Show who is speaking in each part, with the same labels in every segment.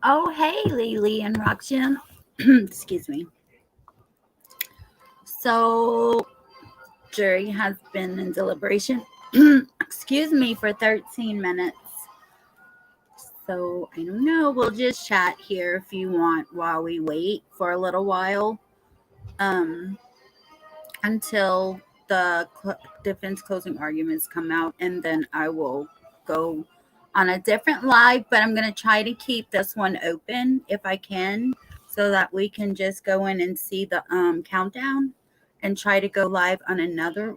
Speaker 1: Oh, hey, Lily and Roxanne. Excuse me. So, jury has been in deliberation, excuse me, for 13 minutes. So, I don't know. We'll just chat here if you want while we wait for a little while until the defense closing arguments come out, and then I will go on a different live, but I'm going to try to keep this one open if I can so that we can just go in and see the countdown and try to go live on another,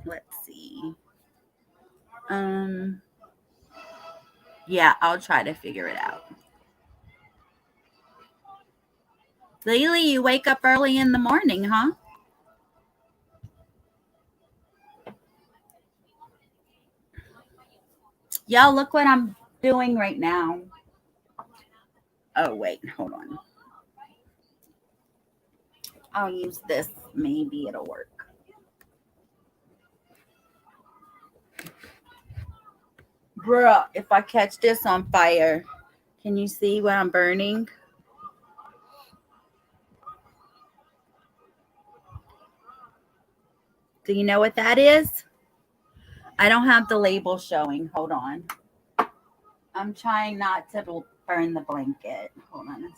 Speaker 1: let's see. Yeah, I'll try to figure it out. Lily, you wake up early in the morning, huh? Y'all, look what I'm doing right now. Oh, wait, hold on. I'll use this. Maybe it'll work. Bruh, if I catch this on fire, can you see what I'm burning? Do you know what that is? I don't have the label showing. Hold on. I'm trying not to burn the blanket. Hold on a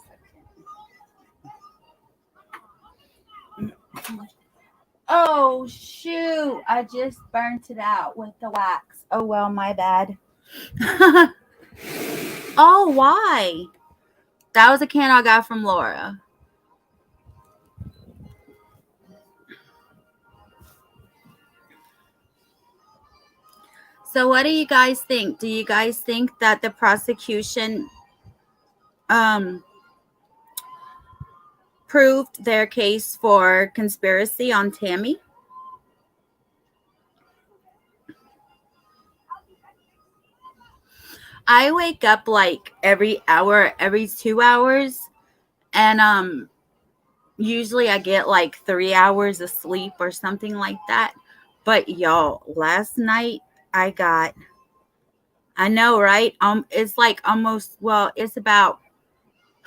Speaker 1: second. Oh, shoot. I just burnt it out with the wax. Oh, well, my bad. Oh, why? That was a can I got from Laura. So what do you guys think? Do you guys think that the prosecution proved their case for conspiracy on Tammy? I wake up like every hour, every 2 hours, and usually I get like 3 hours of sleep or something like that. But y'all, last night I know, right? It's like almost, well, it's about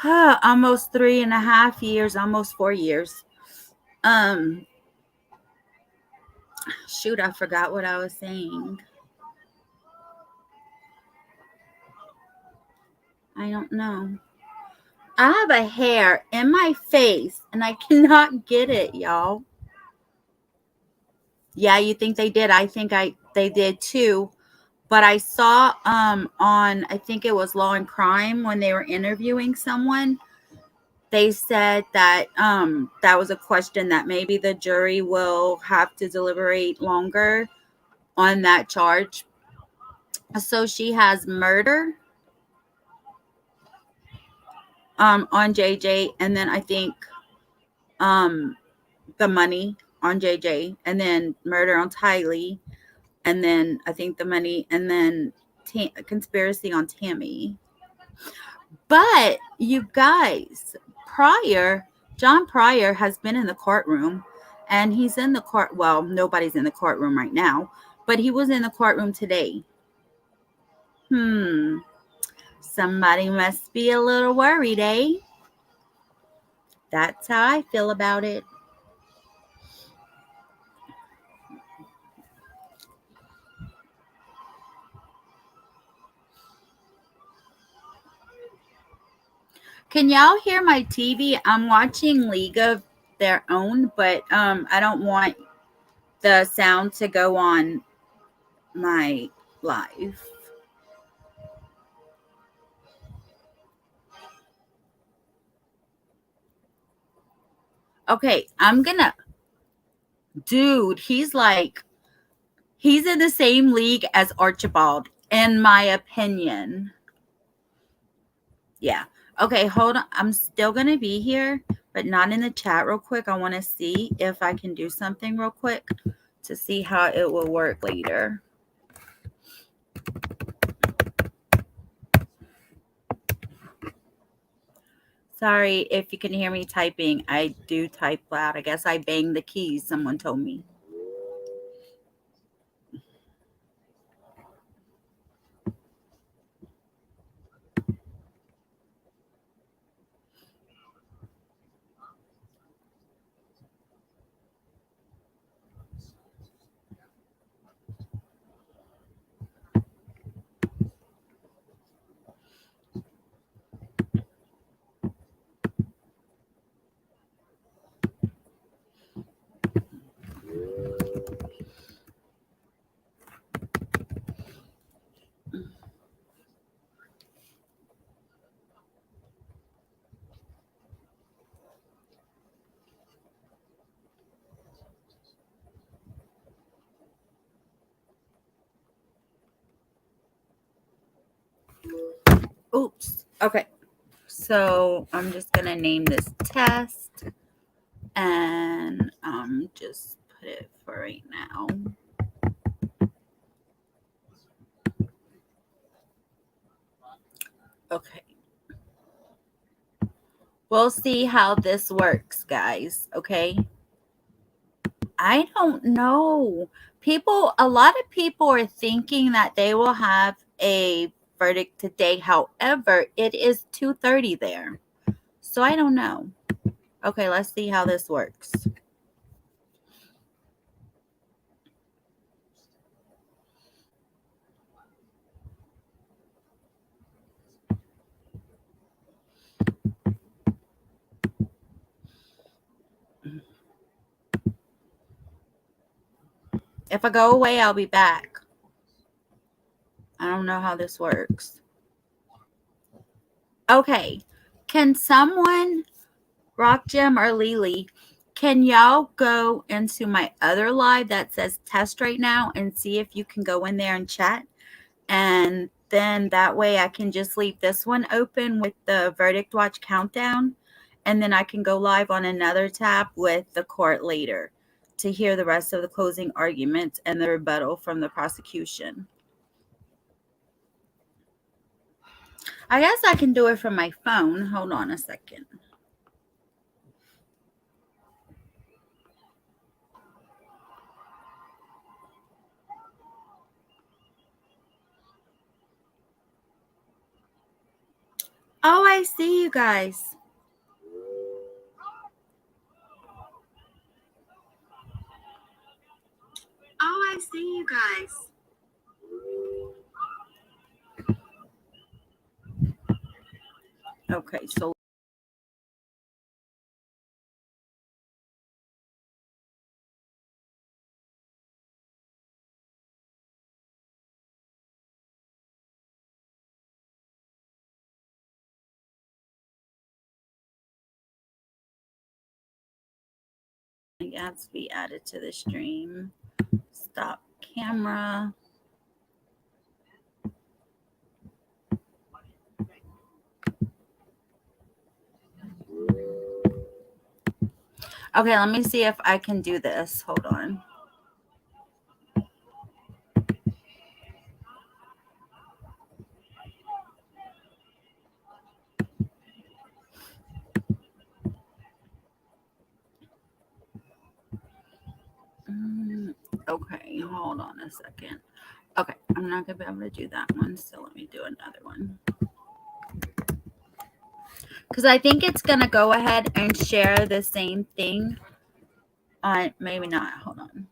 Speaker 1: almost 3.5 years, almost 4 years. Shoot, I forgot what I was saying. I don't know. I have a hair in my face and I cannot get it, y'all. Yeah, you think they did? I think they did too. But I saw on, I think it was Law and Crime, when they were interviewing someone, they said that that was a question that maybe the jury will have to deliberate longer on that charge. So she has murder on JJ, and then I think um the money on JJ, and then murder on Tylee, and then I think the money, and then conspiracy on Tammy. But you guys, John Pryor has been in the courtroom, and he's in the court. Well, nobody's in the courtroom right now, but he was in the courtroom today. Somebody must be a little worried, eh? That's how I feel about it. Can y'all hear my TV? I'm watching League of Their Own, but I don't want the sound to go on my live. Okay, dude, he's in the same league as Archibald, in my opinion. Yeah. Okay, hold on. I'm still going to be here, but not in the chat real quick. I want to see if I can do something real quick to see how it will work later. Sorry if you can hear me typing. I do type loud. I guess I bang the keys, someone told me. Oops. Okay. So I'm just going to name this test, and just put it for right now. Okay. We'll see how this works, guys. Okay. I don't know. A lot of people are thinking that they will have a verdict today. However, it is 2:30 there. So I don't know. Okay, let's see how this works. If I go away, I'll be back. I don't know how this works. Okay. Can someone, Rock Jim or Lily, can y'all go into my other live that says test right now and see if you can go in there and chat? And then that way I can just leave this one open with the verdict watch countdown. And then I can go live on another tab with the court later to hear the rest of the closing arguments and the rebuttal from the prosecution. I guess I can do it from my phone. Hold on a second. Oh, I see you guys. Oh, I see you guys. Okay, so the ads be added to the stream. Stop camera. Okay, let me see if I can do this. Hold on. Okay, hold on a second. Okay, I'm not going to be able to do that one, so let me do another one. Because I think it's going to go ahead and share the same thing on, maybe not. Hold on.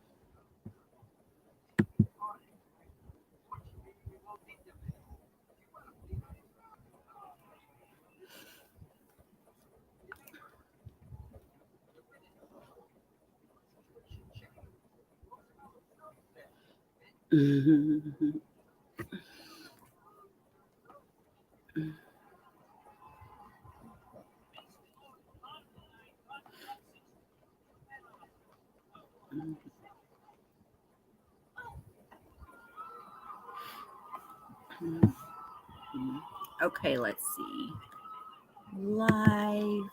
Speaker 1: Okay, let's see. Live.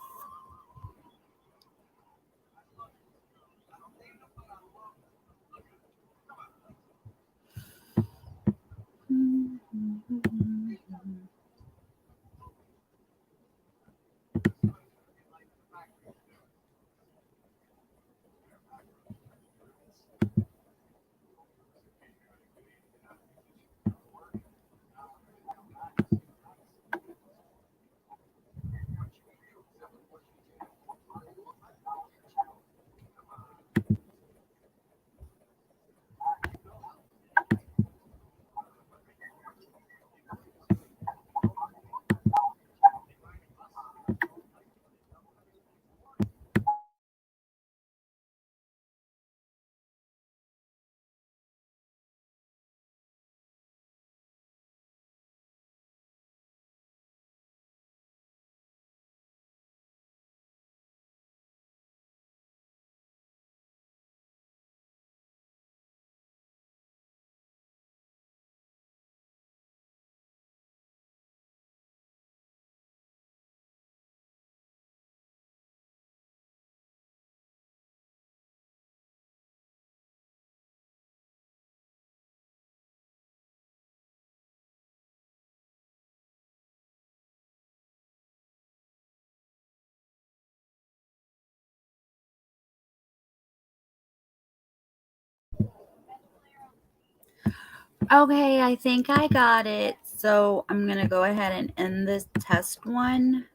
Speaker 1: Okay, I think I got it. So I'm going to go ahead and end this test one.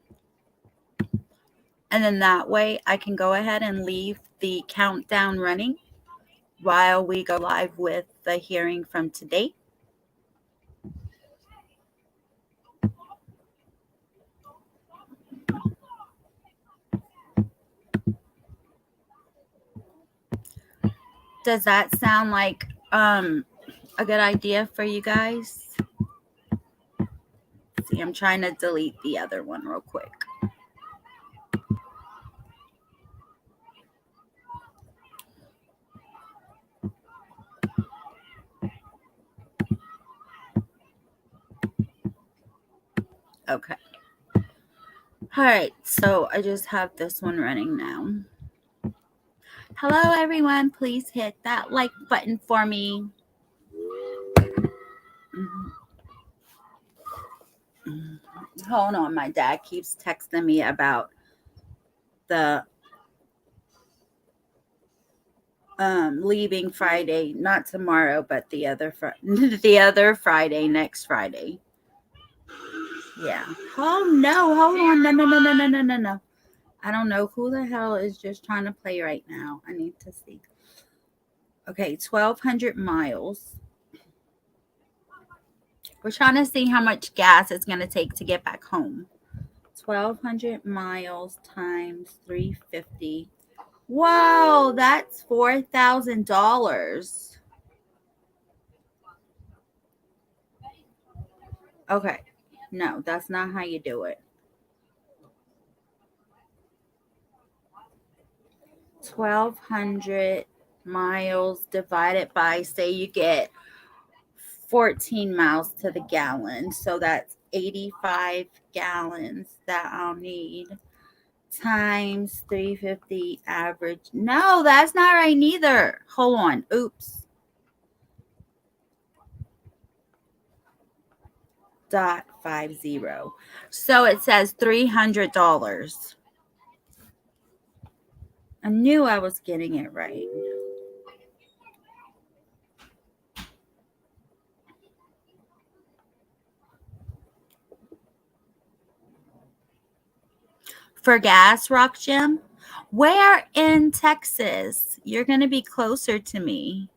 Speaker 1: And then that way I can go ahead and leave the countdown running while we go live with the hearing from today. Does that sound like a good idea for you guys? See, I'm trying to delete the other one real quick. Okay. All right, so I just have this one running now. Hello, everyone. Please hit that like button for me. Hold on, my dad keeps texting me about the leaving Friday, not tomorrow, but the other Friday, next Friday. Yeah. Oh no, hold on. No. I don't know who the hell is just trying to play right now. I need to see. Okay, 1,200 miles. We're trying to see how much gas it's going to take to get back home. 1,200 miles times 350. Whoa, that's $4,000. Okay. No, that's not how you do it. 1,200 miles divided by, say you get 14 miles to the gallon. So that's 85 gallons that I'll need times 350 average. No, that's not right neither. Hold on. Oops. .50. So it says $300. I knew I was getting it right. For gas, Rock Jim? Where in Texas? You're going to be closer to me.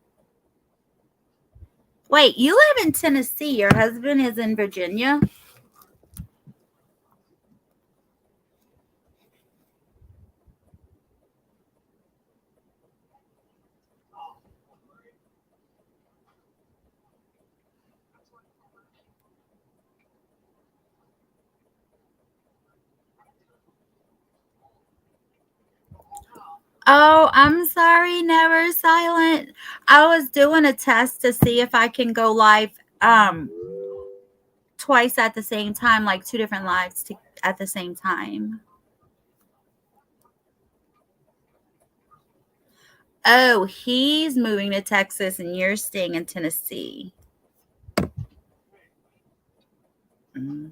Speaker 1: Wait, you live in Tennessee. Your husband is in Virginia? Oh, I'm sorry, never silent. I was doing a test to see if I can go live twice at the same time, like two different lives at the same time. Oh, he's moving to Texas and you're staying in Tennessee. Mm.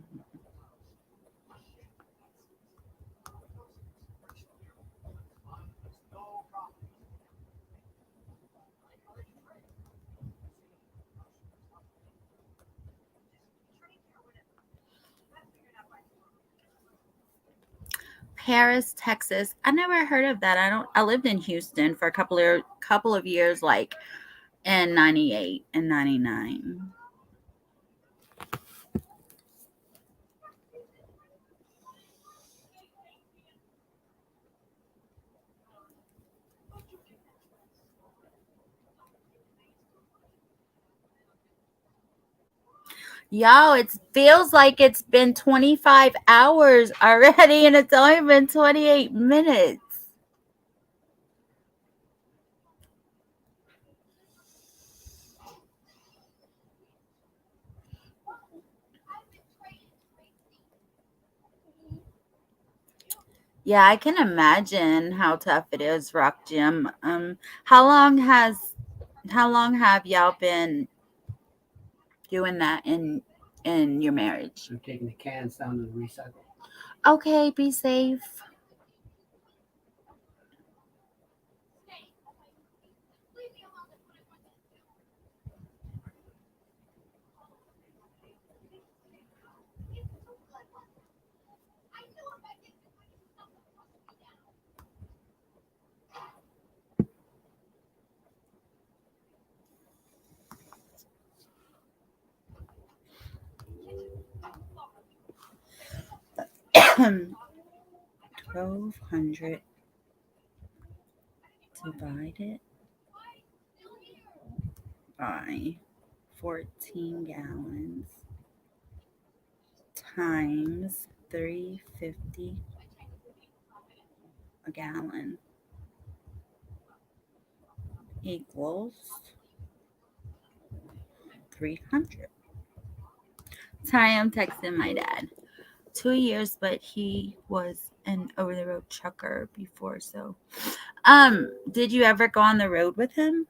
Speaker 1: Paris, Texas. I never heard of that. I lived in Houston for a couple of years, like in 98 and 99. Yo, it feels like it's been 25 hours already and it's only been 28 minutes. Yeah, I can imagine how tough it is, Rock Jim. How long has how long have y'all been doing that in your marriage?
Speaker 2: I'm taking the cans down to the recycle.
Speaker 1: Okay, be safe. $1,200 divided by 14 gallons times 350 a gallon equals 300. Sorry, I'm texting my dad. 2 years, but he was an over the road trucker before. So, did you ever go on the road with him?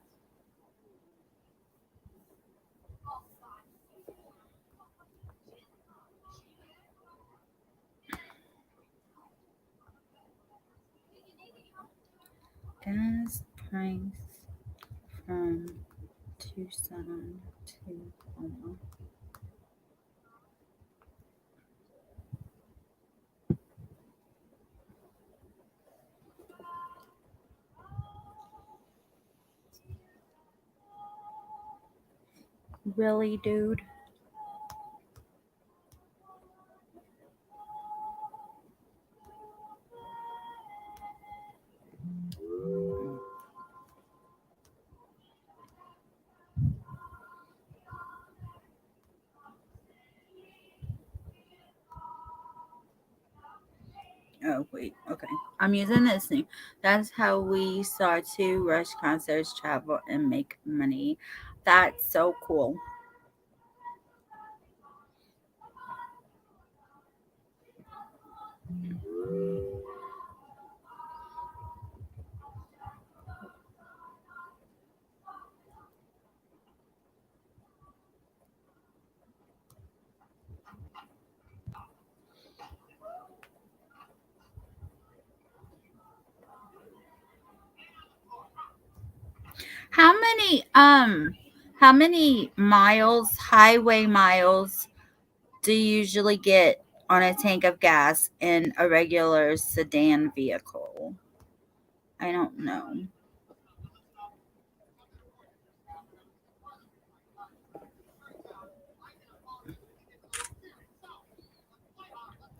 Speaker 1: Gas price from Tucson to Omaha. Really, dude? Oh, wait. Okay. I'm using this name. That's how we start to rush concerts, travel, and make money. That's so cool. How many how many miles, highway miles, do you usually get on a tank of gas in a regular sedan vehicle? I don't know.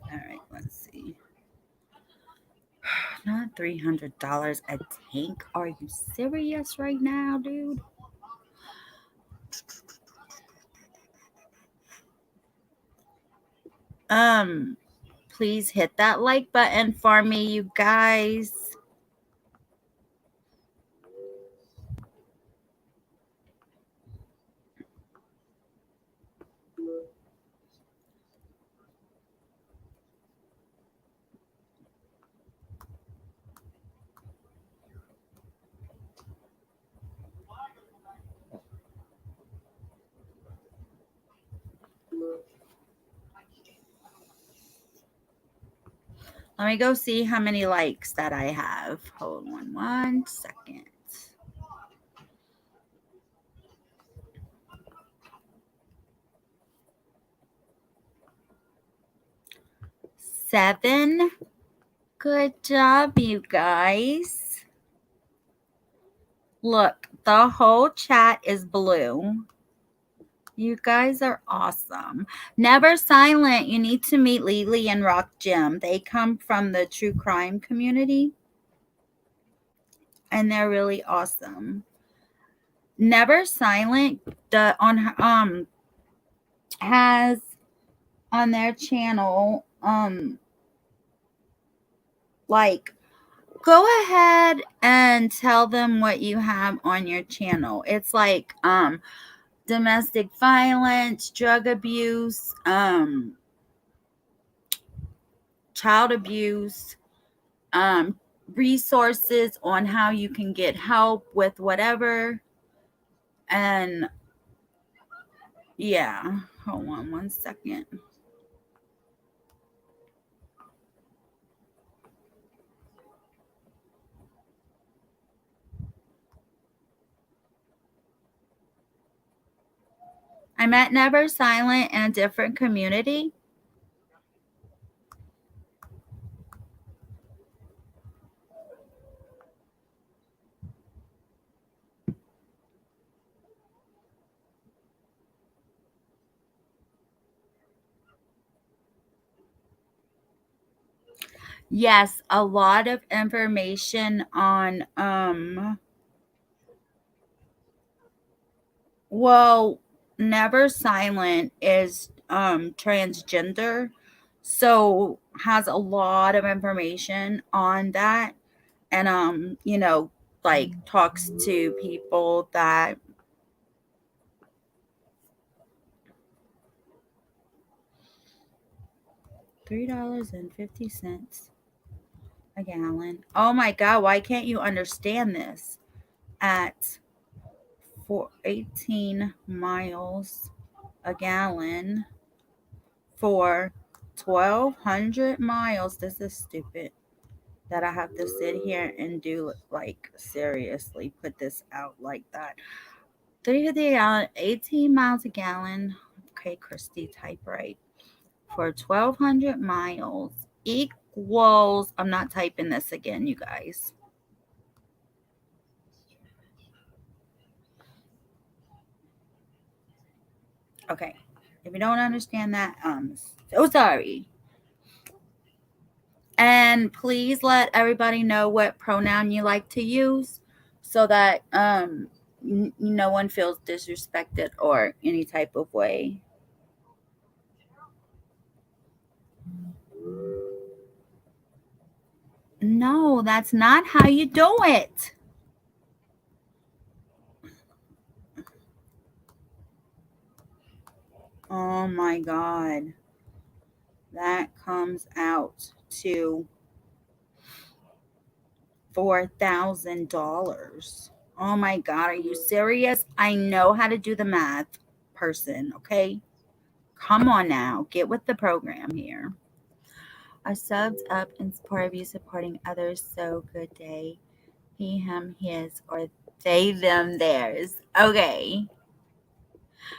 Speaker 1: All right, let's see. Not $300 a tank. Are you serious right now, dude? Um, please hit that like button for me, you guys. Let me go see how many likes that I have. Hold on one second. 7. Good job, you guys. Look, the whole chat is blue. You guys are awesome. Never Silent. You need to meet Lily and Rock Jim. They come from the true crime community and they're really awesome. Never Silent has on their channel like go ahead and tell them what you have on your channel. It's like domestic violence, drug abuse, child abuse, um, resources on how you can get help with whatever. And yeah, hold on one second. I met Never Silent in a different community. Yes, a lot of information on well, Never Silent is transgender, so has a lot of information on that, and like talks to people that $3.50 a gallon. Oh my god, why can't you understand this? At for 18 miles a gallon for 1,200 miles. This is stupid that I have to sit here and do, like, seriously put this out like that. 350 a gallon, 18 miles a gallon. Okay, Christy, type right. For 1,200 miles equals, I'm not typing this again, you guys. Okay. If you don't understand that, I'm so sorry. And please let everybody know what pronoun you like to use so that no one feels disrespected or any type of way. No, that's not how you do it. Oh my God. That comes out to $4,000. Oh my God. Are you serious? I know how to do the math, person. Okay. Come on now. Get with the program here. I subbed up in support of you supporting others. So good day. He, him, his, or they, them, theirs. Okay.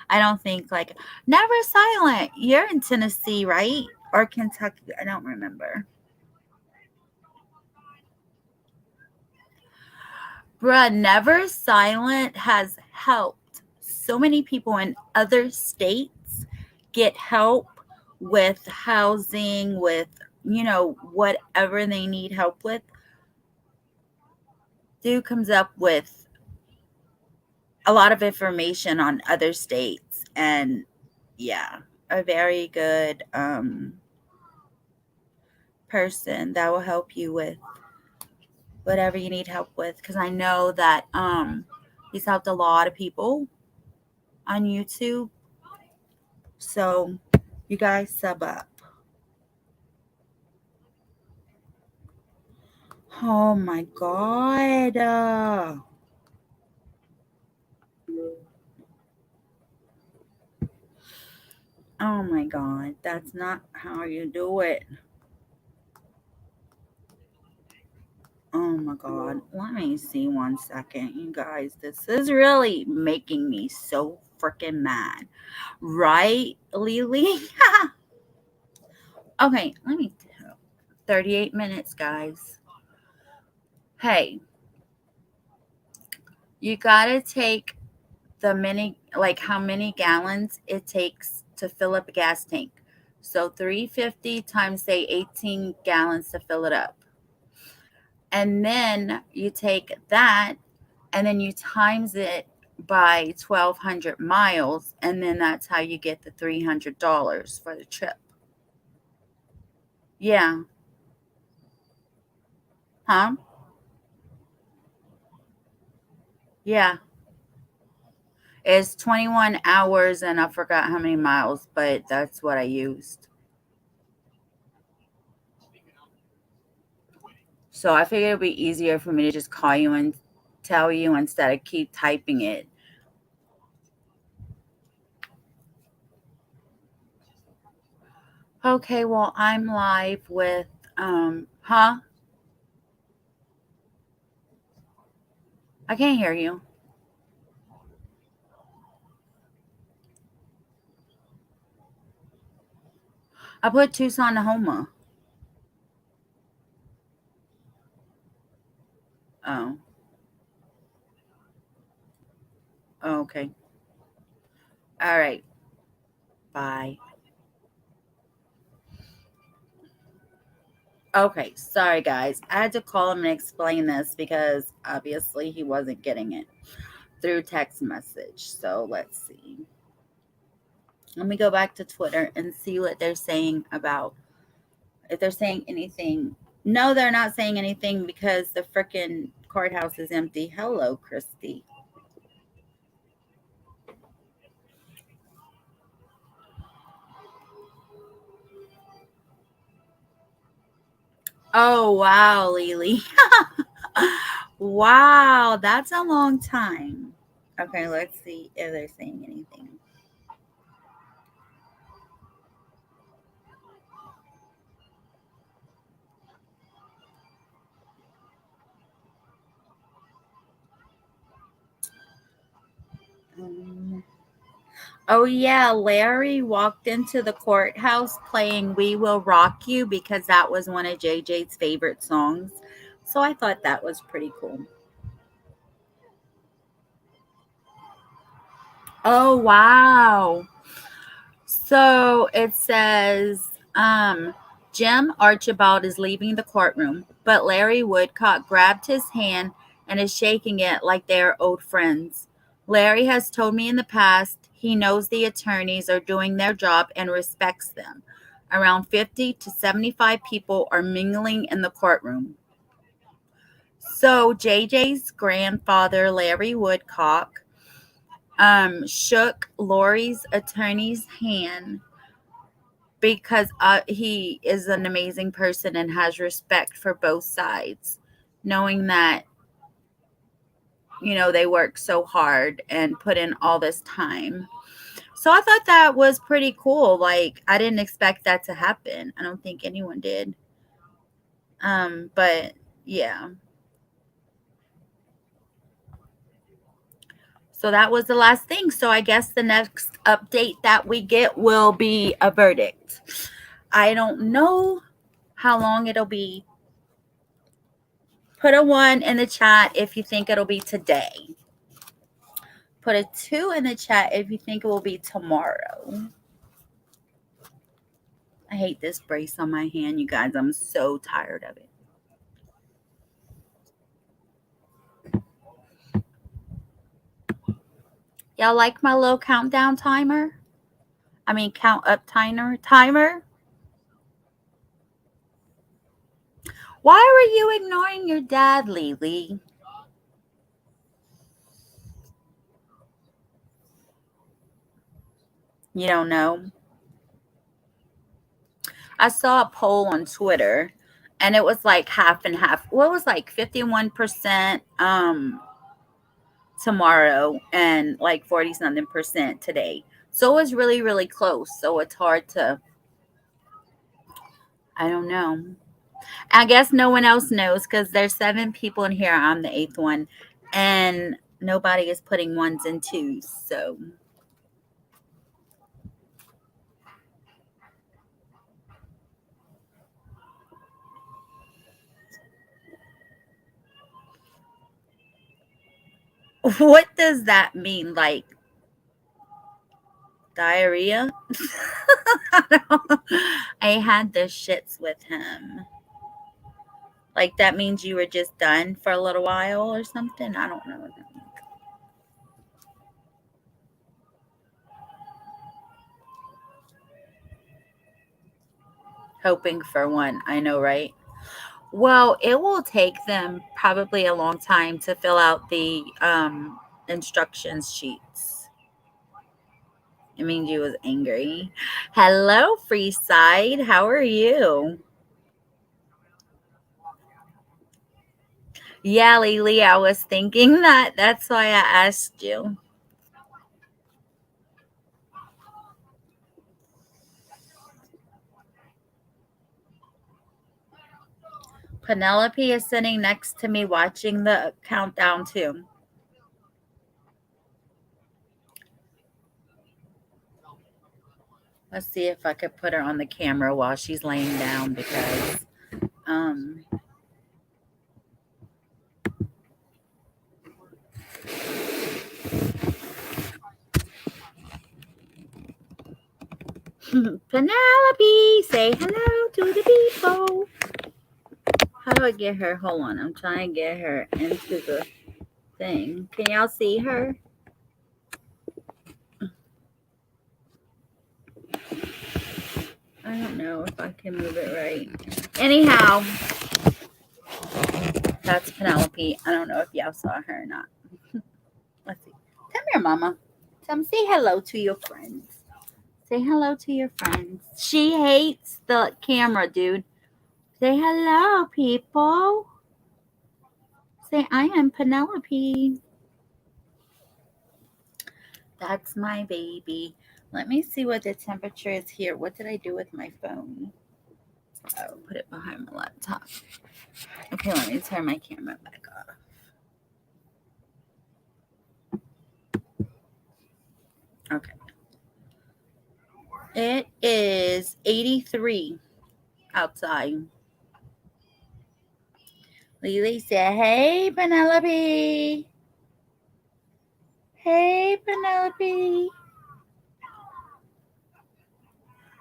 Speaker 1: I don't think like never silent. You're in Tennessee, right? Or Kentucky. I don't remember. Bruh, never silent has helped so many people in other states get help with housing, with, whatever they need help with. Dude comes up with a lot of information on other states, and yeah, a very good person that will help you with whatever you need help with, because I know that he's helped a lot of people on YouTube. So you guys sub up. Oh my God. Oh my God. That's not how you do it. Oh my God. Let me see 1 second. You guys, this is really making me so freaking mad. Right, Lily? Okay, let me 38 minutes, guys. Hey, you gotta take how many gallons it takes to fill up a gas tank. So 350 times, say, 18 gallons to fill it up. And then you take that and then you times it by 1,200 miles. And then that's how you get the $300 for the trip. Yeah. Huh? Yeah. It's 21 hours and I forgot how many miles, but that's what I used. So I figured it'd be easier for me to just call you and tell you instead of keep typing it. Okay, well, I'm live with huh? I can't hear you. I put Tucson, Oklahoma. Oh. Oh, okay. All right. Bye. Okay, sorry guys. I had to call him and explain this because obviously he wasn't getting it through text message. So let's see. Let me go back to Twitter and see what they're saying about, if they're saying anything. No, they're not saying anything because the freaking courthouse is empty. Hello, Christy. Oh, wow, Lily. Wow, that's a long time. Okay, let's see if they're saying anything. Um, oh, yeah, Larry walked into the courthouse playing We Will Rock You because that was one of JJ's favorite songs. So I thought that was pretty cool. Oh, wow. So it says, Jim Archibald is leaving the courtroom, but Larry Woodcock grabbed his hand and is shaking it like they are old friends. Larry has told me in the past he knows the attorneys are doing their job and respects them. Around 50 to 75 people are mingling in the courtroom. So JJ's grandfather, Larry Woodcock, shook Lori's attorney's hand because he is an amazing person and has respect for both sides, knowing that they work so hard and put in all this time. So I thought that was pretty cool. Like, I didn't expect that to happen. I don't think anyone did. But yeah. So that was the last thing. So I guess the next update that we get will be a verdict. I don't know how long it'll be. Put a 1 in the chat if you think it'll be today. Put a 2 in the chat if you think it will be tomorrow. I hate this brace on my hand, you guys. I'm so tired of it. Y'all like my little countdown timer? I mean, count up timer? Why were you ignoring your dad, Lily? You don't know? I saw a poll on Twitter and it was like half and half. What was like 51% tomorrow and like 40 something percent today. So it was really, really close. So it's hard to, I don't know. I guess no one else knows because there's 7 people in here. I'm the 8th one. And nobody is putting 1s and 2s. So what does that mean? Like diarrhea? I had the shits with him. Like that means you were just done for a little while or something? I don't know. Hoping for 1. I know, right? Well, it will take them probably a long time to fill out the instructions sheets. It means you was angry. Hello, Freeside. How are you? Yeah, Lily, I was thinking that. That's why I asked you. Penelope is sitting next to me watching the countdown too. Let's see if I could put her on the camera while she's laying down because um Penelope, say hello to the people. How do I get her? Hold on. I'm trying to get her into the thing. Can y'all see her? I don't know if I can move it right. Anyhow, that's Penelope. I don't know if y'all saw her or not. Let's see. Come here, Mama. Come say hello to your friends. Say hello to your friends. She hates the camera, dude. Say hello, people. Say, I am Penelope. That's my baby. Let me see what the temperature is here. What did I do with my phone? Oh, put it behind my laptop. Okay, let me turn my camera back off. Okay. It is 83 outside. Lily said, hey, Penelope. Hey, Penelope.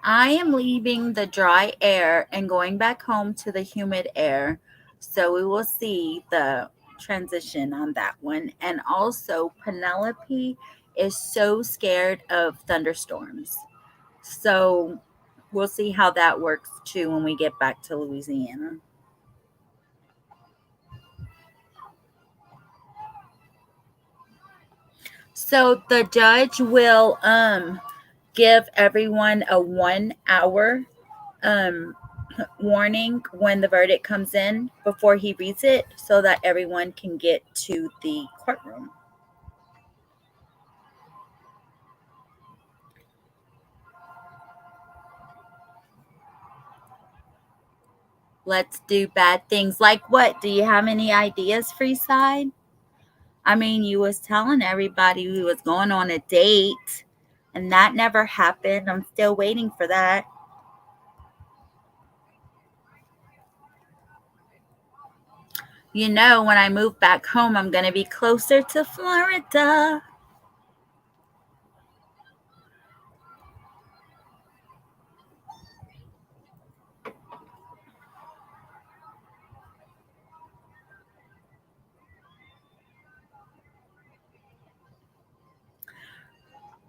Speaker 1: I am leaving the dry air and going back home to the humid air. So we will see the transition on that one. And also, Penelope is so scared of thunderstorms. So we'll see how that works too when we get back to Louisiana. So the judge will give everyone a 1 hour um warning when the verdict comes in before he reads it so that everyone can get to the courtroom. Let's do bad things. Like what? Do you have any ideas, Freeside? I mean, you was telling everybody we was going on a date, and that never happened. I'm still waiting for that. You know, when I move back home, I'm going to be closer to Florida.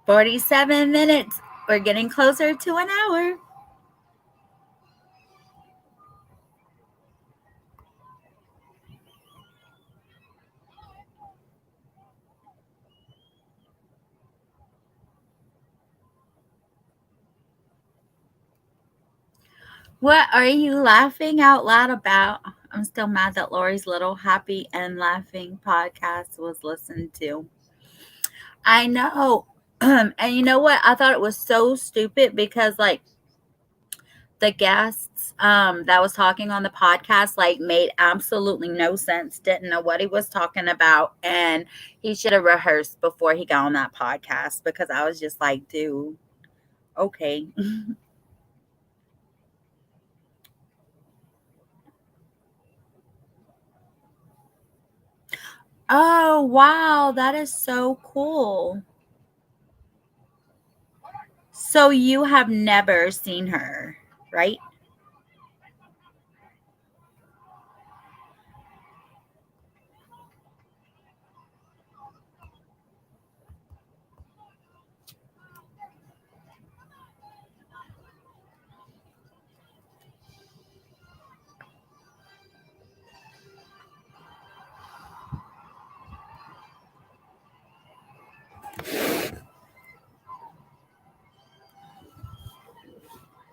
Speaker 1: 47 minutes. We're getting closer to an hour. What are you laughing out loud about? I'm still mad that Lori's little happy and laughing podcast was listened to. I know. And you know what? I thought it was so stupid because, like, the guests that was talking on the podcast, like, made absolutely no sense, didn't know what he was talking about, and he should have rehearsed before he got on that podcast because I was just like, dude, okay. Oh, wow, that is so cool. So you have never seen her, right?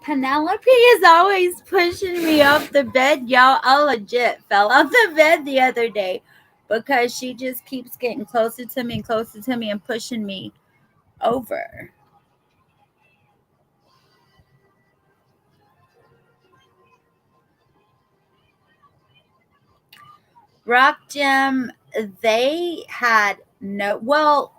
Speaker 1: Penelope is always pushing me off the bed, y'all. I legit fell off the bed the other day because she just keeps getting closer to me and closer to me and pushing me over. Rock Gym, they had no, well,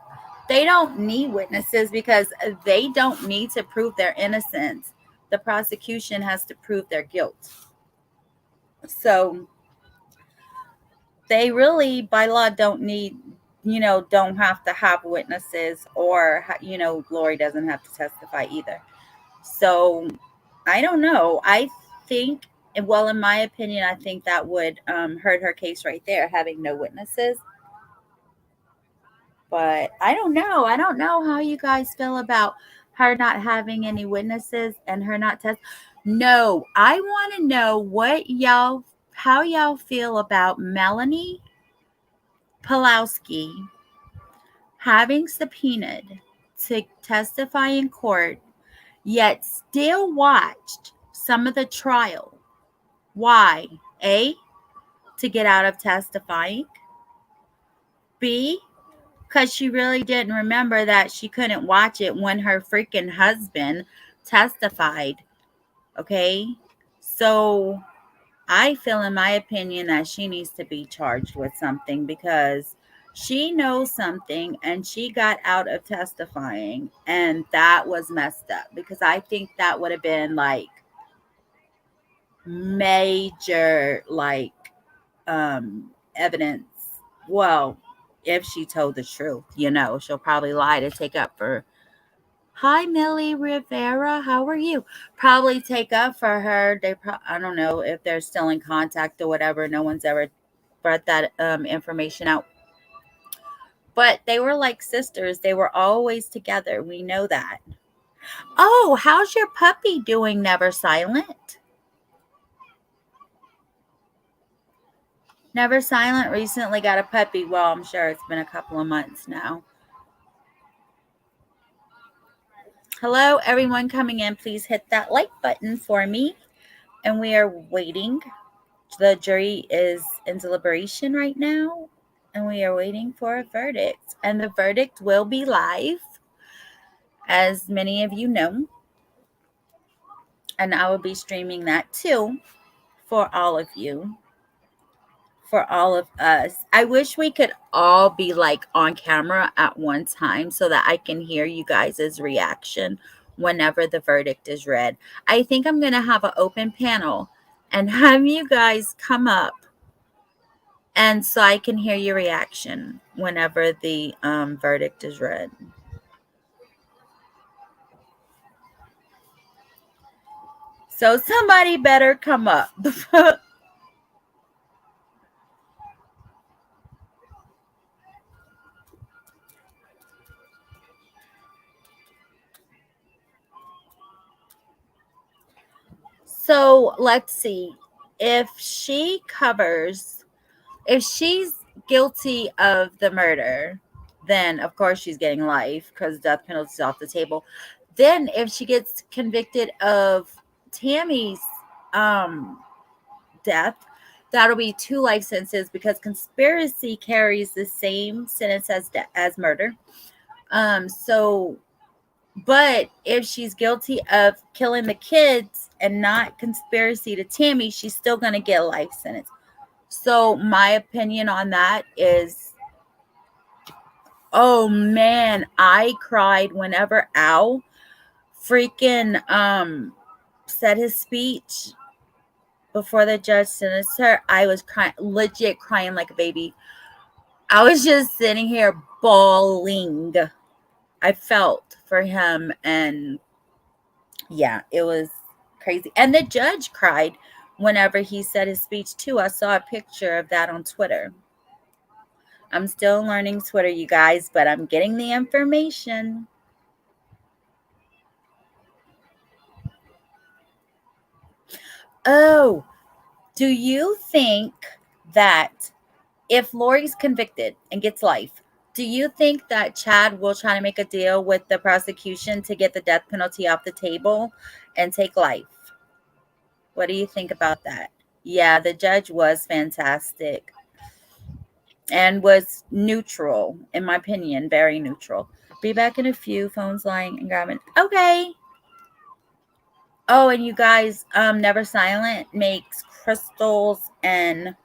Speaker 1: they don't need witnesses because they don't need to prove their innocence. The prosecution has to prove their guilt. So they really, by law, don't need, don't have to have witnesses, or, Lori doesn't have to testify either. So I don't know. I think, well, in my opinion, I think that would hurt her case right there, having no witnesses. But I don't know. I don't know how you guys feel about her not having any witnesses and her not test. No, I want to know how y'all feel about Melanie Pulowski having subpoenaed to testify in court, yet still watched some of the trial. Why? A, to get out of testifying. B, because she really didn't remember that she couldn't watch it when her freaking husband testified. Okay? So I feel, in my opinion, that she needs to be charged with something because she knows something and she got out of testifying, and that was messed up because I think that would have been like major, like, evidence. Well, if she told the truth, she'll probably lie to take up for. Hi, Millie Rivera. How are you? Probably take up for her. I don't know if they're still in contact or whatever. No one's ever brought that information out. But they were like sisters. They were always together. We know that. Oh, how's your puppy doing, Never Silent? Never Silent recently got a puppy. Well, I'm sure it's been a couple of months now. Hello, everyone coming in. Please hit that like button for me. And we are waiting. The jury is in deliberation right now, and we are waiting for a verdict. And the verdict will be live, as many of you know. And I will be streaming that too for all of you, for all of us. I wish we could all be like on camera at one time so that I can hear you guys' reaction whenever the verdict is read. I think I'm going to have an open panel and have you guys come up, and so I can hear your reaction whenever the verdict is read. So somebody better come up. So let's see. If she covers, if she's guilty of the murder, then of course she's getting life because death penalty is off the table. Then if she gets convicted of Tammy's death, that'll be 2 life sentences because conspiracy carries the same sentence as murder. So, but if she's guilty of killing the kids and not conspiracy to Tammy, she's still going to get a life sentence. So my opinion on that is, oh man, I cried whenever Al freaking said his speech before the judge sentenced her. I was crying, legit crying like a baby. I was just sitting here bawling. I felt for him, and yeah, it was crazy. And the judge cried whenever he said his speech too. I saw a picture of that on Twitter. I'm still learning Twitter, you guys, but I'm getting the information. Oh, do you think that if Lori's convicted and gets life, do you think that Chad will try to make a deal with the prosecution to get the death penalty off the table and take life? What do you think about that? Yeah, the judge was fantastic and was neutral, in my opinion, very neutral. Be back in a few. Phones lying and grabbing. Okay. Oh, and you guys, Never Silent makes crystals and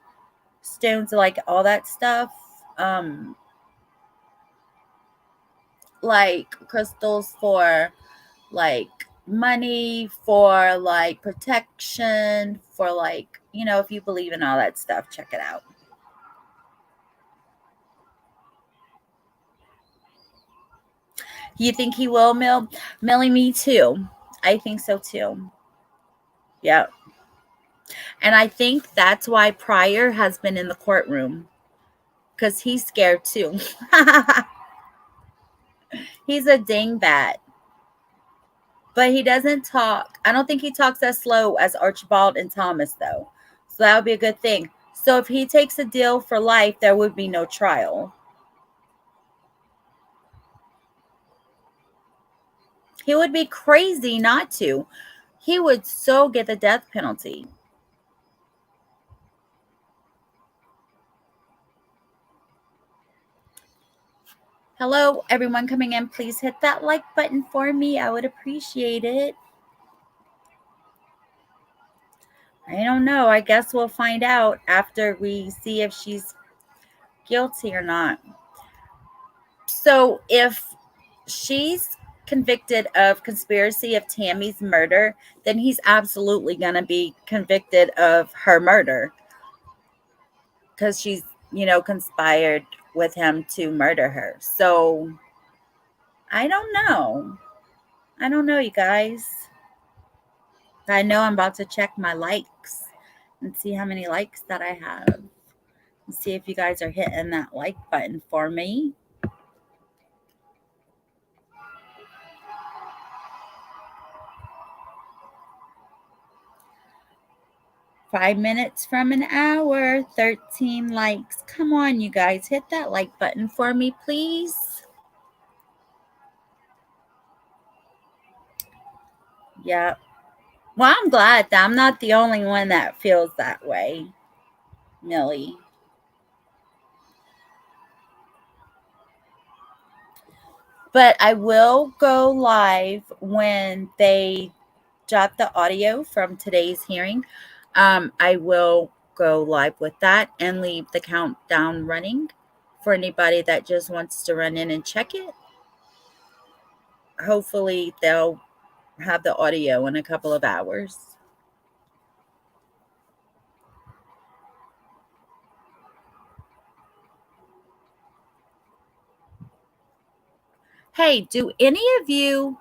Speaker 1: stones, like all that stuff. Like crystals for like money, for like protection, for like, if you believe in all that stuff, check it out. You think he will, Millie? Me too. I think so too. Yeah. And I think that's why Pryor has been in the courtroom, because he's scared too. He's a dingbat. But he doesn't talk. I don't think he talks as slow as Archibald and Thomas, though. So that would be a good thing. So if he takes a deal for life, there would be no trial. He would be crazy not to. He would so get the death penalty. Hello, everyone coming in. Please hit that like button for me. I would appreciate it. I don't know. I guess we'll find out after we see if she's guilty or not. So if she's convicted of conspiracy of Tammy's murder, then he's absolutely going to be convicted of her murder because she's, conspired with him to murder her. So I don't know. I don't know, you guys. I know I'm about to check my likes and see how many likes that I have. And see if you guys are hitting that like button for me. Five minutes from an hour, 13 likes. Come on, you guys, hit that like button for me, please. Yeah. Well, I'm glad that I'm not the only one that feels that way, Millie. But I will go live when they drop the audio from today's hearing. I will go live with that and leave the countdown running for anybody that just wants to run in and check it. Hopefully, they'll have the audio in a couple of hours. Hey, do any of you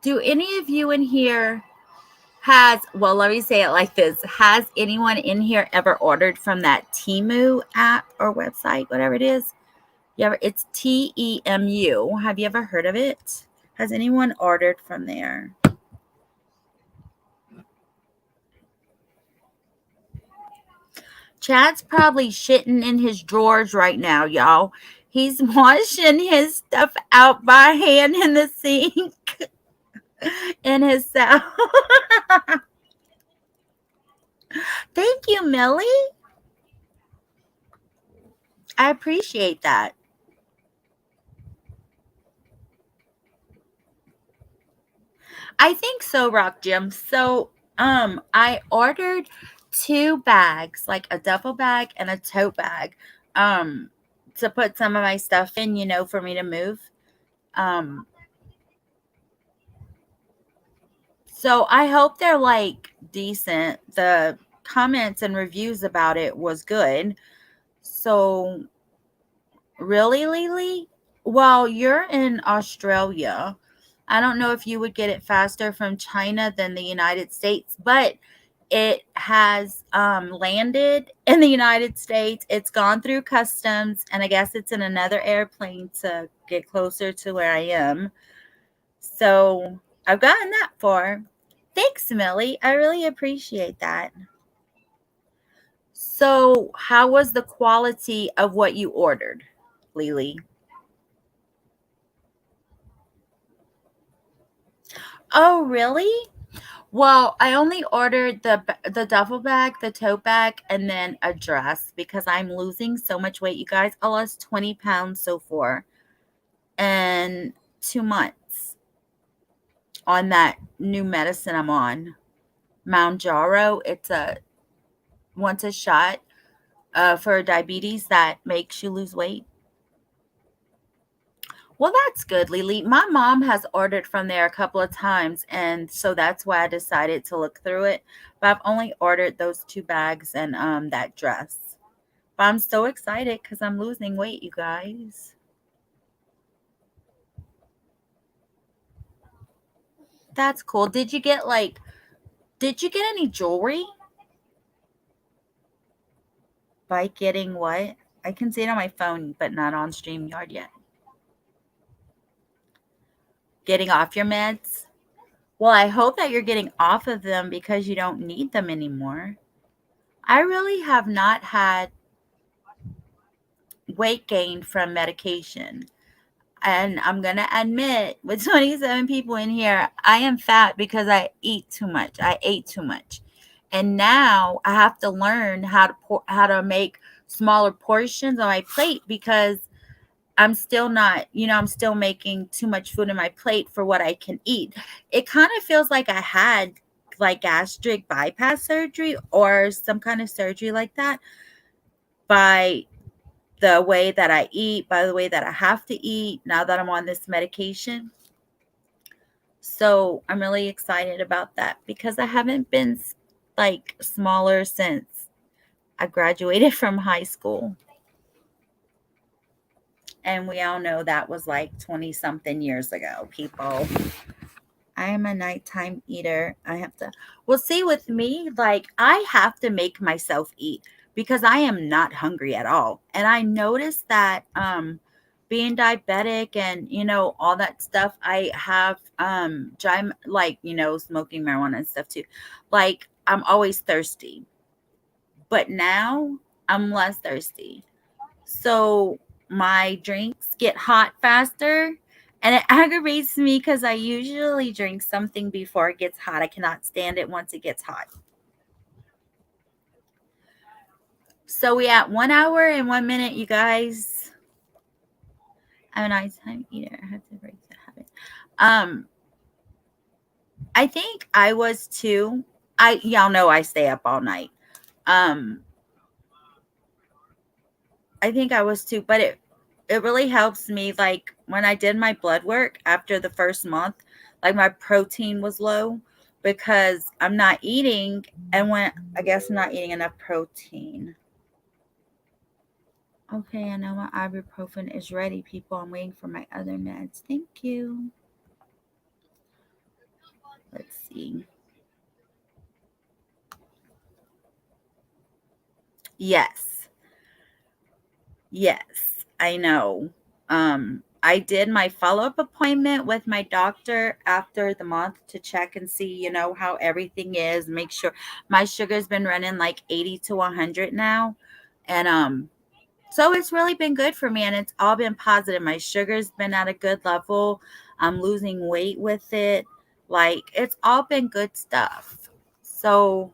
Speaker 1: in here well, let me say it like this. Has anyone in here ever ordered from that Temu app or website, whatever it is? It's TEMU. Have you ever heard of it? Has anyone ordered from there? Chad's probably shitting in his drawers right now, y'all. He's washing his stuff out by hand in the sink in his cell. Thank you, Millie. I appreciate that. I think so, Rock Jim. So, I ordered two bags, like a duffel bag and a tote bag, um, to put some of my stuff in, for me to move. Um, so I hope they're like decent. The comments and reviews about it was good. So, really, Lily? Well, you're in Australia. I don't know if you would get it faster from China than the United States, but it has landed in the United States. It's gone through customs, and I guess it's in another airplane to get closer to where I am. So I've gotten that far. Thanks, Millie. I really appreciate that. So, how was the quality of what you ordered, Lily? Oh, really? Well, I only ordered the duffel bag, the tote bag, and then a dress because I'm losing so much weight. You guys, I lost 20 pounds so far in 2 months on that new medicine I'm on, Mounjaro. It's a once a shot for diabetes that makes you lose weight. Well, that's good, Lily. My mom has ordered from there a couple of times, and so that's why I decided to look through it. But I've only ordered those two bags and that dress. But I'm so excited because I'm losing weight, you guys. That's cool. Did you get any jewelry by getting what? I can see it on my phone, but not on StreamYard yet. Getting off your meds? Well, I hope that you're getting off of them because you don't need them anymore. I really have not had weight gain from medication. And I'm going to admit, with 27 people in here, I am fat because I eat too much. I ate too much. And now I have to learn how to make smaller portions on my plate because I'm still not, I'm still making too much food in my plate for what I can eat. It kind of feels like I had like gastric bypass surgery or some kind of surgery like that by the way that I eat, by the way that I have to eat now that I'm on this medication. So I'm really excited about that because I haven't been like smaller since I graduated from high school. And we all know that was like 20 something years ago, people. I am a nighttime eater. Well, see, with me, like, I have to make myself eat because I am not hungry at all. And I noticed that, being diabetic and, all that stuff, I have, like, smoking marijuana and stuff too. Like, I'm always thirsty. But now I'm less thirsty. So my drinks get hot faster And it aggravates me because I usually drink something before it gets hot. I cannot stand it once it gets hot. So we at 1 hour and 1 minute, you guys. I'm a nighttime eater. I have to break the habit. Um, I think I was too. Y'all know I stay up all night. Um, I think I was too, but it really helps me. Like when I did my blood work after the first month, like my protein was low because I'm not eating, and when I guess I'm not eating enough protein. Okay, I know my ibuprofen is ready, people. I'm waiting for my other meds. Thank you. Let's see. Yes. Yes, I know. I did my follow-up appointment with my doctor after the month to check and see, how everything is, make sure my sugar's been running like 80 to 100 now. And so it's really been good for me and it's all been positive. My sugar's been at a good level. I'm losing weight with it. Like it's all been good stuff. So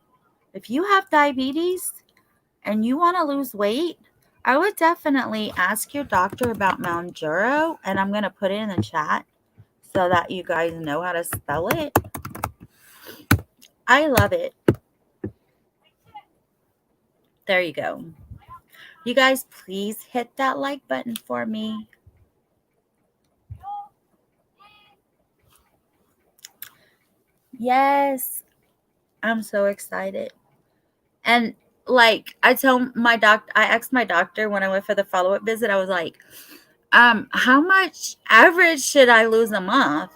Speaker 1: if you have diabetes, and you want to lose weight, I would definitely ask your doctor about Mounjaro, and I'm going to put it in the chat so that you guys know how to spell it. I love it. There you go. You guys, please hit that like button for me. Yes, I'm so excited. And like I asked my doctor when I went for the follow-up visit, I was like, how much average should I lose a month?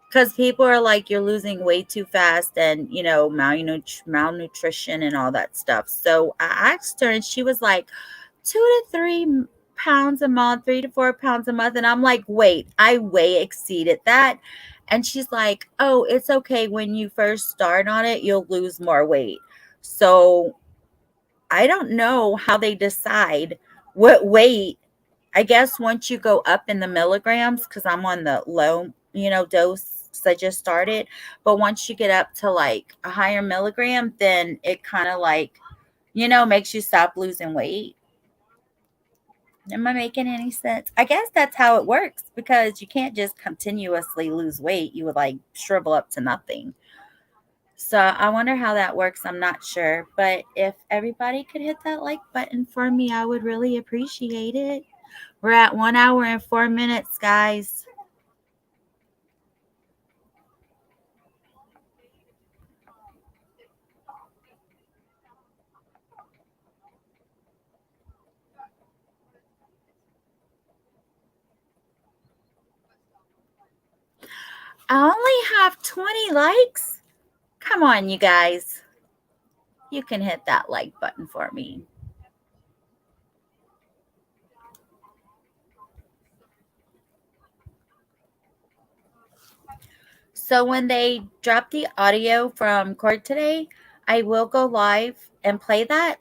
Speaker 1: Because people are like, you're losing weight too fast and, malnutrition and all that stuff. So I asked her and she was like, 2 to 3 pounds a month, 3 to 4 pounds a month. And I'm like, wait, I way exceeded that. And she's like, oh, it's okay. When you first start on it, you'll lose more weight. So I don't know how they decide what weight. I guess once you go up in the milligrams, because I'm on the low, dose, because I just started. But once you get up to like a higher milligram, then it kind of like, makes you stop losing weight. Am I making any sense? I guess that's how it works because you can't just continuously lose weight. You would like shrivel up to nothing. So I wonder how that works. I'm not sure. But if everybody could hit that like button for me, I would really appreciate it. We're at 1 hour and 4 minutes, guys. I only have 20 likes. Come on, you guys. You can hit that like button for me. So when they drop the audio from court today, I will go live and play that,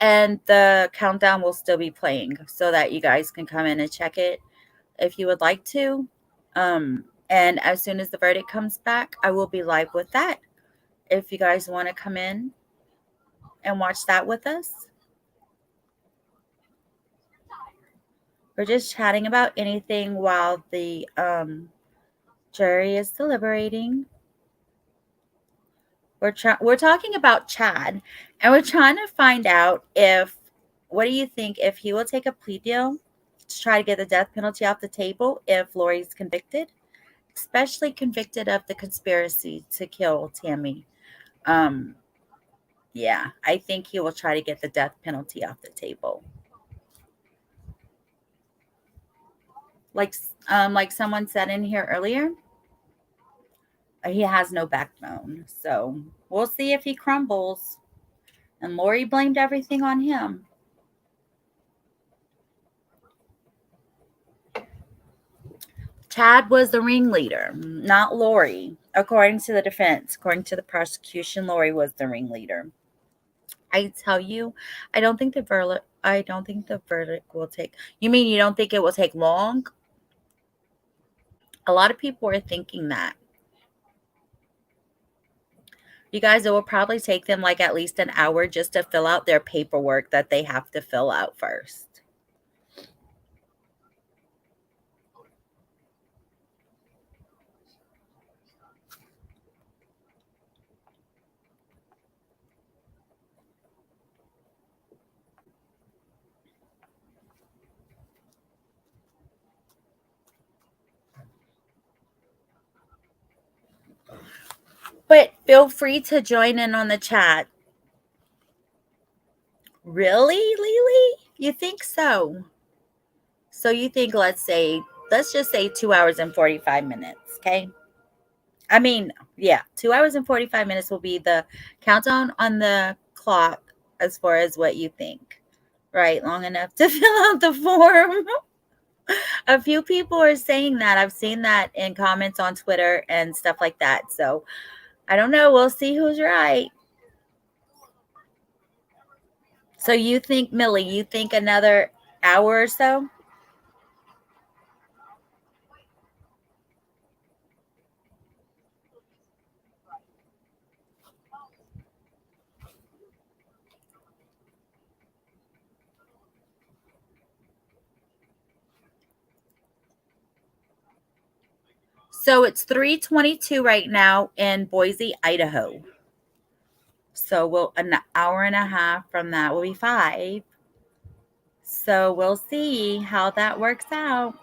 Speaker 1: and the countdown will still be playing so that you guys can come in and check it if you would like to. And as soon as the verdict comes back, I will be live with that. If you guys want to come in and watch that with us, we're just chatting about anything while the jury is deliberating. We're talking about Chad, and we're trying to find out what do you think if he will take a plea deal to try to get the death penalty off the table if Lori's convicted, especially convicted of the conspiracy to kill Tammy. Um, yeah, I think he will try to get the death penalty off the table. Like someone said in here earlier, he has no backbone. So we'll see if he crumbles. And Lori blamed everything on him. Chad was the ringleader, not Lori. According to the defense, according to the prosecution, Lori was the ringleader. I tell you, I don't think the verdict will take. You mean you don't think it will take long? A lot of people are thinking that. You guys, it will probably take them like at least an hour just to fill out their paperwork that they have to fill out first. But feel free to join in on the chat. Really, Lily? You think so? So you think, let's just say 2 hours and 45 minutes, okay? I mean, yeah, 2 hours and 45 minutes will be the countdown on the clock as far as what you think, right? Long enough to fill out the form. A few people are saying that. I've seen that in comments on Twitter and stuff like that. So I don't know. We'll see who's right. So you think, Millie, you think another hour or so? So it's 3:22 right now in Boise, Idaho. So we'll an hour and a half from that will be 5. So we'll see how that works out.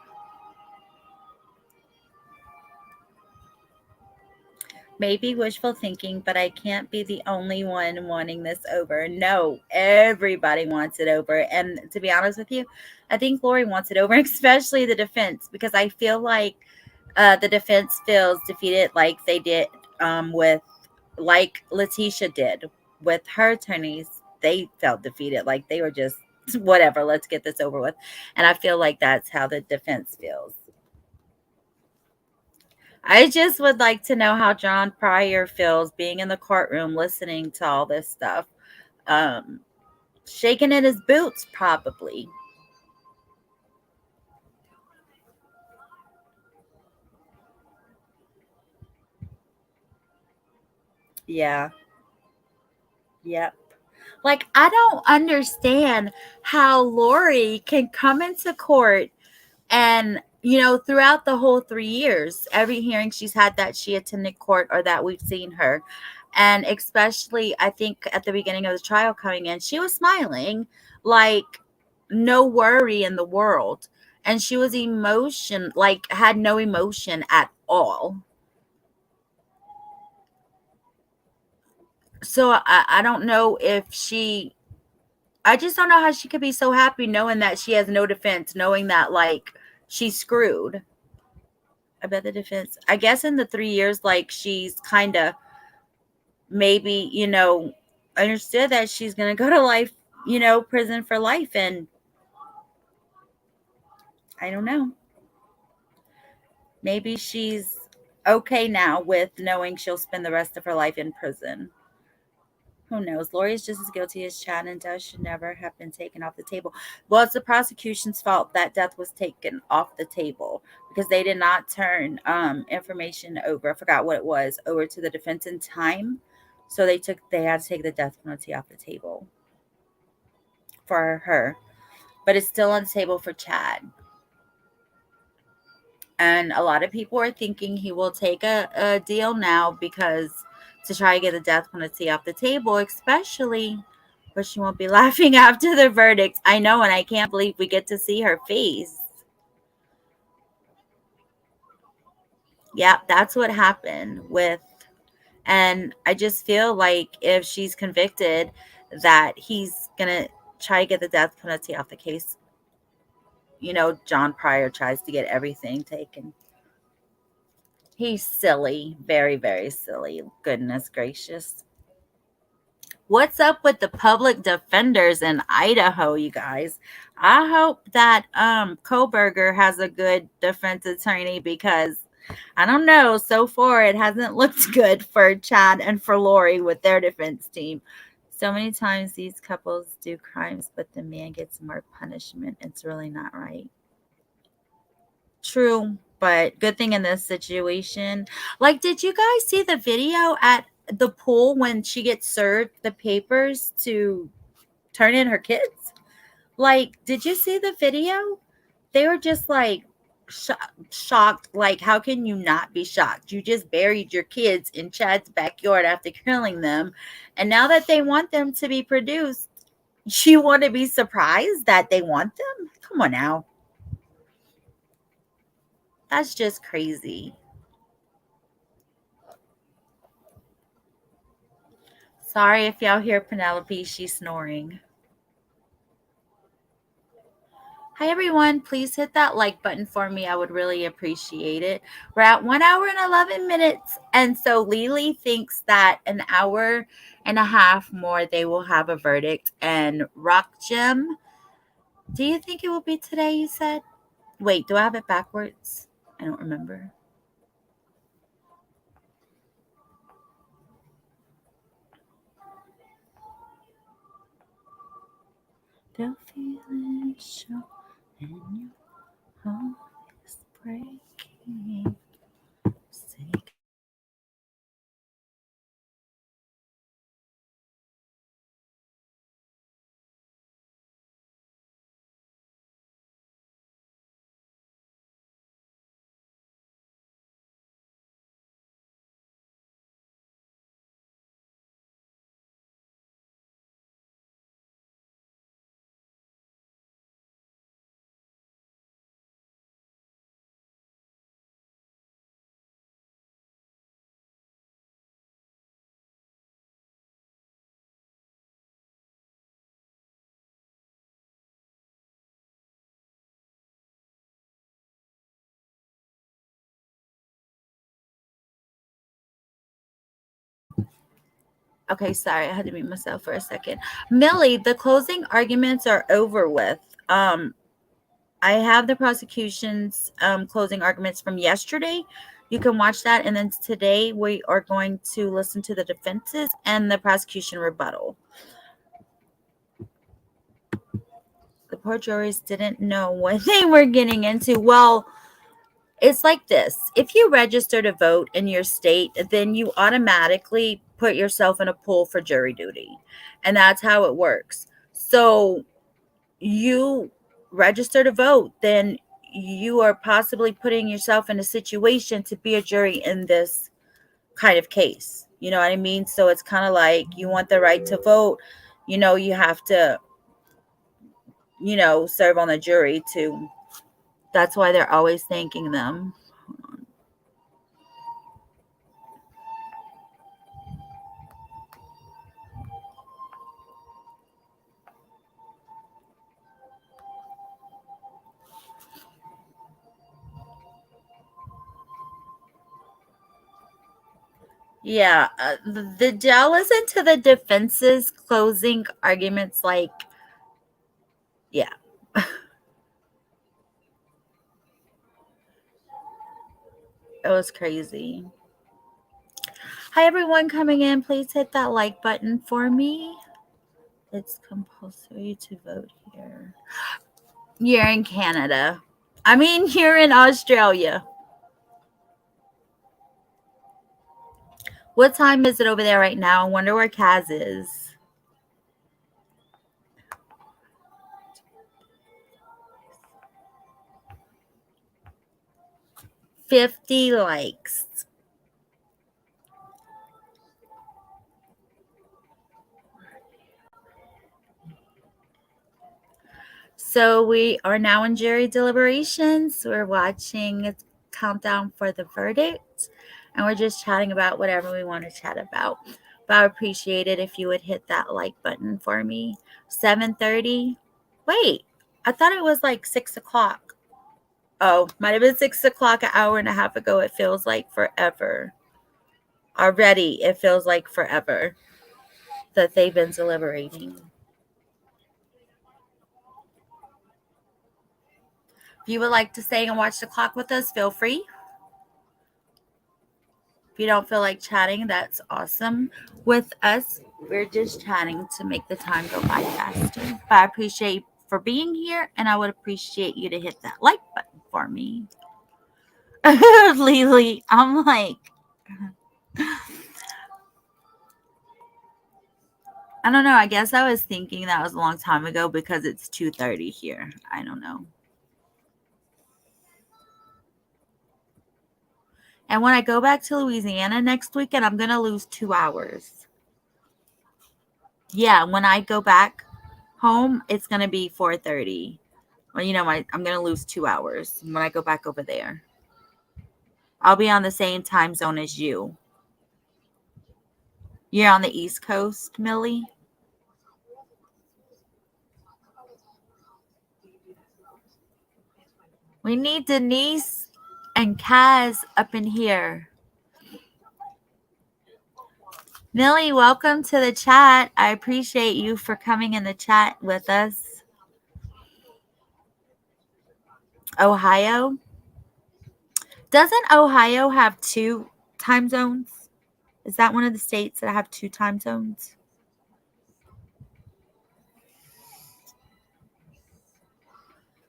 Speaker 1: Maybe wishful thinking, but I can't be the only one wanting this over. No, everybody wants it over. And to be honest with you, I think Lori wants it over, especially the defense, because I feel like the defense feels defeated like they did with, like Letitia did with her attorneys. They felt defeated, like they were just, whatever, let's get this over with. And I feel like that's how the defense feels. I just would like to know how John Pryor feels being in the courtroom listening to all this stuff. Um, Shaking in his boots, probably. Yeah. Yep. Like, I don't understand how Lori can come into court and, throughout the whole 3 years, every hearing she's had that she attended court or that we've seen her. And especially, I think at the beginning of the trial coming in, she was smiling like no worry in the world. And she was had no emotion at all. So I don't know if I just don't know how she could be so happy knowing that she has no defense, knowing that like she's screwed. I bet the defense, I guess in the 3 years, like she's kind of maybe, understood that she's going to go to life, prison for life. And I don't know. Maybe she's okay now with knowing she'll spend the rest of her life in prison. Who knows? Lori is just as guilty as Chad, and death should never have been taken off the table. Well, it's the prosecution's fault that death was taken off the table because they did not turn information over. I forgot what it was, over to the defense in time. So they had to take the death penalty off the table for her, but it's still on the table for Chad. And a lot of people are thinking he will take a deal now because to try to get the death penalty off the table, especially where she won't be laughing after the verdict. I know, and I can't believe we get to see her face. Yeah, that's what happened with, and I just feel like if she's convicted, that he's gonna try to get the death penalty off the case. John Pryor tries to get everything taken. He's silly, very, very silly. Goodness gracious. What's up with the public defenders in Idaho, you guys? I hope that Koberger has a good defense attorney because I don't know. So far, it hasn't looked good for Chad and for Lori with their defense team. So many times these couples do crimes, but the man gets more punishment. It's really not right. True. But good thing in this situation. Like, did you guys see the video at the pool when she gets served the papers to turn in her kids? Like, did you see the video? They were just like shocked. Like, how can you not be shocked? You just buried your kids in Chad's backyard after killing them. And now that they want them to be produced, you want to be surprised that they want them? Come on now. That's just crazy. Sorry if y'all hear Penelope, she's snoring. Hi everyone, please hit that like button for me. I would really appreciate it. We're at 1 hour and 11 minutes. And so Lily thinks that an hour and a half more they will have a verdict. And Rock Gem, do you think it will be today, you said? Wait, do I have it backwards? I don't remember. Don't feel it show and your heart is breaking. Say Okay, sorry, I had to mute myself for a second. Millie, the closing arguments are over with. Um, I have the prosecution's closing arguments from yesterday. You can watch that, and then today we are going to listen to the defenses and the prosecution rebuttal. The poor jurors didn't know what they were getting into. Well, it's like this. If you register to vote in your state, then you automatically put yourself in a pool for jury duty. And that's how it works. So you register to vote, then you are possibly putting yourself in a situation to be a jury in this kind of case. You know what I mean? So it's kind of like you want the right to vote, you have to, serve on the jury too. That's why they're always thanking them. Yeah, I'll listen to the defense's closing arguments. Like, yeah, it was crazy. Hi, everyone coming in. Please hit that like button for me. It's compulsory to vote here. You're in Canada. I mean, you're in Australia. What time is it over there right now? I wonder where Kaz is. 50 likes. So we are now in jury deliberations. We're watching a countdown for the verdict, and we're just chatting about whatever we want to chat about. But I would appreciate it if you would hit that like button for me. 7:30. Wait, I thought it was like 6 o'clock. Oh, might have been 6 o'clock an hour and a half ago. It feels like forever. Already, it feels like forever that they've been deliberating. If you would like to stay and watch the clock with us, feel free. If you don't feel like chatting, that's awesome. With us, we're just chatting to make the time go by faster. But I appreciate you for being here, and I would appreciate you to hit that like button for me. Lily, I'm like, I don't know. I guess I was thinking that was a long time ago because it's 2:30 here. I don't know. And when I go back to Louisiana next weekend, I'm going to lose 2 hours. Yeah, when I go back home, it's going to be 4:30. Well, I'm going to lose 2 hours when I go back over there. I'll be on the same time zone as you. You're on the East Coast, Millie? We need Denise and Kaz up in here. Millie, welcome to the chat. I appreciate you for coming in the chat with us. Ohio? Doesn't Ohio have 2 time zones? Is that one of the states that have 2 time zones?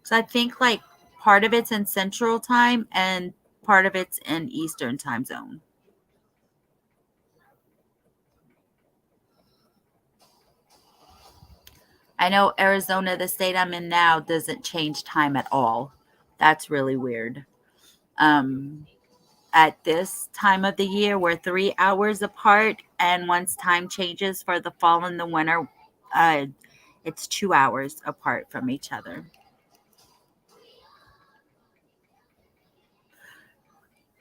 Speaker 1: So I think like part of it's in Central Time and part of it's in Eastern Time Zone. I know Arizona, the state I'm in now, doesn't change time at all. That's really weird. At this time of the year, we're 3 hours apart, and once time changes for the fall and the winter, it's 2 hours apart from each other.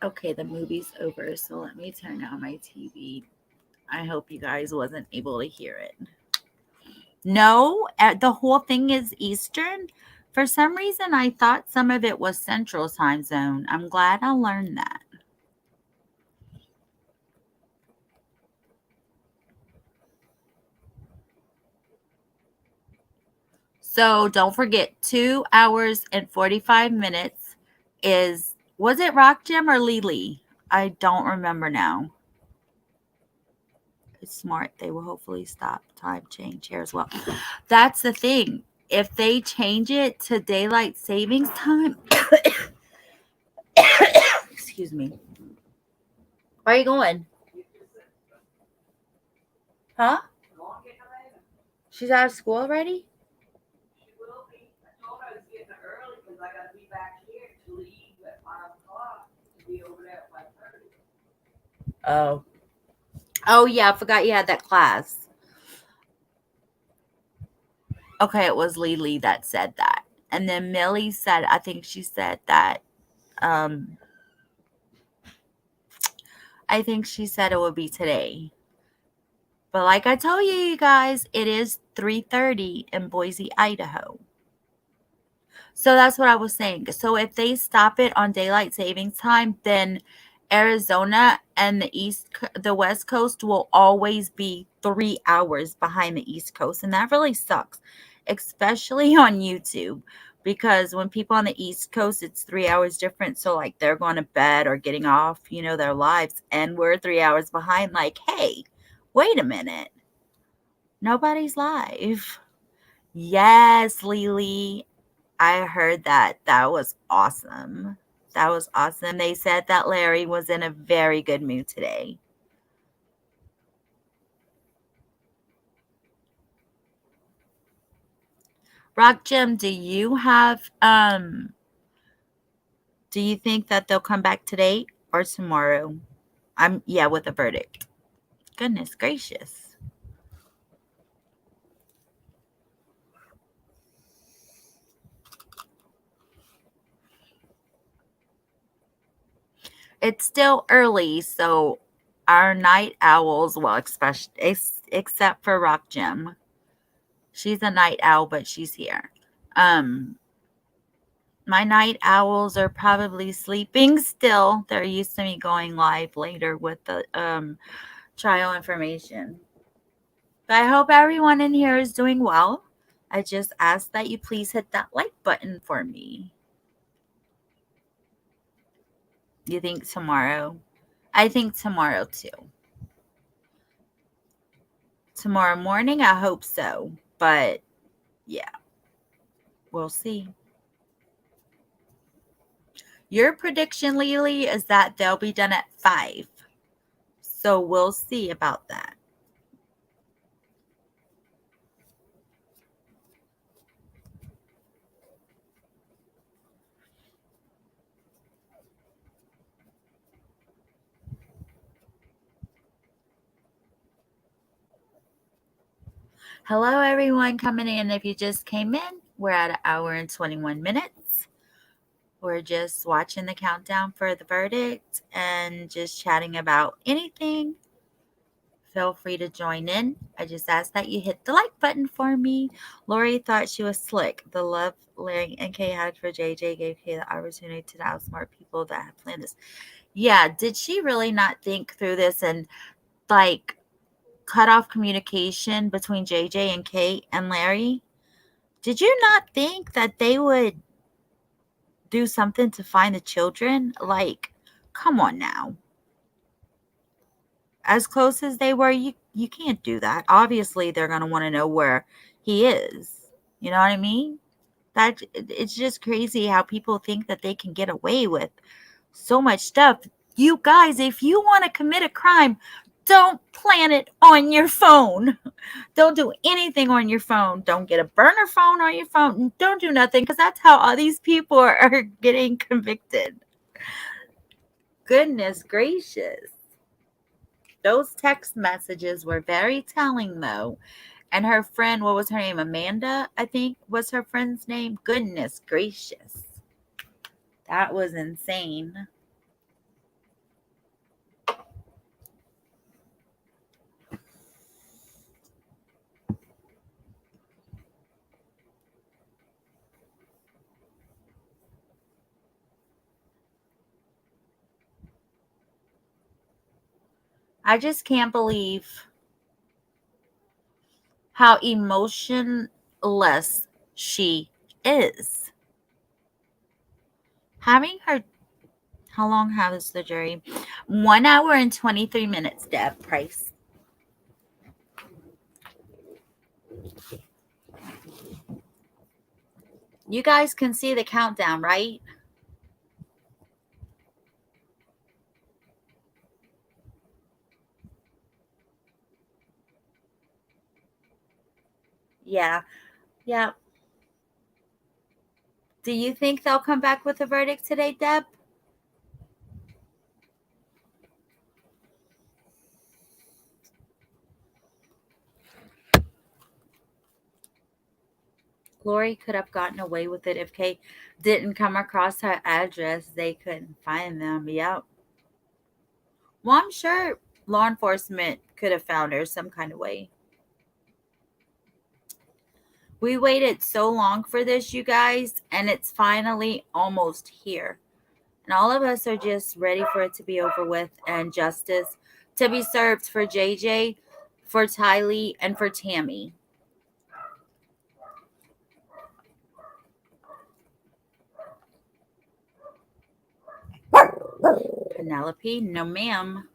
Speaker 1: Okay, the movie's over, so let me turn on my TV. I hope you guys wasn't able to hear it. No, the whole thing is Eastern. For some reason, I thought some of it was Central Time Zone. I'm glad I learned that. So don't forget, 2 hours and 45 minutes was it Rock Jim or Lily? I don't remember now. It's smart. They will hopefully stop time change here as well. That's the thing. If they change it to daylight savings time, excuse me. Where are you going? Huh? She's out of school already?
Speaker 3: She will be. I told her I was getting her early because I got to be back here to leave at 5 o'clock to be over there at 5:30.
Speaker 1: Oh. Oh, yeah. I forgot you had that class. Okay, it was Lily that said that. And then Millie said, I think she said that, I think she said it would be today. But like I told you guys, it is 3:30 in Boise, Idaho. So that's what I was saying. So if they stop it on daylight savings time, then Arizona and the West Coast will always be 3 hours behind the East Coast, and that really sucks, especially on YouTube, because when people on the East Coast, it's 3 hours different. So like they're going to bed or getting off, their lives, and we're 3 hours behind. Like, hey, wait a minute, nobody's live. Yes, Lily. I heard that. That was awesome. That was awesome. They said that Larry was in a very good mood today. Rock Jim, do you think that they'll come back today or tomorrow? With a verdict. Goodness gracious. It's still early, so our night owls, well, except for Rock Jim. She's a night owl, but she's here. My night owls are probably sleeping still. They're used to me going live later with the trial information. But I hope everyone in here is doing well. I just ask that you please hit that like button for me. You think tomorrow? I think tomorrow too. Tomorrow morning, I hope so. But yeah, we'll see. Your prediction, Lily, is that they'll be done at 5. So we'll see about that. Hello, everyone coming in. If you just came in, we're at 1 hour and 21 minutes. We're just watching the countdown for the verdict and just chatting about anything. Feel free to join in. I just ask that you hit the like button for me. Lori thought she was slick. The love Larry and Kay had for JJ gave Kay the opportunity to outsmart people that had planned this. Yeah, did she really not think through this and like cut off communication between JJ and Kate and Larry? Did you not think that they would do something to find the children? Like, come on now. As close as they were, you can't do that. Obviously, they're going to want to know where he is. You know what I mean? That it's just crazy how people think that they can get away with so much stuff. You guys, if you want to commit a crime, don't plan it on your phone. Don't do anything on your phone. Don't get a burner phone on your phone. Don't do nothing, because that's how all these people are getting convicted. Goodness gracious. Those text messages were very telling, though. And her friend, what was her name? Amanda, I think was her friend's name. Goodness gracious. That was insane. I just can't believe how emotionless she is. Having her, how long has the jury? 1 hour and 23 minutes, Deb Price. You guys can see the countdown, right? Yeah. Yeah. Do you think they'll come back with a verdict today, Deb? Lori could have gotten away with it if Kate didn't come across her address. They couldn't find them. Yep. Well, I'm sure law enforcement could have found her some kind of way. We waited so long for this, you guys, and it's finally almost here. And all of us are just ready for it to be over with and justice to be served for JJ, for Tylee, and for Tammy. Penelope, no ma'am.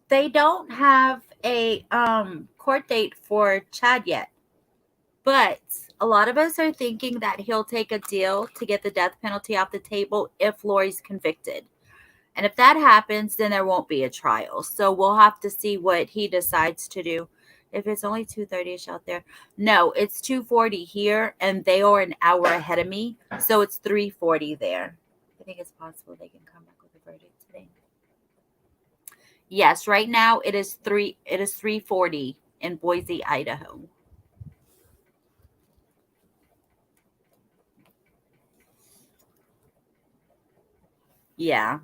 Speaker 1: They don't have a court date for Chad yet. But a lot of us are thinking that he'll take a deal to get the death penalty off the table if Lori's convicted. And if that happens, then there won't be a trial. So we'll have to see what he decides to do. If it's only 2:30ish out there. No, it's 2:40 here, and they are an hour ahead of me. So it's 3:40 there. I think it's possible they can come back with a verdict today. Yes, right now it is 3:40 in Boise, Idaho. Yeah.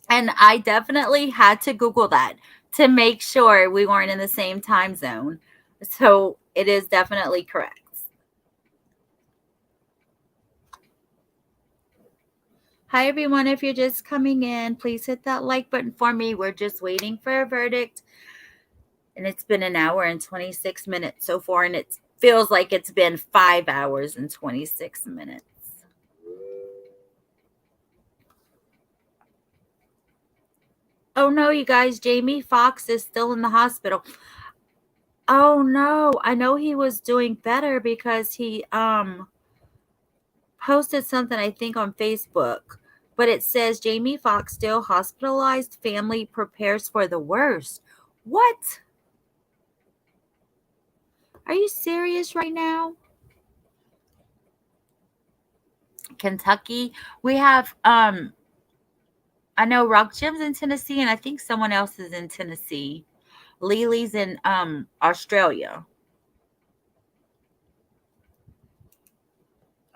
Speaker 1: And I definitely had to Google that to make sure we weren't in the same time zone. So it is definitely correct. Hi, everyone. If you're just coming in, please hit that like button for me. We're just waiting for a verdict. And it's been 1 hour and 26 minutes so far, and it's feels like it's been 5 hours and 26 minutes. Oh no, you guys, Jamie Foxx is still in the hospital. Oh no, I know he was doing better because he posted something, I think, on Facebook, but it says Jamie Foxx still hospitalized, family prepares for the worst. What? Are you serious right now? Kentucky, we have I know Rock Jim's in Tennessee, and I think someone else is in Tennessee. Lily's in Australia.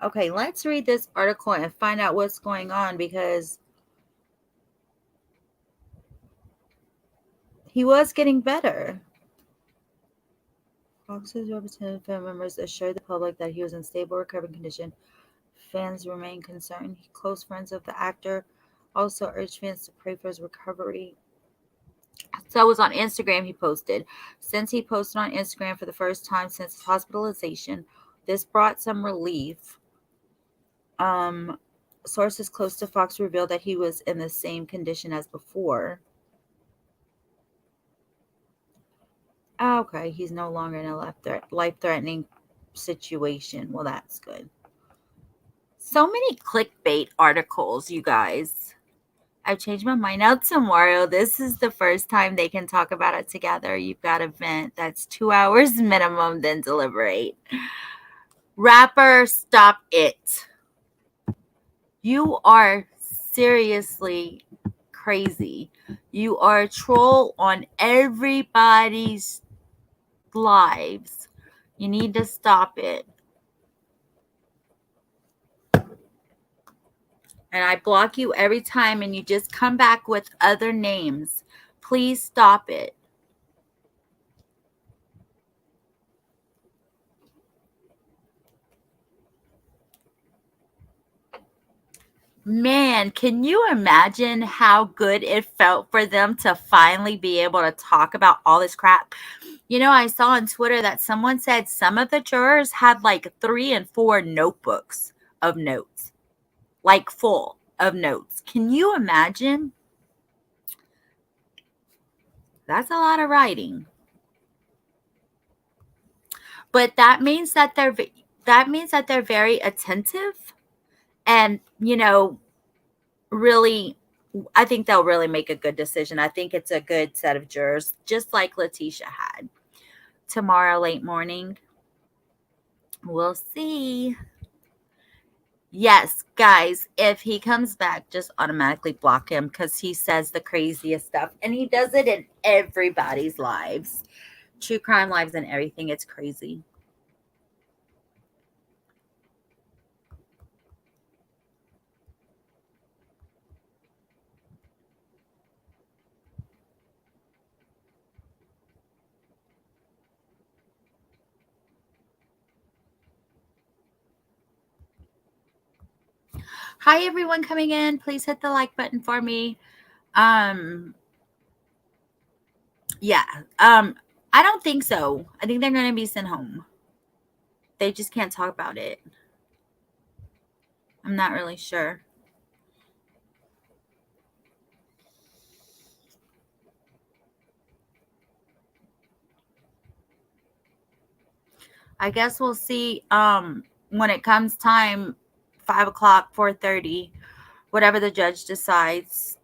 Speaker 1: Okay, let's read this article and find out what's going on, because he was getting better. Fox's representative family members assured the public that he was in stable recovering condition. Fans remain concerned. Close friends of the actor also urged fans to pray for his recovery. So it was on Instagram he posted. Since he posted on Instagram for the first time since his hospitalization, this brought some relief. Sources close to Fox revealed that he was in the same condition as before. Okay, he's no longer in a life-threatening situation. Well, that's good. So many clickbait articles, you guys. I've changed my mind now tomorrow. This is the first time they can talk about it together. You've got a vent. That's 2 hours minimum, then deliberate. Rapper, stop it. You are seriously crazy. You are a troll on everybody's lives. You need to stop it. And I block you every time, and you just come back with other names. Please stop it. Man, can you imagine how good it felt for them to finally be able to talk about all this crap? You know, I saw on Twitter that someone said some of the jurors had like 3 and 4 notebooks of notes, like full of notes. Can you imagine? That's a lot of writing. But that means that they're very attentive, and, you know, really, I think they'll really make a good decision. I think it's a good set of jurors, just like Letitia had. Tomorrow, late morning, we'll see. Yes, guys, if he comes back, just automatically block him, because he says the craziest stuff, and he does it in everybody's lives. True crime lives and everything. It's crazy. Hi, everyone coming in. Please hit the like button for me. Yeah. I don't think so. I think they're going to be sent home. They just can't talk about it. I'm not really sure. I guess we'll see when it comes time, 5 o'clock, 4:30, whatever the judge decides,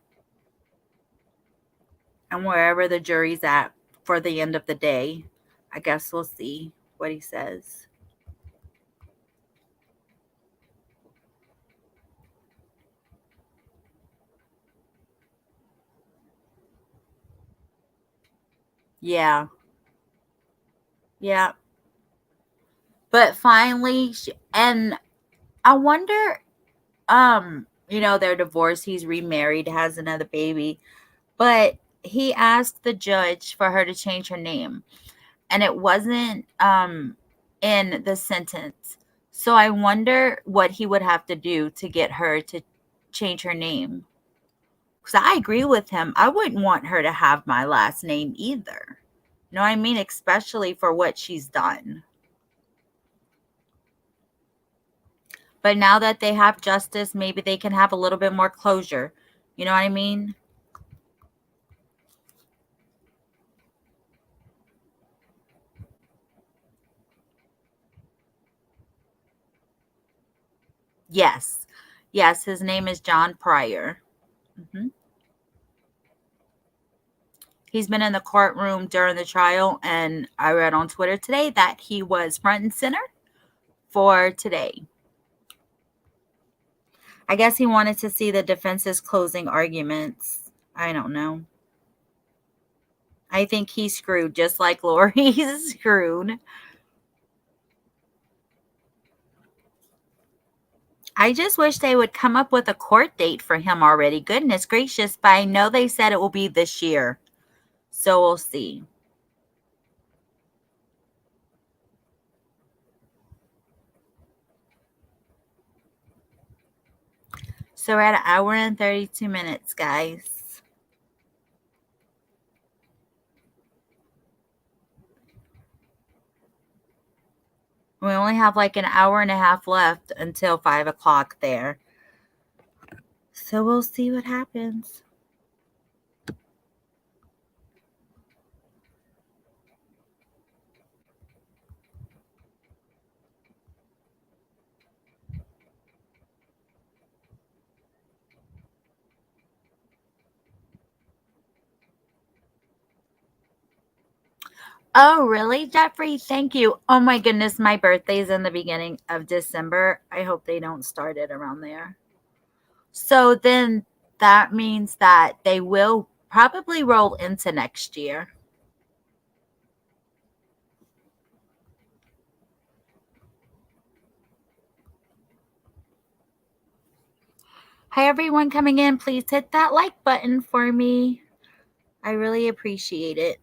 Speaker 1: and wherever the jury's at for the end of the day. I guess we'll see what he says. Yeah. Yeah. But finally, and I wonder, you know, they're divorced. He's remarried, has another baby. But he asked the judge for her to change her name, and it wasn't in the sentence. So I wonder what he would have to do to get her to change her name. Because I agree with him. I wouldn't want her to have my last name either. You know what I mean? Especially for what she's done. But now that they have justice, maybe they can have a little bit more closure. You know what I mean? Yes. Yes, his name is John Pryor. Hmm. He's been in the courtroom during the trial, and I read on Twitter today that he was front and center for today. I guess he wanted to see the defense's closing arguments. I don't know. I think he's screwed just like Lori's screwed. I just wish they would come up with a court date for him already. Goodness gracious, but I know they said it will be this year. So we'll see. So we're at an hour and 32 minutes, guys. We only have like an hour and a half left until 5 o'clock there. So we'll see what happens. Oh, really, Jeffrey? Thank you. Oh my goodness, my birthday's in the beginning of December. I hope they don't start it around there. So then that means that they will probably roll into next year. Hi, everyone coming in. Please hit that like button for me. I really appreciate it.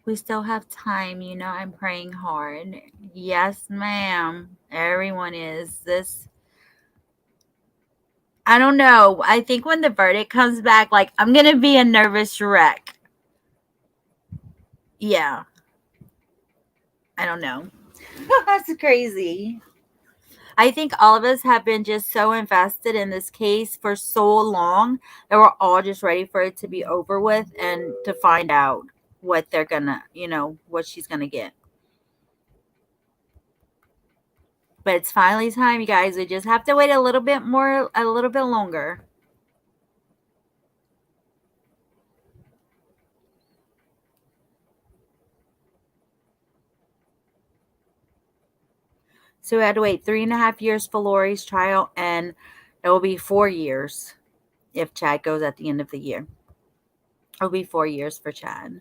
Speaker 1: We still have time. You know, I'm praying hard. Yes, ma'am. Everyone is. I don't know. I think when the verdict comes back, like, I'm going to be a nervous wreck. Yeah. I don't know. That's crazy. I think all of us have been just so invested in this case for so long that we're all just ready for it to be over with and to find out what they're gonna, what she's gonna get. But it's finally time, you guys. We just have to wait a little bit longer. So we had to wait 3.5 years for Lori's trial, and it will be 4 years if Chad goes at the end of the year. It'll be 4 years for Chad.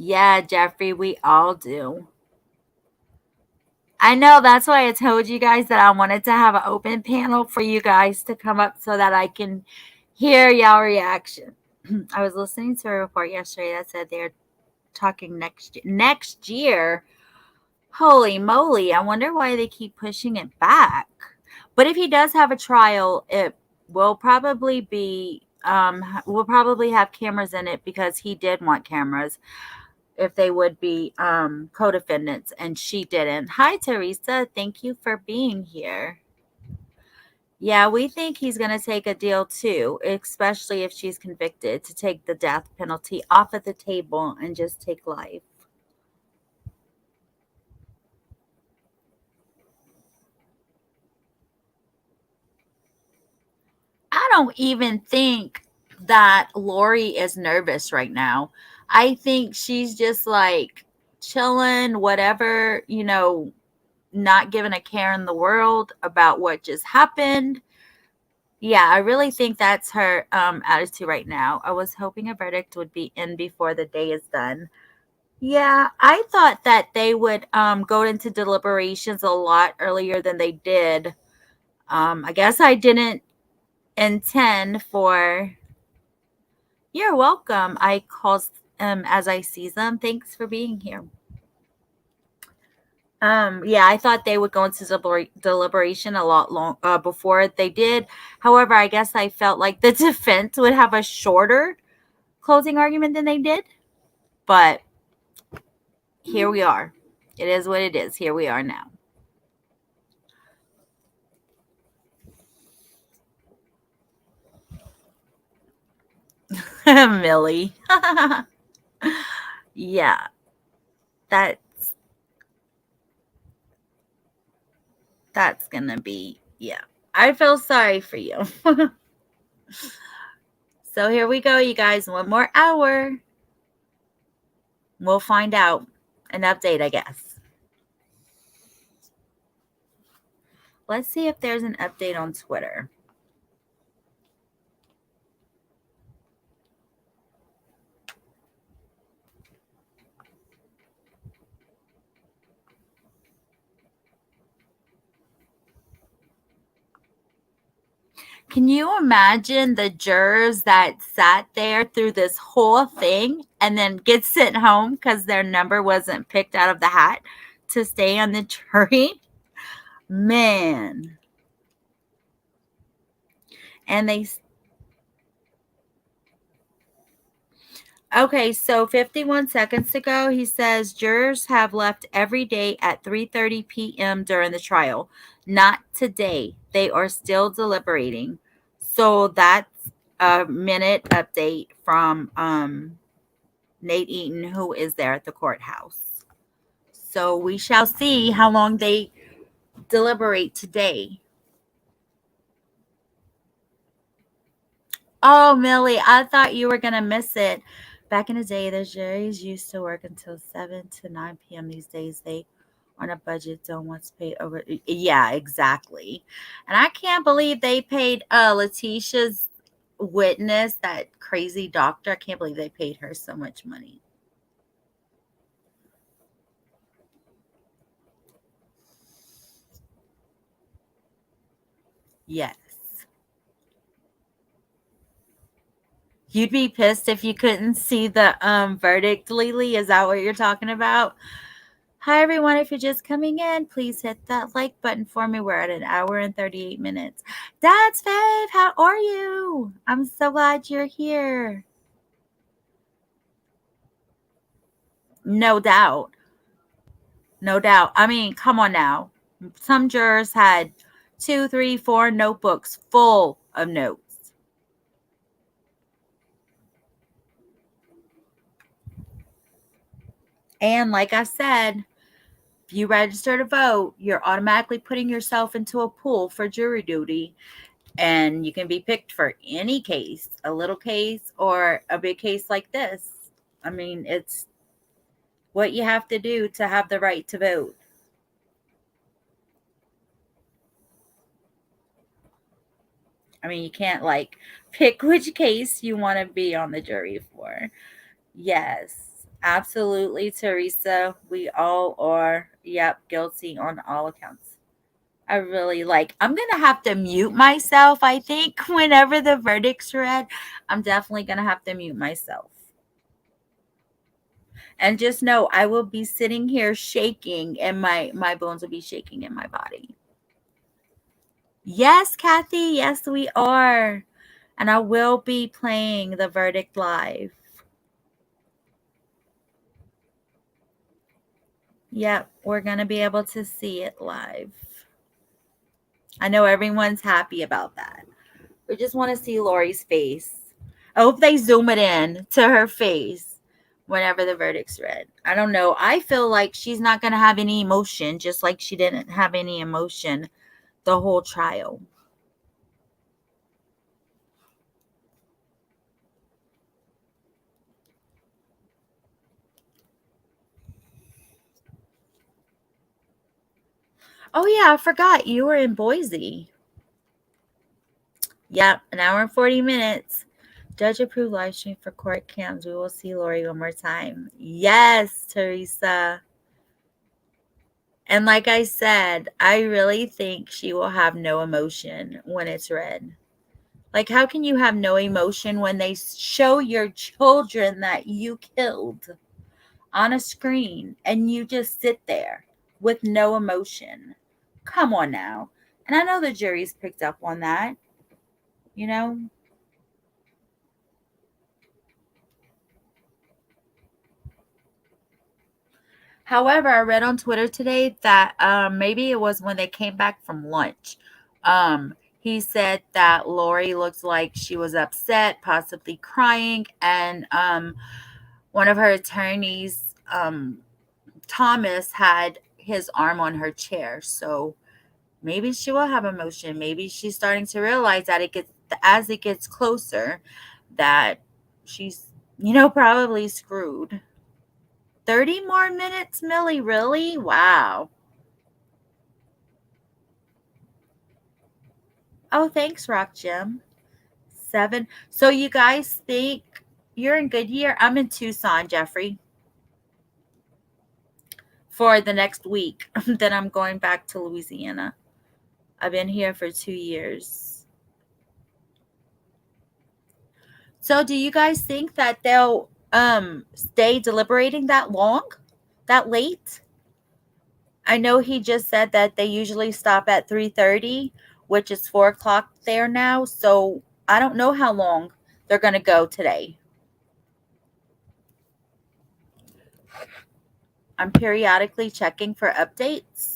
Speaker 1: Yeah, Jeffrey, we all do. I know, that's why I told you guys that I wanted to have an open panel for you guys to come up so that I can hear y'all reaction. I was listening to a report yesterday that said they're talking next year. Holy moly, I wonder why they keep pushing it back. But if he does have a trial, it will probably be we'll probably have cameras in it because he did want cameras if they would be co-defendants, and she didn't. Hi, Teresa. Thank you for being here. Yeah, we think he's going to take a deal too, especially if she's convicted, to take the death penalty off of the table and just take life. I don't even think that Lori is nervous right now. I think she's just like chilling, whatever, not giving a care in the world about what just happened. Yeah, I really think that's her attitude right now. I was hoping a verdict would be in before the day is done. Yeah, I thought that they would go into deliberations a lot earlier than they did. I guess I didn't intend for. You're welcome. I call as I see them. Thanks for being here. Yeah, I thought they would go into deliberation a lot long before they did. However, I guess I felt like the defense would have a shorter closing argument than they did. But here we are. It is what it is. Here we are now. Millie. Yeah. That's gonna be, yeah. I feel sorry for you. So here we go, you guys. One more hour. We'll find out an update, I guess. Let's see if there's an update on Twitter. Can you imagine the jurors that sat there through this whole thing and then get sent home because their number wasn't picked out of the hat to stay on the jury? Man. And they Okay, so 51 seconds ago, he says jurors have left every day at 3:30 p.m. during the trial. Not today. They are still deliberating. So that's a minute update from Nate Eaton, who is there at the courthouse. So we shall see how long they deliberate today. Oh, Millie, I thought you were going to miss it. Back in the day, the juries used to work until 7 to 9 p.m. These days, they on a budget don't want to pay over. Yeah, exactly. And I can't believe they paid Letitia's witness, that crazy doctor. I can't believe they paid her so much money. Yes. You'd be pissed if you couldn't see the verdict, Lily. Is that what you're talking about? Hi, everyone. If you're just coming in, please hit that like button for me. We're at 1 hour and 38 minutes. Dad's Fave, how are you? I'm so glad you're here. No doubt. No doubt. I mean, come on now. Some jurors had 2, 3, 4 notebooks full of notes. And like I said, if you register to vote, you're automatically putting yourself into a pool for jury duty. And you can be picked for any case, a little case or a big case like this. I mean, it's what you have to do to have the right to vote. I mean, you can't like pick which case you want to be on the jury for. Yes, absolutely, Teresa. We all are, yep, guilty on all accounts. I really I'm going to have to mute myself, I think, whenever the verdict's read. I'm definitely going to have to mute myself. And just know I will be sitting here shaking and my bones will be shaking in my body. Yes, Kathy. Yes, we are. And I will be playing the verdict live. Yep, we're going to be able to see it live. I know everyone's happy about that. We just want to see Lori's face. I hope they zoom it in to her face whenever the verdict's read. I don't know. I feel like she's not going to have any emotion, just like she didn't have any emotion the whole trial. Oh, yeah, I forgot. You were in Boise. Yep, 1 hour and 40 minutes. Judge approved live stream for court cams. We will see Lori one more time. Yes, Teresa. And like I said, I really think she will have no emotion when it's read. Like, how can you have no emotion when they show your children that you killed on a screen and you just sit there with no emotion? Come on now. And I know the jury's picked up on that, you know? However, I read on Twitter today that maybe it was when they came back from lunch. He said that Lori looked like she was upset, possibly crying, and one of her attorneys, Thomas, had his arm on her chair. So maybe she will have emotion. Maybe she's starting to realize that it gets as it gets closer that she's probably screwed. 30 more minutes, Millie, really? Wow. Oh, thanks, Rock Jim. 7. So you guys think you're in Goodyear? I'm in Tucson, Jeffrey, for the next week. Then I'm going back to Louisiana. I've been here for 2 years. So do you guys think that they'll stay deliberating that long? That late? I know he just said that they usually stop at 3:30, which is 4 o'clock there now. So I don't know how long they're going to go today. I'm periodically checking for updates.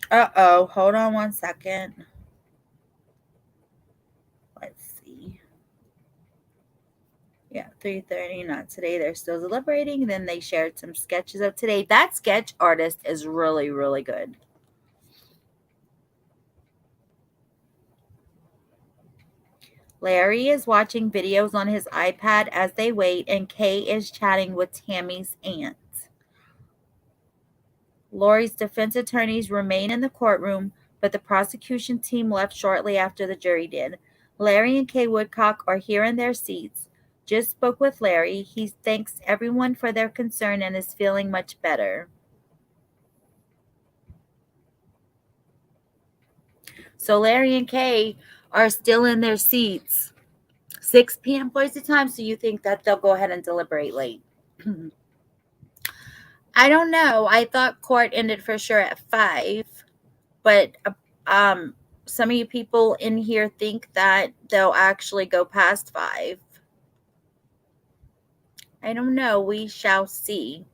Speaker 1: Uh-oh, hold on one second. Let's see. Yeah, 3:30, not today. They're still deliberating. Then they shared some sketches of today. That sketch artist is really, really good. Larry is watching videos on his iPad as they wait, and Kay is chatting with Tammy's aunt. Lori's defense attorneys remain in the courtroom, but the prosecution team left shortly after the jury did. Larry and Kay Woodcock are here in their seats. Just spoke with Larry. He thanks everyone for their concern and is feeling much better. So Larry and Kay are still in their seats. 6 p.m. Poison time, so you think that they'll go ahead and deliberate late. I don't know. I thought court ended for sure at 5, but some of you people in here think that they'll actually go past 5. I don't know. We shall see.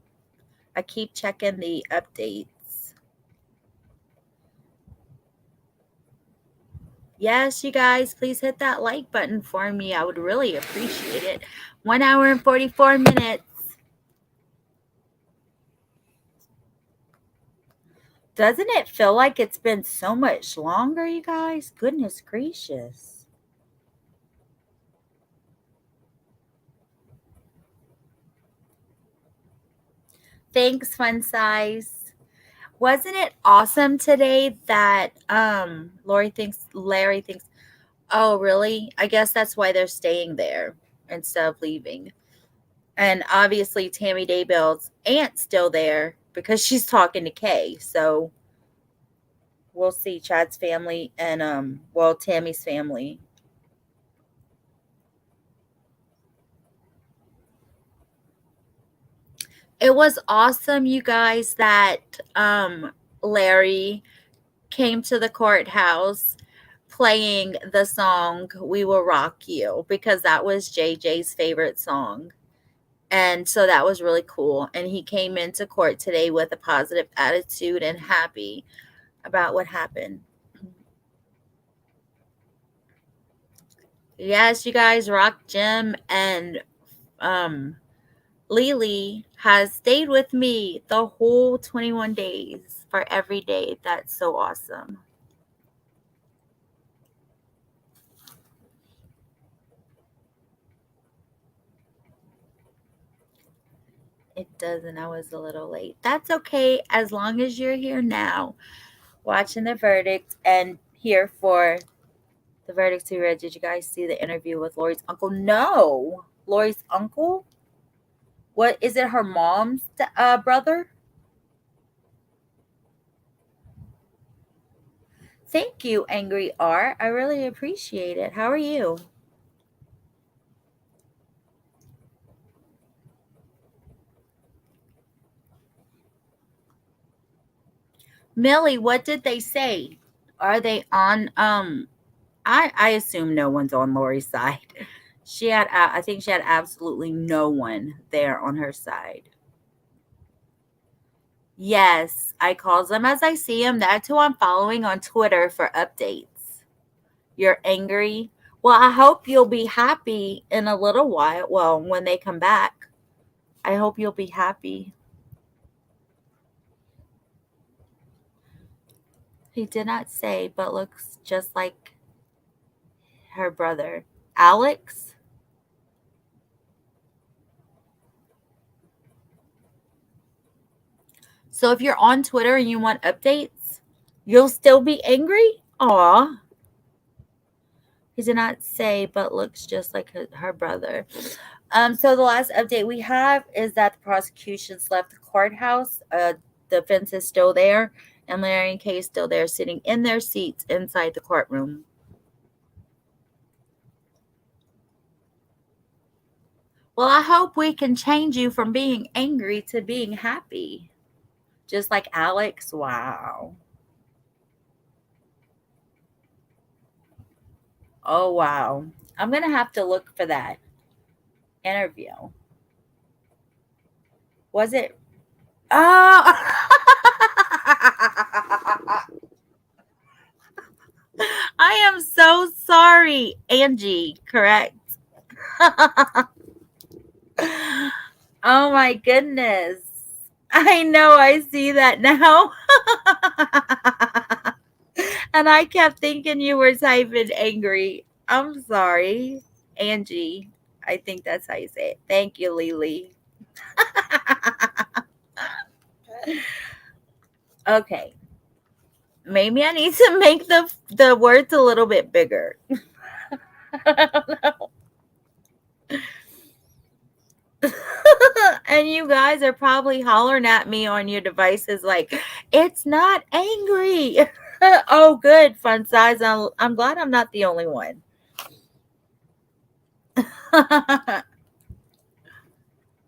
Speaker 1: I keep checking the updates. Yes, you guys, please hit that like button for me. I would really appreciate it. 1 hour and 44 minutes. Doesn't it feel like it's been so much longer, you guys? Goodness gracious. Thanks, Fun Size. Wasn't it awesome today that Larry thinks, oh, really? I guess that's why they're staying there instead of leaving. And obviously Tammy Daybell's aunt's still there because she's talking to Kay. So we'll see Chad's family and Tammy's family. It was awesome, you guys, that Larry came to the courthouse playing the song "We Will Rock You" because that was JJ's favorite song. And so that was really cool. And he came into court today with a positive attitude and happy about what happened. Yes, you guys, Rock Jim and Lily has stayed with me the whole 21 days for every day. That's so awesome. It doesn't. I was a little late. That's okay as long as you're here now watching the verdict and here for the verdict to be read. Did you guys see the interview with Lori's uncle? No. Lori's uncle? What is it? Her mom's brother? Thank you, Angry Art. I really appreciate it. How are you? Millie, what did they say? Are they on I assume no one's on Lori's side. I think she had absolutely no one there on her side. Yes, I calls them as I see them. That's who I'm following on Twitter for updates. You're angry? Well, I hope you'll be happy in a little while. Well, when they come back, I hope you'll be happy. He did not say, but looks just like her brother. Alex? So if you're on Twitter and you want updates, you'll still be angry? Aw. He did not say, but looks just like her brother. So the last update we have is that the prosecution's left the courthouse. The fence is still there, and Larry and Kay is still there, sitting in their seats inside the courtroom. Well, I hope we can change you from being angry to being happy. Just like Alex. Wow. Oh, wow. I'm going to have to look for that interview. Was it? Oh. I am so sorry. Angie, correct? Oh my goodness. I know, I see that now. And I kept thinking you were typing angry. I'm sorry. Angie. I think that's how you say it. Thank you, Lily. Okay. Maybe I need to make the words a little bit bigger. I don't know. And you guys are probably hollering at me on your devices like, it's not angry. Oh, good, fun size. I'm glad I'm not the only one.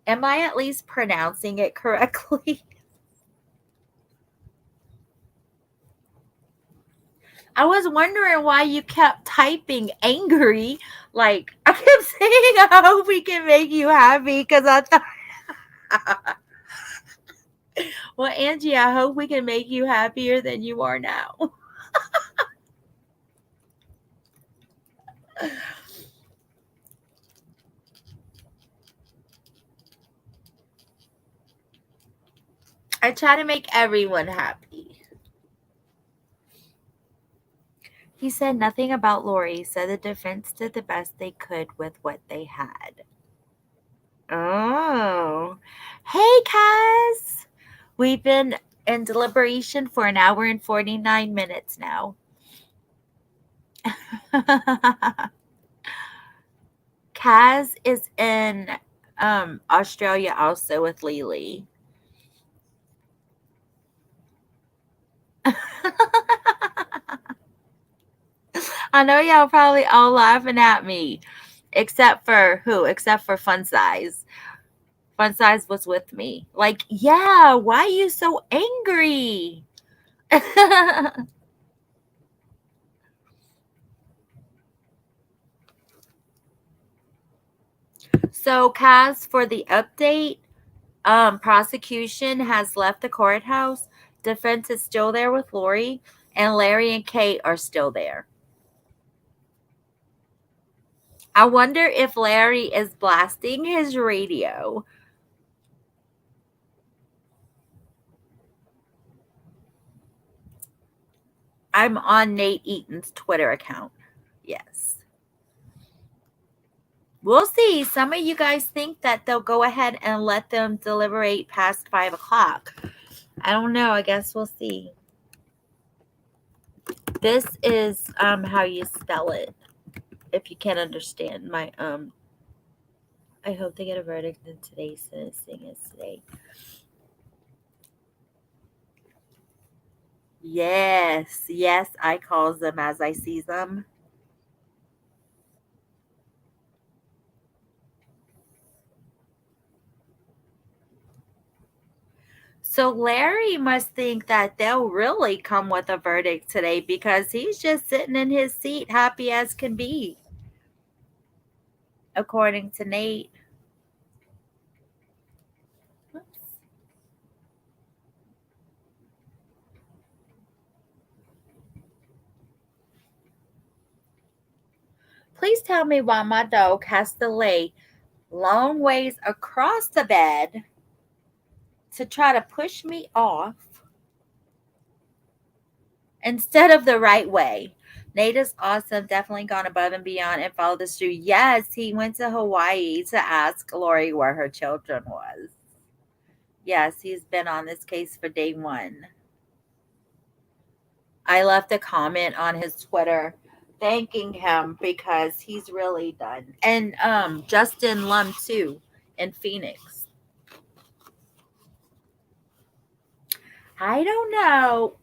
Speaker 1: Am I at least pronouncing it correctly? I was wondering why you kept typing angry. Like, I kept saying, I hope we can make you happy because I thought. Well, Angie, I hope we can make you happier than you are now. I try to make everyone happy. He said nothing about Lori, said the defense did the best they could with what they had. Oh. Hey, Kaz. We've been in deliberation for an hour and 49 minutes now. Kaz is in Australia also with Lily. I know y'all probably all laughing at me. Except for who? Except for Fun Size. Fun Size was with me. Like, yeah, why are you so angry? So, Kaz, for the update, prosecution has left the courthouse. Defense is still there with Lori, and Larry and Kate are still there. I wonder if Larry is blasting his radio. I'm on Nate Eaton's Twitter account. Yes. We'll see. Some of you guys think that they'll go ahead and let them deliberate past 5 o'clock. I don't know. I guess we'll see. This is how you spell it. If you can't understand my I hope they get a verdict in today's sentencing is today. Yes, I calls them as I see them. So Larry must think that they'll really come with a verdict today because he's just sitting in his seat happy as can be. according to Nate. Whoops. Please tell me why my dog has to lay long ways across the bed to try to push me off instead of the right way. Nate is awesome. Definitely gone above and beyond and followed this through. Yes, he went to Hawaii to ask Lori where her children was. Yes, he's been on this case for day one. I left a comment on his Twitter thanking him because he's really done. And Justin Lum too in Phoenix. I don't know.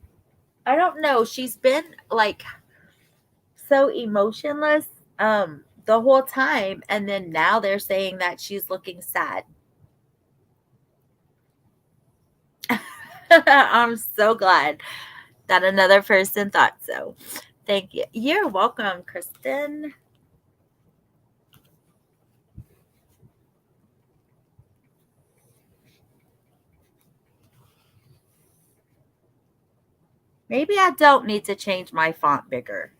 Speaker 1: I don't know. She's been like so emotionless the whole time, and then now they're saying that she's looking sad. I'm so glad that another person thought so. Thank you. You're welcome, Kristen. Maybe I don't need to change my font bigger.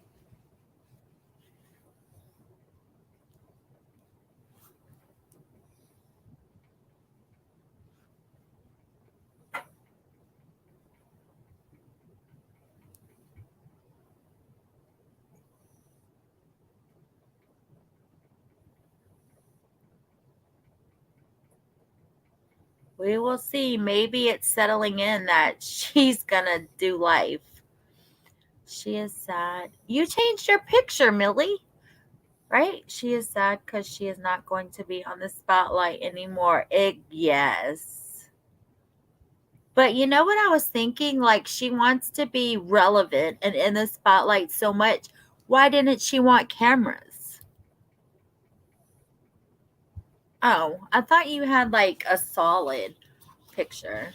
Speaker 1: We will see. Maybe it's settling in that she's gonna do life. She is sad. You changed your picture, Millie. Right? She is sad because she is not going to be on the spotlight anymore. Yes. But you know what I was thinking? Like, she wants to be relevant and in the spotlight so much. Why didn't she want cameras? Oh, I thought you had like a solid picture.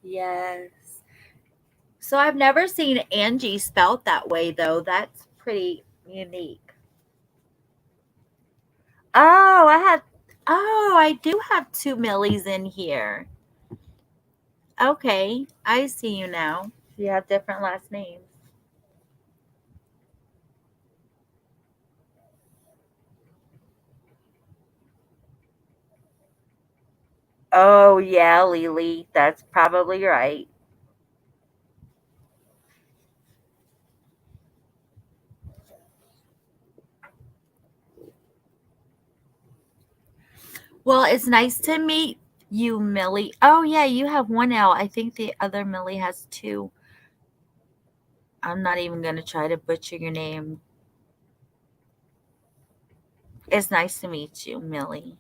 Speaker 1: Yes. So I've never seen Angie spelled that way, though. That's pretty unique. Oh, I do have two Millies in here. Okay, I see you now. You have different last names. Oh, yeah, Lily. That's probably right. Well, it's nice to meet you, Millie. Oh, yeah, you have one L. I think the other Millie has two. I'm not even going to try to butcher your name. It's nice to meet you, Millie.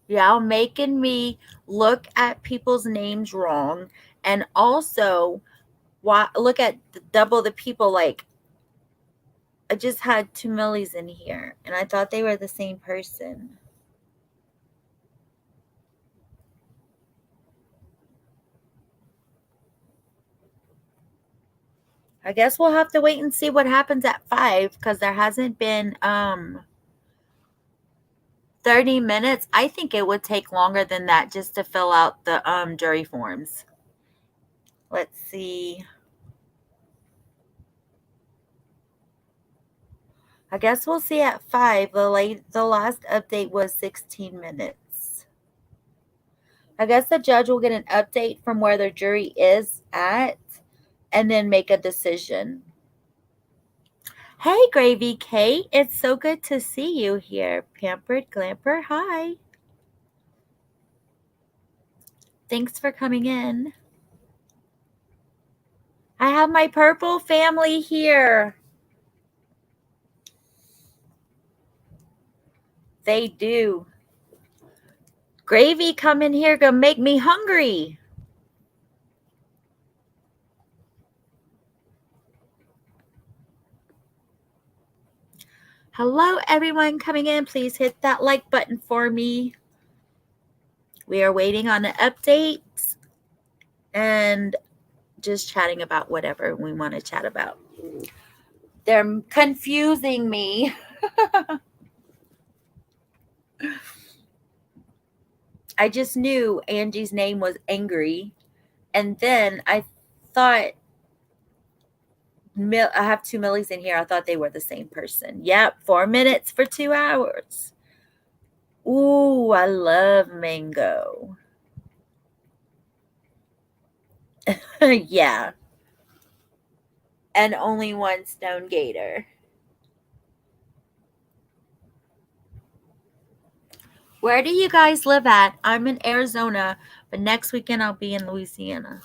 Speaker 1: Y'all making me look at people's names wrong, and also look at double the people. Like, I just had two Millies in here, and I thought they were the same person. I guess we'll have to wait and see what happens at 5 because there hasn't been 30 minutes. I think it would take longer than that just to fill out the jury forms. Let's see. I guess we'll see at 5. The last update was 16 minutes. I guess the judge will get an update from where the jury is at and then make a decision. Hey, Gravy Kate. It's so good to see you here. Pampered Glamper, hi. Thanks for coming in. I have my purple family here. They do. Gravy come in here gonna make me hungry. Hello, everyone coming in. Please hit that like button for me. We are waiting on an update and just chatting about whatever we want to chat about. They're confusing me. I just knew Angie's name was Angry. And then I thought, I have 2 Millies in here. I thought they were the same person. Yep, 4 minutes for 2 hours. Ooh, I love mango. Yeah. And only one stone gator. Where do you guys live at? I'm in Arizona, but next weekend I'll be in Louisiana.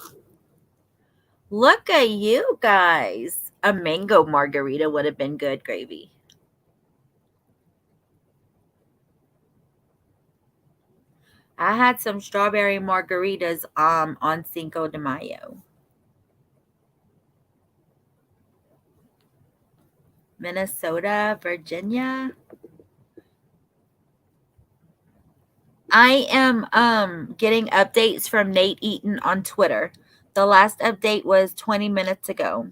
Speaker 1: Look at you guys. A mango margarita would have been good, Gravy. I had some strawberry margaritas on Cinco de Mayo. Minnesota, Virginia. I am getting updates from Nate Eaton on Twitter. The last update was 20 minutes ago.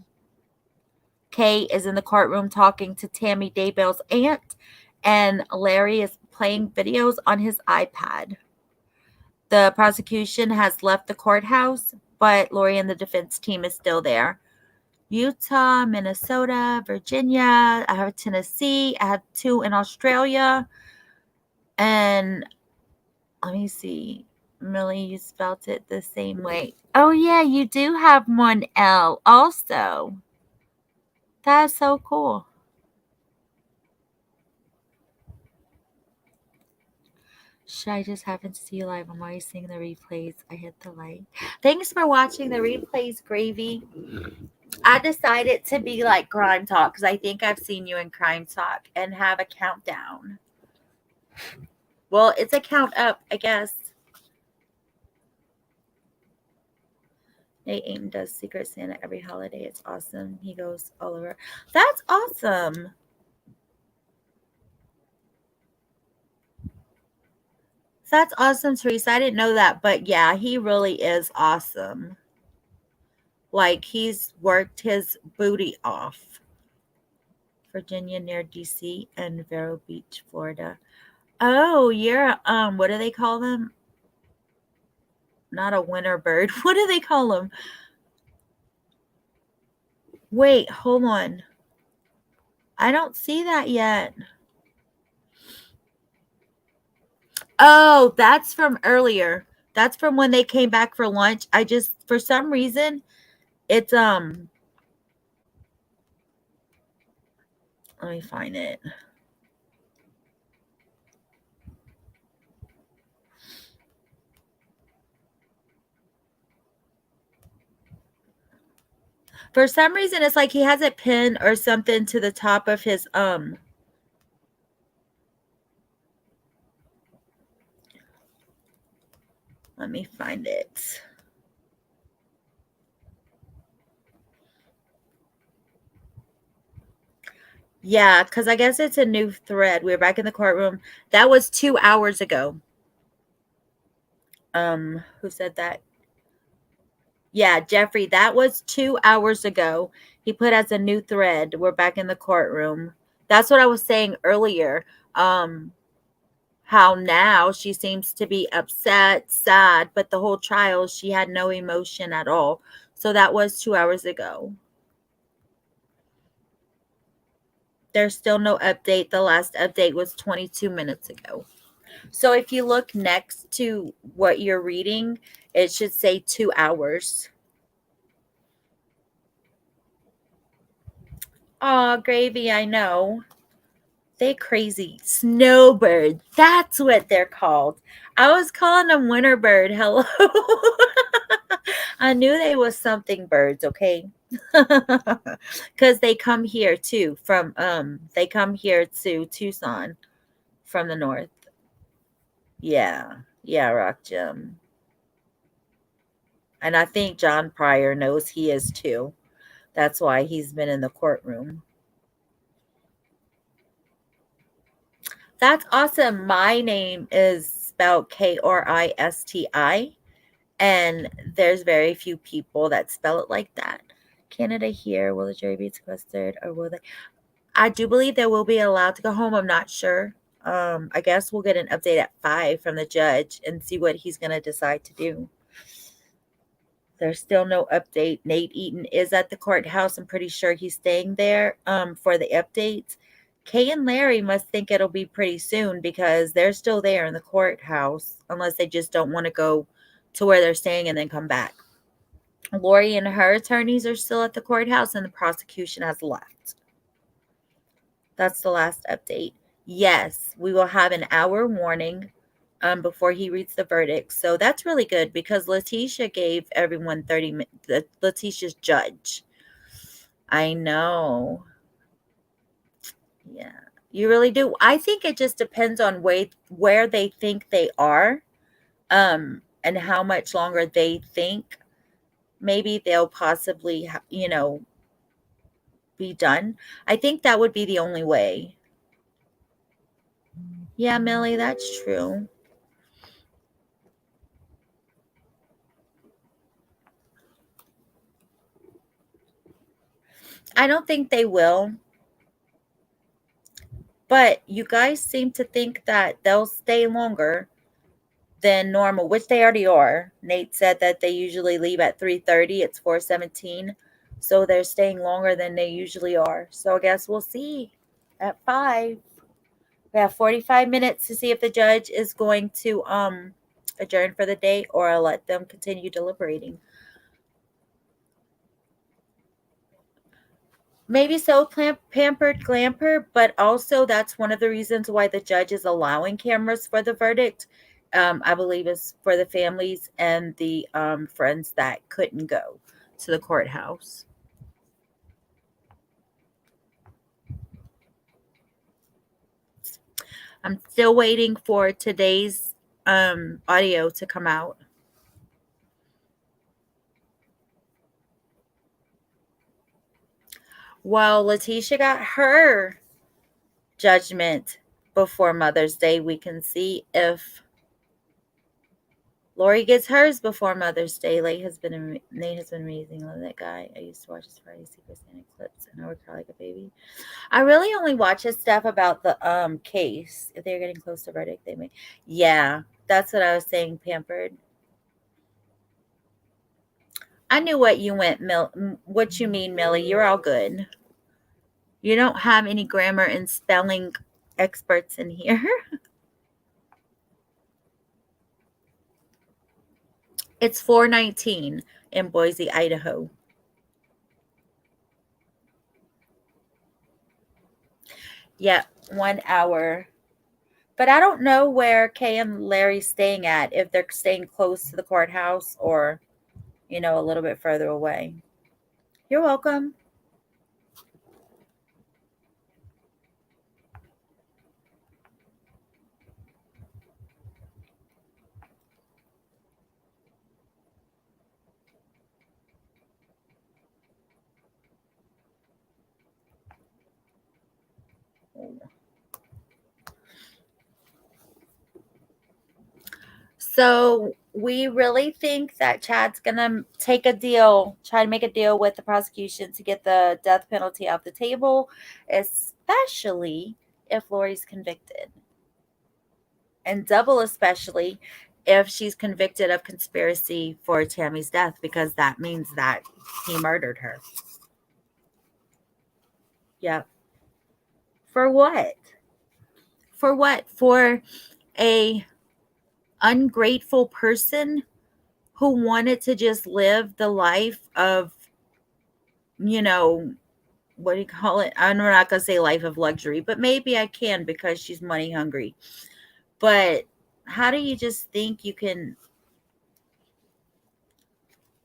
Speaker 1: Kay is in the courtroom talking to Tammy Daybell's aunt, and Larry is playing videos on his iPad. The prosecution has left the courthouse, but Lori and the defense team is still there. Utah, Minnesota, Virginia. I have Tennessee. I have 2 in Australia. And let me see. Millie, you spelt it the same way. Oh, yeah, you do have 1 L also. That's so cool. Should I just happen to see you live? I'm always seeing the replays. I hit the like. Thanks for watching the replays, Gravy. I decided to be like Crime Talk because I think I've seen you in Crime Talk and have a countdown. Well, it's a count up, I guess. Nate Aim does Secret Santa every holiday. It's awesome. He goes all over. That's awesome. That's awesome, Teresa. I didn't know that, but yeah, he really is awesome. Like, he's worked his booty off. Virginia near DC and Vero Beach, Florida. Oh, you're what do they call them? Not a winter bird. What do they call them? Wait, hold on. I don't see that yet. Oh, that's from earlier. That's from when they came back for lunch. I just, for some reason, it's let me find it. For some reason, it's like he has it pinned or something to the top of his Let me find it. Yeah, because I guess it's a new thread. We're back in the courtroom. That was 2 hours ago. Who said that? Yeah, Jeffrey, that was 2 hours ago. He put as a new thread. We're back in the courtroom. That's what I was saying earlier. How now she seems to be upset, sad, but the whole trial she had no emotion at all. So that was 2 hours ago. There's still no update. The last update was 22 minutes ago. So if you look next to what you're reading, it should say 2 hours. Oh, Gravy, I know. They crazy. Snowbird. That's what they're called. I was calling them winter bird. Hello. I knew they was something birds, okay? Because they come here too from they come here to Tucson from the north. Yeah. Yeah, Rock Jim. And I think John Pryor knows he is too. That's why he's been in the courtroom. That's awesome. My name is spelled Kristi, and there's very few people that spell it like that. Canada here. Will the jury be sequestered or will they? I do believe they will be allowed to go home. I'm not sure. I guess we'll get an update at 5 from the judge and see what he's going to decide to do. There's still no update. Nate Eaton is at the courthouse. I'm pretty sure he's staying there for the updates. Kay and Larry must think it'll be pretty soon because they're still there in the courthouse unless they just don't want to go to where they're staying and then come back. Lori and her attorneys are still at the courthouse and the prosecution has left. That's the last update. Yes, we will have an hour warning before he reads the verdict. So that's really good because Letitia gave everyone 30 minutes. Letitia's judge. I know. Yeah, you really do. I think it just depends on where they think they are and how much longer they think maybe they'll possibly, be done. I think that would be the only way. Yeah, Millie, that's true. I don't think they will. But you guys seem to think that they'll stay longer than normal, which they already are. Nate said that they usually leave at 3:30. It's 4:17. So they're staying longer than they usually are. So I guess we'll see at 5. We have 45 minutes to see if the judge is going to adjourn for the day or let them continue deliberating. Maybe so, pampered glamper, but also that's one of the reasons why the judge is allowing cameras for the verdict. I believe is for the families and the friends that couldn't go to the courthouse. I'm still waiting for today's audio to come out. Well, Letitia got her judgment before Mother's Day. We can see if Lori gets hers before Mother's Day. Nate has been amazing. I love that guy. I used to watch his Friday Secret Santa clips and I would cry like a baby. I really only watch his stuff about the case. If they're getting close to verdict, they may. Yeah, that's what I was saying, pampered. I knew what you what you mean, Millie. You're all good. You don't have any grammar and spelling experts in here. It's 4:19 in Boise, Idaho. Yep, 1 hour. But I don't know where Kay and Larry's staying at, if they're staying close to the courthouse or, a little bit further away. You're welcome. So we really think that Chad's gonna take a deal, try to make a deal with the prosecution to get the death penalty off the table, especially if Lori's convicted. And double especially if she's convicted of conspiracy for Tammy's death, because that means that he murdered her. Yep. For what? For what? For a ungrateful person who wanted to just live the life of, what do you call it? I'm not going to say life of luxury, but maybe I can because she's money hungry. But how do you just think you can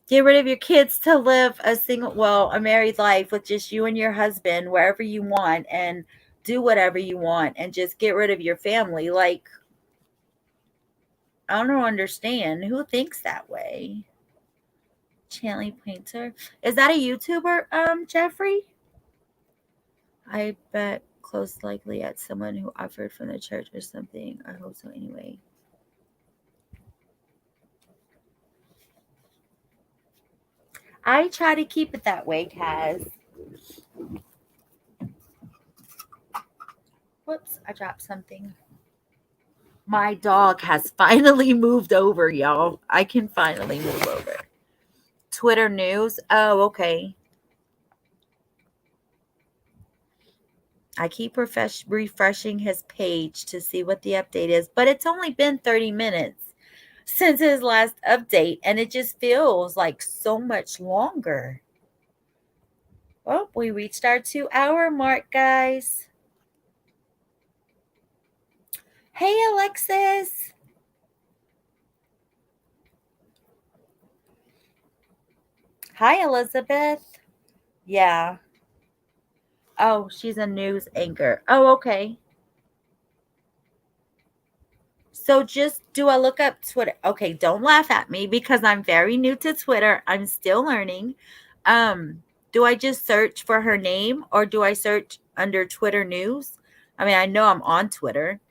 Speaker 1: get rid of your kids to live a married life with just you and your husband wherever you want and do whatever you want and just get rid of your family? Like, I don't understand. Who thinks that way? Chanley Painter. Is that a YouTuber, Jeffrey? I bet close likely at someone who offered from the church or something. I hope so anyway. I try to keep it that way, Kaz. Whoops, I dropped something. My dog has finally moved over, y'all. I can finally move over. Twitter news. Oh, okay. I keep refreshing his page to see what the update is, but it's only been 30 minutes since his last update, and it just feels like so much longer. Well, we reached our 2-hour mark, guys. Hey, Alexis. Hi, Elizabeth. Yeah. Oh, she's a news anchor. Oh, okay. So just do I look up Twitter? Okay, don't laugh at me because I'm very new to Twitter. I'm still learning. Do I just search for her name or do I search under Twitter news? I mean, I know I'm on Twitter.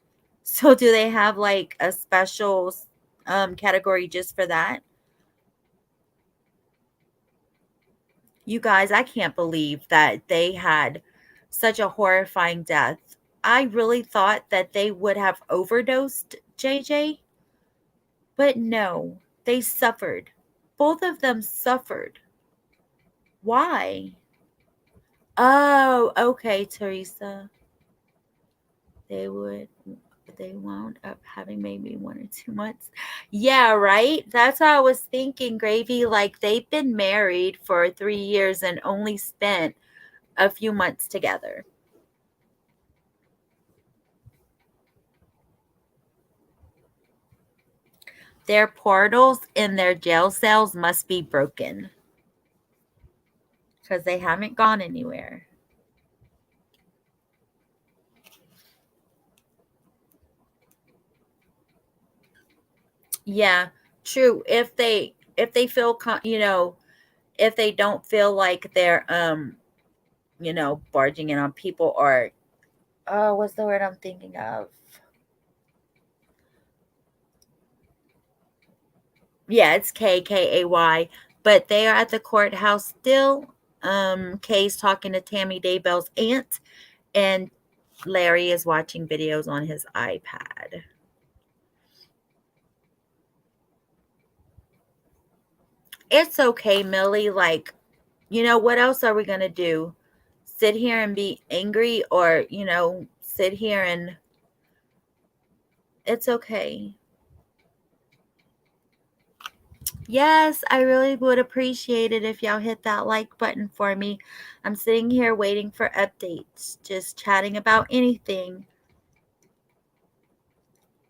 Speaker 1: So do they have like a special category just for that? You guys, I can't believe that they had such a horrifying death. I really thought that they would have overdosed JJ, but no, they suffered. Both of them suffered. Why? Oh, okay, Teresa. They would they wound up having maybe 1 or 2 months. Yeah, right? That's what I was thinking, Gravy. Like they've been married for 3 years and only spent a few months together. Their portals in their jail cells must be broken because they haven't gone anywhere. Yeah, true. If they feel if they don't feel like they're barging in on people or oh, what's the word I'm thinking of? Yeah, it's KKAY, but they are at the courthouse still. Kay's talking to Tammy Daybell's aunt, and Larry is watching videos on his iPad. It's okay, Millie. Like, what else are we going to do? Sit here and be angry or, sit here and it's okay. Yes, I really would appreciate it if y'all hit that like button for me. I'm sitting here waiting for updates, just chatting about anything.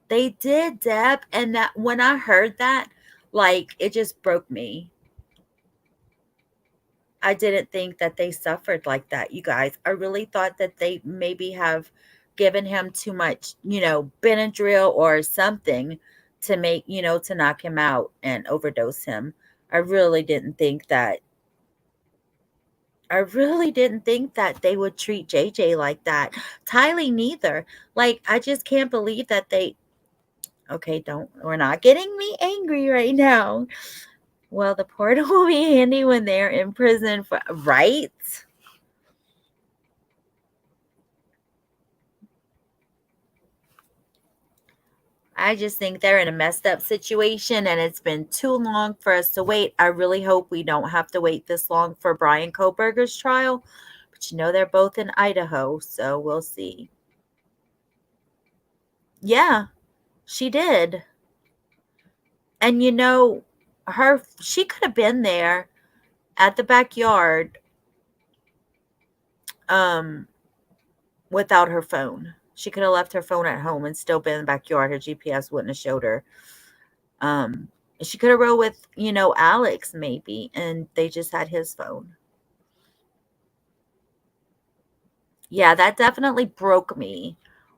Speaker 1: They did, Deb, and that when I heard that, like it just broke me. I didn't think that they suffered like that, you guys. I really thought that they maybe have given him too much, Benadryl or something to make, to knock him out and overdose him. I really didn't think that they would treat JJ like that. Tylee neither. Like I just can't believe that they okay, we're not getting me angry right now. Well, the portal will be handy when they're in prison for right? I just think they're in a messed up situation and it's been too long for us to wait. I really hope we don't have to wait this long for Brian Koberger's trial. But they're both in Idaho, so we'll see. Yeah, she did. And she could have been there at the backyard without her phone. She could have left her phone at home and still been in the backyard. Her GPS wouldn't have showed her. She could have rode with, Alex maybe, and they just had his phone. Yeah, that definitely broke me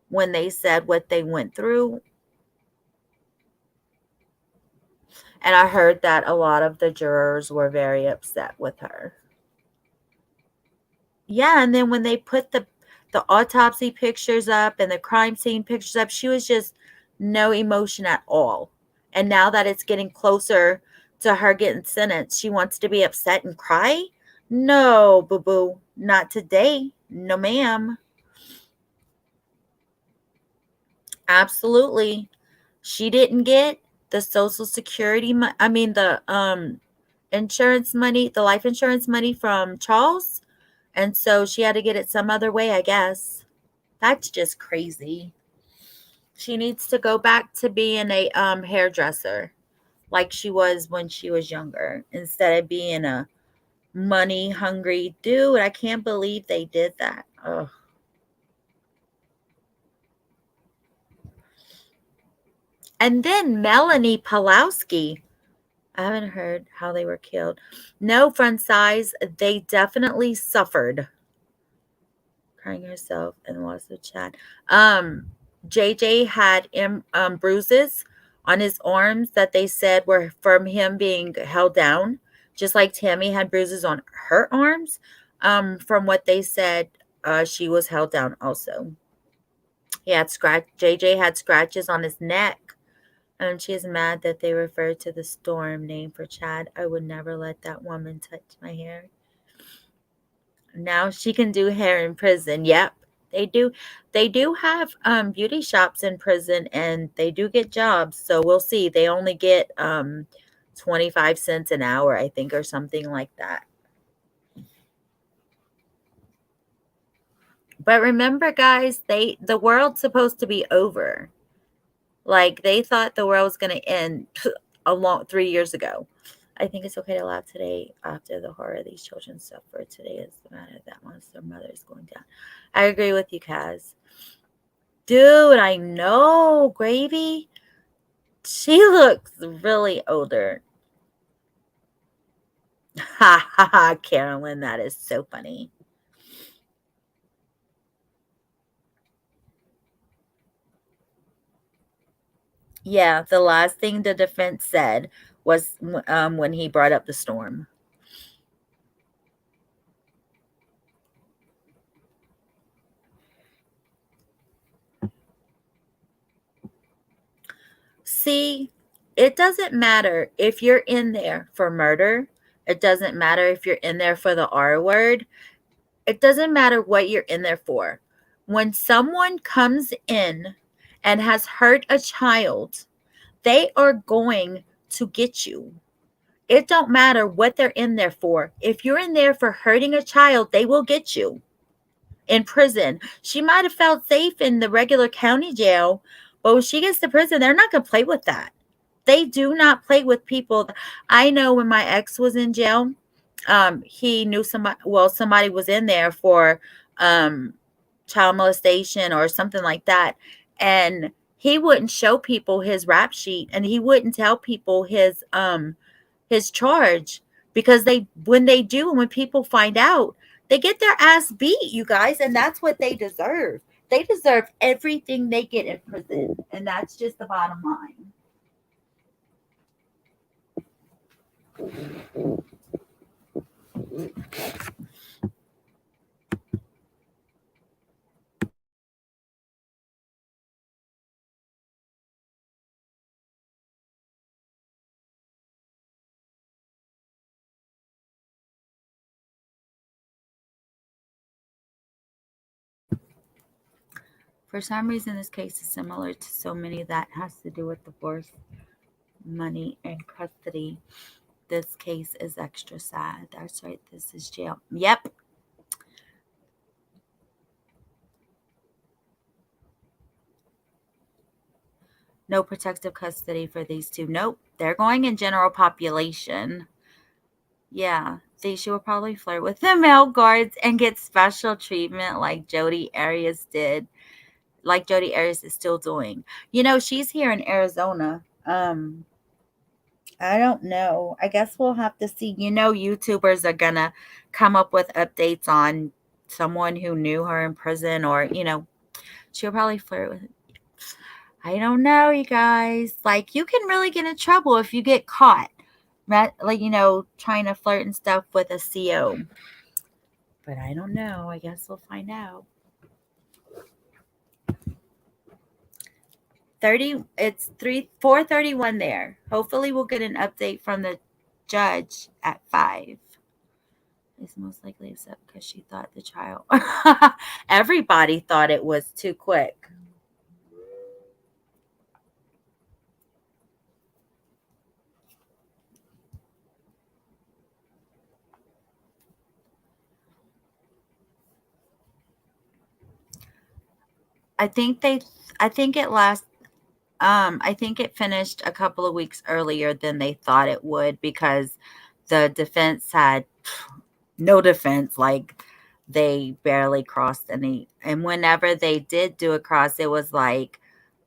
Speaker 1: when they said what they went through. And I heard that a lot of the jurors were very upset with her. Yeah, and then when they put the autopsy pictures up and the crime scene pictures up. She was just no emotion at all. And now that it's getting closer to her getting sentenced, she wants to be upset and cry? No, boo boo. Not today. No, ma'am. Absolutely. She didn't get the social security the insurance money, the life insurance money from Charles, and so she had to get it some other way, I guess. That's just crazy. She needs to go back to being a hairdresser like she was when she was younger instead of being a money hungry dude. I can't believe they did that. Ugh. And then Melanie Pulowski. I haven't heard how they were killed. No, front size. They definitely suffered. Crying herself and lost the chat. JJ had bruises on his arms that they said were from him being held down, just like Tammy had bruises on her arms. From what they said, she was held down also. He had JJ had scratches on his neck. She is mad that they referred to the storm name for Chad. I would never let that woman touch my hair. Now she can do hair in prison. Yep, they do. They do have beauty shops in prison, and they do get jobs. So we'll see. They only get 25 cents an hour, I think, or something like that. But remember, guys, the world's supposed to be over. Like they thought the world was going to end 3 years ago. I think it's okay to laugh today after the horror these children suffer. Today is the matter that once their mother is going down. I agree with you, Kaz. Dude, I know, Gravy. She looks really older. Ha ha ha, Carolyn, that is so funny. Yeah, the last thing the defense said was when he brought up the storm. See, it doesn't matter if you're in there for murder. It doesn't matter if you're in there for the R word. It doesn't matter what you're in there for. When someone comes in and has hurt a child, they are going to get you. It don't matter what they're in there for. If you're in there for hurting a child, they will get you in prison. She might have felt safe in the regular county jail, but when she gets to prison, they're not going to play with that. They do not play with people. I know when my ex was in jail, he knew somebody was in there for child molestation or something like that, and he wouldn't show people his rap sheet, and he wouldn't tell people his charge, because when they do, and when people find out, they get their ass beat, you guys, and that's what they deserve. They deserve everything they get in prison, and that's just the bottom line. For some reason, this case is similar to so many that has to do with divorce, money, and custody. This case is extra sad. That's right. This is jail. Yep. No protective custody for these two. Nope. They're going in general population. Yeah. She will probably flirt with the male guards and get special treatment like Jodi Arias did. Like Jodi Arias is still doing. She's here in Arizona. I don't know. I guess we'll have to see. YouTubers are gonna come up with updates on someone who knew her in prison, or she'll probably flirt with. I don't know, you guys. Like, you can really get in trouble if you get caught, right? Like, trying to flirt and stuff with a CO. But I don't know. I guess we'll find out. It's 4:31 there. Hopefully we'll get an update from the judge at 5. Is most likely upset because she thought the trial. Everybody thought it was too quick. I think they I think it last I think it finished a couple of weeks earlier than they thought it would because the defense had no defense. Like they barely crossed any. And whenever they did do a cross, it was like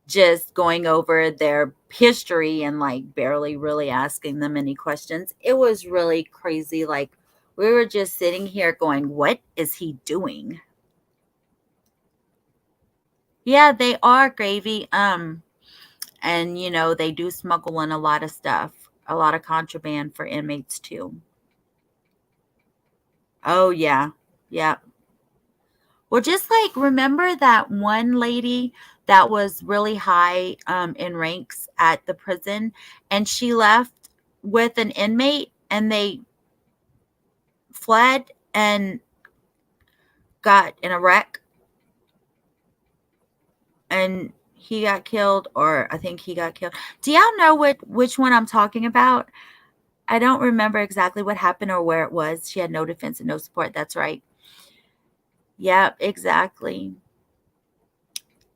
Speaker 1: just going over their history and like barely really asking them any questions. It was really crazy. Like we were just sitting here going, what is he doing? Yeah, they are gravy. And they do smuggle in a lot of stuff, a lot of contraband for inmates too. Oh yeah. Yeah. Well, just like remember that one lady that was really high in ranks at the prison, and she left with an inmate and they fled and got in a wreck and he got killed, or I think he got killed. Do y'all know which one I'm talking about? I don't remember exactly what happened or where it was. She had no defense and no support. That's right. Yep, exactly.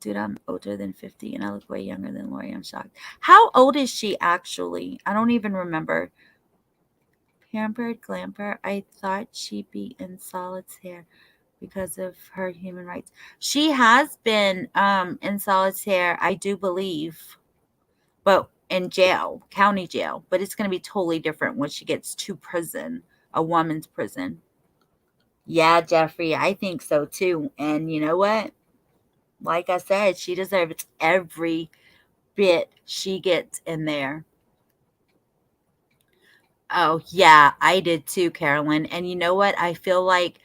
Speaker 1: Dude, I'm older than 50 and I look way younger than Lori. I'm shocked. How old is she actually? I don't even remember. Pampered Glamper. I thought she'd be in solitaire because of her human rights. She has been in solitaire, I do believe, but in jail, county jail. But it's going to be totally different when she gets to prison, a woman's prison. Yeah, Jeffrey, I think so too. And you know what? Like I said, she deserves every bit she gets in there. Oh, yeah, I did too, Carolyn. And you know what? I feel like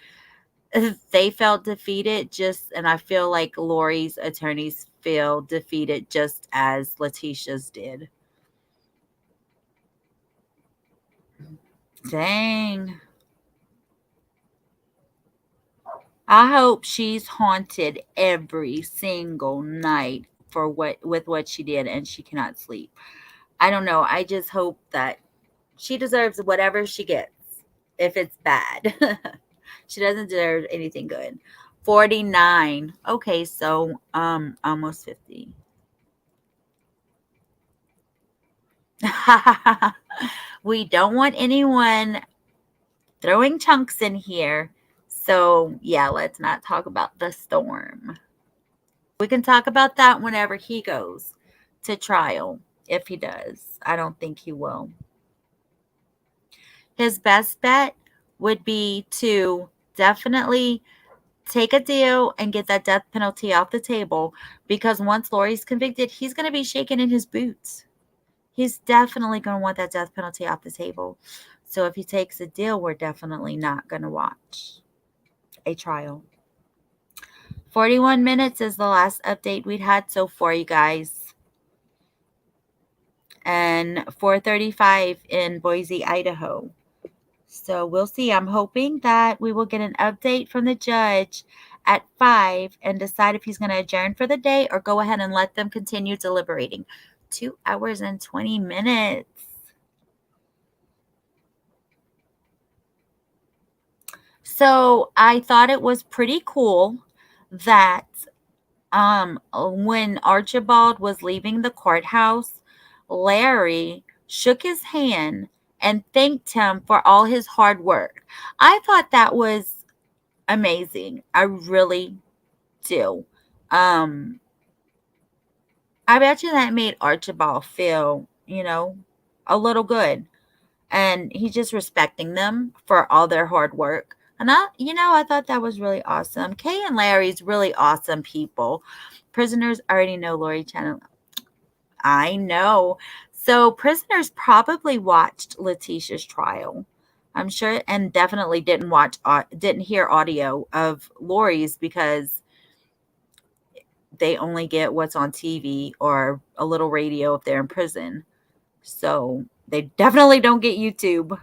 Speaker 1: they felt defeated and I feel like Lori's attorneys feel defeated just as Letitia's did. Dang. I hope she's haunted every single night for what she did and she cannot sleep. I don't know. I just hope that she deserves whatever she gets if it's bad. She doesn't deserve anything good. 49. Okay, so almost 50. We don't want anyone throwing chunks in here. So, yeah, let's not talk about the storm. We can talk about that whenever he goes to trial, if he does. I don't think he will. His best bet would be to definitely take a deal and get that death penalty off the table because once Lori's convicted, he's going to be shaking in his boots. He's definitely going to want that death penalty off the table. So if he takes a deal, we're definitely not going to watch a trial. 41 minutes is the last update we'd had so far, you guys. And 4:35 in Boise, Idaho. So we'll see. I'm hoping that we will get an update from the judge at 5 and decide if he's going to adjourn for the day or go ahead and let them continue deliberating. 2 hours and 20 minutes. So I thought it was pretty cool that when Archibald was leaving the courthouse, Larry shook his hand and thanked him for all his hard work. I thought that was amazing. I really do. I bet you that made Archibald feel, a little good. And he's just respecting them for all their hard work. And I thought that was really awesome. Kay and Larry's really awesome people. Prisoners already know Lori Channel. I know. So prisoners probably watched Letitia's trial. I'm sure, and definitely didn't hear audio of Lori's because they only get what's on TV or a little radio if they're in prison. So they definitely don't get YouTube.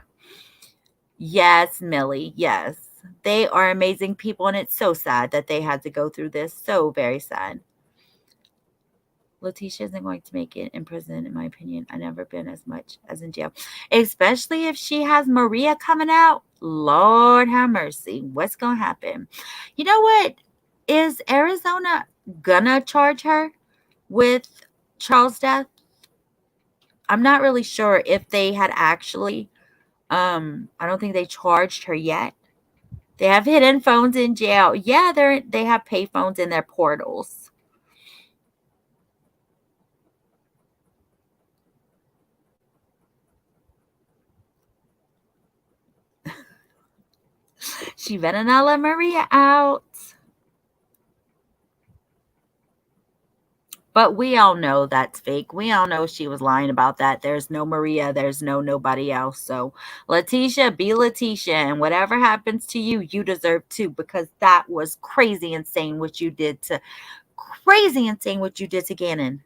Speaker 1: Yes, Millie. Yes. They are amazing people, and it's so sad that they had to go through this. So very sad. Letitia isn't going to make it in prison, in my opinion. I've never been as much as in jail. Especially if she has Maria coming out. Lord have mercy. What's going to happen? You know what? Is Arizona gonna charge her with Charles' death? I'm not really sure if they had actually. I don't think they charged her yet. They have hidden phones in jail. Yeah, they have pay phones in their portals. She better not let Maria out. But we all know that's fake. We all know she was lying about that. There's no Maria. There's nobody else. So Letitia, be Letitia. And whatever happens to you, you deserve too. Because that was crazy insane what you did to Gannon.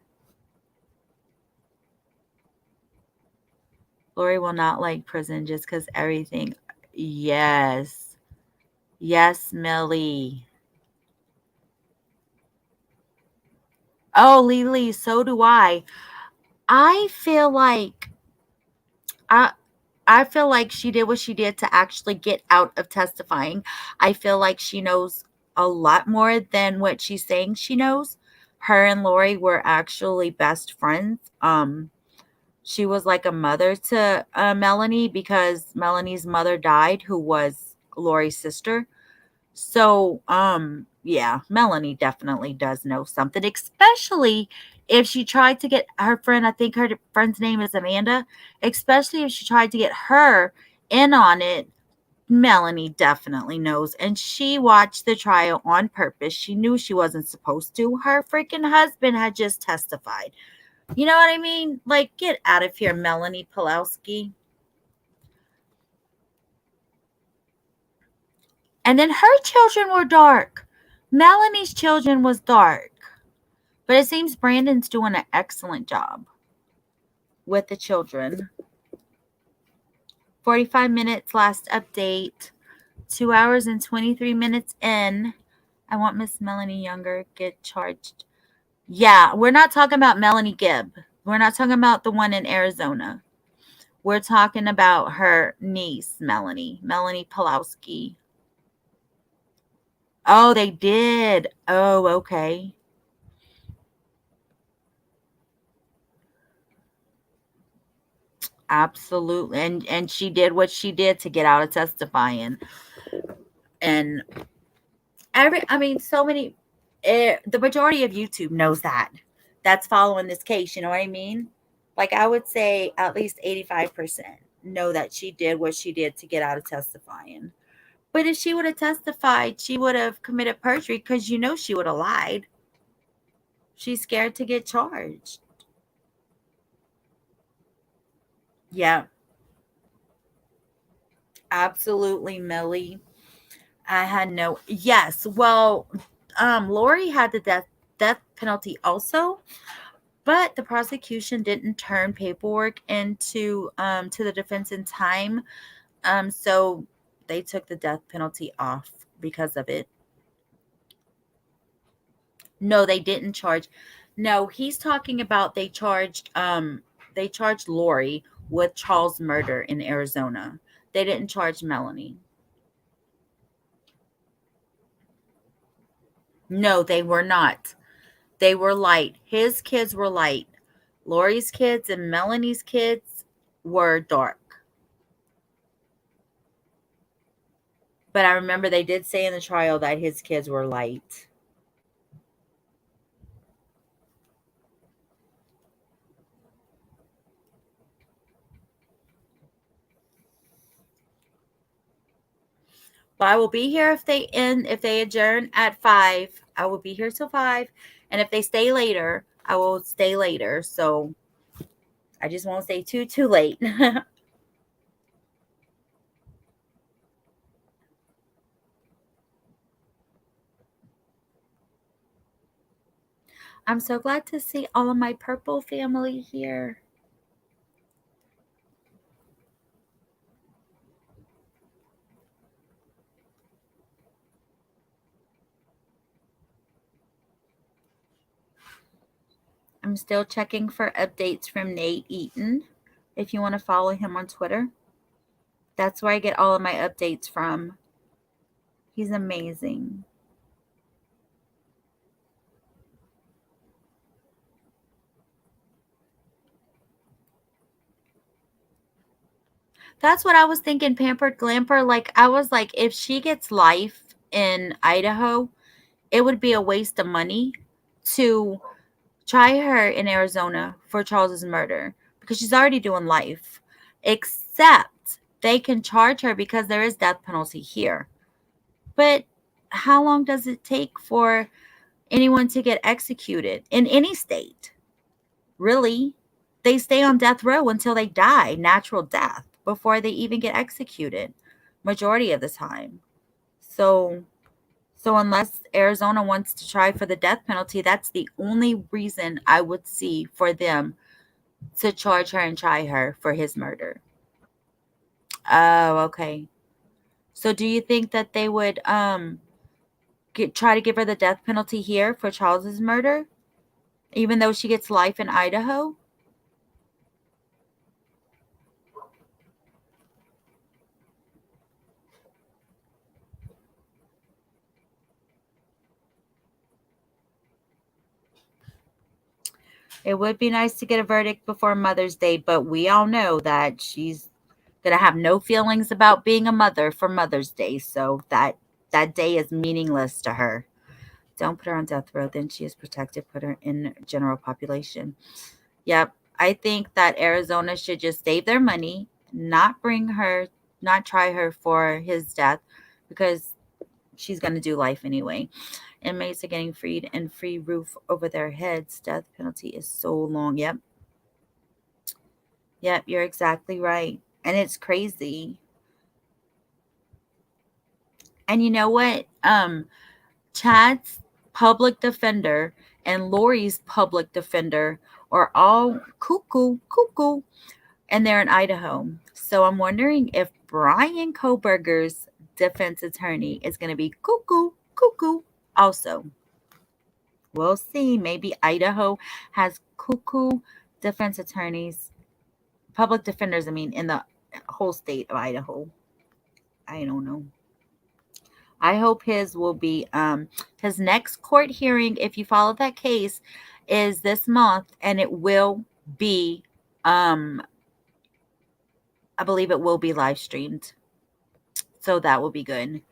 Speaker 1: Lori will not like prison just because everything. Yes. Yes, Millie. Oh, Lily, so do I. I feel like I I feel like she did what she did to actually get out of testifying. I feel like she knows a lot more than what she's saying she knows. Her and Lori were actually best friends. She was like a mother to Melanie because Melanie's mother died, who was Lori's sister. So, yeah, Melanie definitely does know something, especially if she tried to get her friend, I think her friend's name is Amanda, especially if she tried to get her in on it. Melanie definitely knows. And she watched the trial on purpose. She knew she wasn't supposed to. Her freaking husband had just testified. You know what I mean? Like, get out of here, Melanie Pulowski. And then her children were dark. Melanie's children was dark. But it seems Brandon's doing an excellent job with the children. 45 minutes last update. 2 hours and 23 minutes in. I want Miss Melanie Younger get charged. Yeah, we're not talking about Melanie Gibb. We're not talking about the one in Arizona. We're talking about her niece, Melanie Pulowski. Oh, they did. Oh, okay. Absolutely. And she did what she did to get out of testifying. And so many, the majority of YouTube knows that. That's following this case, you know what I mean? Like, I would say at least 85% know that she did what she did to get out of testifying. But if she would have testified, she would have committed perjury because she would have lied. She's scared to get charged. Yeah, absolutely, Millie. I had no. Yes, well, Lori had the death penalty also, but the prosecution didn't turn paperwork into to the defense in time. So they took the death penalty off because of it. No, they didn't charge. No, he's talking about they charged Lori with Charles' murder in Arizona. They didn't charge Melanie. No, they were not. They were light. His kids were light. Lori's kids and Melanie's kids were dark. But I remember they did say in the trial that his kids were light. But I will be here if they adjourn at 5. I will be here till 5. And if they stay later, I will stay later. So I just won't stay too late. I'm so glad to see all of my purple family here. I'm still checking for updates from Nate Eaton. If you want to follow him on Twitter, that's where I get all of my updates from. He's amazing. That's what I was thinking, Pampered Glamper. Like, I was like, if she gets life in Idaho, it would be a waste of money to try her in Arizona for Charles's murder because she's already doing life. Except they can charge her because there is death penalty here. But how long does it take for anyone to get executed in any state? Really? They stay on death row until they die, natural death, before they even get executed, majority of the time. So unless Arizona wants to try for the death penalty, that's the only reason I would see for them to charge her and try her for his murder. Oh, okay. So do you think that they would try to give her the death penalty here for Charles's murder, even though she gets life in Idaho? It would be nice to get a verdict before Mother's Day, but we all know that she's gonna have no feelings about being a mother for Mother's Day, so that day is meaningless to her. Don't put her on death row, then she is protected. Put her in general population. Yep. I think that Arizona should just save their money, not bring her, not try her for his death because she's going to do life anyway. Inmates are getting freed and free roof over their heads. Death penalty is so long. Yep. Yep. You're exactly right. And it's crazy. And you know what? Chad's public defender and Lori's public defender are all cuckoo, and they're in Idaho. So I'm wondering if Brian Koberger's defense attorney is going to be cuckoo also. We'll see. Maybe Idaho has cuckoo defense attorneys, public defenders, I mean, in the whole state of Idaho. I don't know. I hope his will be his next court hearing, if you follow that case, is this month, and it will be I believe it will be live streamed. So that will be good.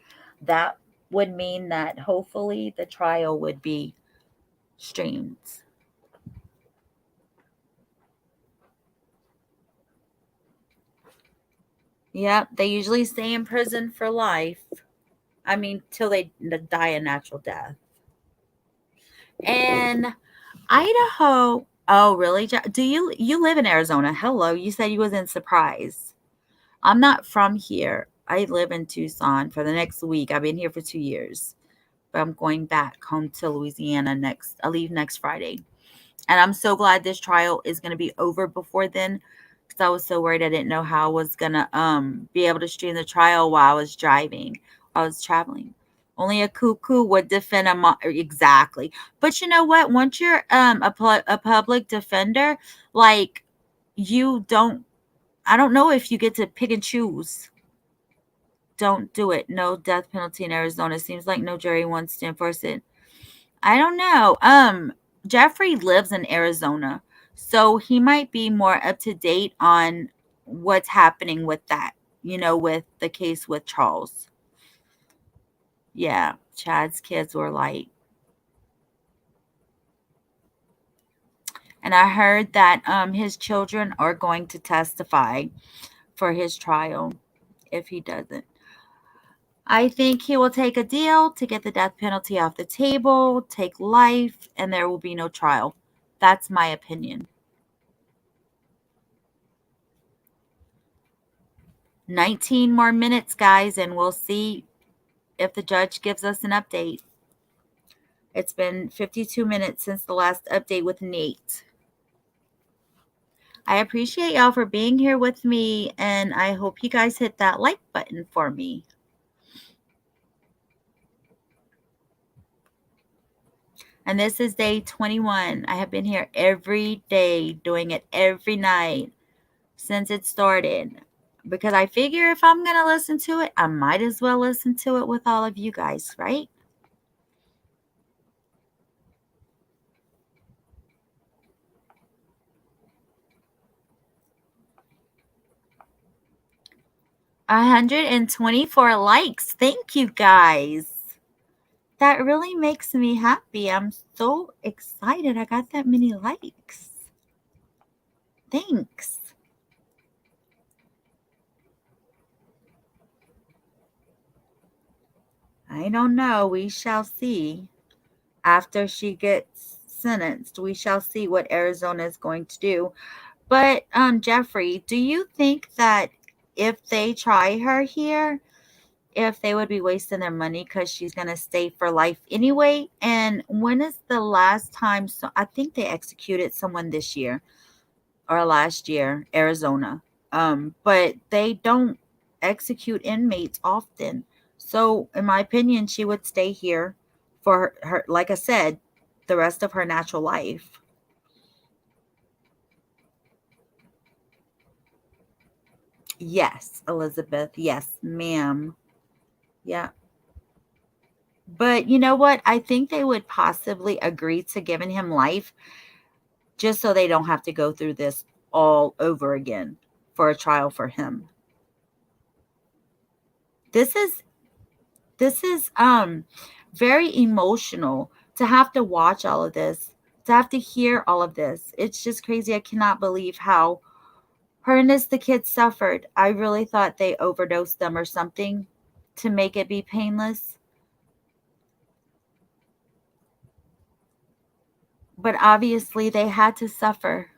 Speaker 1: That would mean that hopefully the trial would be streamed. Yep, they usually stay in prison for life. I mean, till they die a natural death. And Idaho. Oh, really? Do you live in Arizona? Hello, you said you was in Surprise. I'm not from here. I live in Tucson for the next week. I've been here for 2 years, but I'm going back home to Louisiana next. I leave next Friday. And I'm so glad this trial is going to be over before then, because I was so worried I didn't know how I was going to be able to stream the trial while I was driving. I was traveling. Only a cuckoo would defend exactly. But you know what? Once you're a public defender, like, you don't, I don't know if you get to pick and choose. Don't do it. No death penalty in Arizona. Seems like no jury wants to enforce it. I don't know. Jeffrey lives in Arizona, so he might be more up to date on what's happening with that, with the case with Charles. Yeah, Chad's kids were like, and I heard that his children are going to testify for his trial if he doesn't. I think he will take a deal to get the death penalty off the table, take life, and there will be no trial. That's my opinion. 19 more minutes, guys, and we'll see if the judge gives us an update. It's been 52 minutes since the last update with Nate. I appreciate y'all for being here with me, and I hope you guys hit that like button for me. And this is day 21. I have been here every day, doing it every night since it started. Because I figure if I'm going to listen to it, I might as well listen to it with all of you guys, right? $124 likes. Thank you guys. That really makes me happy. I'm so excited I got that many likes. Thanks. I don't know. We shall see. After she gets sentenced, we shall see what Arizona is going to do. But Jeffrey, do you think that if they try her here, if they would be wasting their money because she's going to stay for life anyway? And when is the last time? So I think they executed someone this year or last year, Arizona. But they don't execute inmates often. So in my opinion, she would stay here for her, like I said, the rest of her natural life. Yes, Elizabeth. Yes, ma'am. Yeah. But you know what? I think they would possibly agree to giving him life just so they don't have to go through this all over again for a trial for him. This is very emotional to have to watch all of this, to have to hear all of this. It's just crazy. I cannot believe how her and the kids suffered. I really thought they overdosed them or something to make it be painless. But obviously they had to suffer.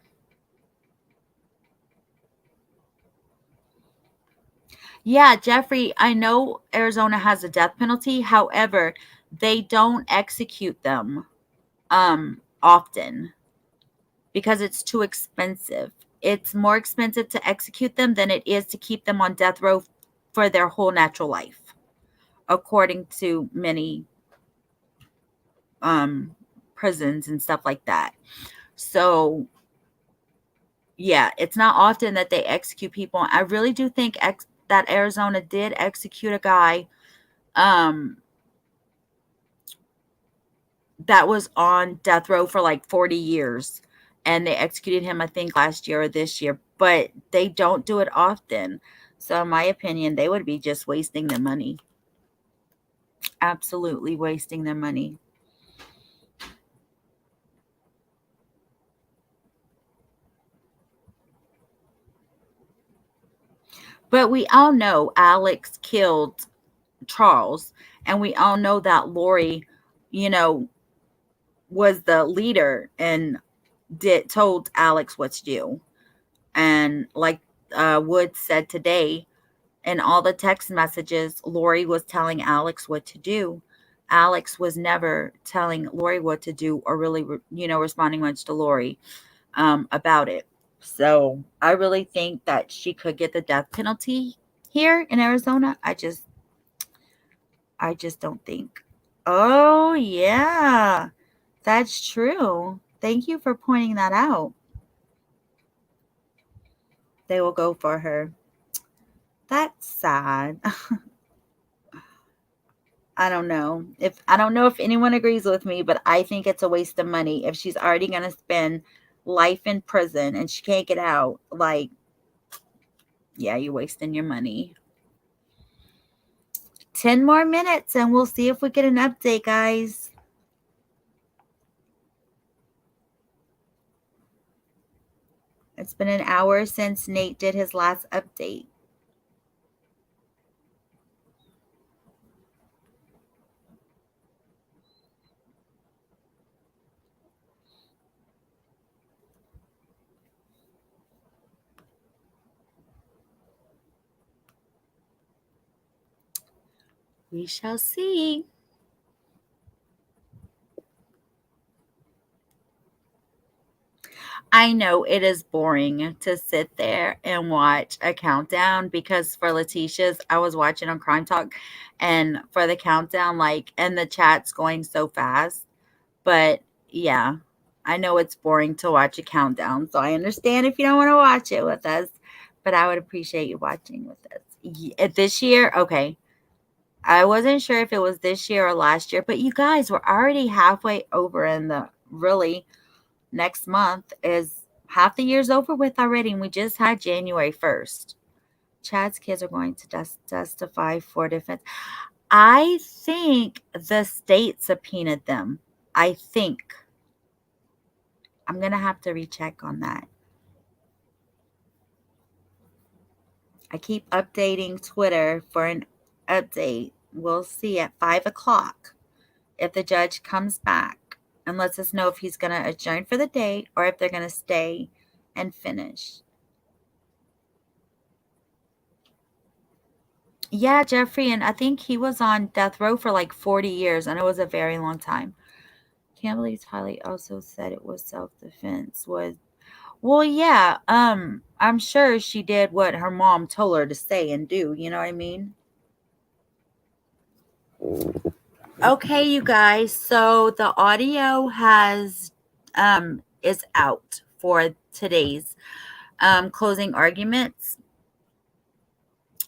Speaker 1: Yeah, Jeffrey, I know Arizona has a death penalty. However, they don't execute them often because it's too expensive. It's more expensive to execute them than it is to keep them on death row for their whole natural life, according to many prisons and stuff like that. So, yeah, it's not often that they execute people. I really do think that Arizona did execute a guy that was on death row for like 40 years. And they executed him, I think, last year or this year. But they don't do it often. So, in my opinion, they would be just wasting their money. Absolutely wasting their money. But we all know Alex killed Charles. And we all know that Lori, you know, was the leader and told Alex what to do. And like Wood said today, in all the text messages, Lori was telling Alex what to do. Alex was never telling Lori what to do or really, responding much to Lori about it. So I really think that she could get the death penalty here in Arizona. I just don't think. Oh, yeah. That's true. Thank you for pointing that out. They will go for her. That's sad. I don't know if anyone agrees with me, but I think it's a waste of money if she's already going to spend life in prison and she can't get out. Like, yeah, you're wasting your money. 10 more minutes and we'll see if we get an update, guys. It's been an hour since Nate did his last update. We shall see. I know it is boring to sit there and watch a countdown because for Letitia's, I was watching on Crime Talk and for the countdown, like, and the chat's going so fast. But yeah, I know it's boring to watch a countdown. So I understand if you don't want to watch it with us, but I would appreciate you watching with us. This year, okay. I wasn't sure if it was this year or last year, but you guys, we're already halfway over in the really next month is half the year's over with already, and we just had January 1st. Chad's kids are going to testify for defense. I think the state subpoenaed them. I think. I'm going to have to recheck on that. I keep updating Twitter for an update. We'll see at 5 o'clock if the judge comes back and lets us know if he's going to adjourn for the day or if they're going to stay and finish. Yeah, Jeffrey, and I think he was on death row for like 40 years, and it was a very long time. Can't believe Tylee also said it was self-defense. Well, yeah, I'm sure she did what her mom told her to say and do, you know what I mean? Okay, you guys, so the audio is out for today's closing arguments.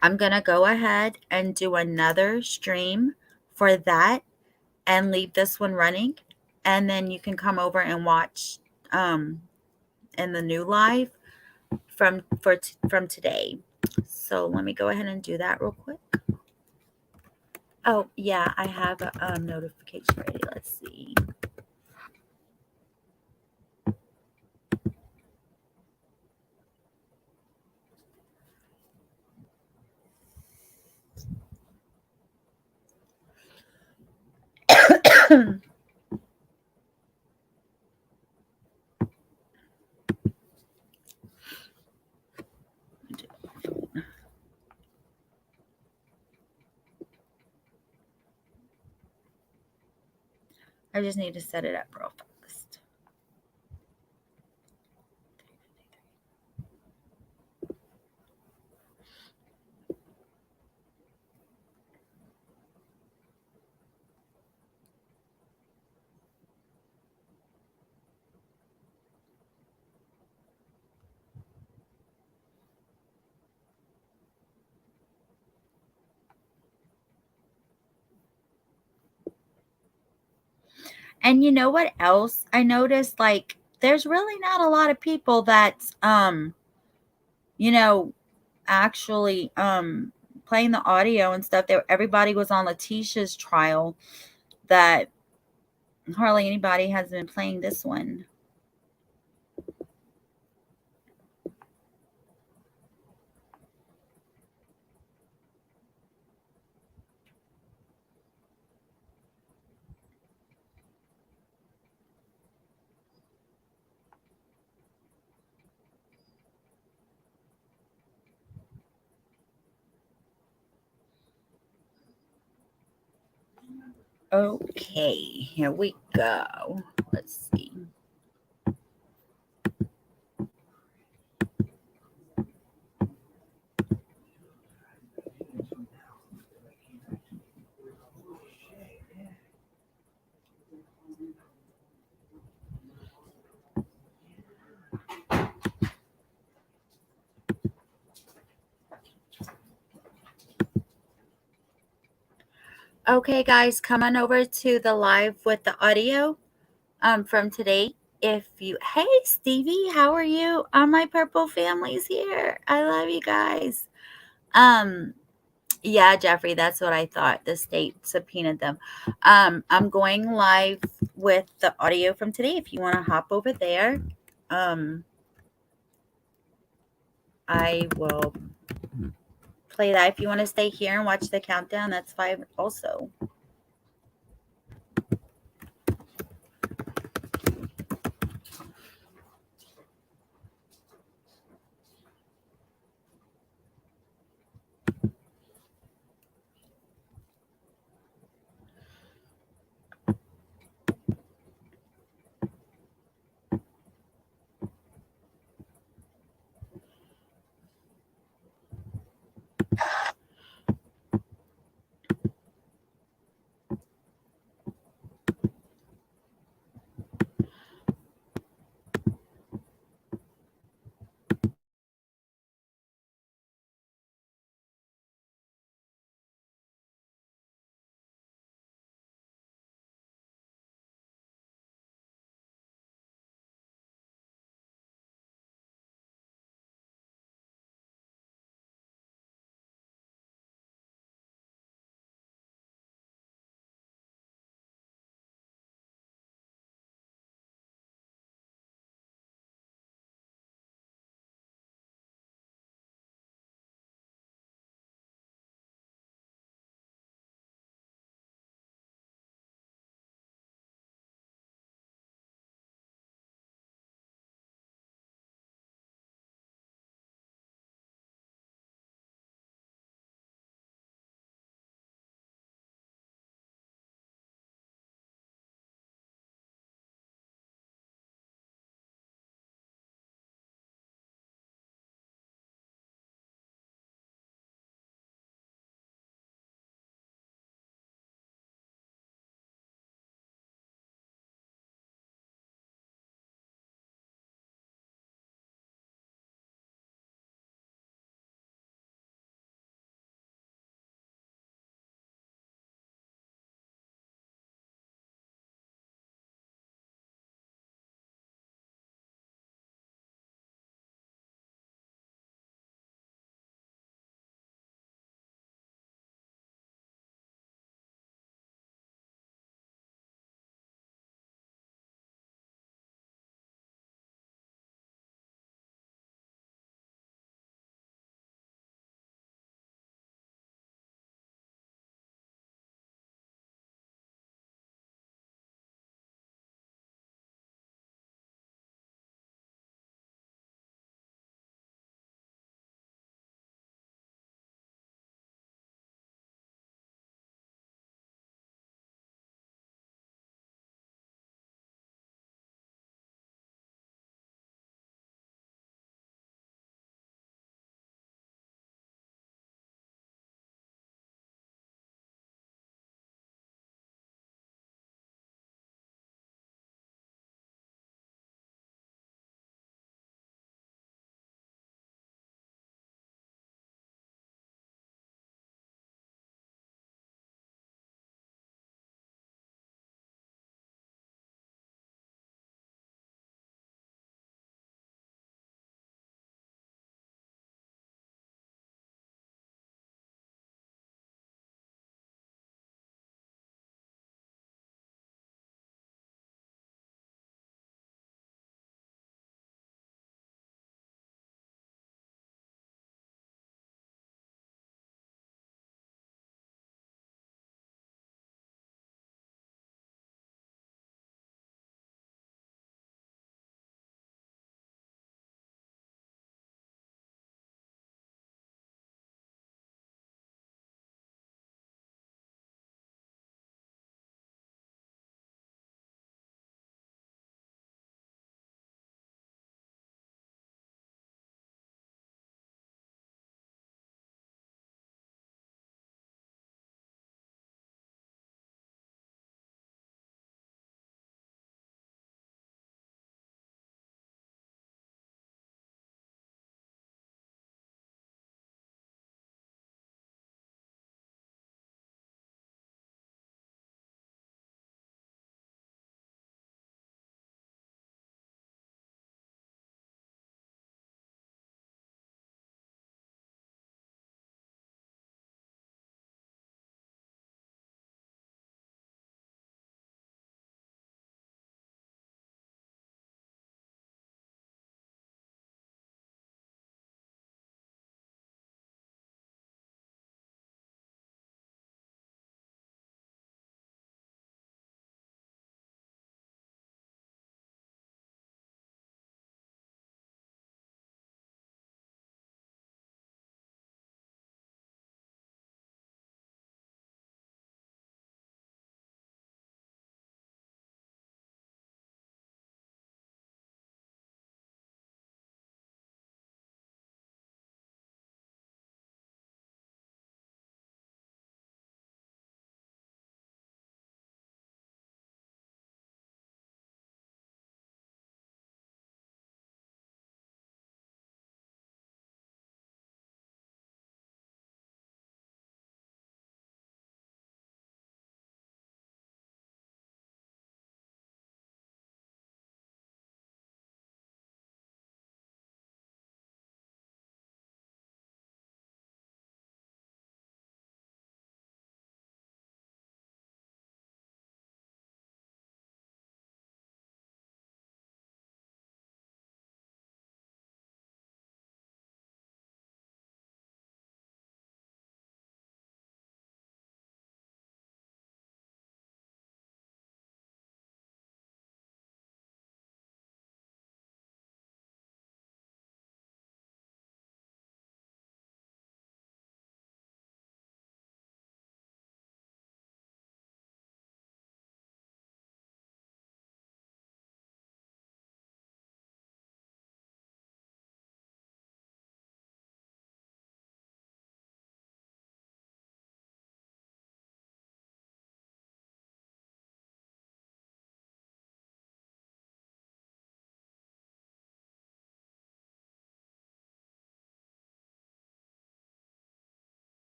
Speaker 1: I'm going to go ahead and do another stream for that and leave this one running, and then you can come over and watch in the new live from today. So let me go ahead and do that real quick. Oh yeah, I have a notification ready. Let's see. I just need to set it up real fast. And you know what else I noticed? Like, there's really not a lot of people that, you know, actually playing the audio and stuff. Everybody was on Letitia's trial. That hardly anybody has been playing this one. Okay, here we go. Let's see. Okay, guys, come on over to the live with the audio from today. Hey, Stevie, how are you? My purple family's here. I love you guys. Yeah, Jeffrey, that's what I thought. The state subpoenaed them. I'm going live with the audio from today. If you want to hop over there, I will play that. If you want to stay here and watch the countdown, that's fine also.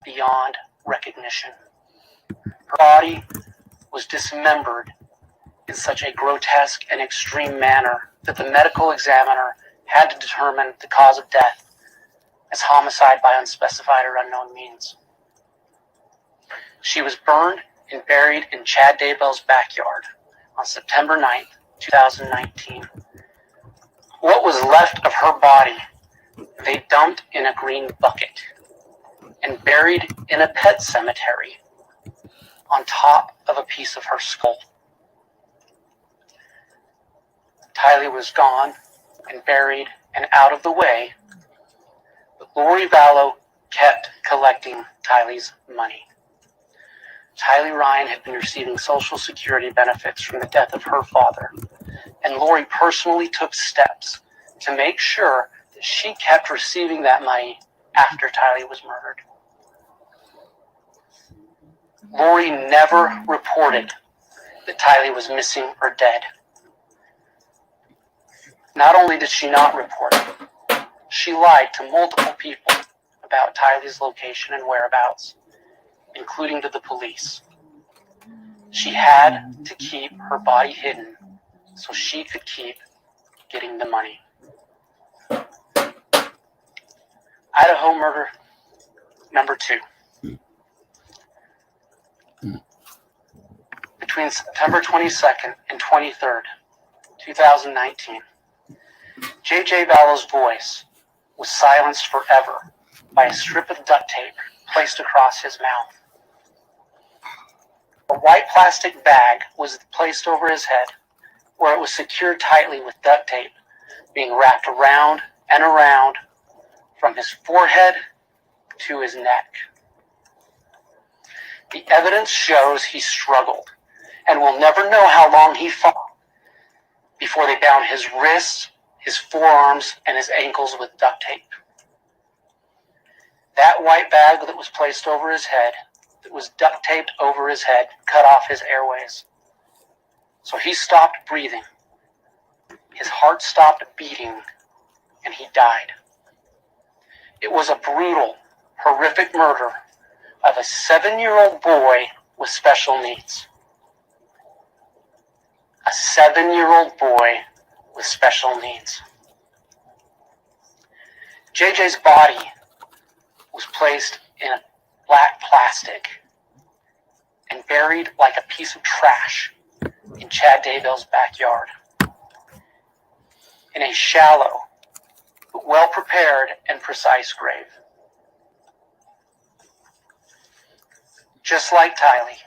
Speaker 4: beyond recognition. Her body was dismembered in such a grotesque and extreme manner that the medical examiner had to determine the cause of death as homicide by unspecified or unknown means. She was burned and buried in Chad Daybell's backyard on September 9th, 2019. What was left of her body, they dumped in a green bucket and buried in a pet cemetery on top of a piece of her skull. Tylee was gone and buried and out of the way, but Lori Vallow kept collecting Tylee's money. Tylee Ryan had been receiving Social Security benefits from the death of her father, and Lori personally took steps to make sure that she kept receiving that money after Tylee was murdered. Lori never reported that Tylee was missing or dead. Not only did she not report it, she lied to multiple people about Tylee's location and whereabouts, including to the police. She had to keep her body hidden so she could keep getting the money. Idaho murder number 2. Between September 22nd and 23rd, 2019, J.J. Vallow's voice was silenced forever by a strip of duct tape placed across his mouth. A white plastic bag was placed over his head, where it was secured tightly with duct tape, being wrapped around and around from his forehead to his neck. The evidence shows he struggled, and we'll never know how long he fought before they bound his wrists, his forearms, and his ankles with duct tape. That white bag that was placed over his head, that was duct taped over his head, cut off his airways. So he stopped breathing. His heart stopped beating, and he died. It was a brutal, horrific murder of a 7-year-old boy with special needs. A 7-year-old boy with special needs. JJ's body was placed in a black plastic and buried like a piece of trash in Chad Daybell's backyard. In a shallow, but well-prepared and precise grave. Just like Tylee,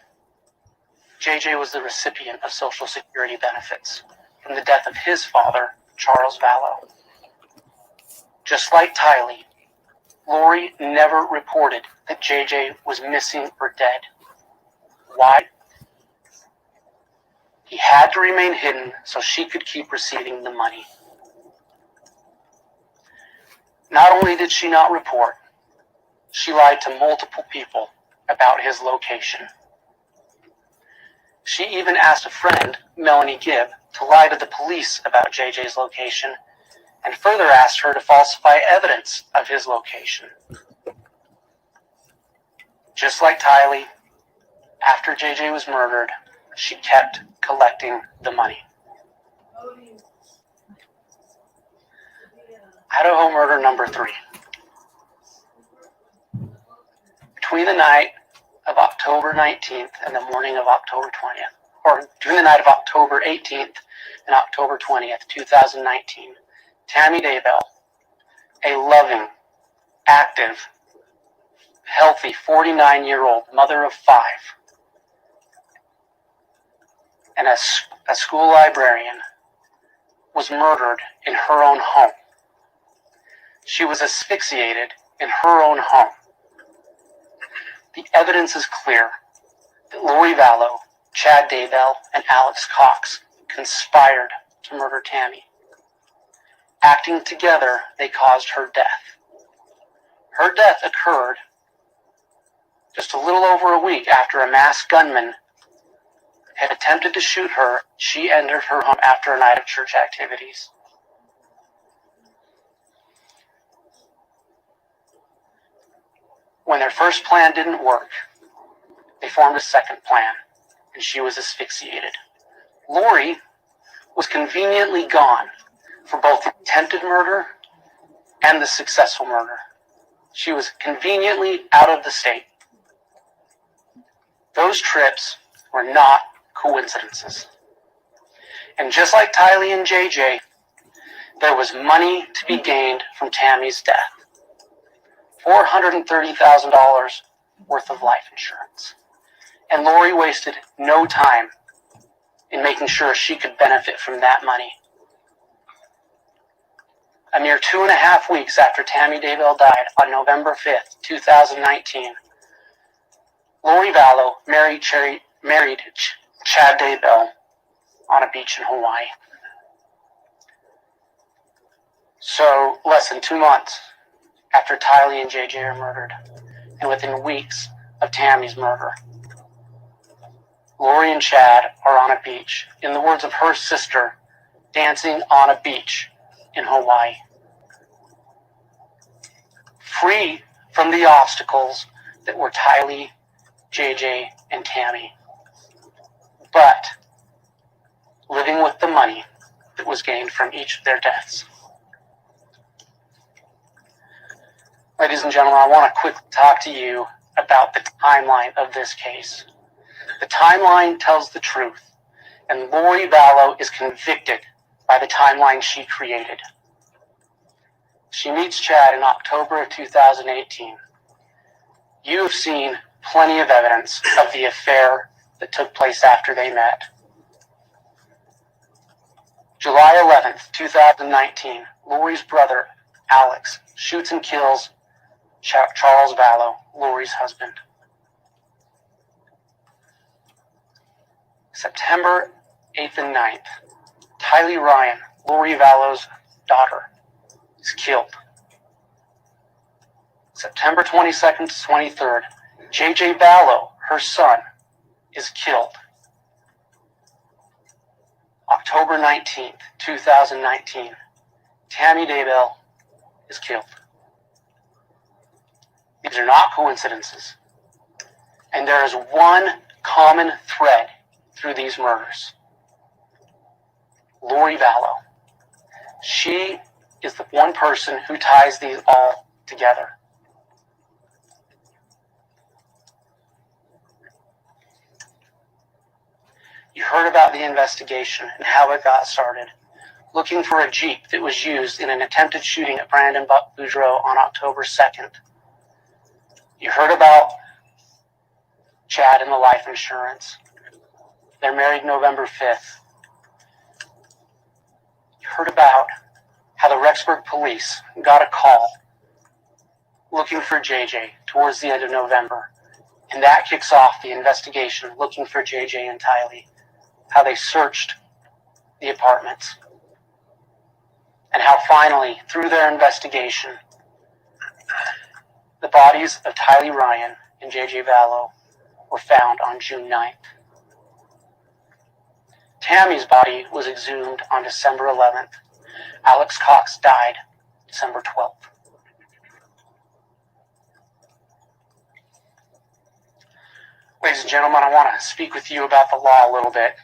Speaker 4: JJ was the recipient of Social Security benefits from the death of his father, Charles Vallow. Just like Tylee, Lori never reported that JJ was missing or dead. Why? He had to remain hidden so she could keep receiving the money. Not only did she not report, she lied to multiple people about his location. She even asked a friend, Melanie Gibb, to lie to the police about JJ's location, and further asked her to falsify evidence of his location. Just like Tylee, after JJ was murdered, she kept collecting the money. Idaho murder number 3. Between the night of October 19th and the morning of October 20th, or between the night of October 18th and October 20th, 2019, Tammy Daybell, a loving, active, healthy 49-year-old mother of 5, and a school librarian, was murdered in her own home. She was asphyxiated in her own home. The evidence is clear that Lori Vallow, Chad Daybell, and Alex Cox conspired to murder Tammy. Acting together, they caused her death. Her death occurred just a little over a week after a masked gunman had attempted to shoot her. She entered her home after a night of church activities. When their first plan didn't work, they formed a second plan, and she was asphyxiated. Lori was conveniently gone for both the attempted murder and the successful murder. She was conveniently out of the state. Those trips were not coincidences. And just like Tylee and JJ, there was money to be gained from Tammy's death. $430,000 worth of life insurance. And Lori wasted no time in making sure she could benefit from that money. A mere 2.5 weeks after Tammy Daybell died on November 5th, 2019, Lori Vallow married Chad Daybell on a beach in Hawaii. So, less than 2 months after Tylee and JJ are murdered, and within weeks of Tammy's murder, Lori and Chad are on a beach, in the words of her sister, dancing on a beach in Hawaii. Free from the obstacles that were Tylee, JJ, and Tammy, but living with the money that was gained from each of their deaths. Ladies and gentlemen, I want to quickly talk to you about the timeline of this case. The timeline tells the truth, and Lori Vallow is convicted by the timeline she created. She meets Chad in October of 2018. You have seen plenty of evidence of the affair that took place after they met. July 11th, 2019, Lori's brother, Alex, shoots and kills Charles Vallow, Lori's husband. September 8th and 9th, Tylee Ryan, Lori Vallow's daughter, is killed. September 22nd to 23rd, JJ Vallow, her son, is killed. October 19th, 2019, Tammy Daybell is killed. These are not coincidences. And there is one common thread through these murders. Lori Vallow. She is the one person who ties these all together. You heard about the investigation and how it got started, looking for a Jeep that was used in an attempted shooting at Brandon Boudreaux on October 2nd. You heard about Chad and the life insurance. They're married November 5th. You heard about how the Rexburg police got a call looking for JJ towards the end of November. And that kicks off the investigation looking for JJ and Tylee. How they searched the apartments. And how finally, through their investigation, the bodies of Tylee Ryan and JJ Vallow were found on June 9th. Tammy's body was exhumed on December 11th. Alex Cox died December 12th. Ladies and gentlemen, I want to speak with you about the law a little bit.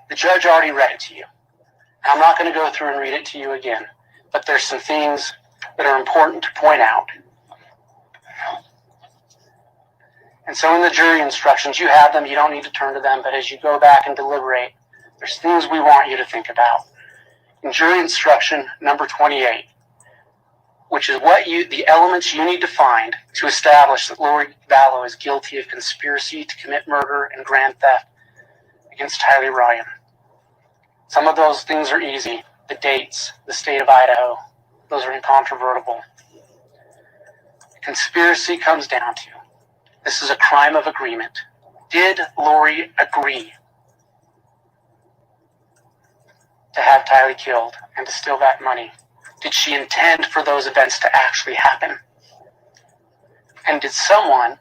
Speaker 4: The judge already read it to you. I'm not going to go through and read it to you again, but there's some things that are important to point out. And so in the jury instructions, you have them, you don't need to turn to them, but as you go back and deliberate, there's things we want you to think about. In jury instruction number 28, which is the elements you need to find to establish that Lori Vallow is guilty of conspiracy to commit murder and grand theft against Tylee Ryan. Some of those things are easy. The dates, the state of Idaho, those are incontrovertible. Conspiracy comes down to, this is a crime of agreement. Did Lori agree to have Tylee killed and to steal that money? Did she intend for those events to actually happen? And did someone,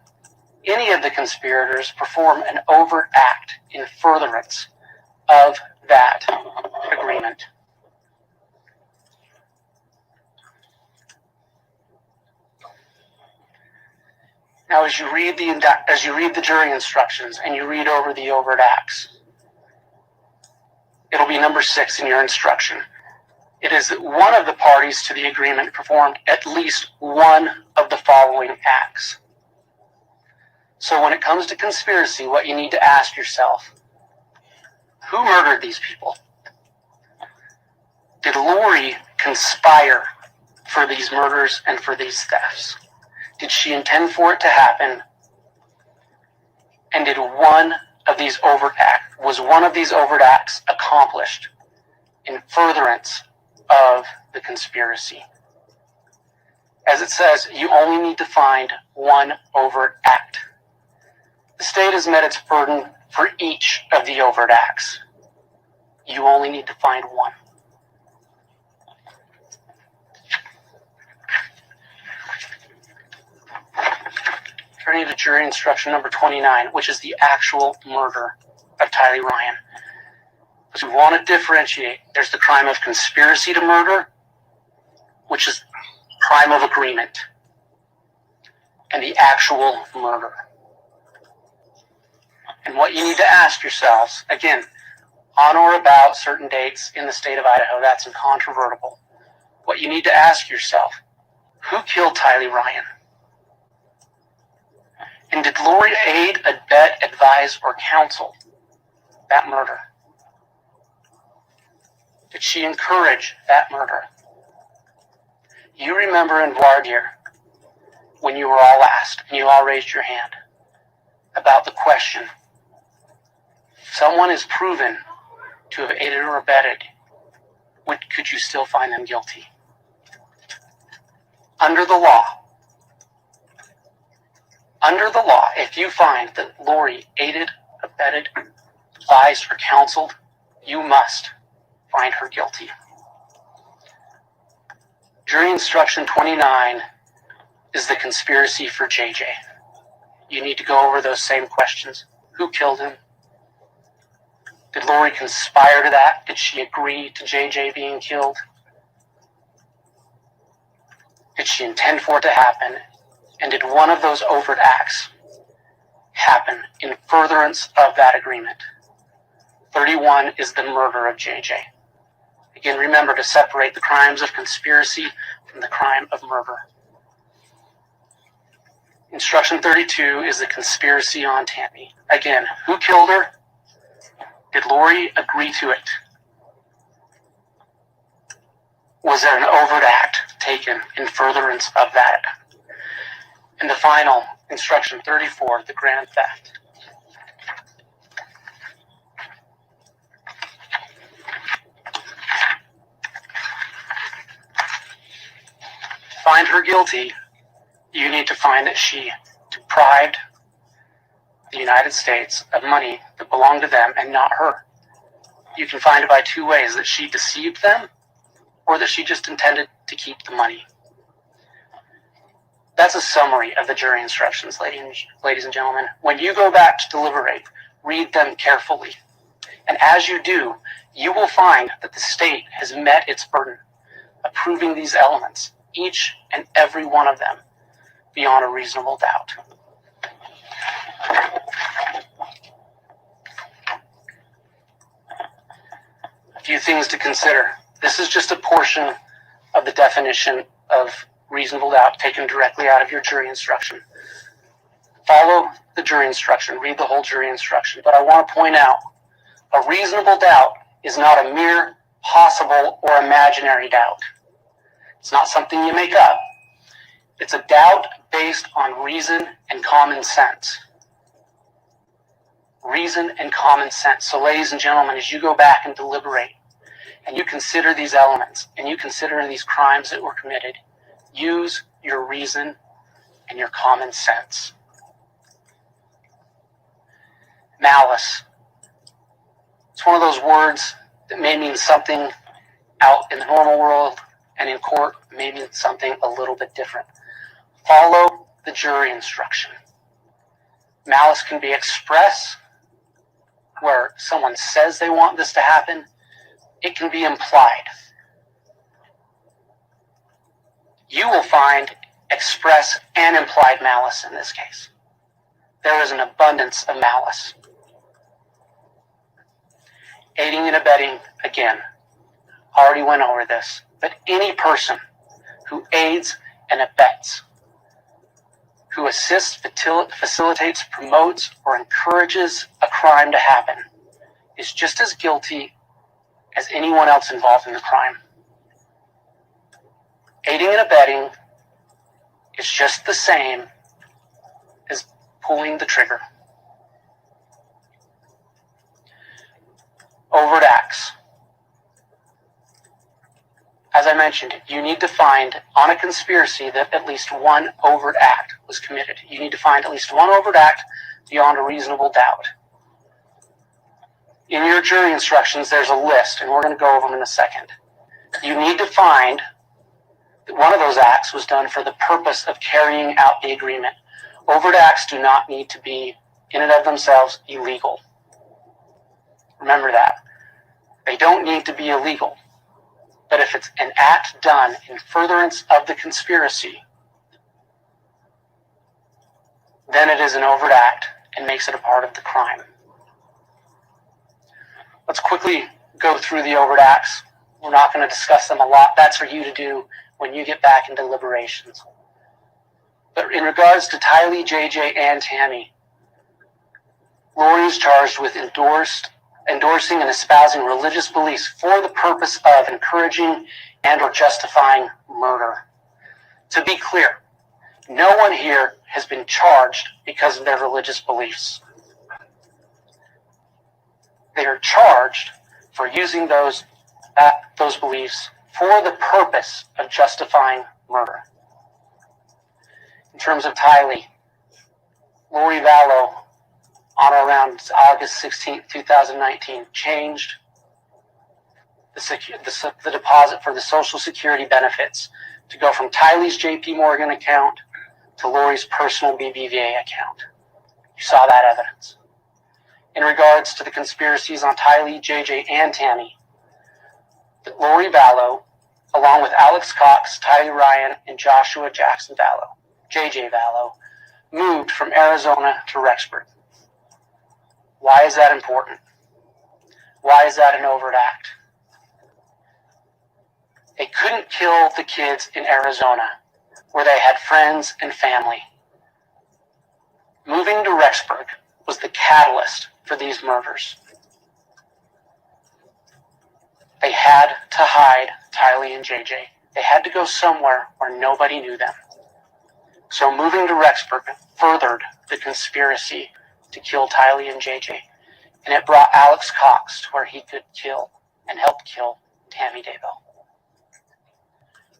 Speaker 4: any of the conspirators, perform an overt act in furtherance of that agreement? Now, as you read the jury instructions and you read over the overt acts, it'll be number 6 in your instruction. It is that one of the parties to the agreement performed at least one of the following acts. So when it comes to conspiracy, what you need to ask yourself, who murdered these people? Did Lori conspire for these murders and for these thefts? Did she intend for it to happen? And was one of these overt acts accomplished in furtherance of the conspiracy? As it says, you only need to find one overt act. The state has met its burden for each of the overt acts. You only need to find one. Turning to jury instruction number 29, which is the actual murder of Tylee Ryan. Because we want to differentiate. There's the crime of conspiracy to murder, which is crime of agreement, and the actual murder. And what you need to ask yourselves, again, on or about certain dates in the state of Idaho, that's incontrovertible. What you need to ask yourself, who killed Tylee Ryan? And did Lori aid, abet, advise, or counsel that murder? Did she encourage that murder? You remember in voir dire, when you were all asked, and you all raised your hand, about the question, someone is proven to have aided or abetted, could you still find them guilty? Under the law, if you find that Lori aided, abetted, advised, or counseled, you must find her guilty. Jury instruction 29 is the conspiracy for JJ. You need to go over those same questions. Who killed him? Did Lori conspire to that? Did she agree to JJ being killed? Did she intend for it to happen? And did one of those overt acts happen in furtherance of that agreement? 31 is the murder of JJ. Again, remember to separate the crimes of conspiracy from the crime of murder. Instruction 32 is the conspiracy on Tammy. Again, who killed her? Did Lori agree to it? Was there an overt act taken in furtherance of that? And the final, instruction 34, the grand theft. To find her guilty, you need to find that she deprived the United States of money that belonged to them and not her. You can find it by two ways, that she deceived them or that she just intended to keep the money. That's a summary of the jury instructions, ladies and gentlemen. When you go back to deliberate, read them carefully. And as you do, you will find that the state has met its burden of proving these elements, each and every one of them, beyond a reasonable doubt. A few things to consider. This is just a portion of the definition of reasonable doubt taken directly out of your jury instruction. Follow the jury instruction, read the whole jury instruction. But I want to point out, a reasonable doubt is not a mere possible or imaginary doubt. It's not something you make up. It's a doubt based on reason and common sense. Reason and common sense. So ladies and gentlemen, as you go back and deliberate, and you consider these elements, and you consider these crimes that were committed, use your reason and your common sense. Malice. It's one of those words that may mean something out in the normal world, and in court may mean something a little bit different. Follow the jury instruction. Malice can be express, where someone says they want this to happen. It can be implied. You will find express and implied malice in this case. There is an abundance of malice. Aiding and abetting, again, already went over this, but any person who aids and abets, who assists, facilitates, promotes, or encourages a crime to happen is just as guilty as anyone else involved in the crime. Aiding and abetting is just the same as pulling the trigger. Overt acts. As I mentioned, you need to find on a conspiracy that at least one overt act was committed. You need to find at least one overt act beyond a reasonable doubt. In your jury instructions, there's a list, and we're going to go over them in a second. You need to find that one of those acts was done for the purpose of carrying out the agreement. Overt acts do not need to be, in and of themselves, illegal. Remember that. They don't need to be illegal. But if it's an act done in furtherance of the conspiracy, then it is an overt act and makes it a part of the crime. Let's quickly go through the overt acts. We're not going to discuss them a lot. That's for you to do when you get back into deliberations. But in regards to Tylee, JJ, and Tammy, Lori is charged with endorsing and espousing religious beliefs for the purpose of encouraging and or justifying murder. To be clear, no one here has been charged because of their religious beliefs. They are charged for using those beliefs for the purpose of justifying murder. In terms of Lori Vallow, on or around August 16, 2019, changed the deposit for the Social Security benefits to go from Tylee's JP Morgan account to Lori's personal BBVA account. You saw that evidence. In regards to the conspiracies on Tylee, JJ, and Tammy, Lori Vallow, along with Alex Cox, Tylee Ryan, and Joshua Jackson Vallow, JJ Vallow, moved from Arizona to Rexburg. Why is that important? Why is that an overt act? They couldn't kill the kids in Arizona, where they had friends and family. Moving to Rexburg was the catalyst for these murders. They had to hide Tylee and JJ. They had to go somewhere where nobody knew them. So moving to Rexburg furthered the conspiracy to kill Tylee and JJ, and it brought Alex Cox to where he could kill and help kill Tammy Daybell.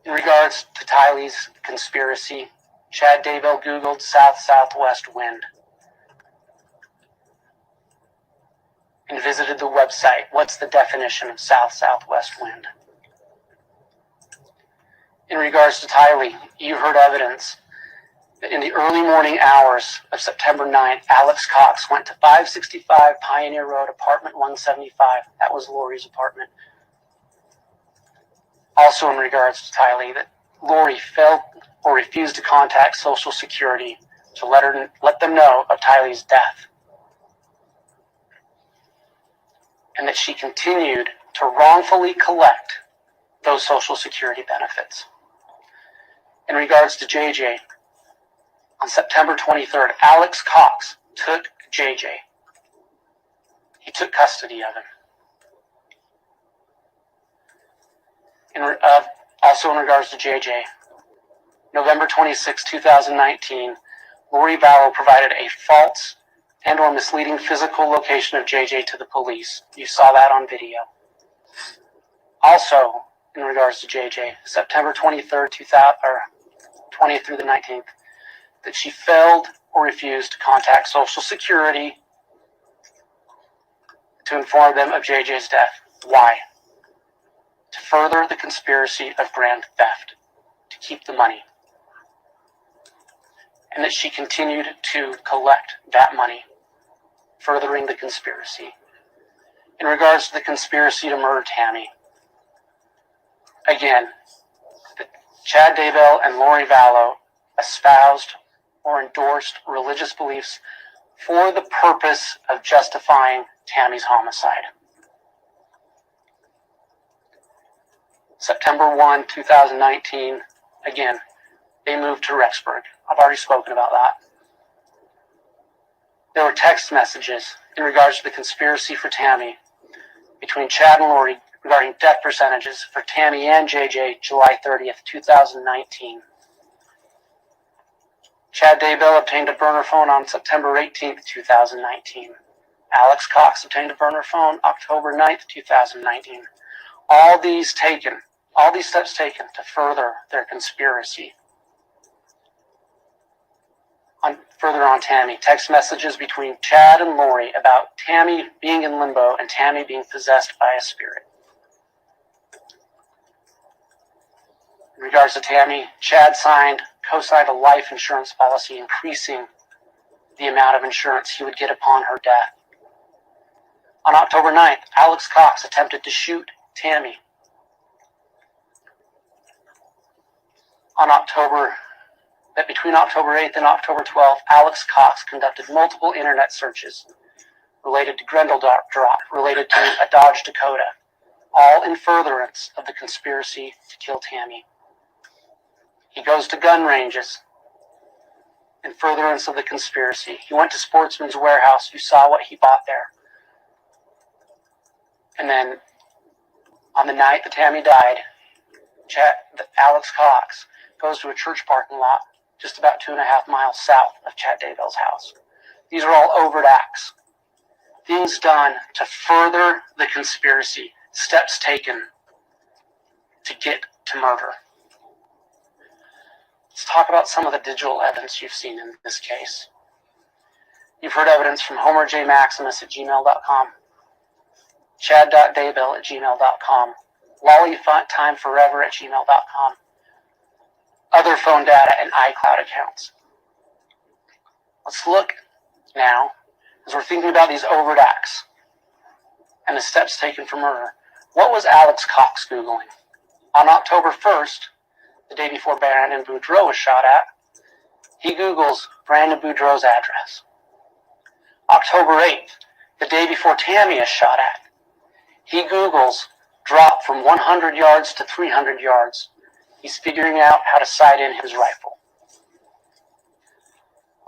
Speaker 4: In regards to Tylee's conspiracy, Chad Daybell Googled south-southwest wind and visited the website. What's the definition of south-southwest wind? In regards to Tylee, you heard evidence that in the early morning hours of September 9th, Alex Cox went to 565 Pioneer Road, apartment 175. That was Lori's apartment. Also in regards to Tylee, that Lori failed or refused to contact Social Security to let them know of Tylee's death, and that she continued to wrongfully collect those Social Security benefits. In regards to JJ, on September 23rd, Alex Cox took JJ. He took custody of him. Also in regards to JJ, November 26, 2019, Lori Vallow provided a false and or misleading physical location of JJ to the police. You saw that on video. Also, in regards to JJ, September 23rd, 20th through the 19th, that she failed or refused to contact Social Security to inform them of JJ's death. Why? To further the conspiracy of grand theft, to keep the money. And that she continued to collect that money, furthering the conspiracy. In regards to the conspiracy to murder Tammy, again, Chad Daybell and Lori Vallow espoused, or endorsed religious beliefs for the purpose of justifying Tammy's homicide. September 1, 2019, again, they moved to Rexburg. I've already spoken about that. There were text messages in regards to the conspiracy for Tammy between Chad and Lori regarding death percentages for Tammy and JJ July 30th, 2019. Chad Daybell obtained a burner phone on September 18th, 2019. Alex Cox obtained a burner phone October 9th, 2019. All these steps taken to further their conspiracy. Further on Tammy, text messages between Chad and Lori about Tammy being in limbo and Tammy being possessed by a spirit. In regards to Tammy, Chad co-signed a life insurance policy increasing the amount of insurance he would get upon her death. On October 9th, Alex Cox attempted to shoot Tammy. Between October 8th and October 12th, Alex Cox conducted multiple internet searches related to Grendel Drop, related to a Dodge Dakota, all in furtherance of the conspiracy to kill Tammy. He goes to gun ranges in furtherance of the conspiracy. He went to Sportsman's Warehouse. You saw what he bought there. And then on the night that Tammy died, Alex Cox goes to a church parking lot just about 2.5 miles south of Chad Daybell's house. These are all overt acts. Things done to further the conspiracy. Steps taken to get to murder. Let's talk about some of the digital evidence you've seen in this case. You've heard evidence from HomerJMaximus@gmail.com, Chad.Daybell@gmail.com, LollyTimeForever@gmail.com, other phone data and iCloud accounts. Let's look now, as we're thinking about these overt acts and the steps taken for murder. What was Alex Cox Googling? On October 1st, the day before Brandon Boudreaux was shot at, he Googles Brandon Boudreaux's address. October 8th, the day before Tammy is shot at, he Googles drop from 100 yards to 300 yards. He's figuring out how to sight in his rifle.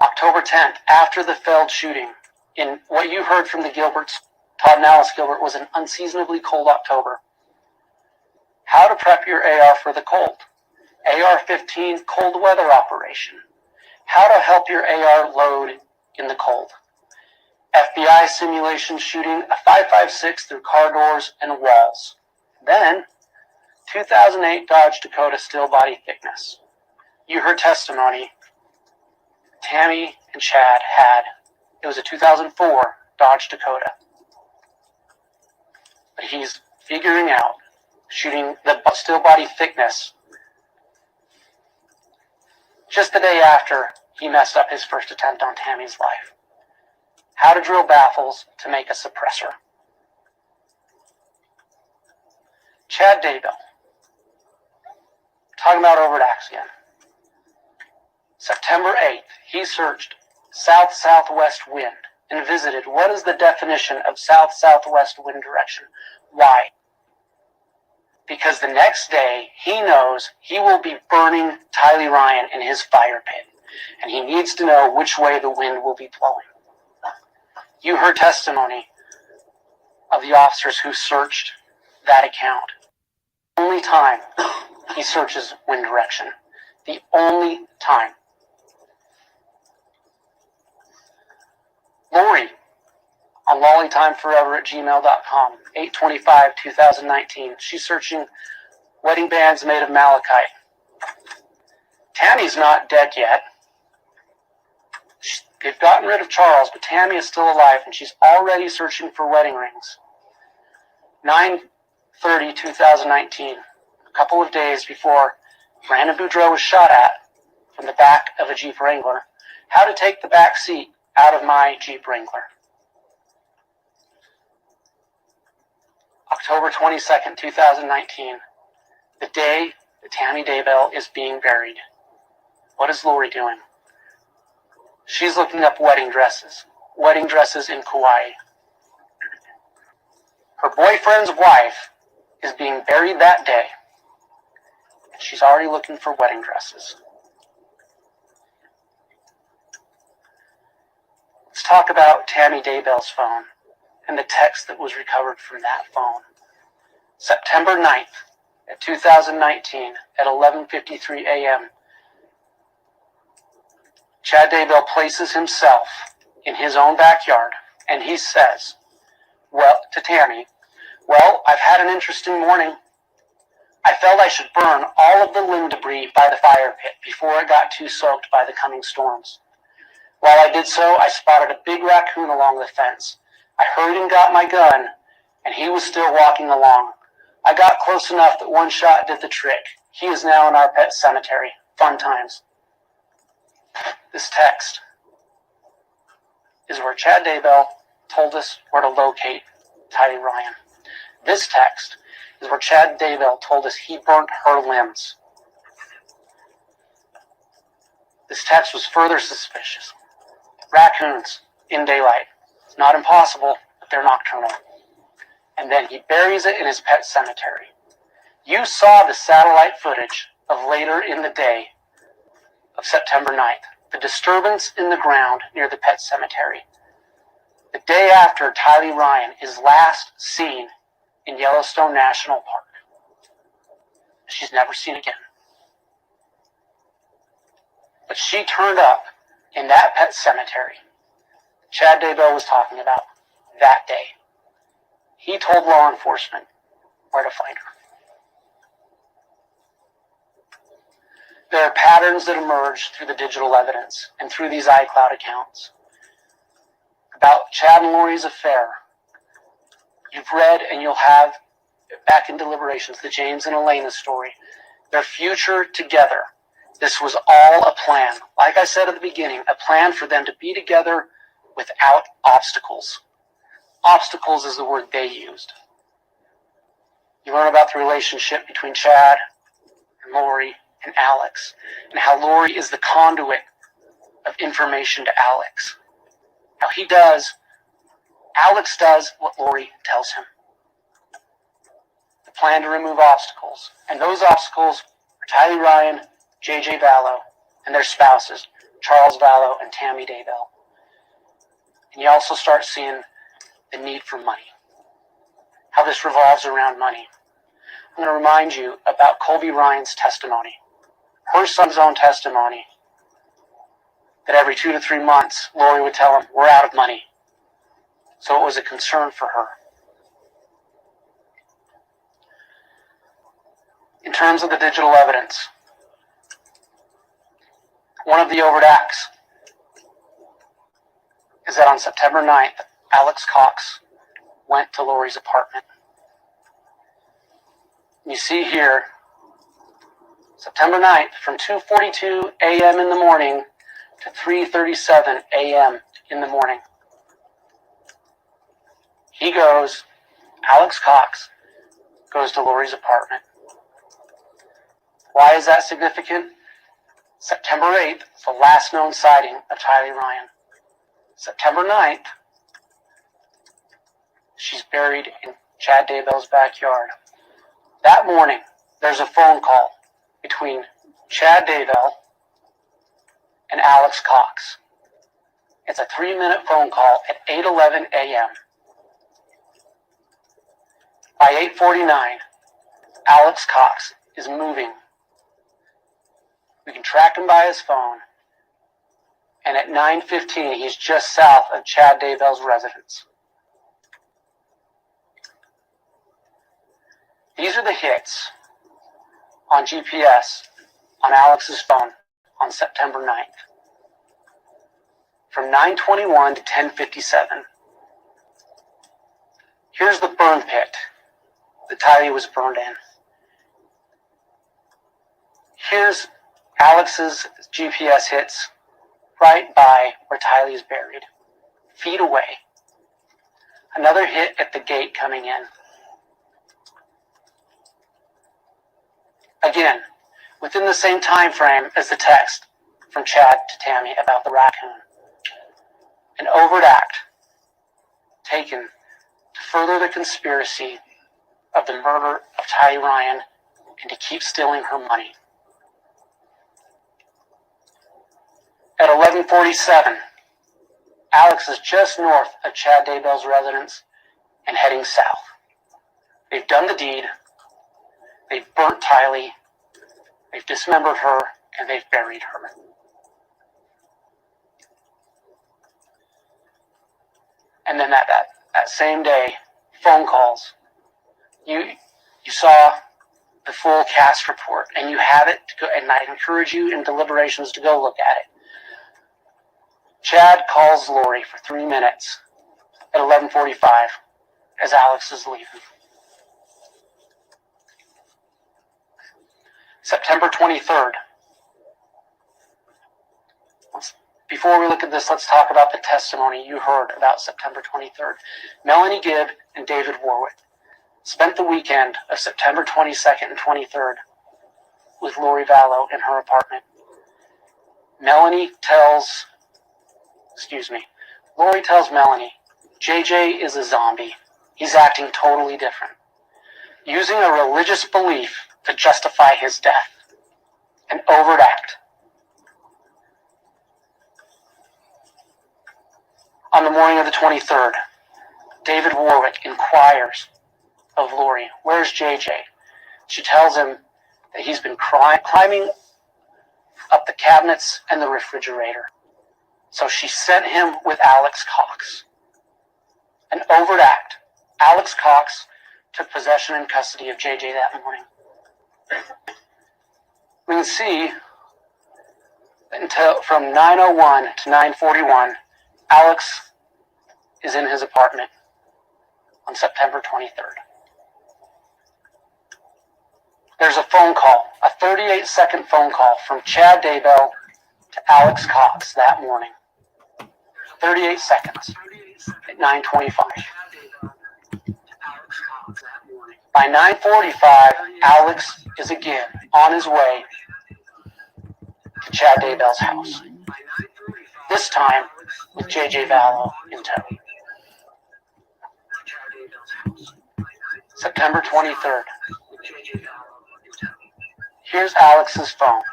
Speaker 4: October 10th, after the failed shooting, in what you heard from the Gilberts, Todd and Alice Gilbert, was an unseasonably cold October. How to prep your AR for the cold. AR-15 cold weather operation. How to help your AR load in the cold. FBI simulation shooting a 5.56 through car doors and walls. Then, 2008 Dodge Dakota still body thickness. You heard testimony Tammy and Chad had. It was a 2004 Dodge Dakota. But he's figuring out shooting the still body thickness just the day after he messed up his first attempt on Tammy's life. How to drill baffles to make a suppressor. Chad Daybell. Talking about overt acts again. September 8th, he searched south-southwest wind and visited what is the definition of south-southwest wind direction. Why? Because the next day, he knows he will be burning Tylee Ryan in his fire pit, and he needs to know which way the wind will be blowing. You heard testimony of the officers who searched that account. The only time he searches wind direction. The only time. Lori on LollyTimeForever@gmail.com, 8/25/2019. She's searching wedding bands made of malachite. Tammy's not dead yet. They've gotten rid of Charles, but Tammy is still alive, and she's already searching for wedding rings. 9/30/2019, a couple of days before Brandon Boudreaux was shot at from the back of a Jeep Wrangler. How to take the back seat out of my Jeep Wrangler. October 22nd, 2019, the day that Tammy Daybell is being buried. What is Lori doing? She's looking up wedding dresses in Kauai. Her boyfriend's wife is being buried that day, and she's already looking for wedding dresses. Let's talk about Tammy Daybell's phone and the text that was recovered from that phone. September 9th, 2019, at 11:53 a.m., Chad Daybell places himself in his own backyard, and he says, to Tammy, "Well, I've had an interesting morning. I felt I should burn all of the limb debris by the fire pit before it got too soaked by the coming storms. While I did so, I spotted a big raccoon along the fence. I hurried and got my gun, and he was still walking along. I got close enough that one shot did the trick. He is now in our pet cemetery. Fun times." This text is where Chad Daybell told us where to locate Tylee Ryan. This text is where Chad Daybell told us he burnt her limbs. This text was further suspicious. Raccoons in daylight. It's not impossible, but they're nocturnal. And then he buries it in his pet cemetery. You saw the satellite footage of later in the day of September 9th, the disturbance in the ground near the pet cemetery. The day after Tylee Ryan is last seen in Yellowstone National Park. She's never seen again. But she turned up in that pet cemetery Chad Daybell was talking about that day. He told law enforcement where to find her. There are patterns that emerge through the digital evidence and through these iCloud accounts. About Chad and Lori's affair, you've read and you'll have back in Deliberations, the James and Elena story, their future together. This was all a plan. Like I said at the beginning, a plan for them to be together without obstacles. Obstacles is the word they used. You learn about the relationship between Chad and Lori and Alex, and how Lori is the conduit of information to Alex. How Alex does what Lori tells him. The plan to remove obstacles. And those obstacles are Tylee Ryan, J.J. Vallow, and their spouses, Charles Vallow and Tammy Daybell. And you also start seeing the need for money. How this revolves around money. I'm going to remind you about Colby Ryan's testimony. Her son's own testimony. That every 2 to 3 months, Lori would tell him, "We're out of money." So it was a concern for her. In terms of the digital evidence, one of the overt acts is that on September 9th, Alex Cox went to Lori's apartment. You see here, September 9th, from 2:42 a.m. in the morning to 3:37 a.m. in the morning. Alex Cox goes to Lori's apartment. Why is that significant? September 8th is the last known sighting of Tylee Ryan. September 9th, she's buried in Chad Daybell's backyard. That morning, there's a phone call between Chad Daybell and Alex Cox. It's a 3-minute phone call at 8:11 a.m. By 8:49, Alex Cox is moving. We can track him by his phone. And at 9:15, he's just south of Chad Daybell's residence. These are the hits on GPS on Alex's phone on September 9th. From 9:21 to 10:57. Here's the burn pit that Tylee was burned in. Here's Alex's GPS hits right by where Tylee is buried, feet away. Another hit at the gate coming in. Again, within the same time frame as the text from Chad to Tammy about the raccoon. An overt act taken to further the conspiracy of the murder of Ty Ryan and to keep stealing her money. At 11:47, Alex is just north of Chad Daybell's residence and heading south. They've done the deed, they've burnt Tylee, they've dismembered her, and they've buried her. And then that same day, phone calls. You saw the full cast report, and you have it, and I encourage you in deliberations to go look at it. Chad calls Lori for 3 minutes at 11:45 as Alex is leaving. September 23rd. Before we look at this, let's talk about the testimony you heard about September 23rd. Melanie Gibb and David Warwick spent the weekend of September 22nd and 23rd with Lori Vallow in her apartment. Lori tells Melanie, JJ is a zombie. He's acting totally different, using a religious belief to justify his death. An overt act. On the morning of the 23rd, David Warwick inquires of Lori, where's JJ? She tells him that he's been climbing up the cabinets and the refrigerator. So she sent him with Alex Cox. An overt act. Alex Cox took possession and custody of JJ that morning. We can see that from 9:01 to 9:41, Alex is in his apartment on September 23rd. There's a phone call, a 38-second phone call from Chad Daybell to Alex Cox that morning. 38 seconds at 9:25. By 9:45, Alex is again on his way to Chad Daybell's house. This time with JJ Vallow in tow. September 23rd. Here's Alex's phone.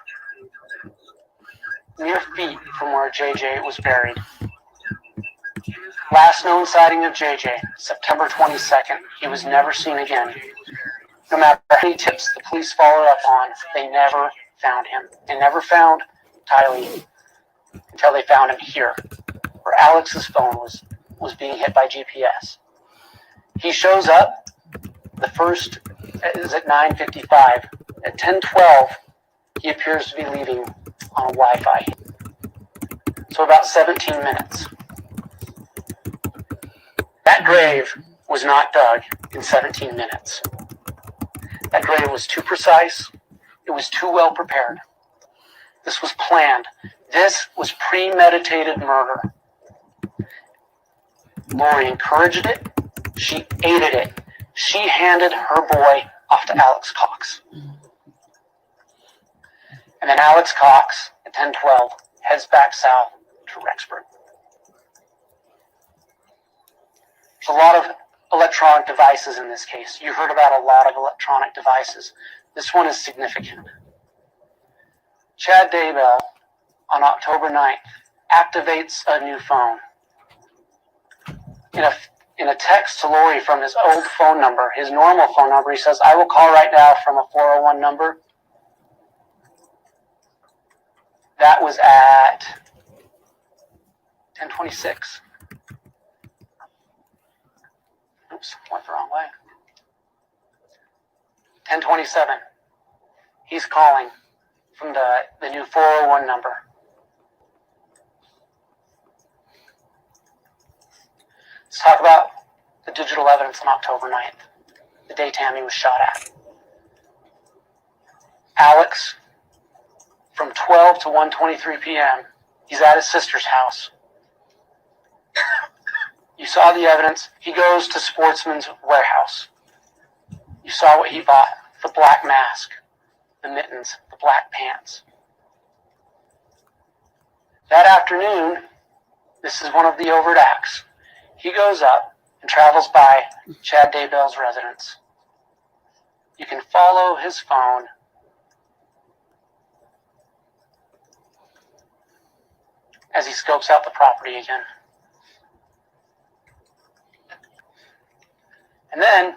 Speaker 4: Mere feet from where JJ was buried. Last known sighting of JJ, September 22nd. He was never seen again. No matter how many tips the police followed up on, they never found him. They never found Tylee until they found him here, where Alex's phone was being hit by GPS. He shows up. The first is at 9:55. At 10:12, he appears to be leaving on a Wi-Fi. So about 17 minutes. That grave was not dug in 17 minutes. That grave was too precise. It was too well prepared. This was planned. This was premeditated murder. Lori encouraged it. She aided it. She handed her boy off to Alex Cox. And then Alex Cox, at 10:12, heads back south to Rexburg. There's a lot of electronic devices in this case. You heard about a lot of electronic devices. This one is significant. Chad Daybell, on October 9th, activates a new phone. In a text to Lori from his old phone number, his normal phone number, he says, I will call right now from a 401 number. That was at 10:26. Oops, went the wrong way. 10:27. He's calling from the new 401 number. Let's talk about the digital evidence on October 9th, the day Tammy was shot at. Alex, from 12 to 1:23 p.m., he's at his sister's house. You saw the evidence. He goes to Sportsman's Warehouse. You saw what he bought: the black mask, the mittens, the black pants. That afternoon, this is one of the overt acts. He goes up and travels by Chad Daybell's residence. You can follow his phone as he scopes out the property again. And then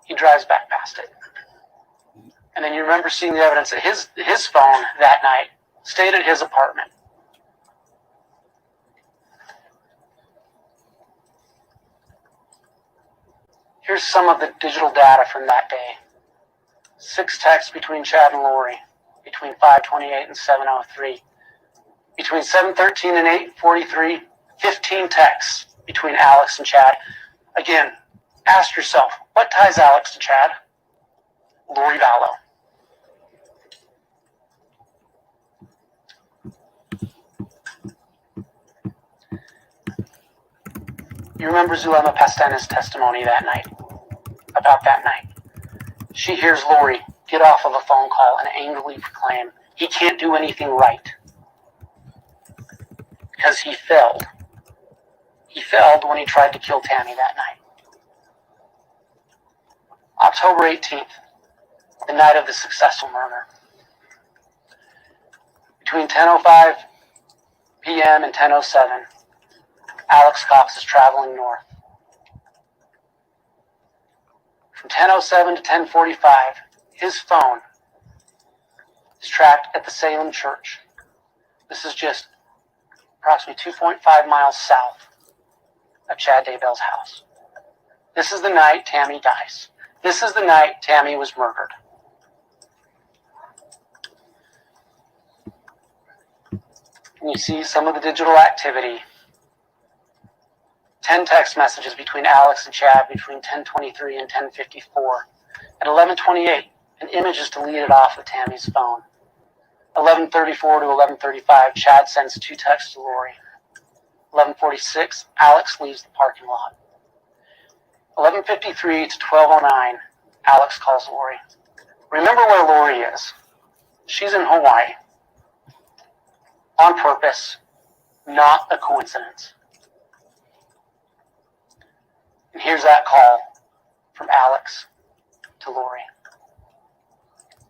Speaker 4: he drives back past it. And then you remember seeing the evidence that his phone that night stayed at his apartment. Here's some of the digital data from that day. 6 texts between Chad and Lori, between 5:28 and 7:03. Between 7:13 and 8:43, 15 texts between Alex and Chad. Again, ask yourself, what ties Alex to Chad? Lori Vallow. You remember Zulema Pastena's testimony that night, about that night. She hears Lori get off of a phone call and angrily proclaim, he can't do anything right. Because he failed. He failed when he tried to kill Tammy that night. October 18th, the night of the successful murder. Between 10:05 p.m. and 10:07, Alex Cox is traveling north. From 10:07 to 10:45, his phone is tracked at the Salem Church. This is just approximately 2.5 miles south of Chad Daybell's house. This is the night Tammy dies. This is the night Tammy was murdered. And you see some of the digital activity. 10 text messages between Alex and Chad between 10:23 and 10:54. At 11:28, an image is deleted off of Tammy's phone. 11:34 to 11:35, Chad sends 2 texts to Lori. 11:46, Alex leaves the parking lot. 11:53 to 12:09, Alex calls Lori. Remember where Lori is. She's in Hawaii. On purpose, not a coincidence. And here's that call from Alex to Lori.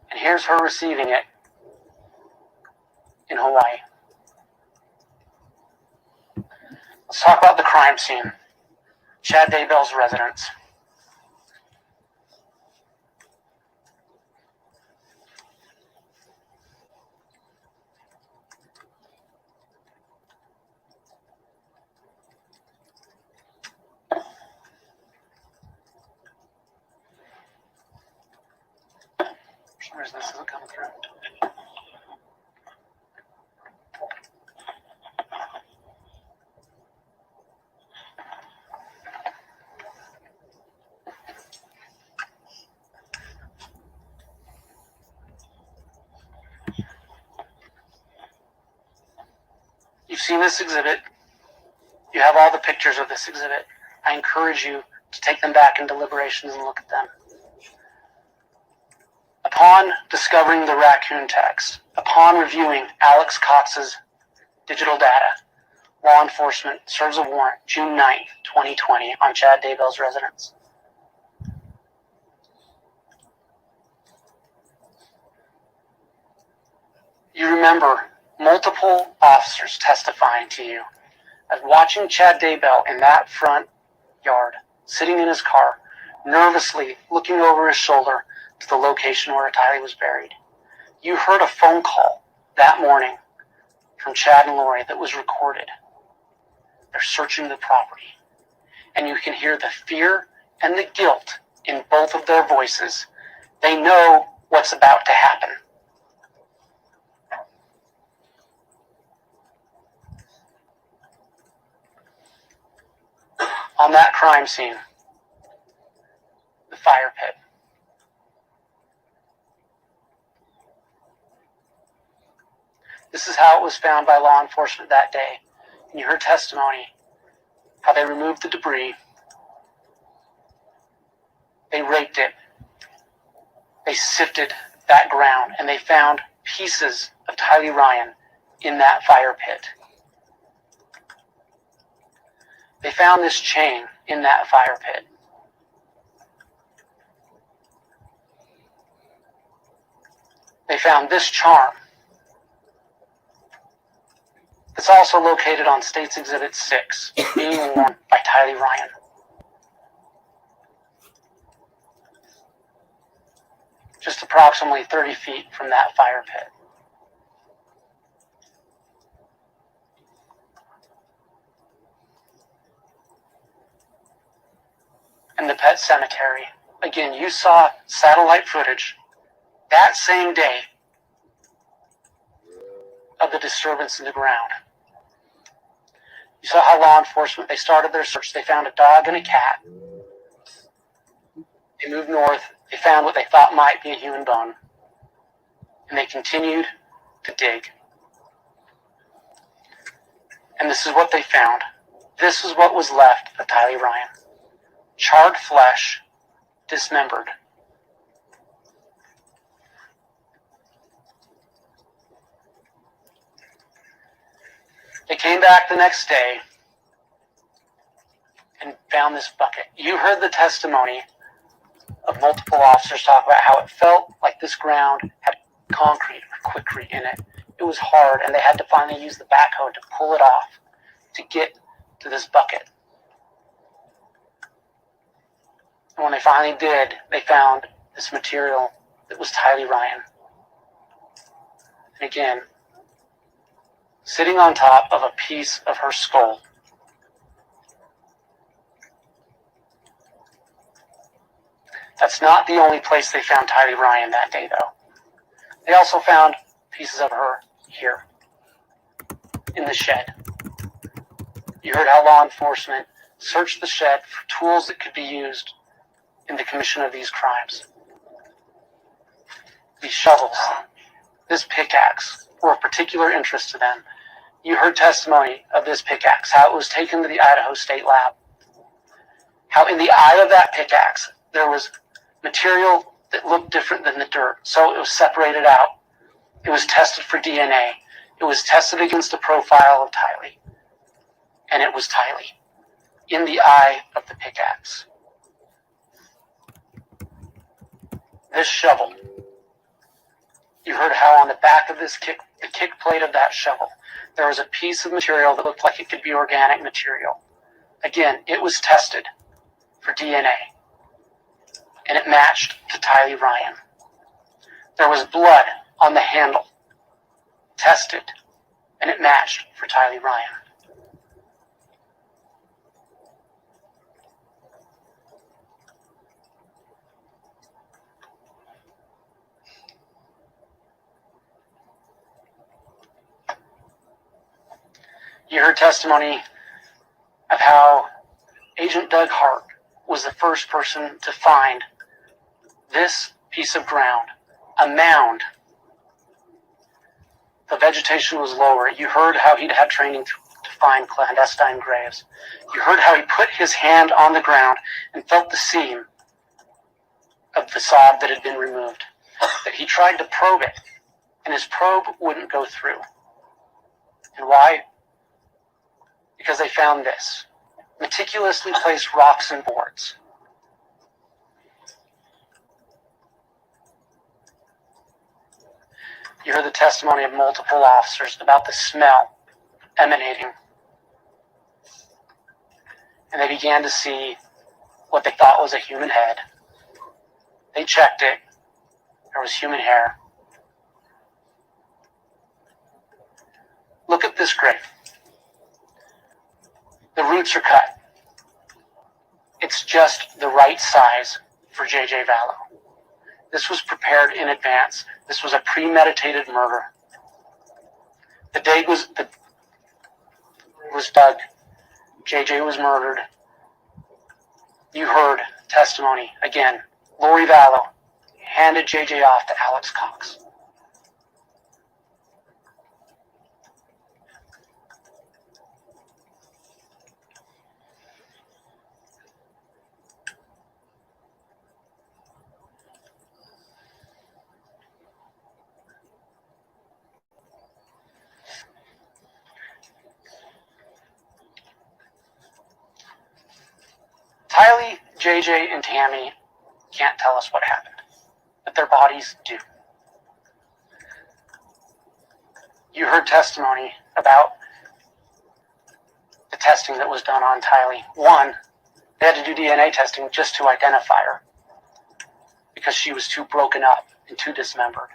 Speaker 4: And here's her receiving it in Hawaii. Let's talk about the crime scene. Chad Daybell's residence. For some reason this isn't coming through. You've seen this exhibit. You have all the pictures of this exhibit. I encourage you to take them back in deliberations and look at them. Upon discovering the raccoon text, upon reviewing Alex Cox's digital data, law enforcement serves a warrant June 9th, 2020 on Chad Daybell's residence. You remember multiple officers testifying to you as watching Chad Daybell in that front yard, sitting in his car, nervously looking over his shoulder to the location where Tylee was buried. You heard a phone call that morning from Chad and Lori that was recorded. They're searching the property. And you can hear the fear and the guilt in both of their voices. They know what's about to happen. On that crime scene, the fire pit. This is how it was found by law enforcement that day. And you heard testimony, how they removed the debris. They raked it. They sifted that ground, and they found pieces of Tylee Ryan in that fire pit. They found this chain in that fire pit. They found this charm. It's also located on State's Exhibit 6, being worn by Tylee Ryan. Just approximately 30 feet from that fire pit. And the pet cemetery. Again, you saw satellite footage that same day of the disturbance in the ground. You saw how law enforcement, they started their search. They found a dog and a cat. They moved north. They found what they thought might be a human bone. And they continued to dig. And this is what they found. This is what was left of Tylee Ryan. Charred flesh, dismembered. They came back the next day and found this bucket. You heard the testimony of multiple officers talk about how it felt like this ground had concrete or quickcrete in it. It was hard, and they had to finally use the backhoe to pull it off to get to this bucket. And when they finally did, they found this material that was Tylee Ryan. And again, sitting on top of a piece of her skull. That's not the only place they found Tylee Ryan that day, though. They also found pieces of her here, in the shed. You heard how law enforcement searched the shed for tools that could be used in the commission of these crimes. These shovels, this pickaxe, were of particular interest to them. You heard testimony of this pickaxe, how it was taken to the Idaho State Lab. How in the eye of that pickaxe, there was material that looked different than the dirt, so it was separated out. It was tested for DNA. It was tested against a profile of Tylee. And it was Tylee, in the eye of the pickaxe. This shovel, you heard how on the back of this the kick plate of that shovel, there was a piece of material that looked like it could be organic material. Again, it was tested for DNA, and it matched to Tylee Ryan. There was blood on the handle, tested, and it matched for Tylee Ryan. You heard testimony of how Agent Doug Hart was the first person to find this piece of ground, a mound. The vegetation was lower. You heard how he'd had training to find clandestine graves. You heard how he put his hand on the ground and felt the seam of the sod that had been removed. That he tried to probe it, and his probe wouldn't go through. And why? Because they found this. Meticulously placed rocks and boards. You heard the testimony of multiple officers about the smell emanating. And they began to see what they thought was a human head. They checked it. There was human hair. Look at this grave. The roots are cut. It's just the right size for J.J. Vallow. This was prepared in advance. This was a premeditated murder. The day was dug. J.J. was murdered. You heard testimony. Again, Lori Vallow handed J.J. off to Alex Cox. JJ and Tammy can't tell us what happened, but their bodies do. You heard testimony about the testing that was done on Tylee. One, they had to do DNA testing just to identify her because she was too broken up and too dismembered.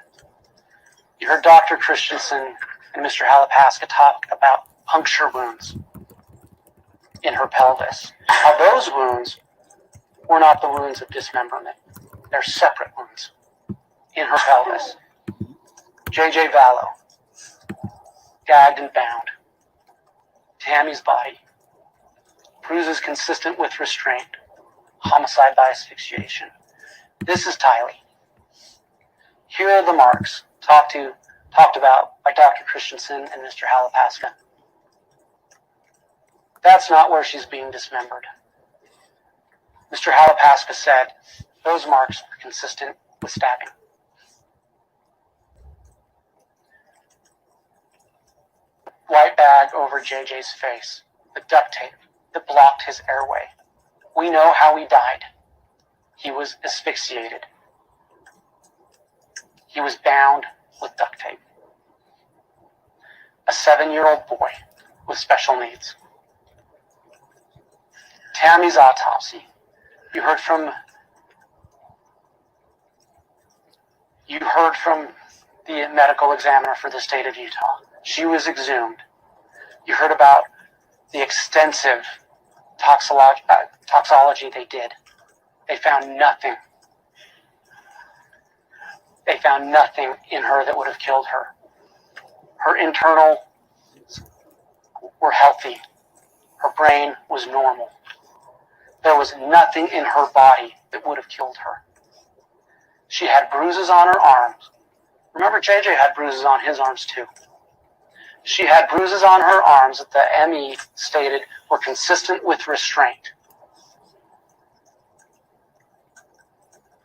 Speaker 4: You heard Dr. Christensen and Mr. Halapaska talk about puncture wounds in her pelvis. Now, those wounds were not the wounds of dismemberment. They're separate wounds in her pelvis. JJ Vallow, gagged and bound. Tammy's body, bruises consistent with restraint, homicide by asphyxiation. This is Tylee. Here are the marks talked about by Dr. Christensen and Mr. Halapaska. That's not where she's being dismembered. Mr. Halapaska said those marks are consistent with stabbing. White bag over JJ's face, the duct tape that blocked his airway. We know how he died. He was asphyxiated. He was bound with duct tape. A 7-year-old boy with special needs. Tammy's autopsy. You heard from the medical examiner for the state of Utah. She was exhumed. You heard about the extensive toxology they did. They found nothing. They found nothing in her that would have killed her. Her internals were healthy. Her brain was normal. There was nothing in her body that would have killed her. She had bruises on her arms. Remember, JJ had bruises on his arms too. She had bruises on her arms that the ME stated were consistent with restraint.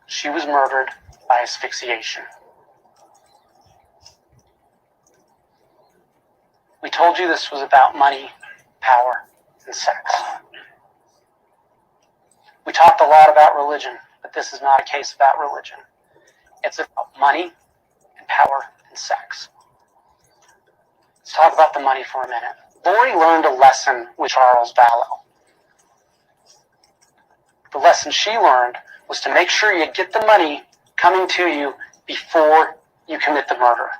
Speaker 4: She was murdered by asphyxiation. We told you this was about money, power, and sex. We talked a lot about religion, but this is not a case about religion. It's about money and power and sex. Let's talk about the money for a minute. Lori learned a lesson with Charles Vallow. The lesson she learned was to make sure you get the money coming to you before you commit the murder.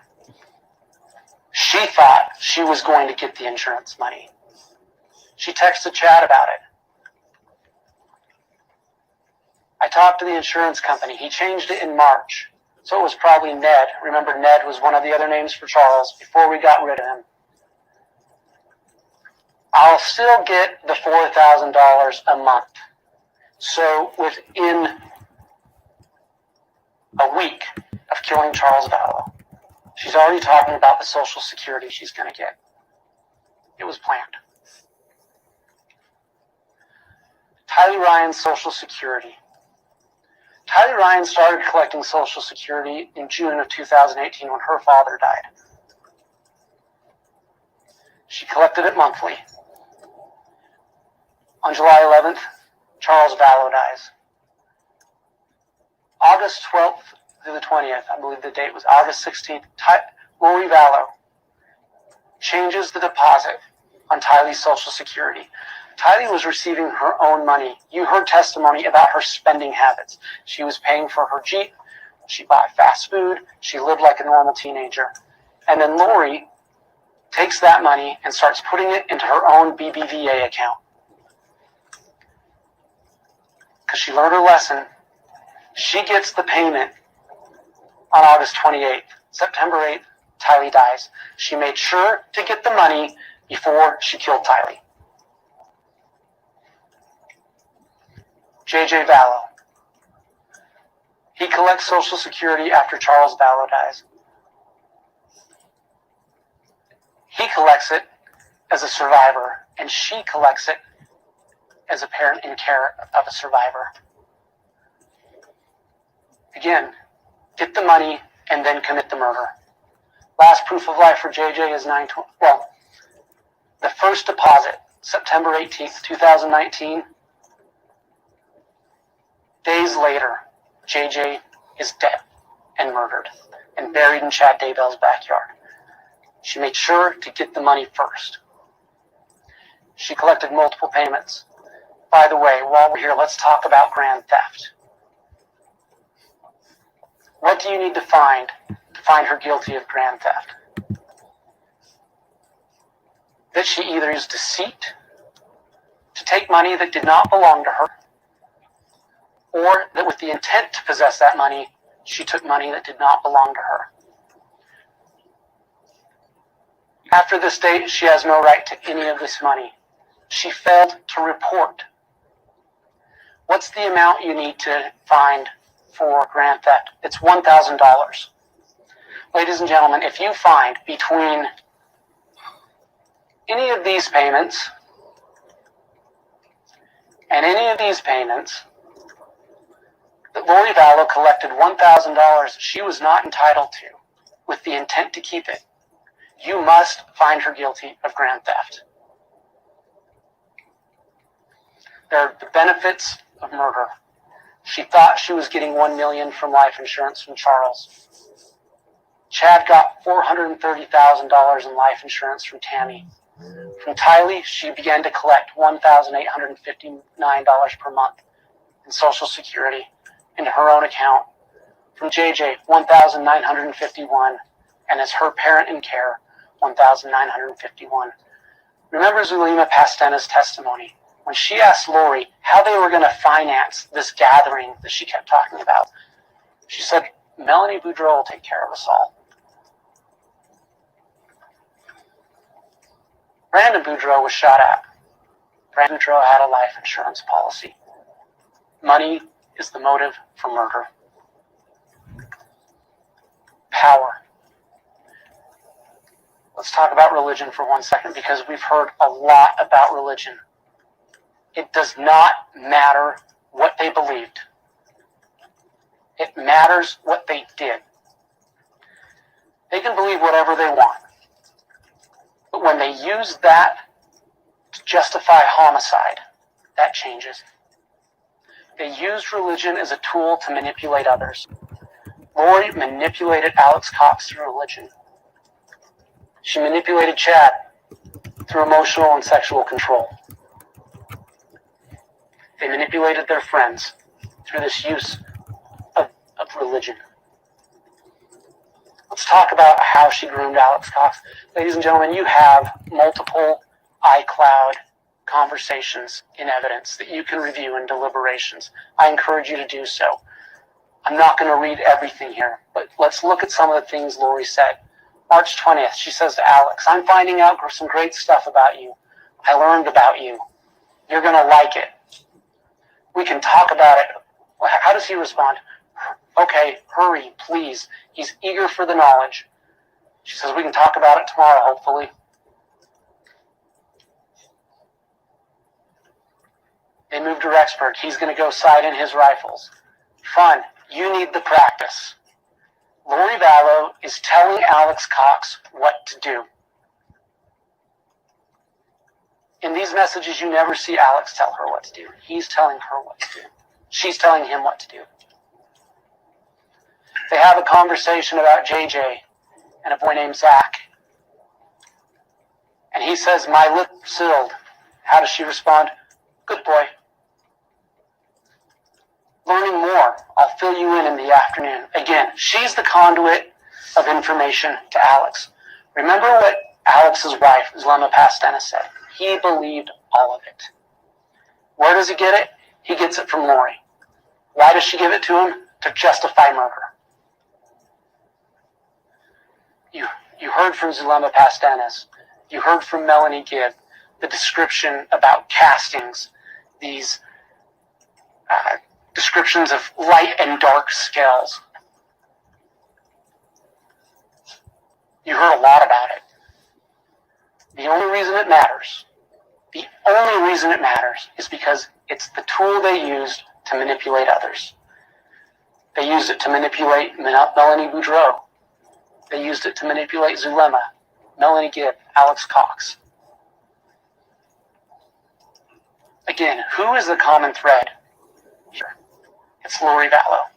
Speaker 4: She thought she was going to get the insurance money. She texted Chad about it. I talked to the insurance company. He changed it in March. So it was probably Ned. Remember, Ned was one of the other names for Charles before we got rid of him. I'll still get the $4,000 a month. So within a week of killing Charles Vallow, she's already talking about the Social Security she's going to get. It was planned. Tylee Ryan's Social Security. Tylee Ryan started collecting Social Security in June of 2018 when her father died. She collected it monthly. On July 11th, Charles Vallow dies. August 12th through the 20th, I believe the date was August 16th, Lori Vallow changes the deposit on Tylee's Social Security. Tylee was receiving her own money. You heard testimony about her spending habits. She was paying for her Jeep. She bought fast food. She lived like a normal teenager. And then Lori takes that money and starts putting it into her own BBVA account. Because she learned her lesson. She gets the payment on August 28th. September 8th, Tylee dies. She made sure to get the money before she killed Tylee. JJ Vallow. He collects Social Security after Charles Vallow dies. He collects it as a survivor, and she collects it as a parent in care of a survivor. Again, get the money and then commit the murder. Last proof of life for JJ is the first deposit, September 18th, 2019. Days later, JJ is dead and murdered and buried in Chad Daybell's backyard. She made sure to get the money first. She collected multiple payments. By the way, while we're here, let's talk about grand theft. What do you need to find her guilty of grand theft? That she either used deceit to take money that did not belong to her, or that with the intent to possess that money, she took money that did not belong to her. After this date, she has no right to any of this money. She failed to report. What's the amount you need to find for grand theft? It's $1,000. Ladies and gentlemen, if you find between any of these payments and any of these payments that Lori Vallow collected $1,000 she was not entitled to with the intent to keep it, you must find her guilty of grand theft. There are the benefits of murder. She thought she was getting $1 million from life insurance from Charles. Chad got $430,000 in life insurance from Tammy. From Tylee, she began to collect $1,859 per month in Social Security into her own account. From JJ, $1,951, and as her parent in care, $1,951. Remember Zulema Pastena's testimony when she asked Lori how they were going to finance this gathering that she kept talking about. She said, Melanie Boudreau will take care of us all. Brandon Boudreau was shot at. Brandon Boudreau had a life insurance policy. Money is the motive for murder. Power. Let's talk about religion for 1 second, because we've heard a lot about religion. It does not matter what they believed. It matters what they did. They can believe whatever they want. But when they use that to justify homicide, that changes. They used religion as a tool to manipulate others. Lori manipulated Alex Cox through religion. She manipulated Chad through emotional and sexual control. They manipulated their friends through this use of religion. Let's talk about how she groomed Alex Cox. Ladies and gentlemen, you have multiple iCloud conversations in evidence that you can review in deliberations. I encourage you to do so. I'm not going to read everything here, but let's look at some of the things Lori said. March 20th, she says to Alex, I'm finding out some great stuff about you. I learned about you. You're going to like it. We can talk about it. How does he respond? Okay, hurry, please. He's eager for the knowledge. She says, we can talk about it tomorrow, hopefully. They move to Rexburg. He's going to go sight in his rifles. Fun. You need the practice. Lori Vallow is telling Alex Cox what to do. In these messages, you never see Alex tell her what to do. He's telling her what to do. She's telling him what to do. They have a conversation about JJ and a boy named Zach. And he says, my lips sealed. How does she respond? Good boy. Learning more. I'll fill you in the afternoon. Again, she's the conduit of information to Alex. Remember what Alex's wife, Zulema Pastena, said. He believed all of it. Where does he get it? He gets it from Lori. Why does she give it to him? To justify murder. You heard from Zulema Pastenas. You heard from Melanie Gibb the description about castings, these descriptions of light and dark scales. You heard a lot about it. The only reason it matters is because it's the tool they used to manipulate others. They used it to manipulate Melanie Boudreau. They used it to manipulate Zulema, Melanie Gibb, Alex Cox. Again, who is the common thread here? It's Lori Vallow.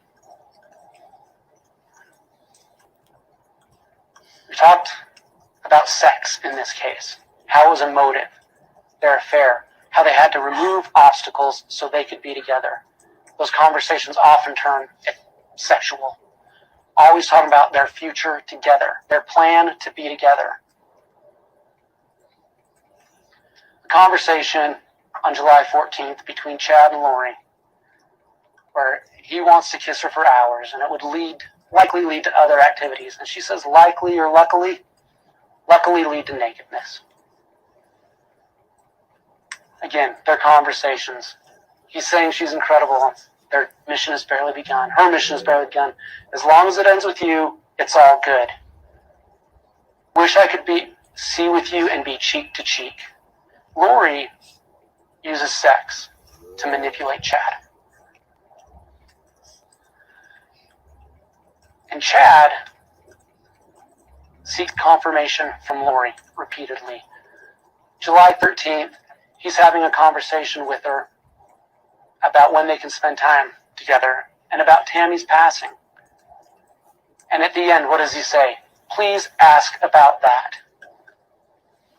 Speaker 4: We talked about sex in this case, how it was a motive, their affair, how they had to remove obstacles so they could be together. Those conversations often turn sexual. Always talking about their future together, their plan to be together. The conversation on July 14th between Chad and Lori, where he wants to kiss her for hours, and it would likely lead to other activities. And she says likely or luckily lead to nakedness. Again, their conversations. He's saying she's incredible. Their mission has barely begun. Her mission has barely begun. As long as it ends with you, it's all good. Wish I could see with you and be cheek to cheek. Lori uses sex to manipulate Chad. And Chad seeks confirmation from Lori repeatedly. July 13th, he's having a conversation with her about when they can spend time together and about Tammy's passing. And at the end, what does he say? Please ask about that.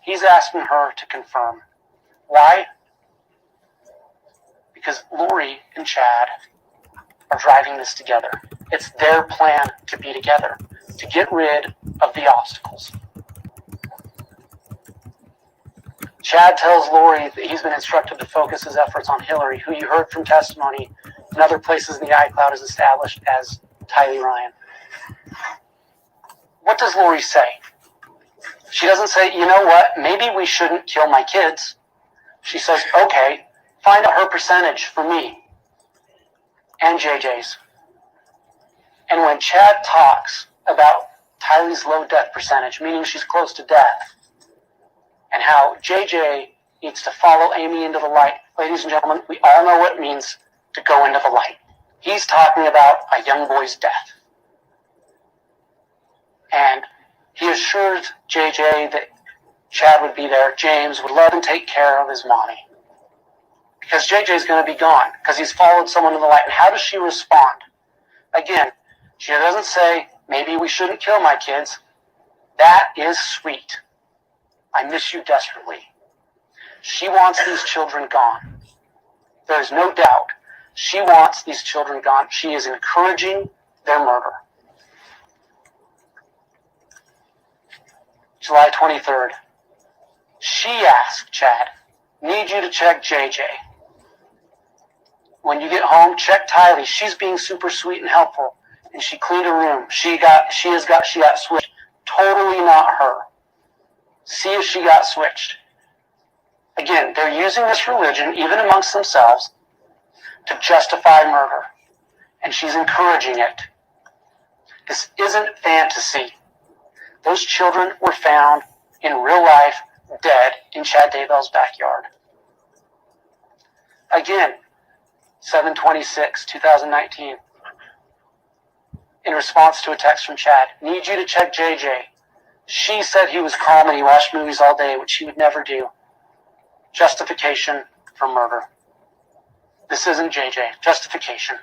Speaker 4: He's asking her to confirm. Why? Because Lori and Chad are driving this together. It's their plan to be together, to get rid of the obstacles. Chad tells Lori that he's been instructed to focus his efforts on Hillary, who you heard from testimony in other places in the iCloud is established as Tylee Ryan. What does Lori say? She doesn't say, you know what, maybe we shouldn't kill my kids. She says, okay, find out her percentage for me and JJ's. And when Chad talks about Tylee's low death percentage, meaning she's close to death, and how JJ needs to follow Amy into the light. Ladies and gentlemen, we all know what it means to go into the light. He's talking about a young boy's death. And he assures JJ that Chad would be there. James would love and take care of his mommy. Because JJ's going to be gone, because he's followed someone in the light. And how does she respond? Again, she doesn't say, maybe we shouldn't kill my kids. That is sweet. I miss you desperately. She wants these children gone. There is no doubt. She wants these children gone. She is encouraging their murder. July 23rd. She asked Chad, need you to check JJ. When you get home, check Tylee. She's being super sweet and helpful. And she cleaned her room. She got switched. Totally not her. See if she got switched. Again, they're using this religion, even amongst themselves, to justify murder. And she's encouraging it. This isn't fantasy. Those children were found in real life, dead, in Chad Daybell's backyard. Again, 7/26/2019. In response to a text from Chad, need you to check JJ. She said he was calm and he watched movies all day, which he would never do. Justification for murder. This isn't JJ. Justification.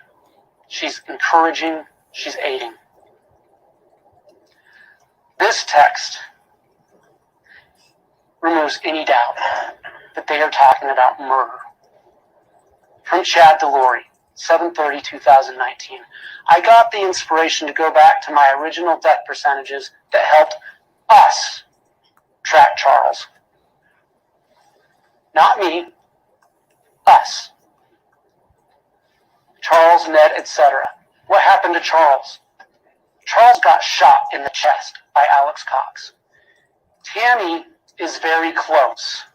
Speaker 4: She's encouraging, she's aiding. This text removes any doubt that they are talking about murder. From Chad to Lori, 7/30/2019. I got the inspiration to go back to my original death percentages that helped us track Charles. Not me, us. Charles, Ned, etc. What happened to Charles? Charles got shot in the chest by Alex Cox. Tammy is very close.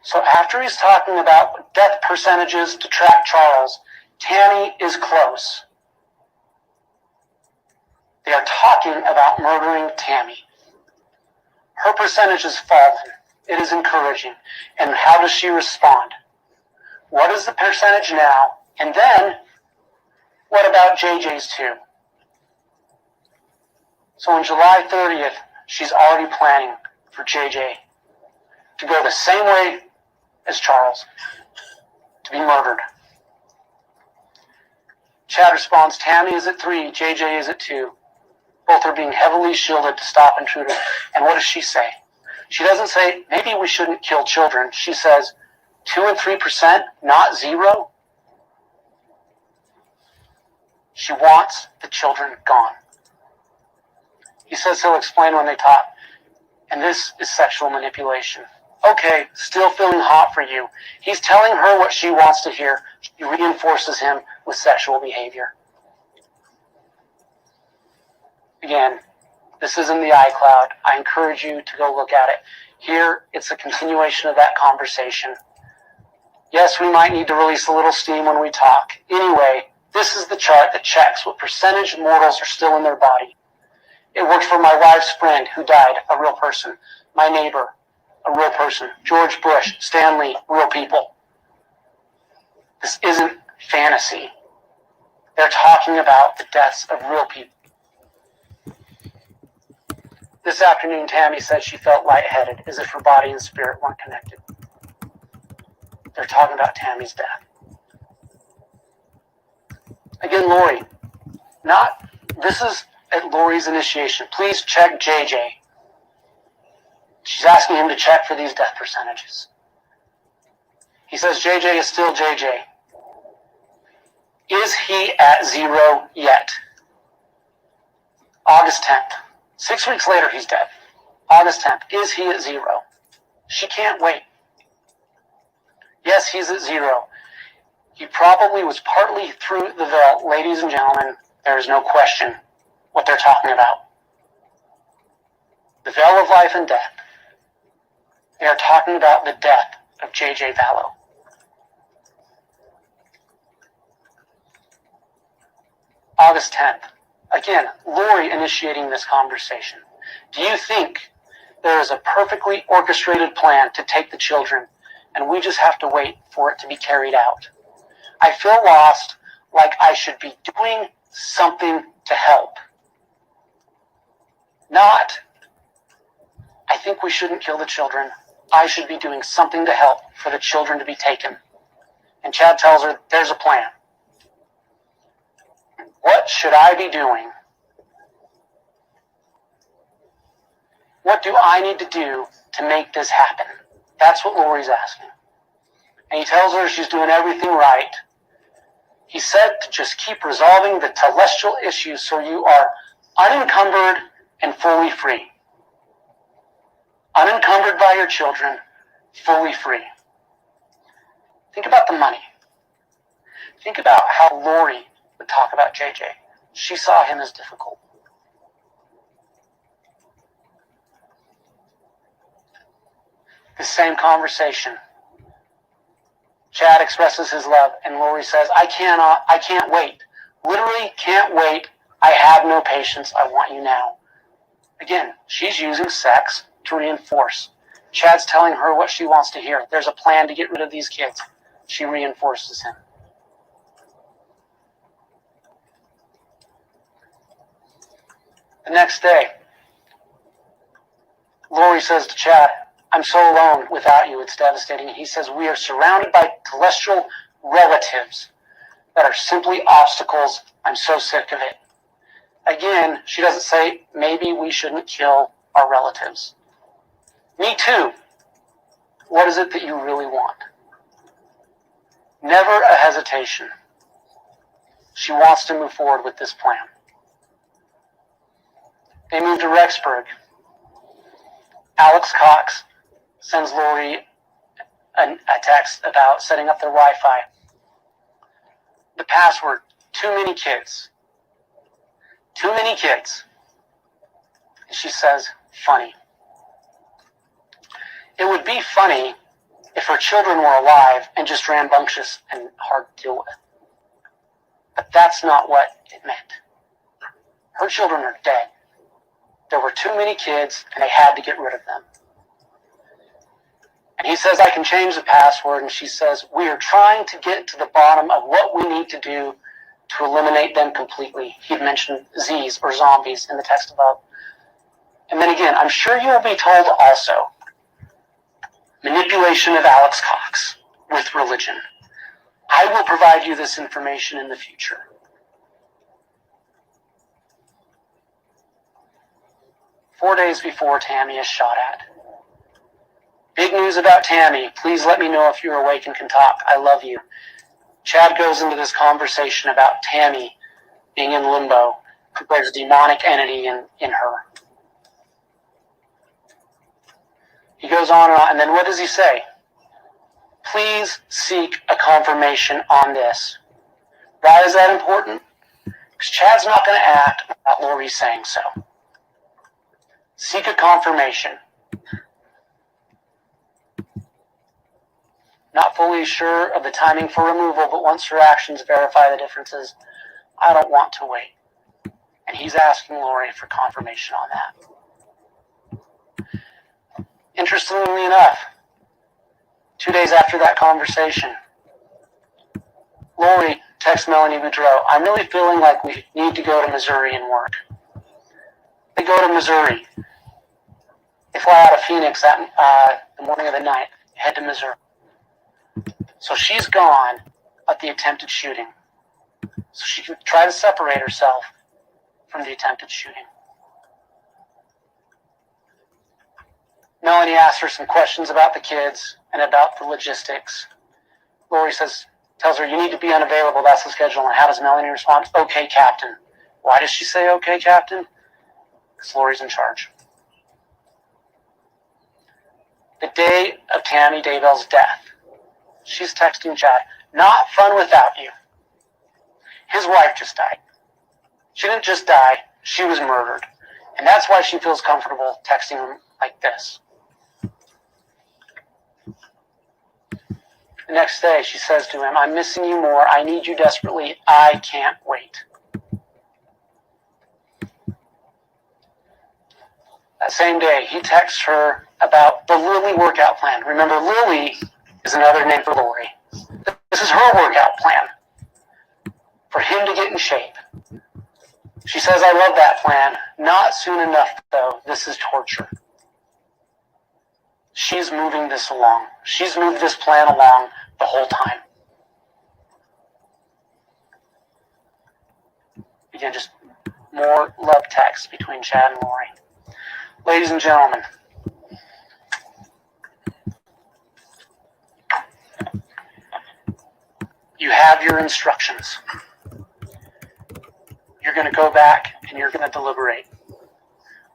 Speaker 4: So after he's talking about death percentages to track Charles, Tammy is close. They are talking about murdering Tammy. Her percentage has fallen. It is encouraging. And how does she respond? What is the percentage now? And then, what about JJ's too? So on July 30th, she's already planning for JJ to go the same way as Charles, to be murdered. Chad responds, Tammy is at 3, JJ is at 2. Both are being heavily shielded to stop intruder. And what does she say? She doesn't say, maybe we shouldn't kill children. She says, 2 and 3%, not 0. She wants the children gone. He says he'll explain when they talk. And this is sexual manipulation. Okay, still feeling hot for you. He's telling her what she wants to hear. She reinforces him with sexual behavior. Again, this is in the iCloud. I encourage you to go look at it. Here, it's a continuation of that conversation. Yes, we might need to release a little steam when we talk. Anyway, this is the chart that checks what percentage mortals are still in their body. It worked for my wife's friend who died, a real person. My neighbor, a real person. George Bush, Stan Lee, real people. This isn't fantasy. They're talking about the deaths of real people. This afternoon, Tammy said she felt lightheaded, as if her body and spirit weren't connected. They're talking about Tammy's death. Again, Lori, this is at Lori's initiation. Please check JJ. She's asking him to check for these death percentages. He says JJ is still JJ. Is he at 0 yet? August 10th. 6 weeks later, he's dead. August 10th. Is he at 0? She can't wait. Yes, he's at 0. He probably was partly through the veil. Ladies and gentlemen, there is no question what they're talking about. The veil of life and death. They are talking about the death of J.J. Vallow. August 10th. Again, Lori initiating this conversation. Do you think there is a perfectly orchestrated plan to take the children, and we just have to wait for it to be carried out? I feel lost, like I should be doing something to help. Not, I think we shouldn't kill the children. I should be doing something to help for the children to be taken. And Chad tells her, there's a plan. What should I be doing? What do I need to do to make this happen? That's what Lori's asking. And he tells her she's doing everything right. He said to just keep resolving the celestial issues so you are unencumbered and fully free. Unencumbered by your children, fully free. Think about the money. Think about how Lori would talk about JJ. She saw him as difficult. The same conversation. Chad expresses his love, and Lori says, I can't wait. Literally can't wait. I have no patience. I want you now. Again, she's using sex to reinforce. Chad's telling her what she wants to hear. There's a plan to get rid of these kids. She reinforces him. The next day, Lori says to Chad, I'm so alone without you. It's devastating. And he says, we are surrounded by celestial relatives that are simply obstacles. I'm so sick of it. Again, she doesn't say, maybe we shouldn't kill our relatives. Me too. What is it that you really want? Never a hesitation. She wants to move forward with this plan. They move to Rexburg. Alex Cox sends Lori a text about setting up their Wi-Fi. The password, too many kids. Too many kids. And she says, funny. It would be funny if her children were alive and just rambunctious and hard to deal with. But that's not what it meant. Her children are dead. There were too many kids, and they had to get rid of them. And he says, I can change the password. And she says, we are trying to get to the bottom of what we need to do to eliminate them completely. He had mentioned Z's or zombies in the text above. And then again, I'm sure you will be told also, manipulation of Alex Cox with religion. I will provide you this information in the future. 4 days before Tammy is shot at. Big news about Tammy. Please let me know if you're awake and can talk. I love you. Chad goes into this conversation about Tammy being in limbo. There's a demonic entity in her. He goes on, and then what does he say? Please seek a confirmation on this. Why is that important? Because Chad's not going to act without Lori saying so. Seek a confirmation. Not fully sure of the timing for removal, but once her actions verify the differences, I don't want to wait. And he's asking Lori for confirmation on that. Interestingly enough, 2 days after that conversation, Lori texts Melanie Boudreau, I'm really feeling like we need to go to Missouri and work. They go to Missouri. They fly out of Phoenix that the morning of the night, head to Missouri. So she's gone at the attempted shooting. So she can try to separate herself from the attempted shooting. Melanie asks her some questions about the kids and about the logistics. Lori tells her, you need to be unavailable, that's the schedule. And how does Melanie respond? Okay, Captain. Why does she say okay, Captain? Because Lori's in charge. The day of Tammy Daybell's death, she's texting Chad, not fun without you. His wife just died. She didn't just die, she was murdered. And that's why she feels comfortable texting him like this. The next day, she says to him, I'm missing you more. I need you desperately. I can't wait. That same day, he texts her about the Lily workout plan. Remember, Lily is another name for Lori. This is her workout plan for him to get in shape. She says, I love that plan. Not soon enough, though. This is torture. She's moving this along. She's moved this plan along the whole time. Again, just more love text between Chad and Lori. Ladies and gentlemen, you have your instructions. You're going to go back and you're going to deliberate.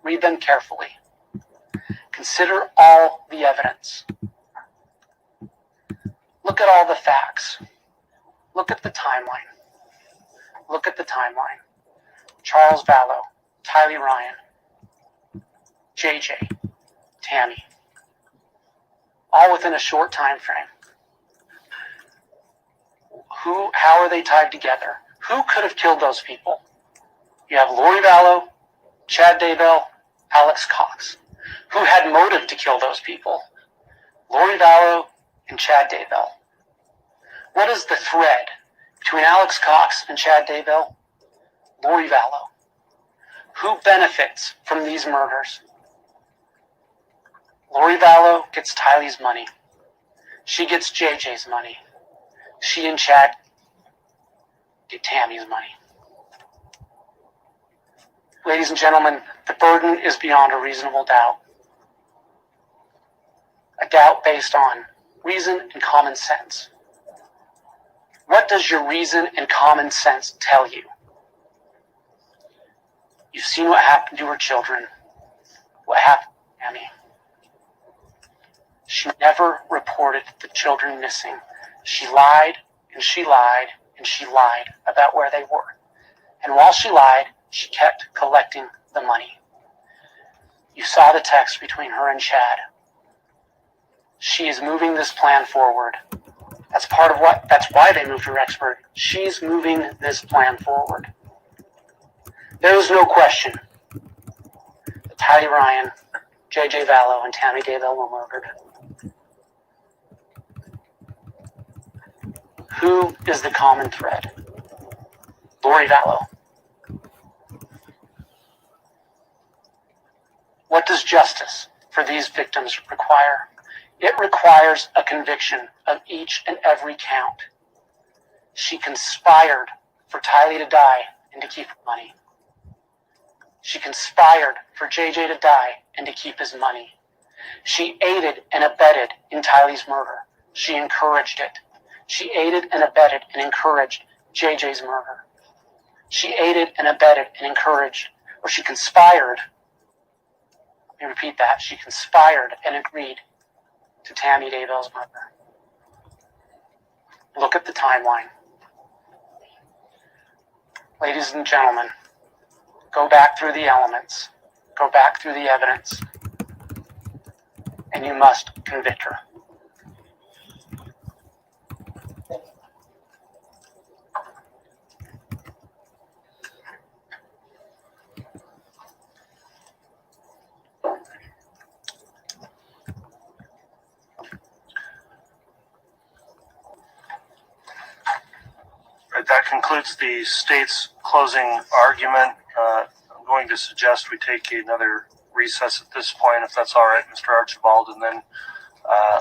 Speaker 4: Read them carefully. Consider all the evidence. Look at all the facts. Look at the timeline. Look at the timeline. Charles Vallow, Tylee Ryan, JJ, Tammy. All within a short time frame. How are they tied together? Who could have killed those people? You have Lori Vallow, Chad Daybell, Alex Cox. Who had motive to kill those people? Lori Vallow and Chad Daybell. What is the thread between Alex Cox and Chad Daybell? Lori Vallow. Who benefits from these murders? Lori Vallow gets Tylee's money. She gets JJ's money. She and Chad get Tammy's money. Ladies and gentlemen, the burden is beyond a reasonable doubt. A doubt based on reason and common sense. What does your reason and common sense tell you? You've seen what happened to her children. What happened to Tammy? She never reported the children missing. She lied, and she lied, and she lied about where they were. And while she lied, she kept collecting the money. You saw the text between her and Chad. She is moving this plan forward. That's why they moved her expert. She's moving this plan forward. There is no question that Tylee Ryan, JJ Vallow, and Tammy Daybell were murdered. Who is the common thread? Lori Vallow. What does justice for these victims require? It requires a conviction of each and every count. She conspired for Tylee to die and to keep her money. She conspired for JJ to die and to keep his money. She aided and abetted in Tylee's murder. She encouraged it. She aided and abetted and encouraged JJ's murder. She aided and abetted and encouraged, or she conspired. Let me repeat that. She conspired and agreed to Tammy Daybell's murder. Look at the timeline. Ladies and gentlemen, go back through the elements, go back through the evidence, and you must convict her.
Speaker 5: Right, that concludes the state's closing argument. I'm going to suggest we take another recess at this point, if that's all right, Mr. Archibald, and then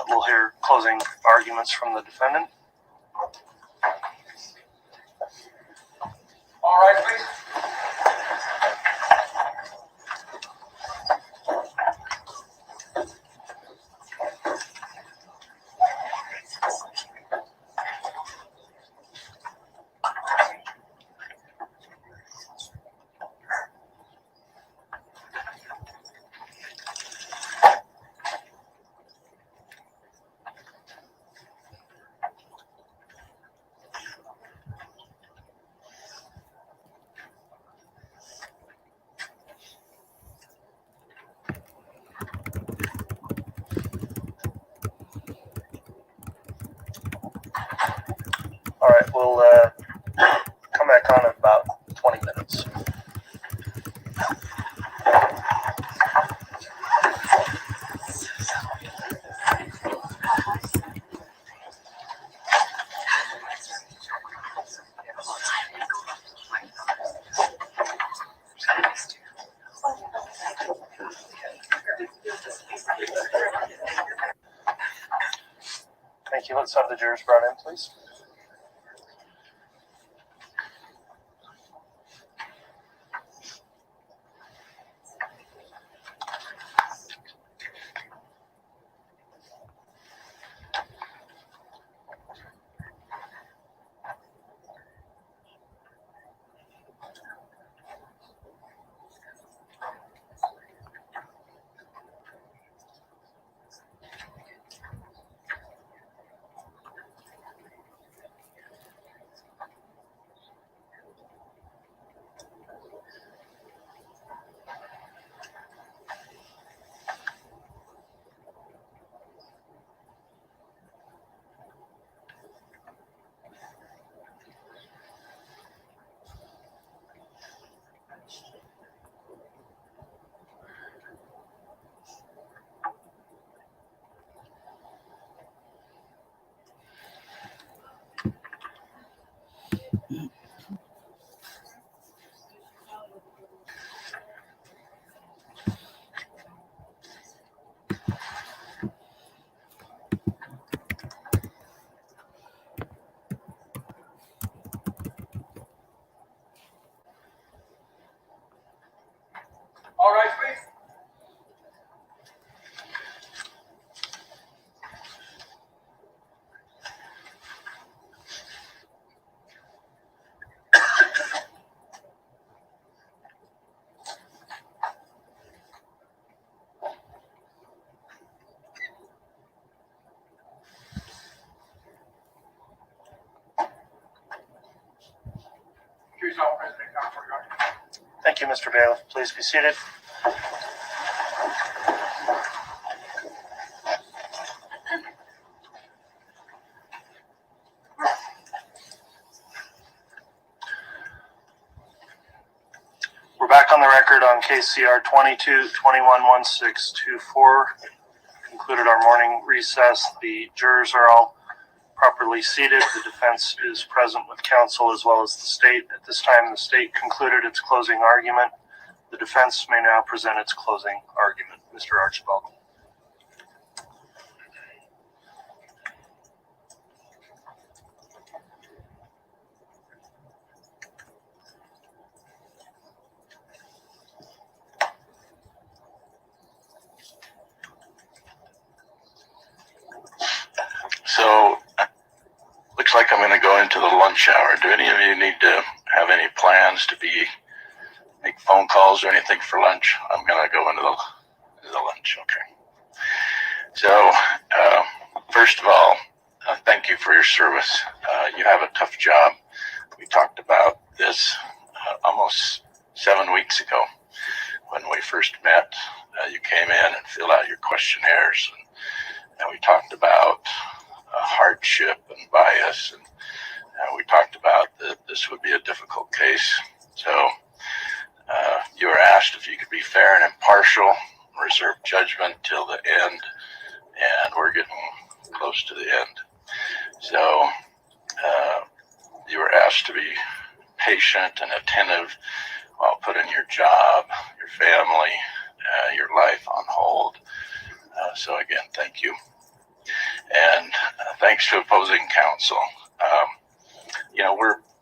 Speaker 5: we'll hear closing arguments from the defendant.
Speaker 6: All right, please.
Speaker 5: All right, we'll come back on in about 20 minutes. Thank you. Let's have the jurors brought in, please.
Speaker 6: All right, please. Choose all President Council regarding.
Speaker 5: Thank you, Mr. Bailiff. Please be seated. We're back on the record on KCR 22-21-1624. Concluded our morning recess. The jurors are all properly seated. The defense is present with counsel as well as the state. At this time, the state concluded its closing argument. The defense may now present its closing argument. Mr. Archibald.
Speaker 7: lunch hour. Do any of you need to have any plans to make phone calls or anything for lunch? I'm gonna go into the lunch. Okay. So first of all, thank you for your service. You have a tough job. We talked about this almost 7 weeks ago when we first met. You came in and filled out your questionnaires, and we talked about hardship and bias, and we talked about that this would be a difficult case. So you were asked if you could be fair and impartial, reserve judgment till the end, and we're getting close to the end. So you were asked to be patient and attentive while putting your job, your family, your life on hold. So again, thank you. And thanks to opposing counsel.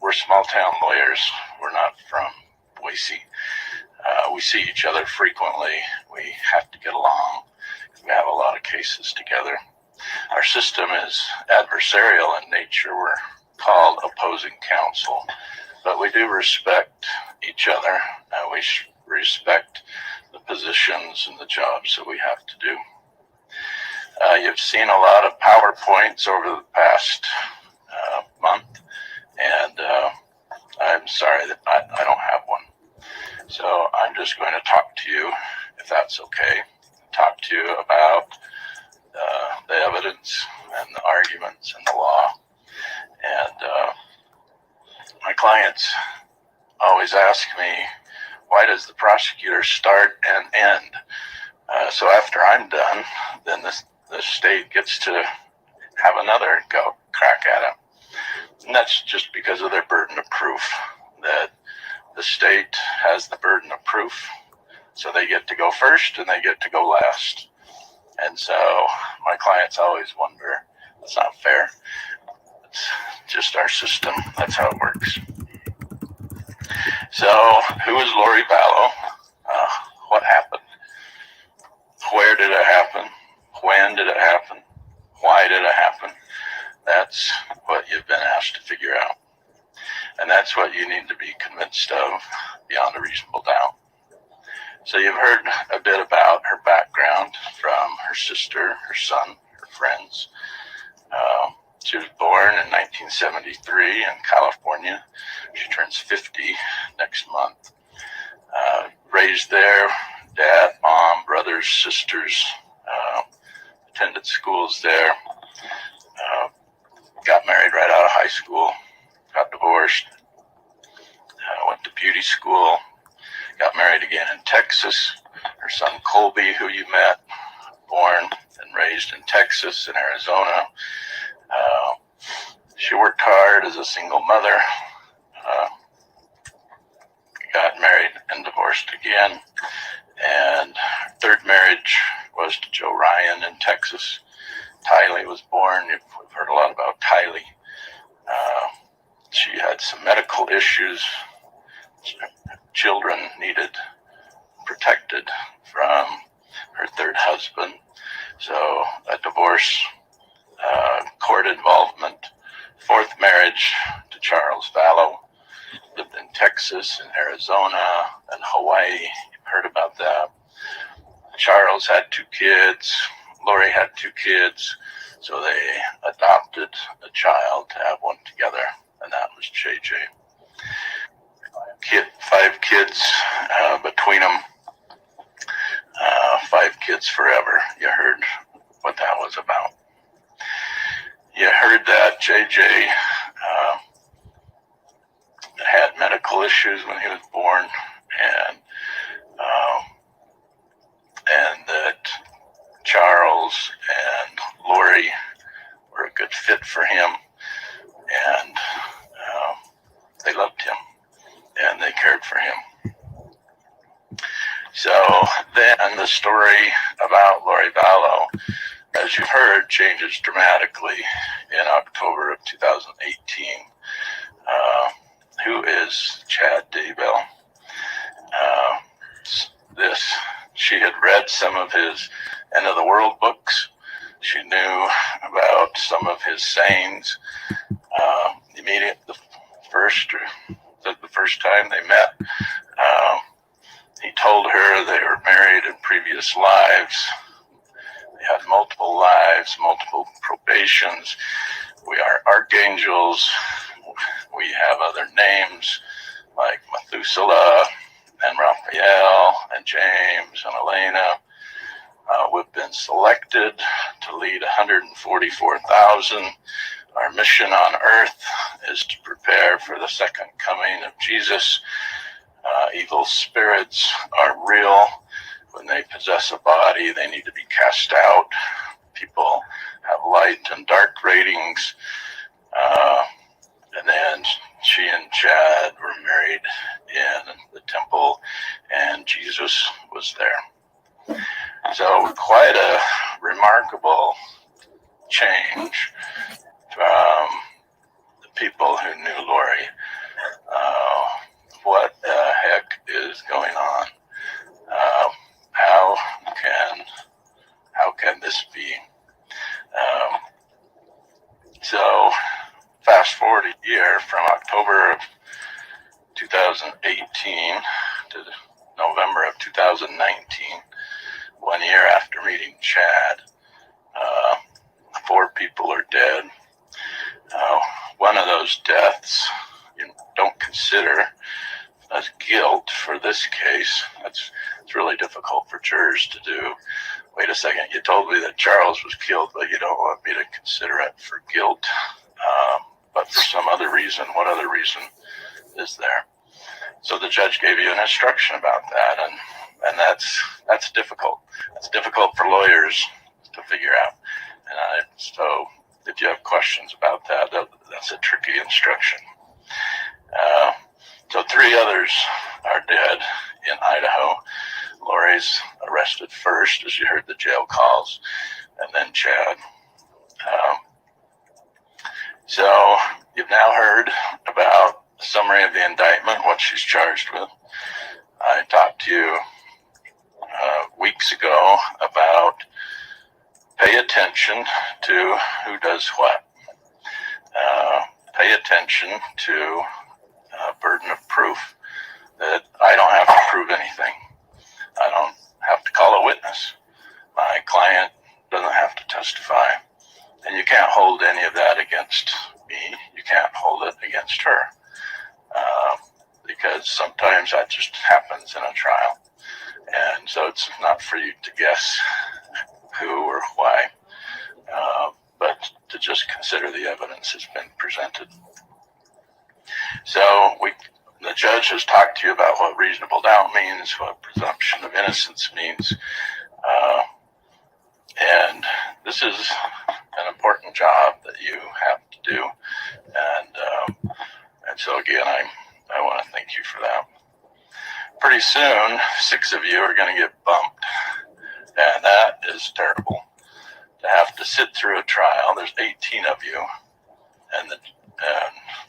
Speaker 7: We're small town lawyers. We're not from Boise. We see each other frequently. We have to get along. We have a lot of cases together. Our system is adversarial in nature. We're called opposing counsel, but we do respect each other. We respect the positions and the jobs that we have to do. You've seen a lot of PowerPoints over the past month, and I'm sorry that I don't have one. So I'm just going to talk to you, if that's okay, talk to you about the evidence and the arguments and the law. And my clients always ask me, why does the prosecutor start and end? So after I'm done, then the state gets to have another go crack at it. And that's just because of their burden of proof, that the state has the burden of proof. So they get to go first and they get to go last. And so my clients always wonder, it's not fair. It's just our system. That's how it works. So who is Lori Vallow? What happened? Where did it happen? When did it happen? Why did it happen? That's what you've been asked to figure out. And that's what you need to be convinced of beyond a reasonable doubt. So you've heard a bit about her background from her sister, her son, her friends. She was born in 1973 in California. She turns 50 next month. Raised there, dad, mom, brothers, sisters, attended schools there. Got married right out of high school, got divorced, went to beauty school, got married again in Texas. Her son Colby, who you met, born and raised in Texas and Arizona. She worked hard as a single mother, got married and divorced again. And her third marriage was to Joe Ryan in Texas. Tylee was born. We've heard a lot about Tylee. She had some medical issues. Children needed protected from her third husband. So a divorce, court involvement, fourth marriage to Charles Vallow. Lived in Texas and Arizona and Hawaii. You've heard about that. Charles had 2 kids. Lori had 2 kids. So they adopted a child to have one together, and that was JJ. 5 kids between them. 5 kids forever. You heard what that was about. You heard that JJ had medical issues when he was born, and that Charles and Lori were a good fit for him, and they loved him and they cared for him. So then the story about Lori Vallow, as you've heard, changes dramatically in October of 2018. Who is Chad Daybell? She had read some of his End of the World books. She knew about some of his sayings. the first time they met. He told her they were married in previous lives. They had multiple lives, multiple probations. We are archangels. We have other names like Methuselah and Raphael and James and Elena. We've been selected to lead 144,000. Our mission on earth is to prepare for the second coming of Jesus. Evil spirits are real. When they possess a body, they need to be cast out. People have light and dark ratings. And then she and Chad were married in the temple, and Jesus was there. So quite a remarkable change from the people who knew Lori. What the heck is going on? How can this be? So fast forward a year from October of 2018 to November of 2019, 1 year after meeting Chad. 4 people are dead. One of those deaths you don't consider as guilt for this case. It's really difficult for jurors to do. Wait a second, you told me that Charles was killed, but you don't want me to consider it for guilt. But for some other reason, what other reason is there? So the judge gave you an instruction about that, and that's difficult. It's difficult for lawyers to figure out. And so if you have questions about that, that's a tricky instruction. So 3 others are dead in Idaho. Lori's arrested first, as you heard the jail calls, and then Chad. So you've now heard about a summary of the indictment, what she's charged with. I talked to you weeks ago about pay attention to who does what. Pay attention to burden of proof, that I don't have to prove anything. I don't have to call a witness. My client doesn't have to testify. And you can't hold any of that against me. You can't hold it against her. Because sometimes that just happens in a trial. And so it's not for you to guess who or why, but to just consider the evidence has been presented. So the judge has talked to you about what reasonable doubt means, what presumption of innocence means, and this is an important job that you have to do. And so again, I want to thank you for that. Pretty soon, 6 of you are going to get bumped, and that is terrible. To have to sit through a trial, there's 18 of you, and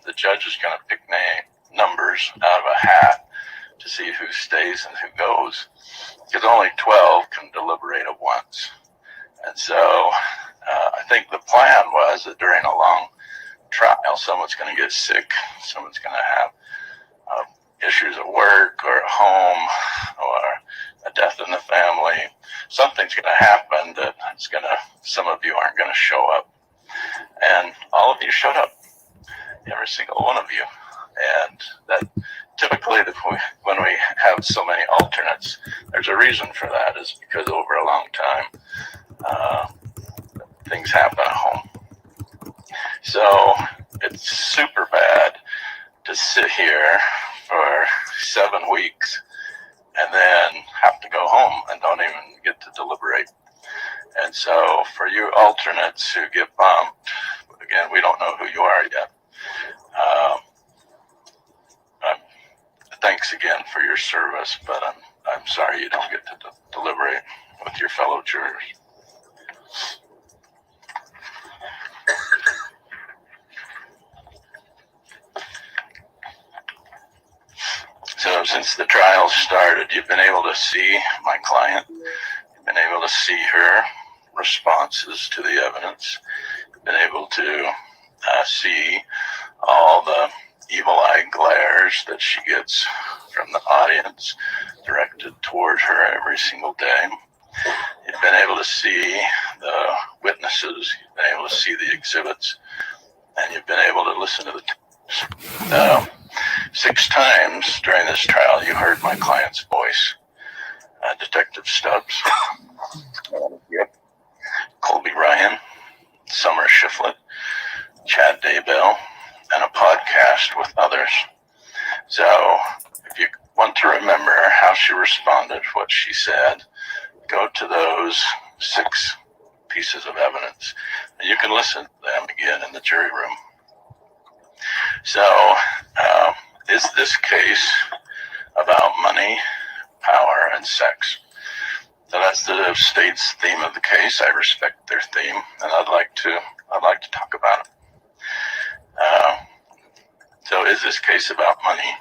Speaker 7: the judge is going to pick numbers out of a hat to see who stays and who goes, because only 12 can deliberate at once. And so I think the plan was that during a long trial, someone's going to get sick, someone's going to have issues at work or at home or a death in the family. Something's going to happen that some of you aren't going to show up. And all of you showed up, every single one of you. And that typically when we have so many alternates, there's a reason for that, is because over a long time, things happen at home. So it's super bad to sit here for 7 weeks and then have to go home and don't even get to deliberate. And so for you alternates who get bumped, again, we don't know who you are yet. Thanks again for your service, but I'm sorry you don't get to deliberate with your fellow jurors. So since the trial started, you've been able to see my client. You've been able to see her responses to the evidence. You've been able to see all the evil eye glares that she gets from the audience directed towards her every single day. You've been able to see the witnesses, you've been able to see the exhibits, and you've been able to listen to the tapes. 6 times during this trial, you heard my client's voice. Detective Stubbs, Colby Ryan, Summer Shiflett, Chad Daybell, and a podcast with others. So if you want to remember how she responded, what she said, go to those 6 pieces of evidence, and you can listen to them again in the jury room. So, is this case about money, power, and sex? So that's the state's theme of the case. I respect their theme, and I'd like to talk about it. So, is this case about money?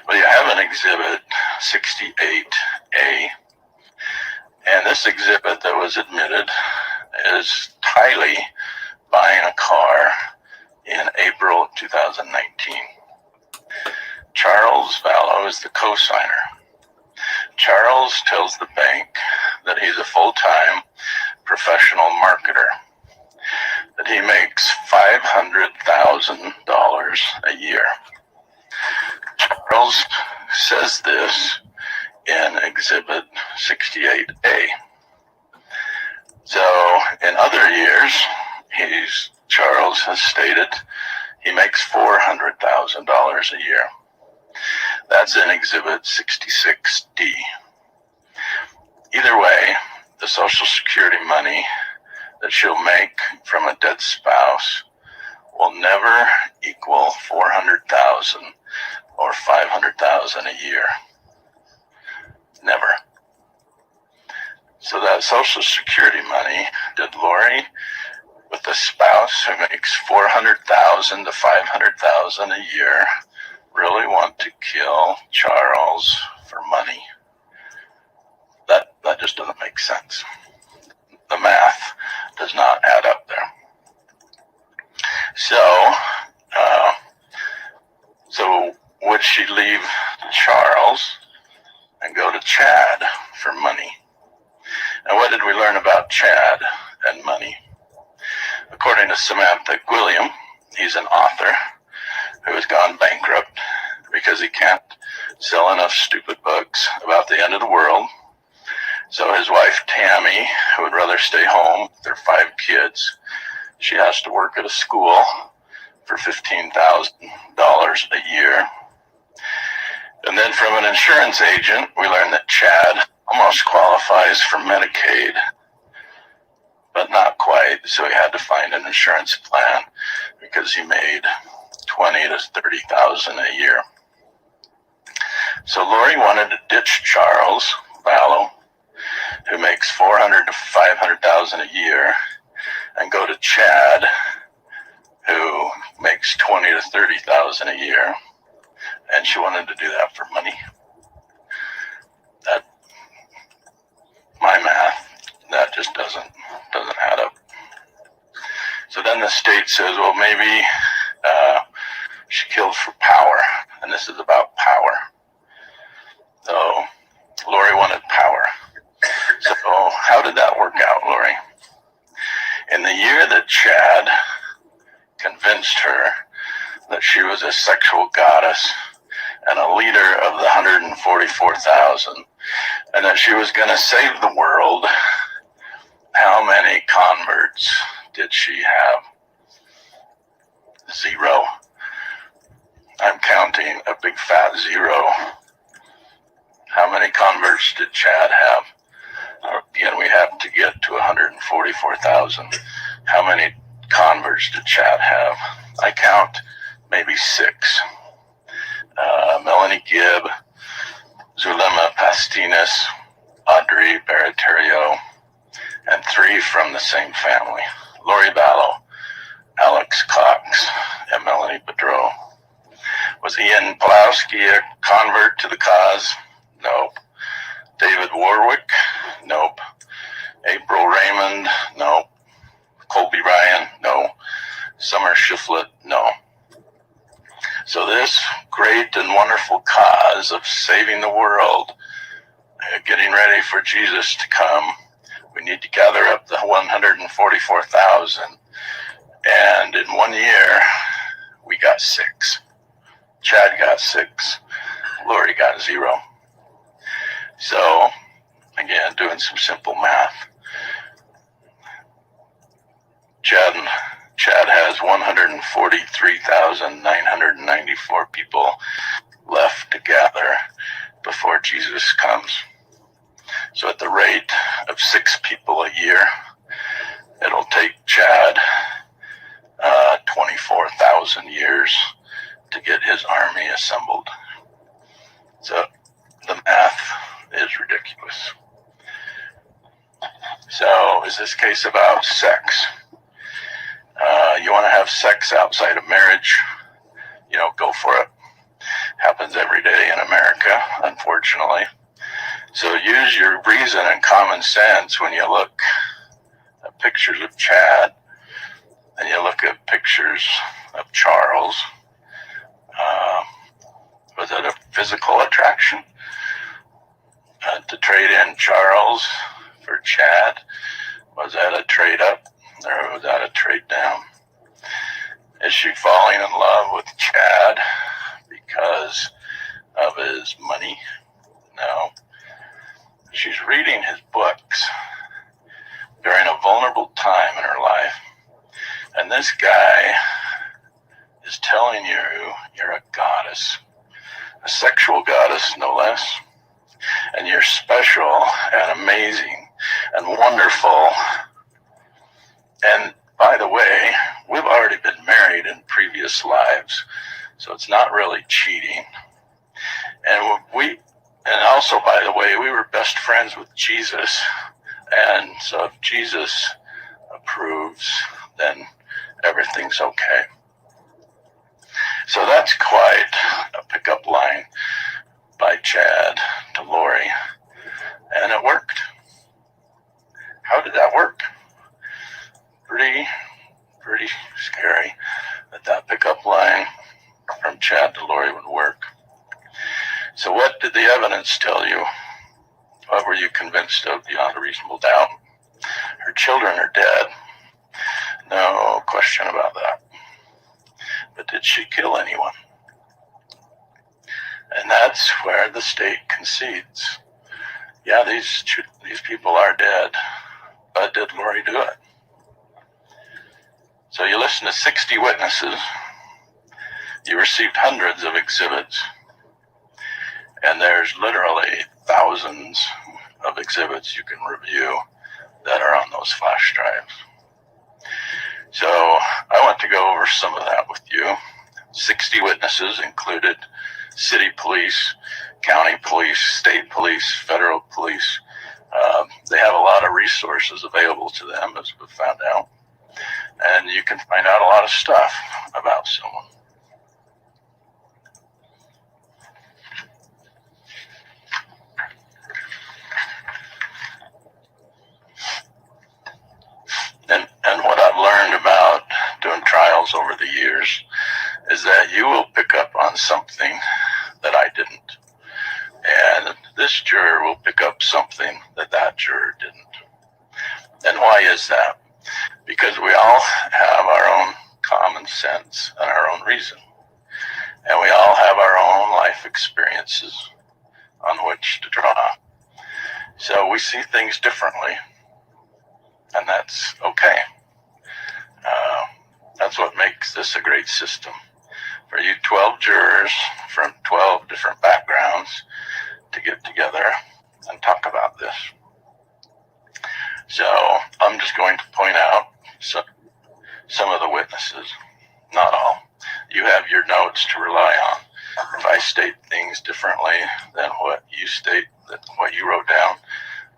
Speaker 7: Well, you have an exhibit 68A, and this exhibit that was admitted is Tylee buying a car in April 2019. Charles Vallow is the co-signer. Charles tells the bank that he's a full-time professional marketer, that he makes $500,000 a year. Charles says this in Exhibit 68A. So in other years, Charles has stated he makes $400,000 a year. That's in Exhibit 66D. Either way, the Social Security money that she'll make from a dead spouse will never equal $400,000 or $500,000 a year. Never. So that Social Security money, did Lori, with a spouse who makes $400,000 to $500,000 a year, really want to kill Charles for money? That just doesn't make sense. The math does not add up there. So would she leave Charles and go to Chad for money? And what did we learn about Chad and money? According to Samantha Gwilliam, he's an author who has gone bankrupt because he can't sell enough stupid books about the end of the world. So his wife, Tammy, who would rather stay home with their 5 kids, she has to work at a school for $15,000 a year. And then from an insurance agent, we learned that Chad almost qualifies for Medicaid, but not quite. So he had to find an insurance plan because he made $20,000 to $30,000 a year. So Lori wanted to ditch Charles Vallow, who makes $400,000 to $500,000 a year, and go to Chad, who makes $20,000 to $30,000 a year, and she wanted to do that for money. That, my math, that just doesn't add up. So then the state says, well, maybe she killed for power, and this is about power. So Lori wanted power. So how did that work out, Lori? In the year that Chad convinced her that she was a sexual goddess and a leader of the 144,000, and that she was going to save the world, how many converts did she have? 0. I'm counting a big fat 0. How many converts did Chad have? Again, we have to get to 144,000. How many converts did Chad have? I count maybe 6. Melanie Gibb, Zulema Pastinas, Audrey Baratario, and 3 from the same family. Lori Vallow, Alex Cox, and Melanie Bedreau. Was Ian Pulowski a convert to the cause? Nope. David Warwick? Nope. April Raymond? Nope. Colby Ryan? No. Summer Shiflett? No. So this great and wonderful cause of saving the world, getting ready for Jesus to come, we need to gather up the 144,000. And in 1 year, we got 6. Chad got 6. Lori got 0. So, again, doing some simple math. Chad has 143,994 people left to gather before Jesus comes. So at the rate of 6 people a year, it'll take Chad 24,000 years to get his army assembled. So the math is ridiculous. So is this case about sex? You want to have sex outside of marriage? Go for it. Happens every day in America, unfortunately. So use your reason and common sense when you look at pictures of Chad and you look at pictures of Charles. Was it a physical attraction to trade in Charles for Chad? Was that a trade up or was that a trade down? Is she falling in love with Chad because of his money? No. She's reading his books during a vulnerable time in her life. And this guy is telling you you're a goddess, a sexual goddess, no less. And you're special and amazing and wonderful. And by the way, we've already been married in previous lives, so it's not really cheating. And also, by the way, we were best friends with Jesus. And so if Jesus approves, then everything's okay. So that's quite a pickup line by Chad to Lori. And it worked. How did that work? Pretty scary that pickup line from Chad to Lori would work. So what did the evidence tell you? What were you convinced of beyond a reasonable doubt? Her children are dead. No question about that. But did she kill anyone? And that's where the state concedes. Yeah, these people are dead, but did Lori do it? So you listen to 60 witnesses, you received hundreds of exhibits, and there's literally thousands of exhibits you can review that are on those flash drives. So I want to go over some of that with you. 60 witnesses included city police, county police, state police, federal police. They have a lot of resources available to them, as we've found out. And you can find out a lot of stuff about someone. And what I've learned about doing trials over the years is that you will pick up on something that I didn't. And this juror will pick up something that juror didn't. And why is that? Because we all have our own common sense and our own reason. And we all have our own life experiences on which to draw. So we see things differently. And that's okay. That's what makes this a great system. For you 12 jurors from 12 different backgrounds to get together and talk about this. So I'm just going to point out some of the witnesses, not all. You have your notes to rely on. If I state things differently than what you state, what you wrote down,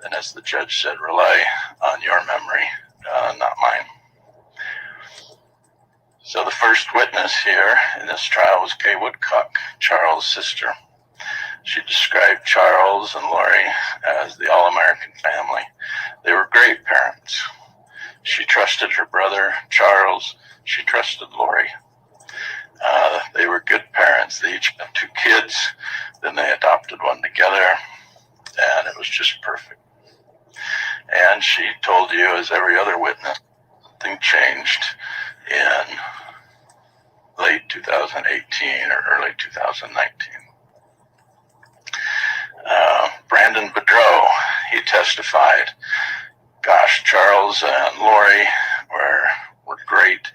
Speaker 7: then as the judge said, rely on your memory, not mine. So the first witness here in this trial was Kay Woodcock, Charles' sister. She described Charles and Lori as the all-American family. They were great parents. She trusted her brother, Charles. She trusted Lori. They were good parents. They each had 2 kids. Then they adopted one together, and it was just perfect. And she told you, as every other witness, something changed in late 2018 or early 2019. Brandon Bedreau, he testified, gosh, Charles and Lori were great.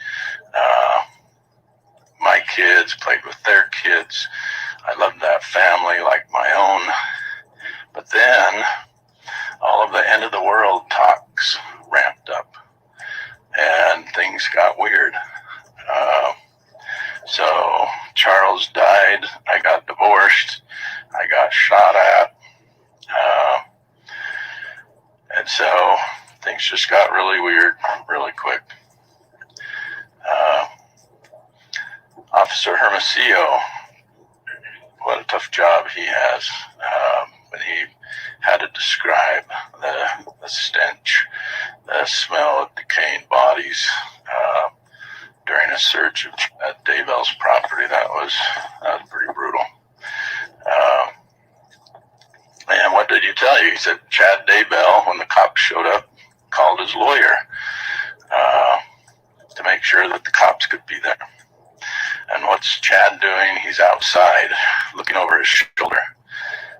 Speaker 7: My kids played with their kids. I loved that family like my own. But then all of the end of the world talks ramped up and things got weird. So Charles died. I got divorced. I got shot at. And so things just got really weird really quick. Officer Hermosillo, what a tough job he has. When he had to describe the stench, the smell of decaying bodies during a search at Daybell's property, that was pretty brutal. And what did he tell you? He said Chad Daybell, when the cops showed up, called his lawyer to make sure that the cops could be there. And what's Chad doing? He's outside looking over his shoulder.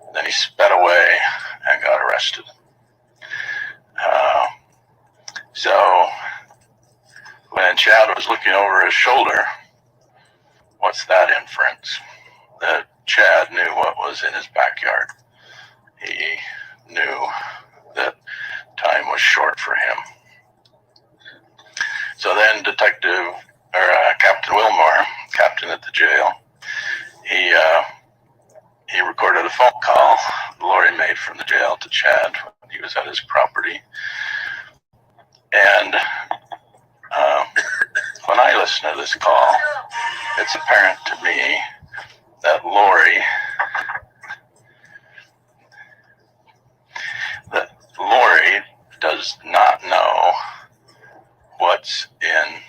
Speaker 7: And then he sped away and got arrested. So when Chad was looking over his shoulder, what's that inference? That Chad knew what was in his backyard. He knew that time was short for him. So then Captain Wilmore, captain at the jail, he recorded a phone call Lori made from the jail to Chad when he was at his property. And when I listen to this call, it's apparent to me that Lori does not know what's in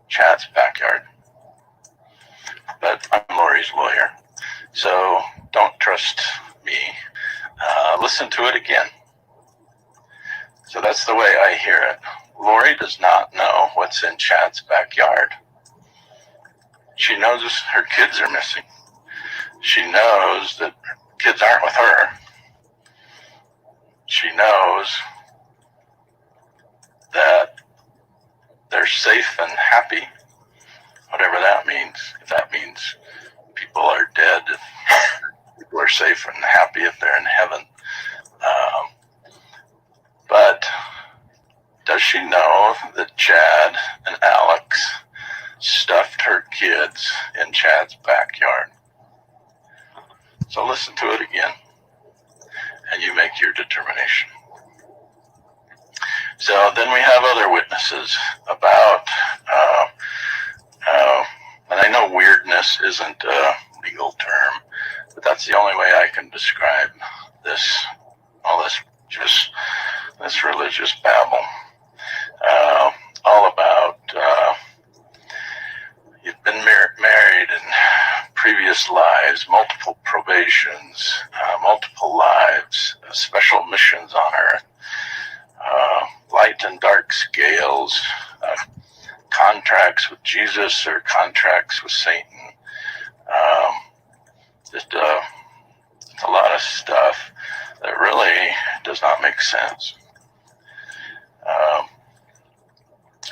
Speaker 7: Chad's backyard. But I'm Lori's lawyer, so don't trust me. Listen to it again. So that's the way I hear it. Lori does not know what's in Chad's backyard. She knows her kids are missing. She knows that kids aren't with her. She knows that they're safe and happy, whatever that means. If that means people are dead, if people are safe and happy if they're in heaven. But does she know that Chad and Alex stuffed her kids in Chad's backyard? So listen to it again, and you make your determination. So then we have other witnesses about, and I know weirdness isn't a legal term, but that's the only way I can describe this religious babble. All about you've been married in previous lives, multiple probations, multiple lives, special missions on earth, light and dark scales, contracts with Jesus or contracts with Satan. Just a lot of stuff that really does not make sense.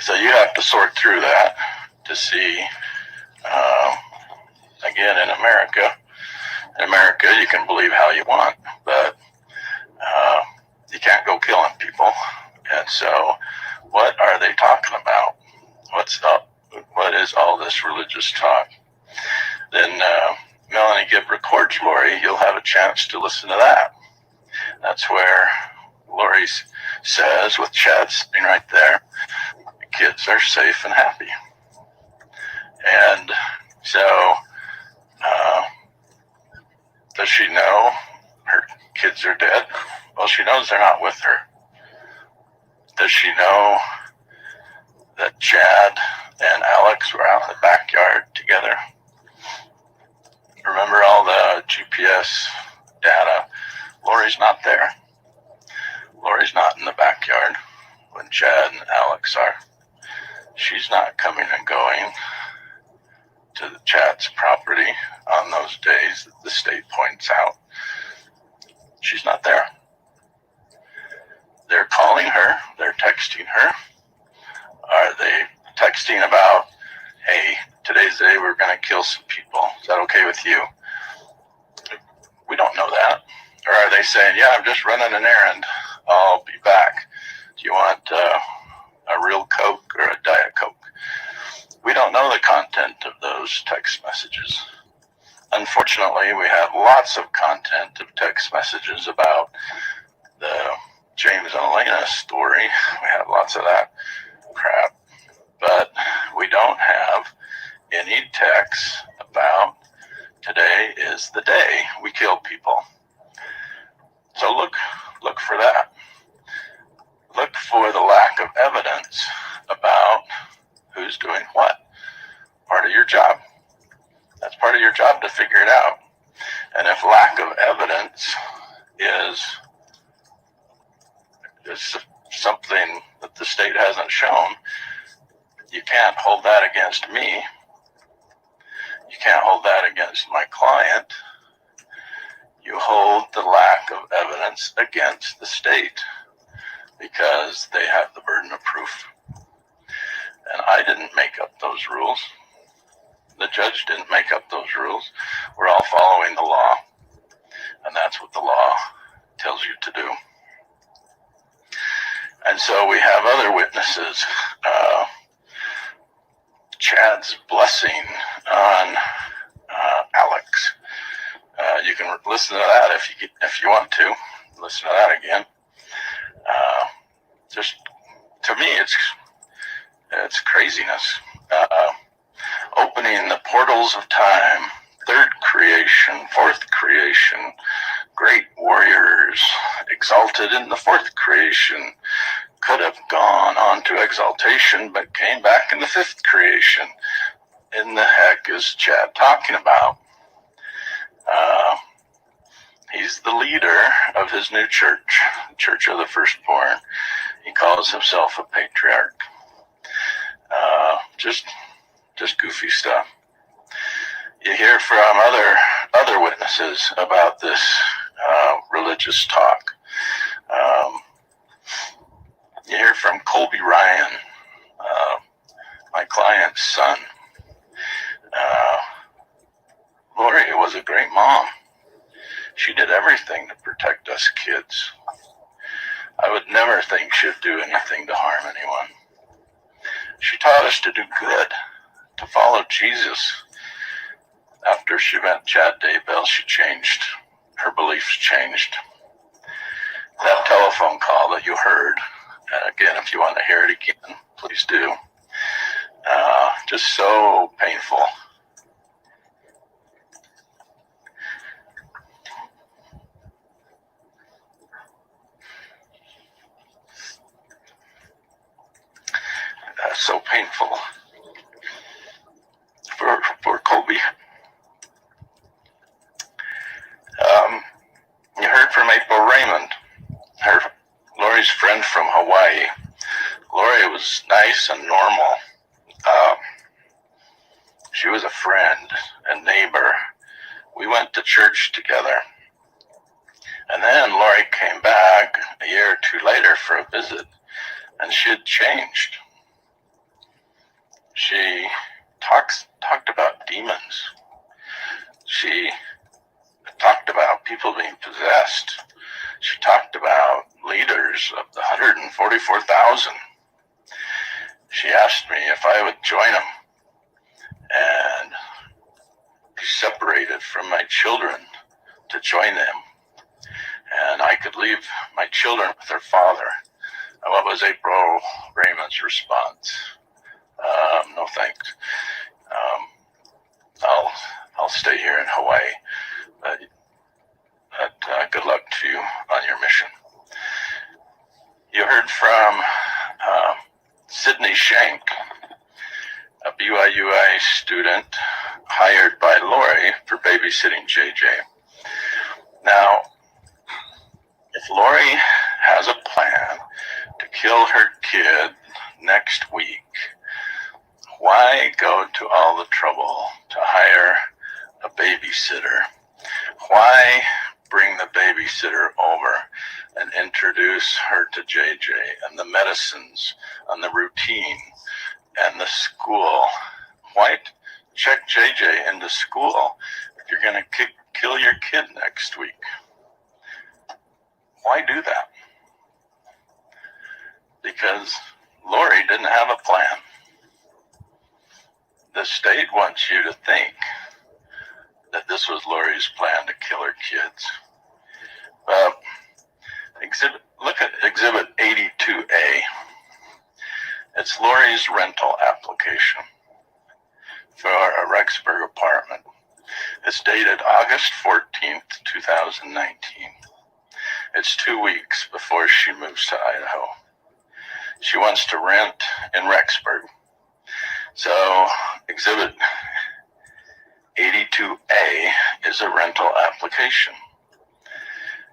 Speaker 7: So you have to sort through that to see, again, in America, you can believe how you want, but you can't go killing people. And so what are they talking about? What is all this religious talk? Then Melanie Gibb records Lori. You'll have a chance to listen to that. That's where Lori says, with Chad sitting right there, the kids are safe and happy. And so does she know her kids are dead? Well, she knows they're not with her. Does she know that Chad and Alex were out in the backyard together. Remember all the GPS data? Lori's not there. Lori's not in the backyard when Chad and Alex are. She's not coming and going to the Chad's property on those days that the state points out. She's not there. They're calling her. They're texting her. Are they texting about, hey, today's the day we're going to kill some people. Is that okay with you? We don't know that. Or are they saying, yeah, I'm just running an errand. I'll be back. Do you want a real Coke or a Diet Coke? We don't know the content of those text messages. Unfortunately, we have lots of content of text messages about the James and Elena story. We have lots of that crap. But we don't have any texts about today is the day we kill people. So look for that. Look for the lack of evidence about who's doing what. Part of your job. That's part of your job to figure it out. And if lack of evidence is something that the state hasn't shown, you can't hold that against me. You can't hold that against my client. You hold the lack of evidence against the state because they have the burden of proof. And I didn't make up those rules. The judge didn't make up those rules. We're all following the law. And that's what the law tells you to do. And so we have other witnesses. Chad's blessing on Alex. You can listen to that if you want to. Listen to that again. Just to me, it's craziness. Opening the portals of time, third creation, fourth creation, great warriors exalted in the fourth creation could have gone on to exaltation, but came back in the fifth creation. In the heck is Chad talking about? He's the leader of his new church, Church of the Firstborn. He calls himself a patriarch. Just goofy stuff. You hear from other witnesses about this religious talk. You hear from Colby Ryan, my client's son. Lori was a great mom. She did everything to protect us kids. I would never think she'd do anything to harm anyone. She taught us to do good, to follow Jesus. After she met Chad Daybell, she changed. Her beliefs changed. That telephone call that you heard, and again, if you want to hear it again, please do. Just so painful. So painful for Colby. You heard from April Raymond, Lori's friend from Hawaii. Lori was nice and normal. She was a friend and neighbor. We went to church together. And then Lori came back a year or two later for a visit, and she had changed. She talked about demons. She talked about people being possessed. She talked about leaders of the 144,000. She asked me if I would join them and be separated from my children to join them. And I could leave my children with their father. And what was April Raymond's response? No thanks. I'll stay here in Hawaii. But good luck to you on your mission. You heard from Sydney Shank, a BYUI student babysitting JJ. Now, if Lori has a plan to kill her kid next week, why go to all the trouble to hire a babysitter? Why bring the babysitter over and introduce her to JJ and the medicines and the routine and the school? Why check JJ into school if you're going to kill your kid next week? Why do that? Because Lori didn't have a plan. The state wants you to think that this was Lori's plan to kill her kids. Look at Exhibit 82A. It's Lori's rental application for a Rexburg apartment. It's dated August 14th, 2019. It's 2 weeks before she moves to Idaho. She wants to rent in Rexburg. So Exhibit 82A is a rental application.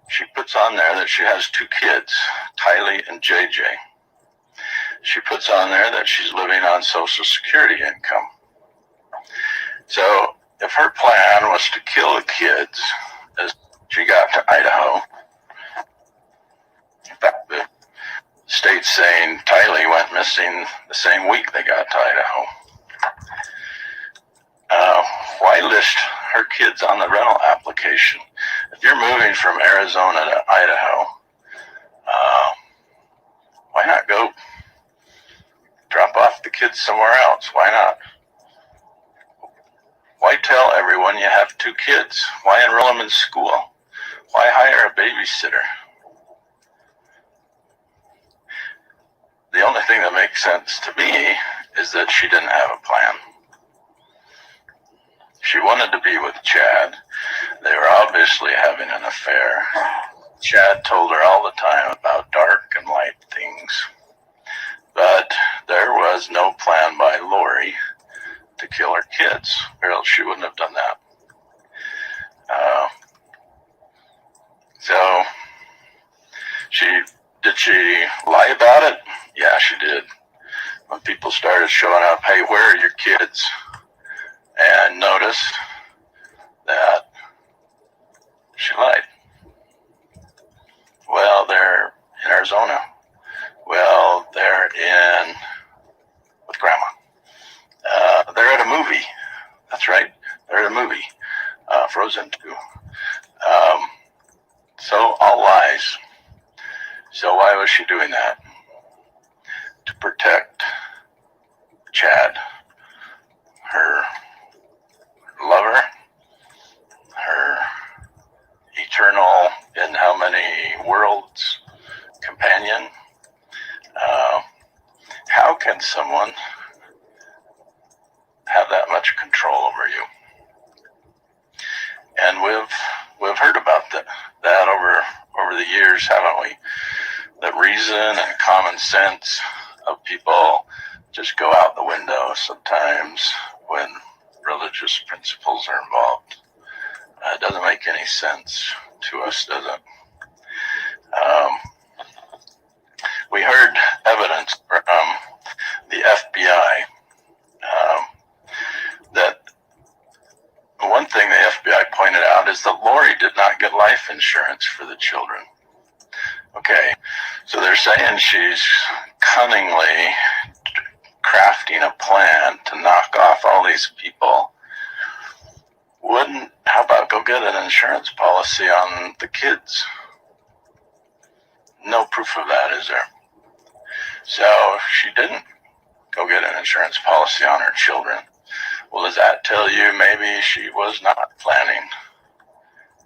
Speaker 7: She puts on there that she has 2 kids, Tylee and JJ. She puts on there that she's living on Social Security income. So if her plan was to kill the kids as she got to Idaho, in fact, the state's saying Tylee went missing the same week they got to Idaho. Why list her kids on the rental application? If you're moving from Arizona to Idaho, why not go drop off the kids somewhere else? Why not? Why tell everyone you have 2 kids? Why enroll them in school? Why hire a babysitter? The only thing that makes sense to me is that she didn't have a plan. She wanted to be with Chad. They were obviously having an affair. Chad told her all the time about dark and light things. But there was no plan by Lori to kill her kids, or else she wouldn't have done that. So, did she lie about it? Yeah, she did. When people started showing up, hey, where are your kids? And noticed that she lied. Well, they're in Arizona. Well, they're with Grandma. They're at a movie. That's right. They're at a movie. Frozen 2. So all lies. So why was she doing that? To protect Chad, her lover, her eternal in how many worlds companion. How can someone have that much control over you? And we've heard about that over the years, haven't we? That reason and common sense of people just go out the window sometimes when religious principles are involved. It doesn't make any sense to us, does it? We heard evidence from the FBI that one thing the FBI pointed out is that Lori did not get life insurance for the children. Okay, so they're saying she's cunningly crafting a plan to knock off all these people. How about go get an insurance policy on the kids? No proof of that, is there? So she didn't go get an insurance policy on her children. Well, does that tell you maybe she was not planning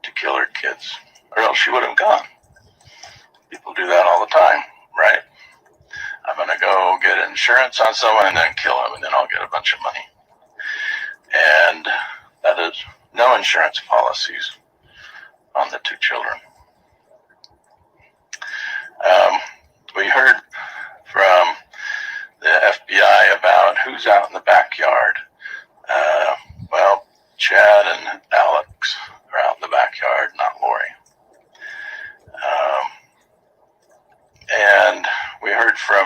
Speaker 7: to kill her kids? Or else she would have gone. People do that all the time, right? I'm going to go get insurance on someone and then kill him, and then I'll get a bunch of money. And that is no insurance policies on the 2 children. We heard from the FBI about who's out in the backyard. Well, Chad and Alex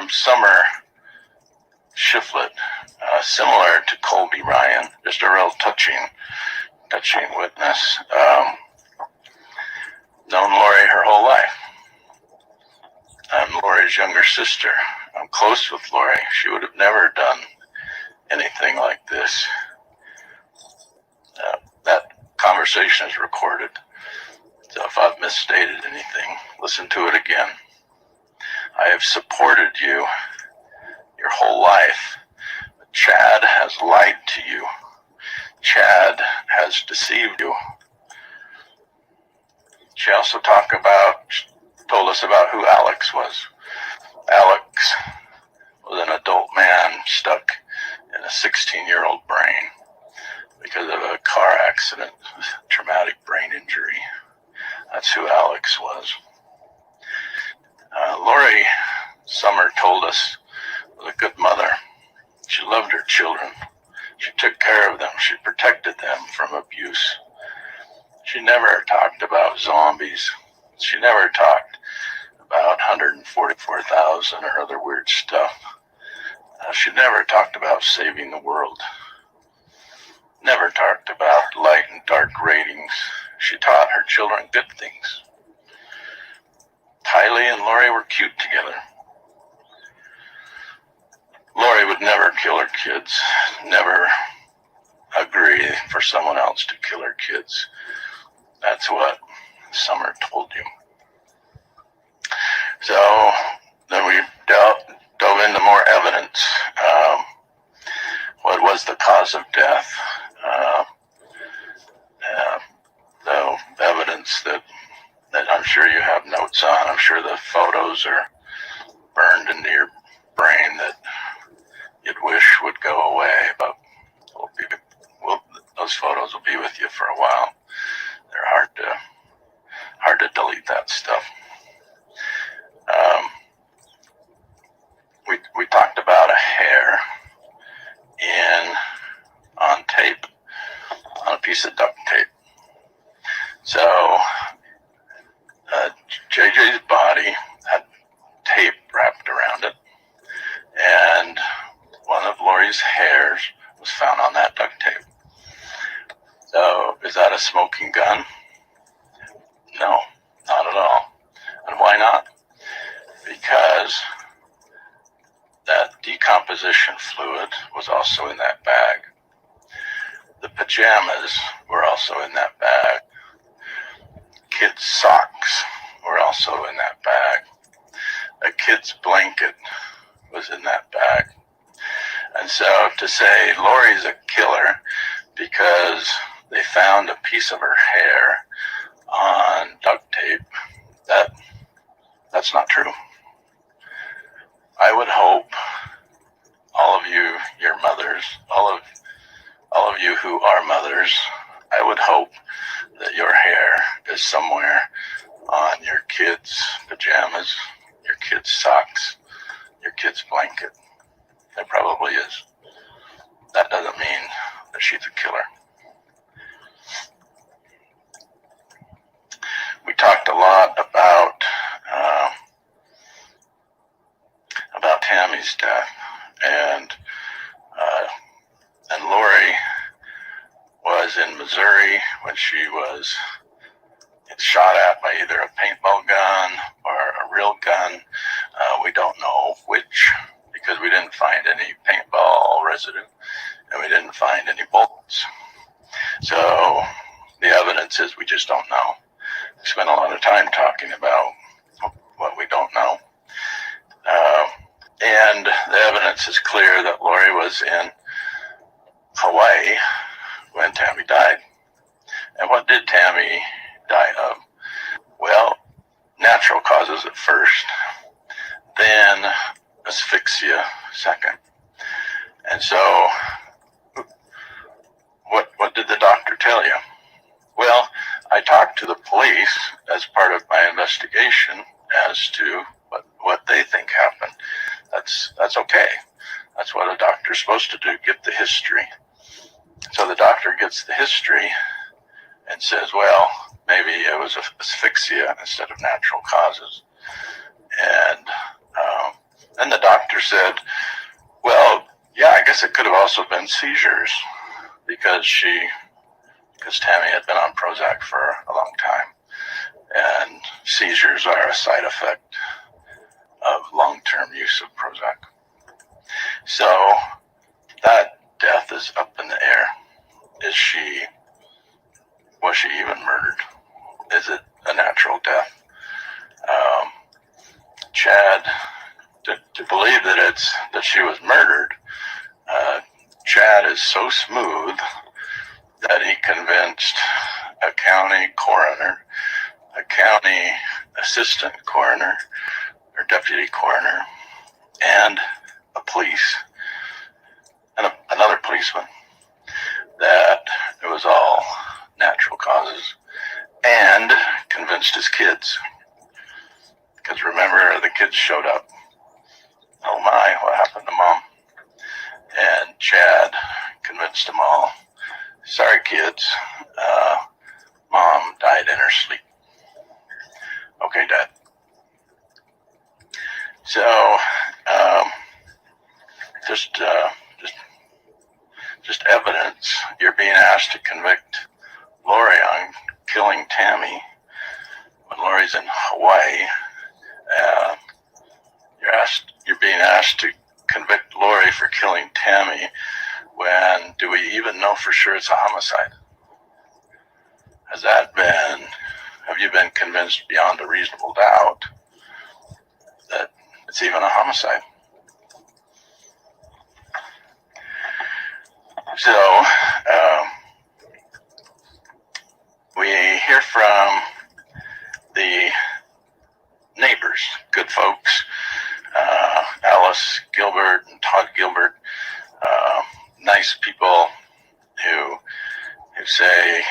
Speaker 7: Summer Shiflett, similar to Colby Ryan, just a real touching witness. Known Lori her whole life. I'm Lori's younger sister. I'm close with Lori. She would have never done anything like this. That conversation is recorded. So if I've misstated anything, listen to it again. I have supported you your whole life. But Chad has lied to you. Chad has deceived you. She also told us about who Alex was. Alex was an adult man stuck in a 16-year-old brain because of a car accident, traumatic brain injury. That's who Alex was. Lori Summer told us was a good mother. She loved her children. She took care of them. She protected them from abuse. She never talked about zombies. She never talked about 144,000 or other weird stuff. She never talked about saving the world. Never talked about light and dark ratings. She taught her children good things. Tylee and Lori were cute together. Lori would never kill her kids, never agree for someone else to kill her kids. That's what Summer told you. So then we dove into more evidence. What was the cause of death? The evidence that I'm sure you have notes on. I'm sure the photos are burned into your brain that you'd wish would go away, but those photos will be with you for a while. They're hard to delete that stuff. We talked about a hair on tape, on a piece of duct tape. So JJ's body had tape wrapped around it, and one of Lori's hairs was found on that duct tape. So is that a smoking gun? No, not at all. And why not? Because that decomposition fluid was also in that bag. The pajamas were also in that bag. Kids' socks were also in that bag. A kid's blanket was in that bag. And so to say Lori's a killer because they found a piece of her hair on duct tape, that's not true. I would hope all of you, your mothers, all of you who are mothers, I would hope that your hair is somewhere on your kids' pajamas, your kids' socks, your kids' blanket. It probably is. That doesn't mean that she's a killer. We talked a lot about Tammy's death, and Lori was in Missouri when she was shot at by either a paintball gun or a real gun. We don't know which, because we didn't find any paintball residue and we didn't find any bullets. So the evidence is we just don't know. We spent a lot of time talking about what we don't know. And the evidence is clear that Lori was in Hawaii when Tammy died. And what did Tammy die of? Well, natural causes at first, then asphyxia second. And so what did the doctor tell you? Well, I talked to the police as part of my investigation as to what they think happened. That's okay. That's what a doctor's supposed to do, get the history. So the doctor gets the history and says, well, maybe it was asphyxia instead of natural causes. And Then the doctor said, well, yeah, I guess it could have also been seizures because Tammy had been on Prozac for a long time. And seizures are a side effect of long-term use of Prozac. So that death is up in the air. Was she even murdered? Is it a natural death? Chad, to believe that she was murdered, Chad is so smooth that he convinced a county coroner, a county assistant coroner, or deputy coroner, and a police, and another policeman, that it was all natural causes, and convinced his kids. Because remember, the kids showed up. Oh my, what happened to Mom? And Chad convinced them all, sorry kids, Mom died in her sleep. Okay, Dad. So, just evidence. You're being asked to convict Lori on killing Tammy when Lori's in Hawaii. You're being asked to convict Lori for killing Tammy when do we even know for sure it's a homicide? Have you been convinced beyond a reasonable doubt that it's even a homicide? So, we hear from the neighbors, good folks, Alice Gilbert and Todd Gilbert, nice people who say,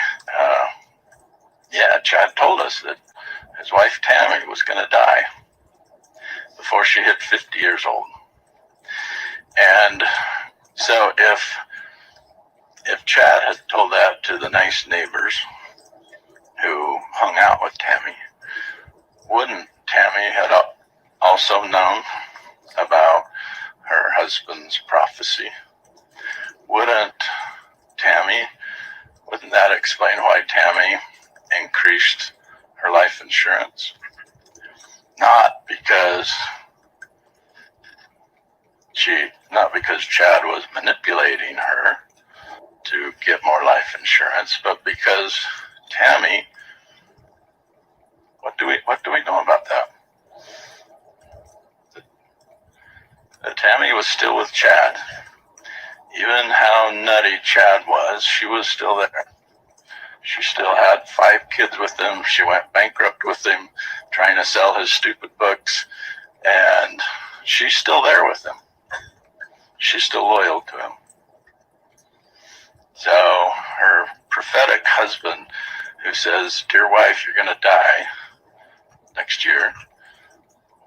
Speaker 7: yeah, Chad told us that his wife Tammy was going to die before she hit 50 years old. And so if Chad had told that to the nice neighbors who hung out with Tammy, wouldn't Tammy had also known about her husband's prophecy? Wouldn't that explain why Tammy increased her life insurance? Not because Chad was manipulating her to get more life insurance, but because Tammy, what do we know about that? That Tammy was still with Chad. Even how nutty Chad was, she was still there. She still had 5 kids with him. She went bankrupt with him, trying to sell his stupid books, and she's still there with him. She's still loyal to him. So her prophetic husband, who says, dear wife, you're going to die next year,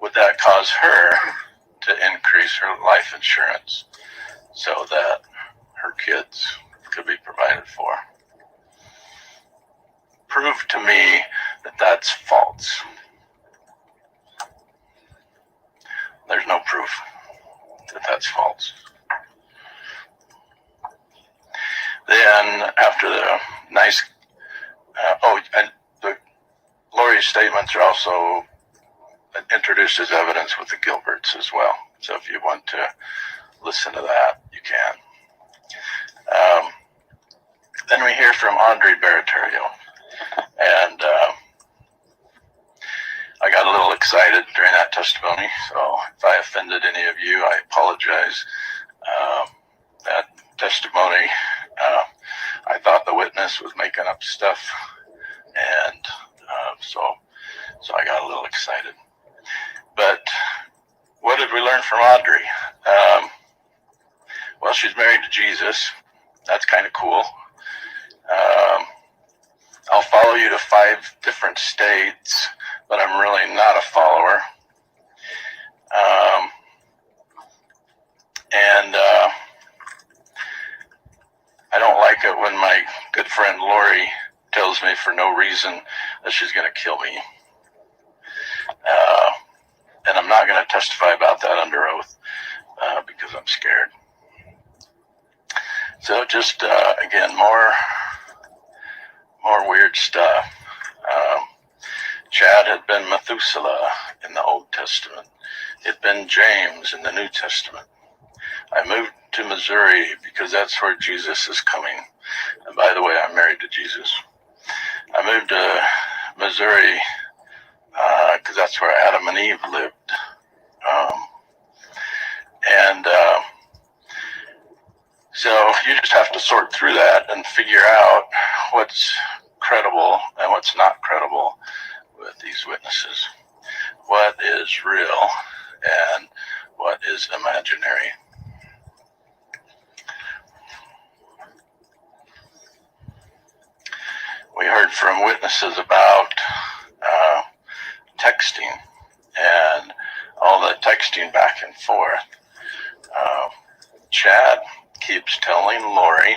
Speaker 7: would that cause her to increase her life insurance so that her kids could be provided for? Prove to me that that's false. There's no proof that that's false. Then after the nice, and the Lori's statements are also introduced as evidence with the Gilberts as well. So if you want to listen to that, you can. Then we hear from Audrey Baratario. And I got a little excited during that testimony, so if I offended any of you, I apologize. That testimony, I thought the witness was making up stuff, and so I got a little excited. But what did we learn from Audrey? Well, she's married to Jesus. That's kind of cool. I'll follow you to 5 different states, but I'm really not a follower. And I don't like it when my good friend Lori tells me for no reason that she's going to kill me. and I'm not going to testify about that under oath because I'm scared. So just again, more weird stuff. Chad had been Methuselah in the Old Testament. It had been James in the New Testament. I moved to Missouri because that's where Jesus is coming. And by the way, I'm married to Jesus. I moved to Missouri because that's where Adam and Eve lived. So you just have to sort through that and figure out what's credible and what's not credible with these witnesses. What is real and what is imaginary. We heard from witnesses about texting and all the texting back and forth. Chad keeps telling Lori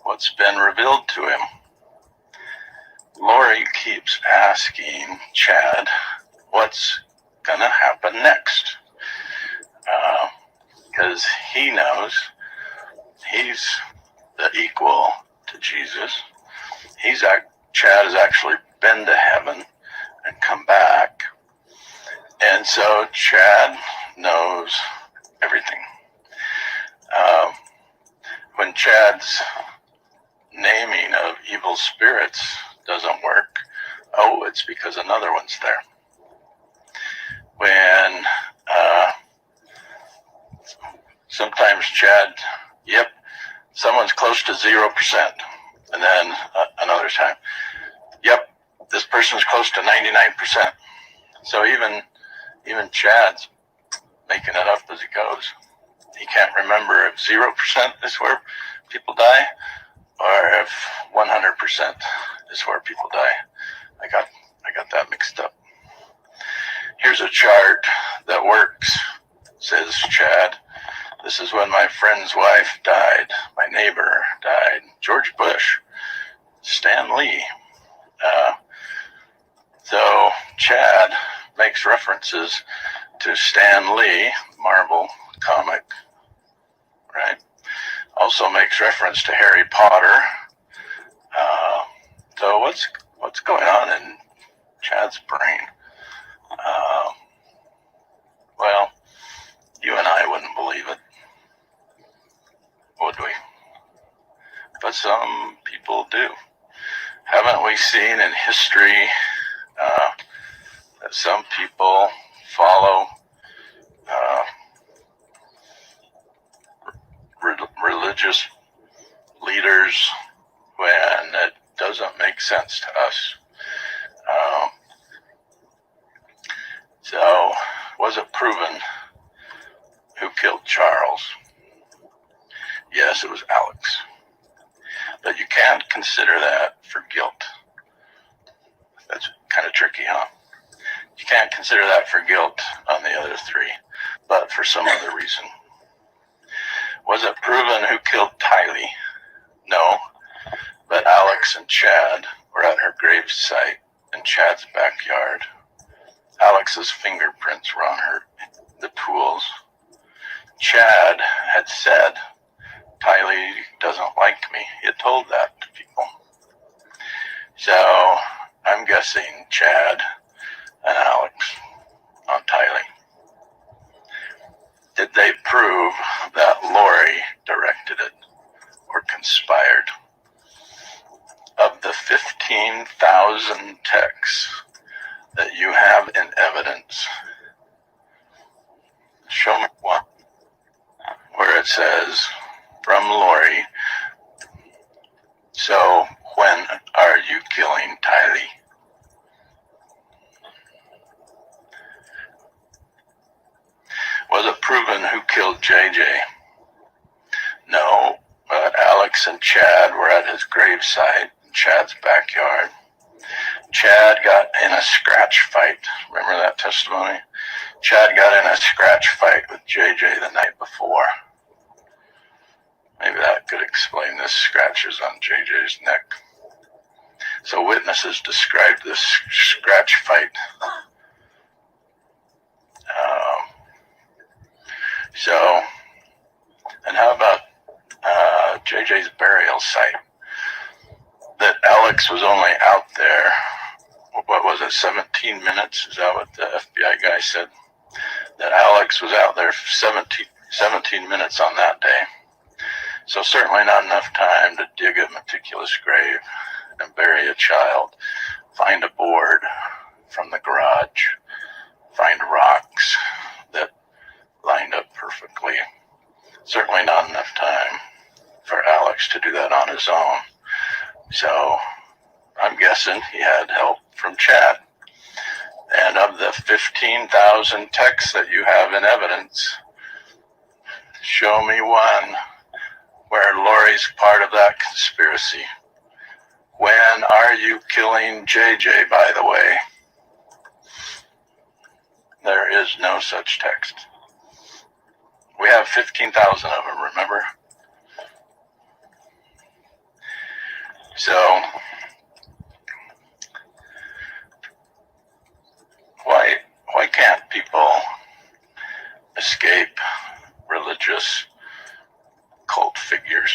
Speaker 7: what's been revealed to him. Lori keeps asking Chad what's going to happen next. Because he knows he's the equal to Jesus. Chad has actually been to heaven and come back. And so Chad knows everything. When Chad's naming of evil spirits doesn't work, it's because another one's there. When sometimes Chad, someone's close to 0%, and then another time, this person's close to 99%. So even Chad's making it up as he goes. He can't remember if 0% is where people die or if 100% is where people die. I got that mixed up. Here's a chart that works, says Chad. This is when my friend's wife died, my neighbor died, George Bush, Stan Lee. So Chad makes references to Stan Lee, Marvel comic, right? Also makes reference to Harry Potter. So what's going on in Chad's brain? Well, you and I wouldn't believe it, would we? But some people do. Haven't we seen in history that some people follow religious leaders when it doesn't make sense to us? So, was it proven who killed Charles? Yes, it was Alex. But you can't consider that for guilt. That's kind of tricky, huh? You can't consider that for guilt on the other three, but for some other reason. Was it proven who killed Tylee? No, but Alex and Chad were at her gravesite in Chad's backyard. Alex's fingerprints were on the tools. Chad had said, Tylee doesn't like me. He had told that to people. So I'm guessing Chad and Alex on Tylee. Did they prove that Lori directed it or conspired? Of the 15,000 texts that you have in evidence, show me one where it says, from Lori, so when are you killing Tylee? Was it proven who killed JJ? No, but Alex and Chad were at his gravesite in Chad's backyard. Chad got in a scratch fight. Remember that testimony? Chad got in a scratch fight with JJ the night before. Maybe that could explain the scratches on JJ's neck. So witnesses described this scratch fight JJ's burial site. That Alex was only out there, what was it, 17 minutes? Is that what the FBI guy said? That Alex was out there for 17 minutes on that day. So certainly not enough time to dig a meticulous grave and bury a child, find a board from the garage, find rocks that lined up perfectly. Certainly not enough time for Alex to do that on his own. So I'm guessing he had help from Chad. And of the 15,000 texts that you have in evidence, show me one where Lori's part of that conspiracy. When are you killing JJ, by the way? There is no such text. We have 15,000 of them, remember? So, why can't people escape religious cult figures?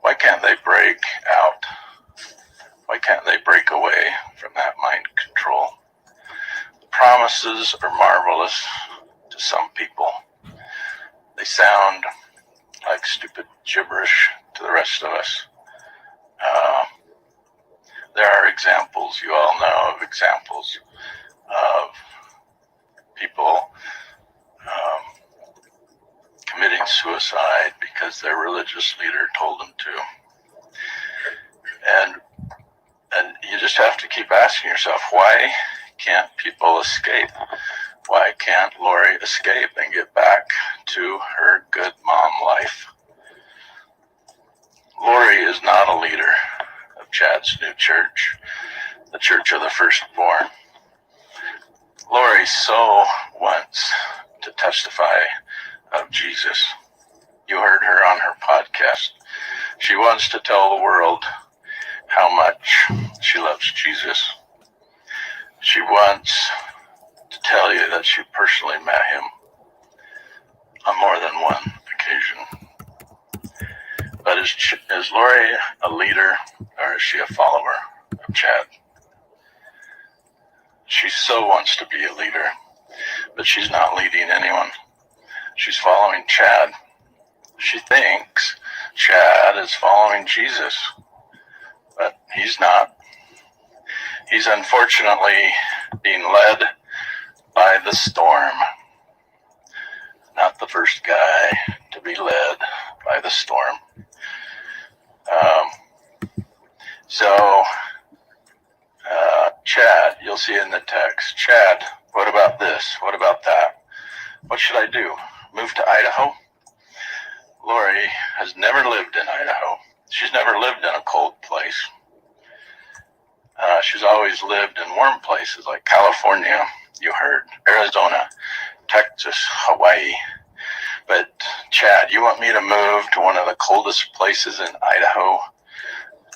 Speaker 7: Why can't they break out? Why can't they break away from that mind control? The promises are marvelous to some people. They sound like stupid gibberish to the rest of us. There are examples, you all know of examples of people committing suicide because their religious leader told them to. And you just have to keep asking yourself, why can't people escape? Why can't Lori escape and get back to her good mom life? Lori is not a leader of Chad's new church, the Church of the Firstborn. Lori so wants to testify of Jesus. You heard her on her podcast. She wants to tell the world how much she loves Jesus. She wants to tell you that she personally met him on more than one occasion. But is Lori a leader, or is she a follower of Chad? She so wants to be a leader, but she's not leading anyone. She's following Chad. She thinks Chad is following Jesus, but he's not. He's unfortunately being led by the storm. Not the first guy to be led by the storm. Chad, you'll see in the text, Chad, what about this? What about that? What should I do? Move to Idaho? Lori has never lived in Idaho. She's never lived in a cold place. She's always lived in warm places like California, you heard, Arizona, Texas, Hawaii. But Chad, you want me to move to one of the coldest places in Idaho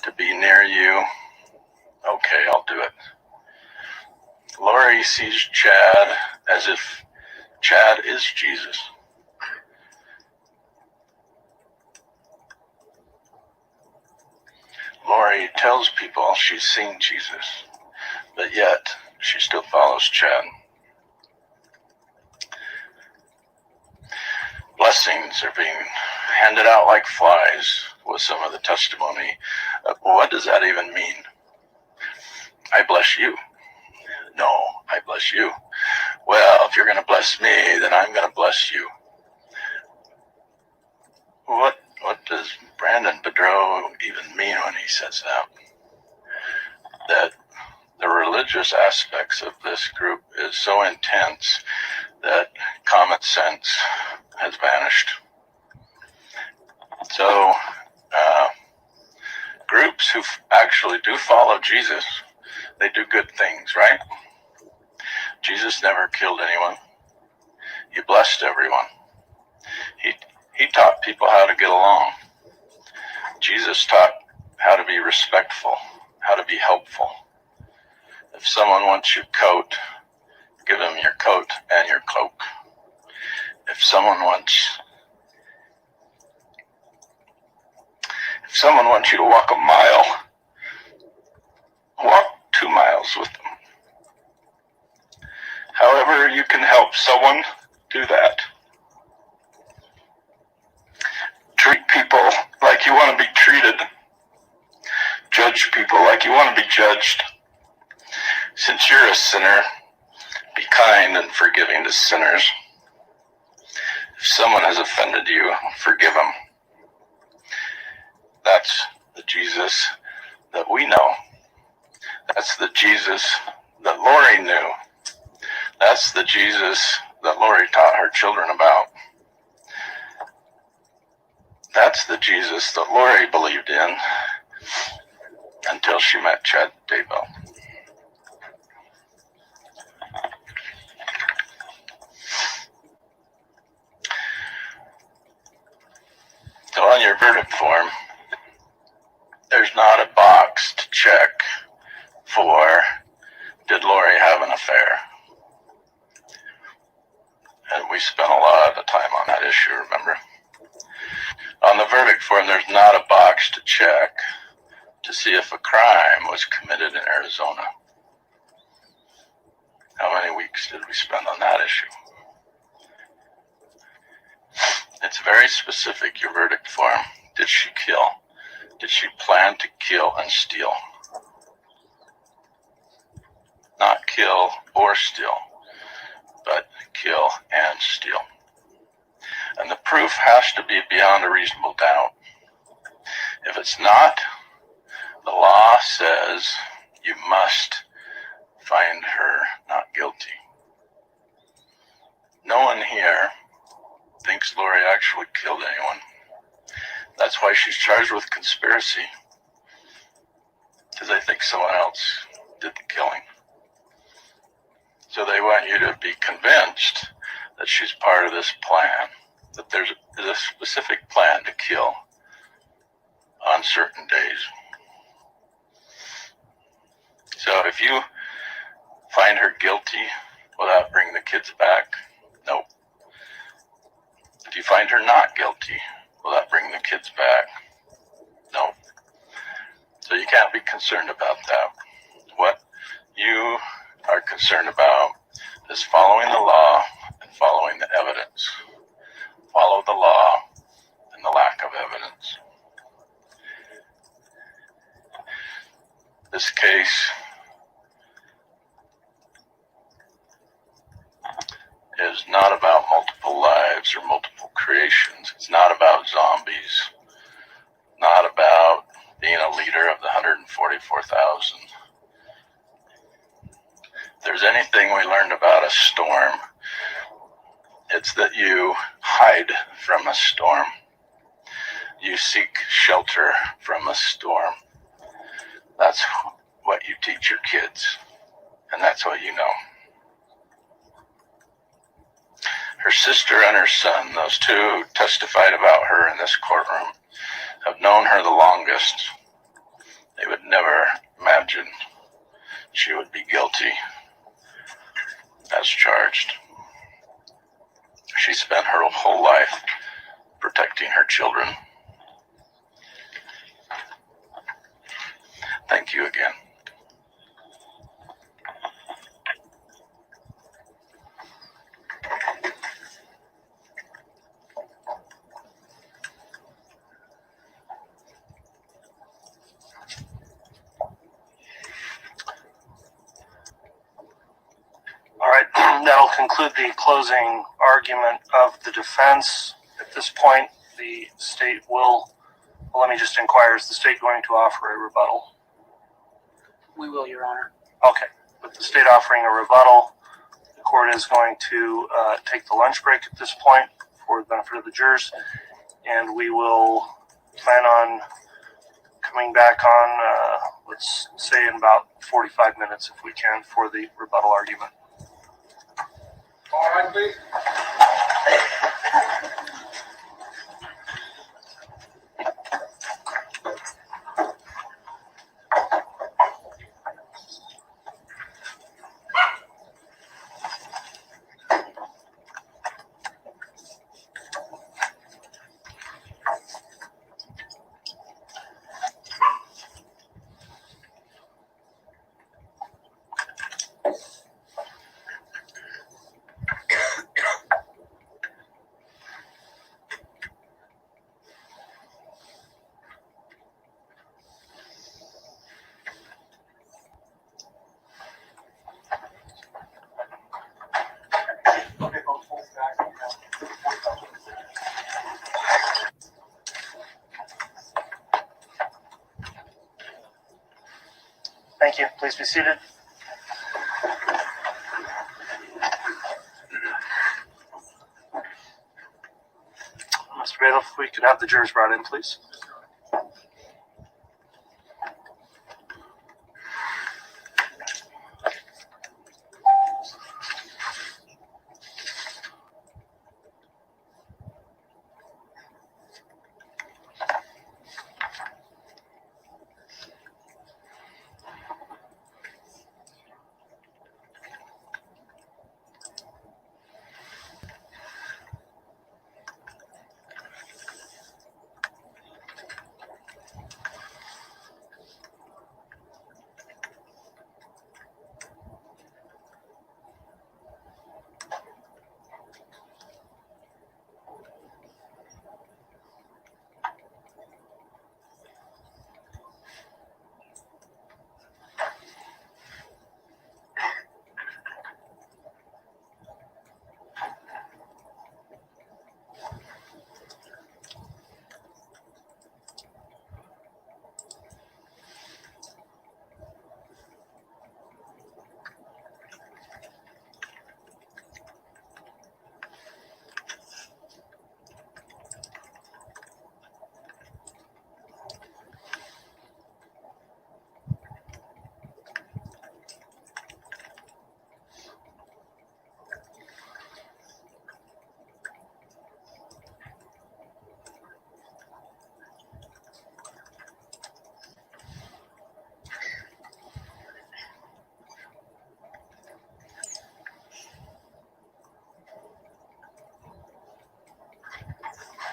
Speaker 7: to be near you? Okay, I'll do it. Lori sees Chad as if Chad is Jesus. Lori tells people she's seen Jesus, but yet she still follows Chad. Blessings are being handed out like flies with some of the testimony. What does that even mean? I bless you. No, I bless you. Well, if you're going to bless me, then I'm going to bless you. What does Brandon Bedreau even mean when he says that? That the religious aspects of this group is so intense that common sense has vanished. So, groups who actually do follow Jesus, they do good things, right? Jesus never killed anyone. He blessed everyone. He taught people how to get along. Jesus taught how to be respectful, how to be helpful. If someone wants your coat, give them your coat and your cloak. If someone wants If someone wants you to walk a mile, walk 2 miles with them. However you can help someone, do that. Treat people like you want to be treated. Judge people like you want to be judged. Since you're a sinner, be kind and forgiving to sinners. If someone has offended you, forgive them. That's the Jesus that we know. That's the Jesus that Lori knew. That's the Jesus that Lori taught her children about. That's the Jesus that Lori believed in until she met Tammy Daybell. So on your verdict form, there's not a box to check for, did Lori have an affair? And we spent a lot of time on that issue, remember? On the verdict form, there's not a box to check to see if a crime was committed in Arizona. How many weeks did we spend on that issue? It's very specific, your verdict form. Did she kill? Did she plan to kill and steal? Not kill or steal, but kill and steal. And the proof has to be beyond a reasonable doubt. If it's not, the law says you must find her not guilty. No one here thinks Lori actually killed anyone. That's why she's charged with conspiracy, because they think someone else did the killing. So they want you to be convinced that she's part of this plan, that there's a specific plan to kill on certain days. So if you find her guilty without bringing the kids back, nope. If you find her not guilty without bringing the kids back, nope. So you can't be concerned about that. What you are concerned about is following the law and following the evidence. Follow the law and the lack of evidence. This case is not about multiple lives or multiple creations. It's not about zombies. Not about being a leader of the 144,000. If there's anything we learned about a storm, it's that you hide from a storm. You seek shelter from a storm. That's what you teach your kids, and that's what you know. Her sister and her son, those two who testified about her in this courtroom, have known her the longest. They would never imagine she would be guilty as charged. She spent her whole life protecting her children. Thank you again.
Speaker 5: All right, that'll conclude the closing argument of the defense. At this point, the state will, well, let me just inquire, is the state going to offer a rebuttal?
Speaker 4: We will, Your Honor.
Speaker 5: Okay, with the state offering a rebuttal, the court is going to take the lunch break at this point for the benefit of the jurors, and we will plan on coming back on, let's say in about 45 minutes if we can, for the rebuttal argument.
Speaker 6: All right, please.
Speaker 5: please be seated. Mr. Bailiff, if we could have the jurors brought in, please.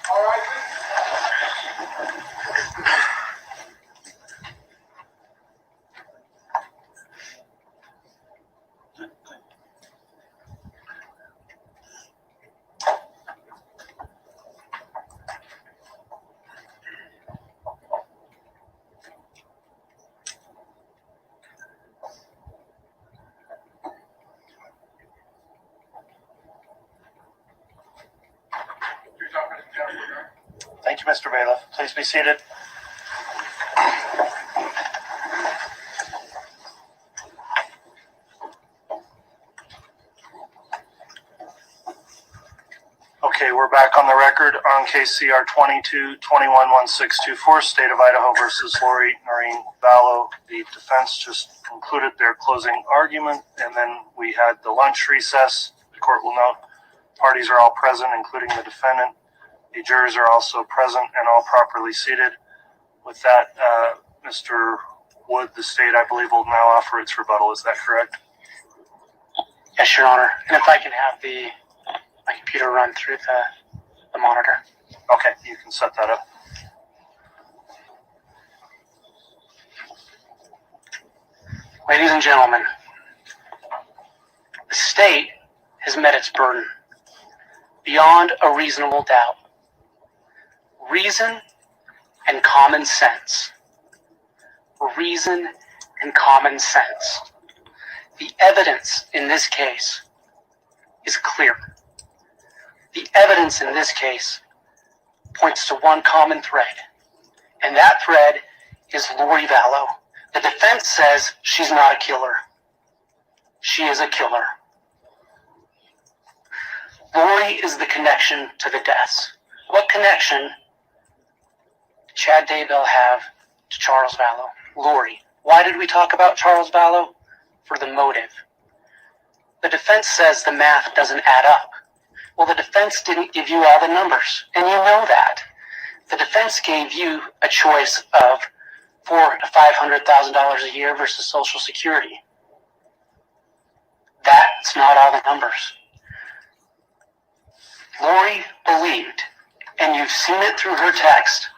Speaker 6: All right. You're talking to Jennifer.
Speaker 5: Thank you, Mr. Bailiff. Please be seated. Okay, we're back on the record on case CR 22-21-1624, State of Idaho versus Lori Noreen Vallow. The defense just concluded their closing argument, and then we had the lunch recess. The court will note parties are all present, including the defendant. The jurors are also present and all properly seated. With that, Mr. Wood, the state, I believe, will now offer its rebuttal. Is that correct?
Speaker 4: Yes, Your Honor. And if I can have my computer run through the monitor.
Speaker 5: Okay, you can set that up.
Speaker 4: Ladies and gentlemen, the state has met its burden beyond a reasonable doubt. Reason and common sense. Reason and common sense. The evidence in this case is clear. The evidence in this case points to one common thread, and that thread is Lori Vallow. The defense says she's not a killer. She is a killer. Lori is the connection to the deaths. What connection did Chad Daybell have to Charles Vallow? Lori. Why did we talk about Charles Vallow? For the motive. The defense says the math doesn't add up. Well, the defense didn't give you all the numbers, and you know that. The defense gave you a choice of $400,000 to $500,000 a year versus Social Security. That's not all the numbers. Lori believed, and you've seen it through her text,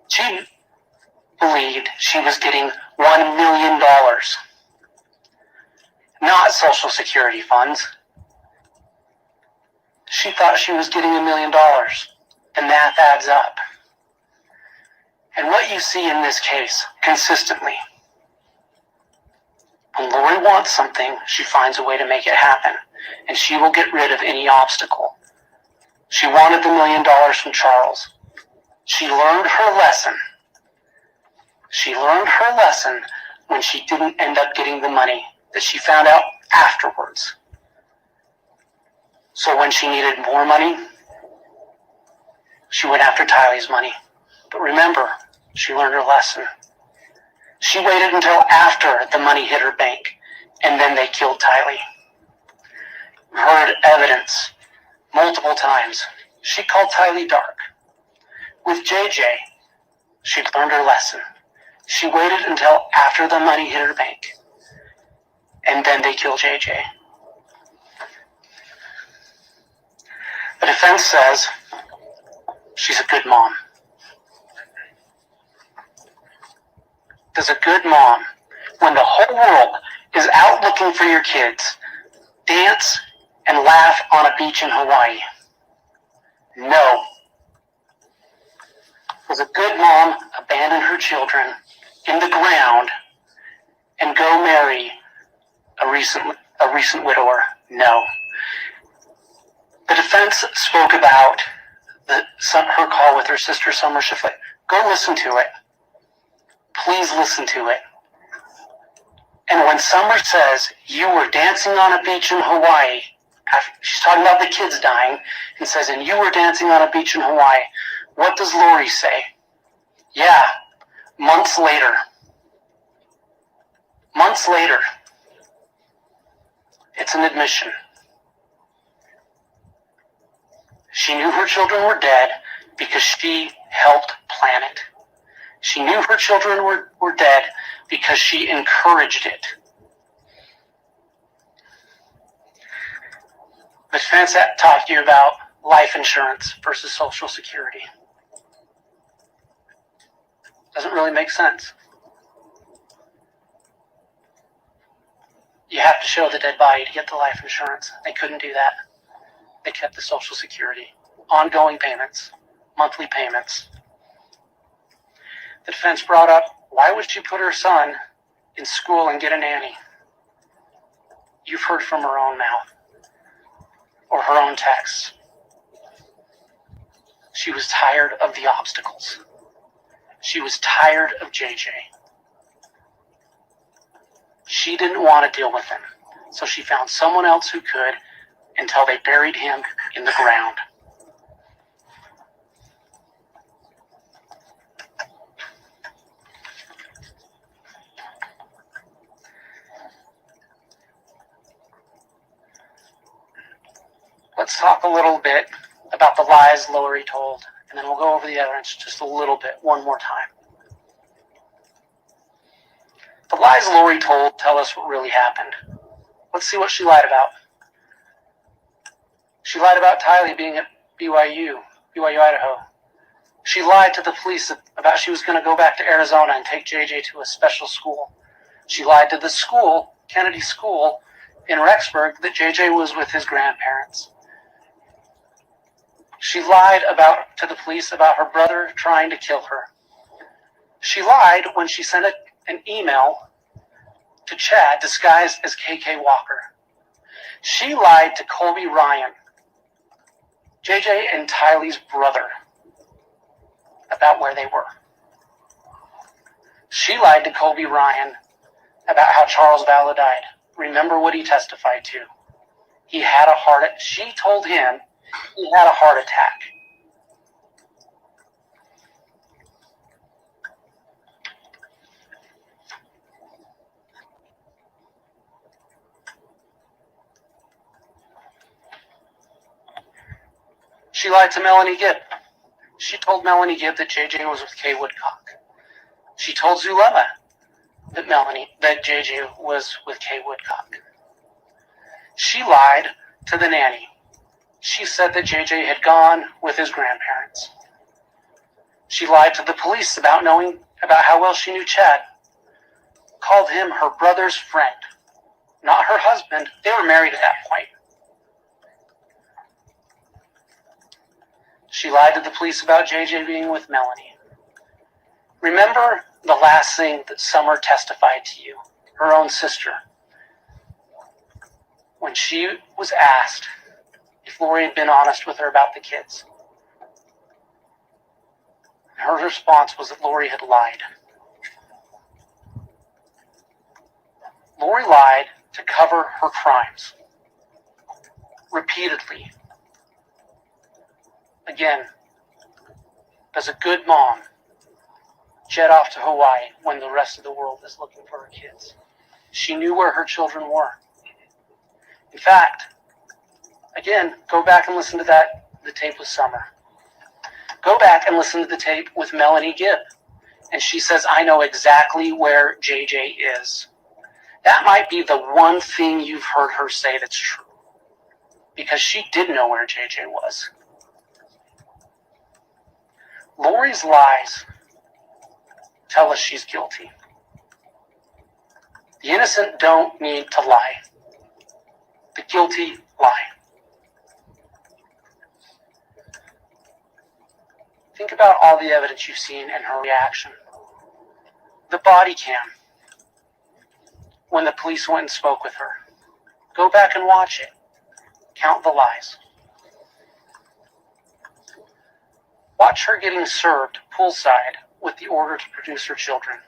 Speaker 4: she believed she was getting $1 million, not Social Security funds. She thought she was getting $1 million. The math adds up. And what you see in this case consistently, when Lori wants something, she finds a way to make it happen, and she will get rid of any obstacle. She wanted the $1 million from Charles. She learned her lesson. She learned her lesson when she didn't end up getting the money that she found out afterwards. So when she needed more money, she went after Tylee's money. But remember, she learned her lesson. She waited until after the money hit her bank, and then they killed Tylee. Heard evidence multiple times. She called Tylee dark. With JJ, she'd learned her lesson. She waited until after the money hit her bank, and then they killed JJ. The defense says she's a good mom. Does a good mom, when the whole world is out looking for your kids, dance and laugh on a beach in Hawaii? No. Does a good mom abandon her children in the ground and go marry a recent widower? No. The defense spoke about her call with her sister Summer Shiflett. Go listen to it. Please listen to it. And when Summer says, you were dancing on a beach in Hawaii, she's talking about the kids dying, and says, and you were dancing on a beach in Hawaii, what does Lori say? Yeah, months later. Months later. It's an admission. She knew her children were dead because she helped plan it. She knew her children were dead because she encouraged it. The defense talked to you about life insurance versus Social Security. Doesn't really make sense. You have to show the dead body to get the life insurance. They couldn't do that. They kept the Social Security. Ongoing payments, monthly payments. The defense brought up, why would she put her son in school and get a nanny? You've heard from her own mouth or her own texts. She was tired of the obstacles. She was tired of JJ. She didn't want to deal with him, so she found someone else who could until they buried him in the ground. Let's talk a little bit about the lies Lori told, and then we'll go over the evidence just a little bit, one more time. The lies Lori told tell us what really happened. Let's see what she lied about. She lied about Tylee being at BYU, Idaho. She lied to the police about she was going to go back to Arizona and take JJ to a special school. She lied to the school, Kennedy School, in Rexburg, that JJ was with his grandparents. She lied to the police about her brother trying to kill her. She lied when she sent an email to Chad disguised as KK Walker. She lied to Colby Ryan, JJ and Tylee's brother, about where they were. She lied to Colby Ryan about how Charles Vallow died. Remember what he testified to. She told him he had a heart attack. She lied to Melanie Gibb. She told Melanie Gibb that JJ was with Kay Woodcock. She told Zulema that JJ was with Kay Woodcock. She lied to the nanny. She said that JJ had gone with his grandparents. She lied to the police about how well she knew Chad. Called him her brother's friend, not her husband. They were married at that point. She lied to the police about JJ being with Melanie. Remember the last thing that Summer testified to you, her own sister, when she was asked if Lori had been honest with her about the kids. Her response was that Lori had lied. Lori lied to cover her crimes. Repeatedly. Again, as a good mom, jet off to Hawaii when the rest of the world is looking for her kids. She knew where her children were. In fact, again, go back and listen to the tape with Summer. Go back and listen to the tape with Melanie Gibb. And she says, I know exactly where JJ is. That might be the one thing you've heard her say that's true. Because she did know where JJ was. Lori's lies tell us she's guilty. The innocent don't need to lie. The guilty lie. Think about all the evidence you've seen and her reaction. The body cam. When the police went and spoke with her. Go back and watch it. Count the lies. Watch her getting served poolside with the order to produce her children.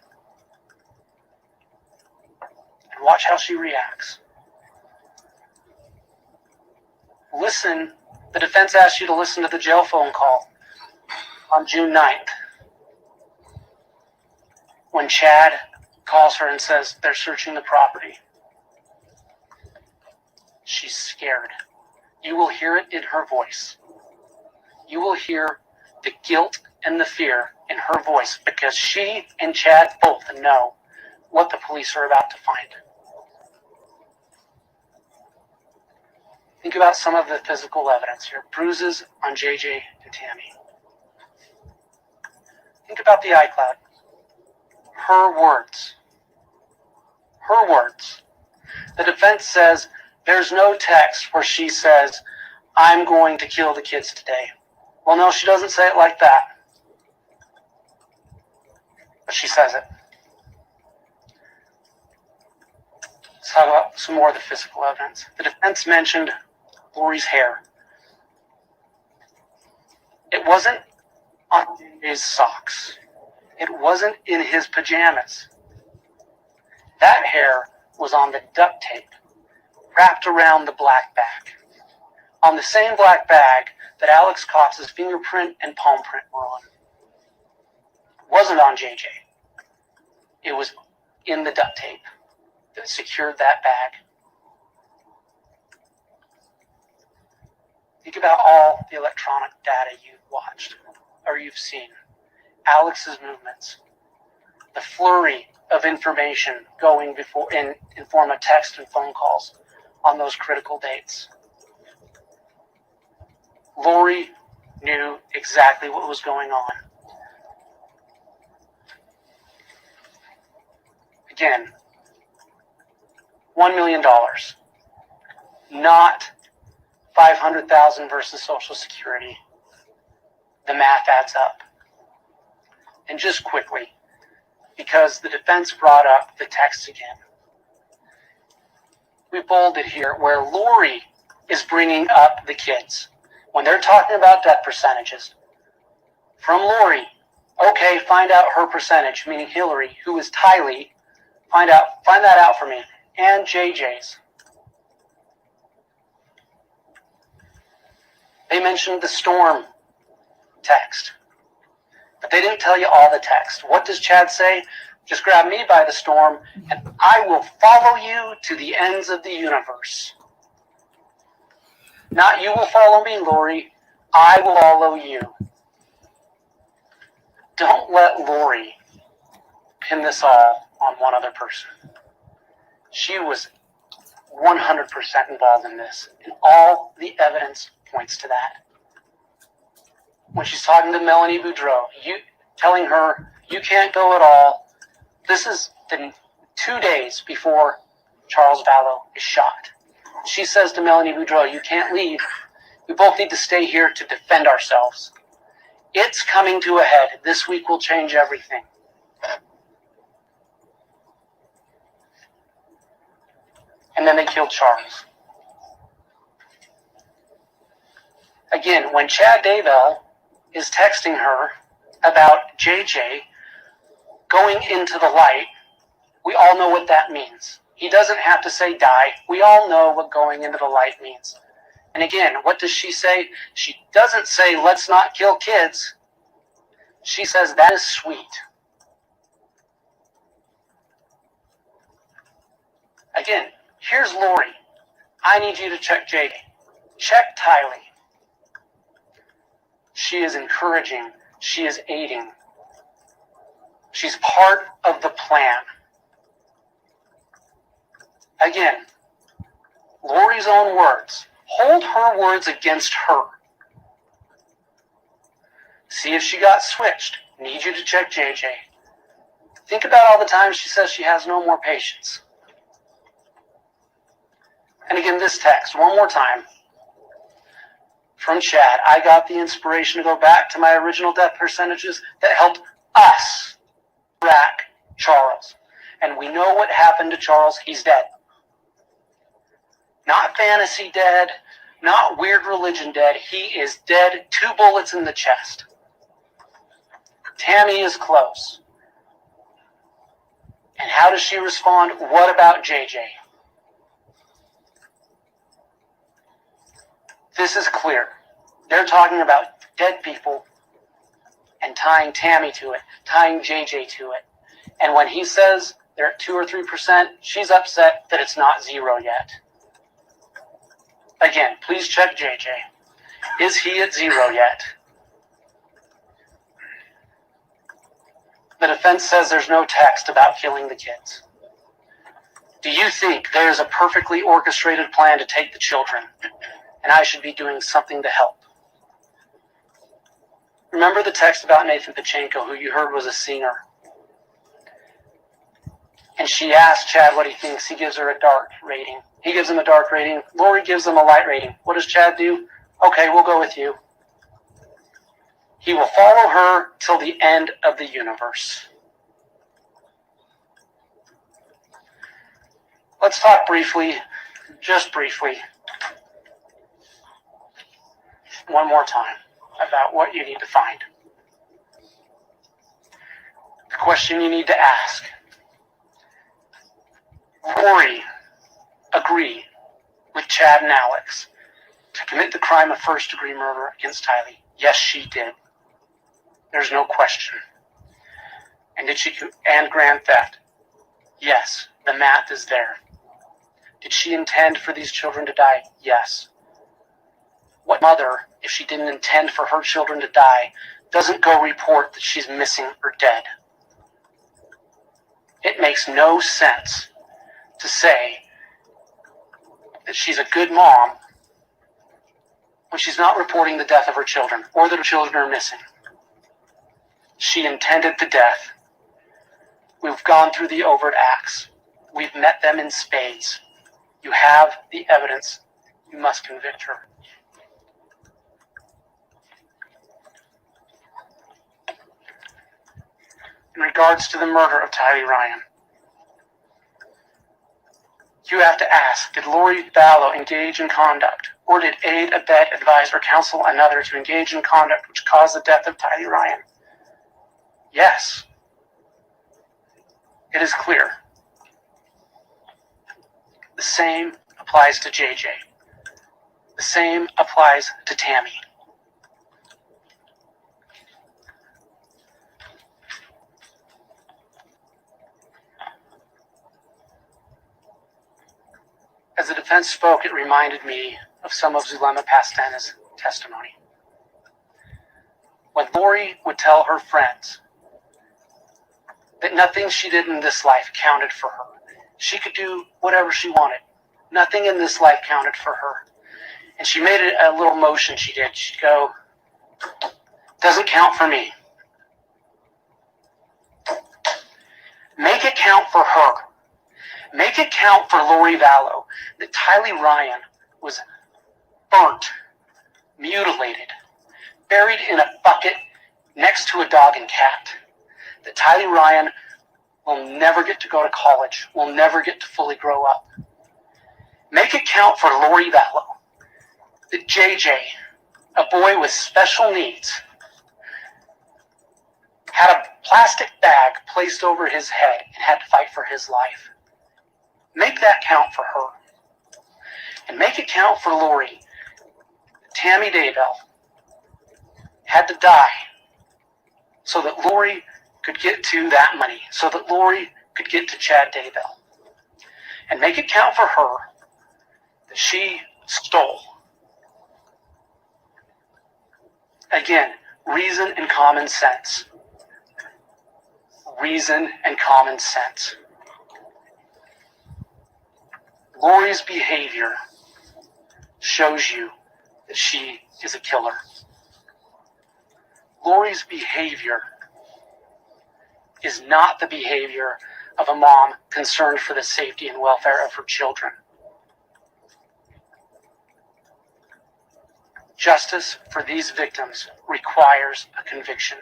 Speaker 4: And watch how she reacts. Listen. The defense asked you to listen to the jail phone call on June 9th. When Chad calls her and says they're searching the property. She's scared. You will hear it in her voice. You will hear the guilt and the fear in her voice because she and Chad both know what the police are about to find. Think about some of the physical evidence here. Bruises on JJ and Tammy. Think about the iCloud. Her words. Her words. The defense says there's no text where she says, I'm going to kill the kids today. Well, no, she doesn't say it like that. But she says it. Let's talk about some more of the physical evidence. The defense mentioned Lori's hair. It wasn't on his socks. It wasn't in his pajamas. That hair was on the duct tape wrapped around the black bag. On the same black bag that Alex Cox's fingerprint and palm print were on. It wasn't on JJ. It was in the duct tape that secured that bag. Think about all the electronic data you've watched or you've seen. Alex's movements. The flurry of information going before in form of text and phone calls on those critical dates. Lori knew exactly what was going on. Again, $1 million. Not $500,000 versus Social Security. The math adds up. And just quickly, because the defense brought up the text again. We bolded here where Lori is bringing up the kids. When they're talking about death percentages, from Lori, okay, find out her percentage, meaning Hillary, who is Tylee, find that out for me, and JJ's. They mentioned the storm text, but they didn't tell you all the text. What does Chad say? Just grab me by the storm, and I will follow you to the ends of the universe. Not you will follow me, Lori. I will follow you. Don't let Lori pin this all on one other person. She was 100% involved in this, and all the evidence points to that. When she's talking to Melanie Boudreau, telling her, you can't go at all. This is the 2 days before Charles Vallow is shot. She says to Melanie Boudreau, you can't leave. We both need to stay here to defend ourselves. It's coming to a head. This week will change everything. And then they killed Charles. Again, when Chad Daybell is texting her about JJ going into the light, we all know what that means. He doesn't have to say die. We all know what going into the light means. And again, what does she say? She doesn't say, let's not kill kids. She says, that is sweet. Again, here's Lori. I need you to check JJ. Check Tylee. She is encouraging. She is aiding. She's part of the plan. Again, Lori's own words. Hold her words against her. See if she got switched. Need you to check JJ. Think about all the times she says she has no more patience. And again, this text, one more time, from Chad. I got the inspiration to go back to my original death percentages that helped us track Charles. And we know what happened to Charles. He's dead. Not fantasy dead, not weird religion dead. He is dead, 2 bullets in the chest. Tammy is close. And how does she respond? What about JJ? This is clear. They're talking about dead people and tying Tammy to it, tying JJ to it. And when he says they're at 2 or 3%, she's upset that it's not 0 yet. Again, please check JJ. Is he at 0 yet? The defense says there's no text about killing the kids. Do you think there's a perfectly orchestrated plan to take the children, and I should be doing something to help? Remember the text about Nathan Pachenko, who you heard was a singer? And she asked Chad what he thinks. He gives her a dark rating. He gives him a dark rating. Lori gives him a light rating. What does Chad do? Okay, we'll go with you. He will follow her till the end of the universe. Let's talk briefly, just briefly, one more time about what you need to find. The question you need to ask. Lori agree with Chad and Alex to commit the crime of first-degree murder against Tylee? Yes, she did. There's no question. And did she and grand theft? Yes, the math is there. Did she intend for these children to die? Yes. What mother, if she didn't intend for her children to die, doesn't go report that she's missing or dead? It makes no sense to say that she's a good mom when she's not reporting the death of her children or that her children are missing. She intended the death. We've gone through the overt acts. We've met them in spades. You have the evidence. You must convict her. In regards to the murder of Tylee Ryan, you have to ask, did Lori Vallow engage in conduct, or did aid, abet, advise, or counsel another to engage in conduct which caused the death of Tylee Ryan? Yes. It is clear. The same applies to JJ. The same applies to Tammy. As the defense spoke, it reminded me of some of Zulema Pastena's testimony. When Lori would tell her friends that nothing she did in this life counted for her. She could do whatever she wanted. Nothing in this life counted for her. And she made a little motion she did. She'd go, doesn't count for me. Make it count for her. Make it count for Lori Vallow that Tylee Ryan was burnt, mutilated, buried in a bucket next to a dog and cat. That Tylee Ryan will never get to go to college, will never get to fully grow up. Make it count for Lori Vallow that JJ, a boy with special needs, had a plastic bag placed over his head and had to fight for his life. Make that count for her. And make it count for Lori. Tammy Daybell had to die so that Lori could get to that money, so that Lori could get to Chad Daybell. And make it count for her that she stole. Again, reason and common sense. Reason and common sense. Lori's behavior shows you that she is a killer. Lori's behavior is not the behavior of a mom concerned for the safety and welfare of her children. Justice for these victims requires a conviction.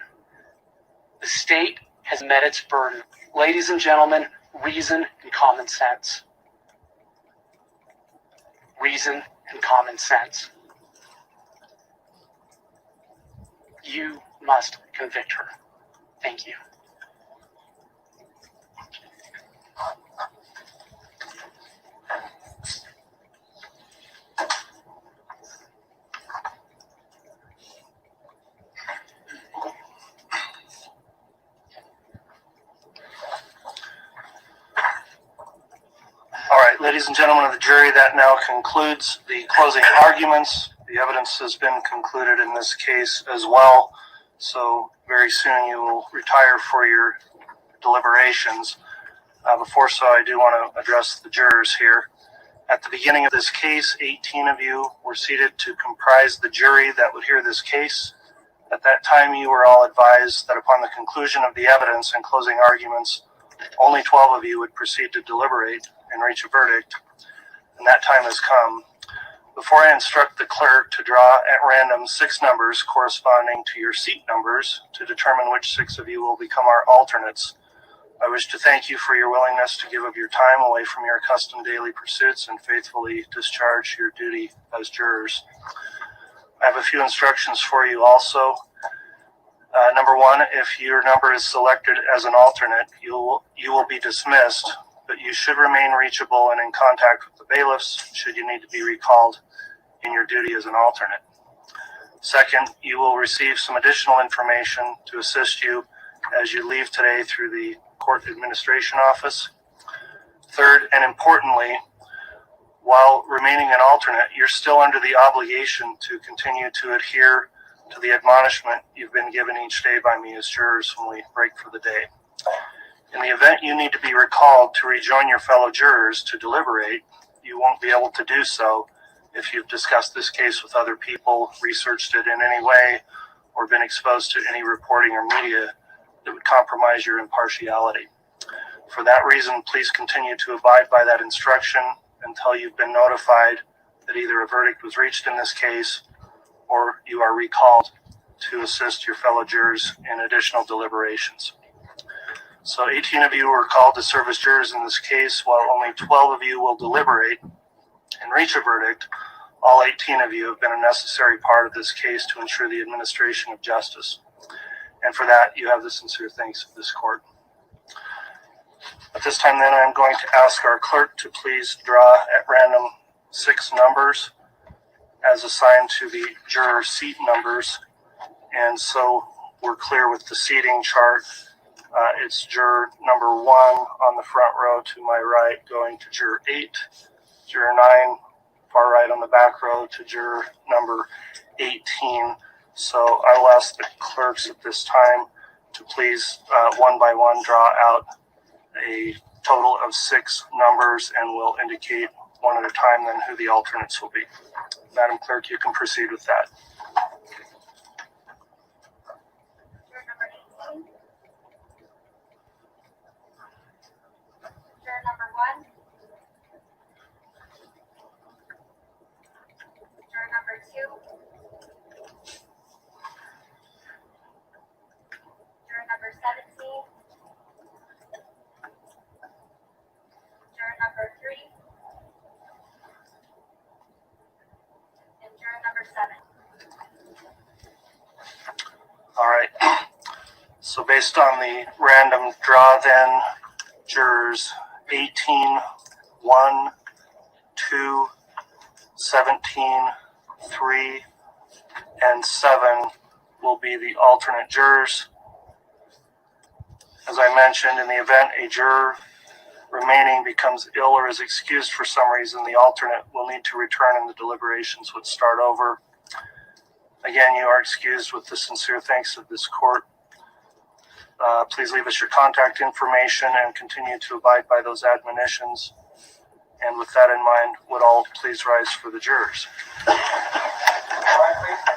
Speaker 4: The state has met its burden. Ladies and gentlemen, reason and common sense. Reason and common sense. You must convict her. Thank you.
Speaker 5: All right, ladies and gentlemen of the jury, that now concludes the closing arguments. The evidence has been concluded in this case as well. So very soon you will retire for your deliberations. Before so, I do want to address the jurors here. At the beginning of this case, 18 of you were seated to comprise the jury that would hear this case. At that time, you were all advised that upon the conclusion of the evidence and closing arguments, only 12 of you would proceed to deliberate and reach a verdict, and that time has come. Before I instruct the clerk to draw at random 6 numbers corresponding to your seat numbers to determine which 6 of you will become our alternates, I wish to thank you for your willingness to give of your time away from your accustomed daily pursuits and faithfully discharge your duty as jurors. I have a few instructions for you also. Number 1, if your number is selected as an alternate, you will be dismissed, but you should remain reachable and in contact with the bailiffs should you need to be recalled in your duty as an alternate. Second, you will receive some additional information to assist you as you leave today through the court administration office. Third, and importantly, while remaining an alternate, you're still under the obligation to continue to adhere to the admonishment you've been given each day by me as jurors when we break for the day. In the event you need to be recalled to rejoin your fellow jurors to deliberate, you won't be able to do so if you've discussed this case with other people, researched it in any way, or been exposed to any reporting or media that would compromise your impartiality. For that reason, please continue to abide by that instruction until you've been notified that either a verdict was reached in this case or you are recalled to assist your fellow jurors in additional deliberations. So 18 of you were called to serve as jurors in this case, while only 12 of you will deliberate and reach a verdict. All 18 of you have been a necessary part of this case to ensure the administration of justice. And for that, you have the sincere thanks of this court. At this time, then, I'm going to ask our clerk to please draw at random 6 numbers as assigned to the juror seat numbers. And so we're clear with the seating chart. It's juror number 1 on the front row to my right, going to juror 8, juror 9, far right on the back row to juror number 18. So I will ask the clerks at this time to please, one by one, draw out a total of 6 numbers, and we'll indicate one at a time then who the alternates will be. Madam Clerk, you can proceed with that.
Speaker 8: Juror number 18. Juror number 1. Juror number 2. Juror number 17. Juror number 3. And juror number 7.
Speaker 5: All right. So based on the random draw then, jurors 18, 1, 2, 17, 3, and 7 will be the alternate jurors. As I mentioned, in the event a juror remaining becomes ill or is excused for some reason, the alternate will need to return and the deliberations would start over. Again, you are excused with the sincere thanks of this court. Please leave us your contact information and continue to abide by those admonitions. And with that in mind, would all please rise for the jurors.
Speaker 6: All right, please.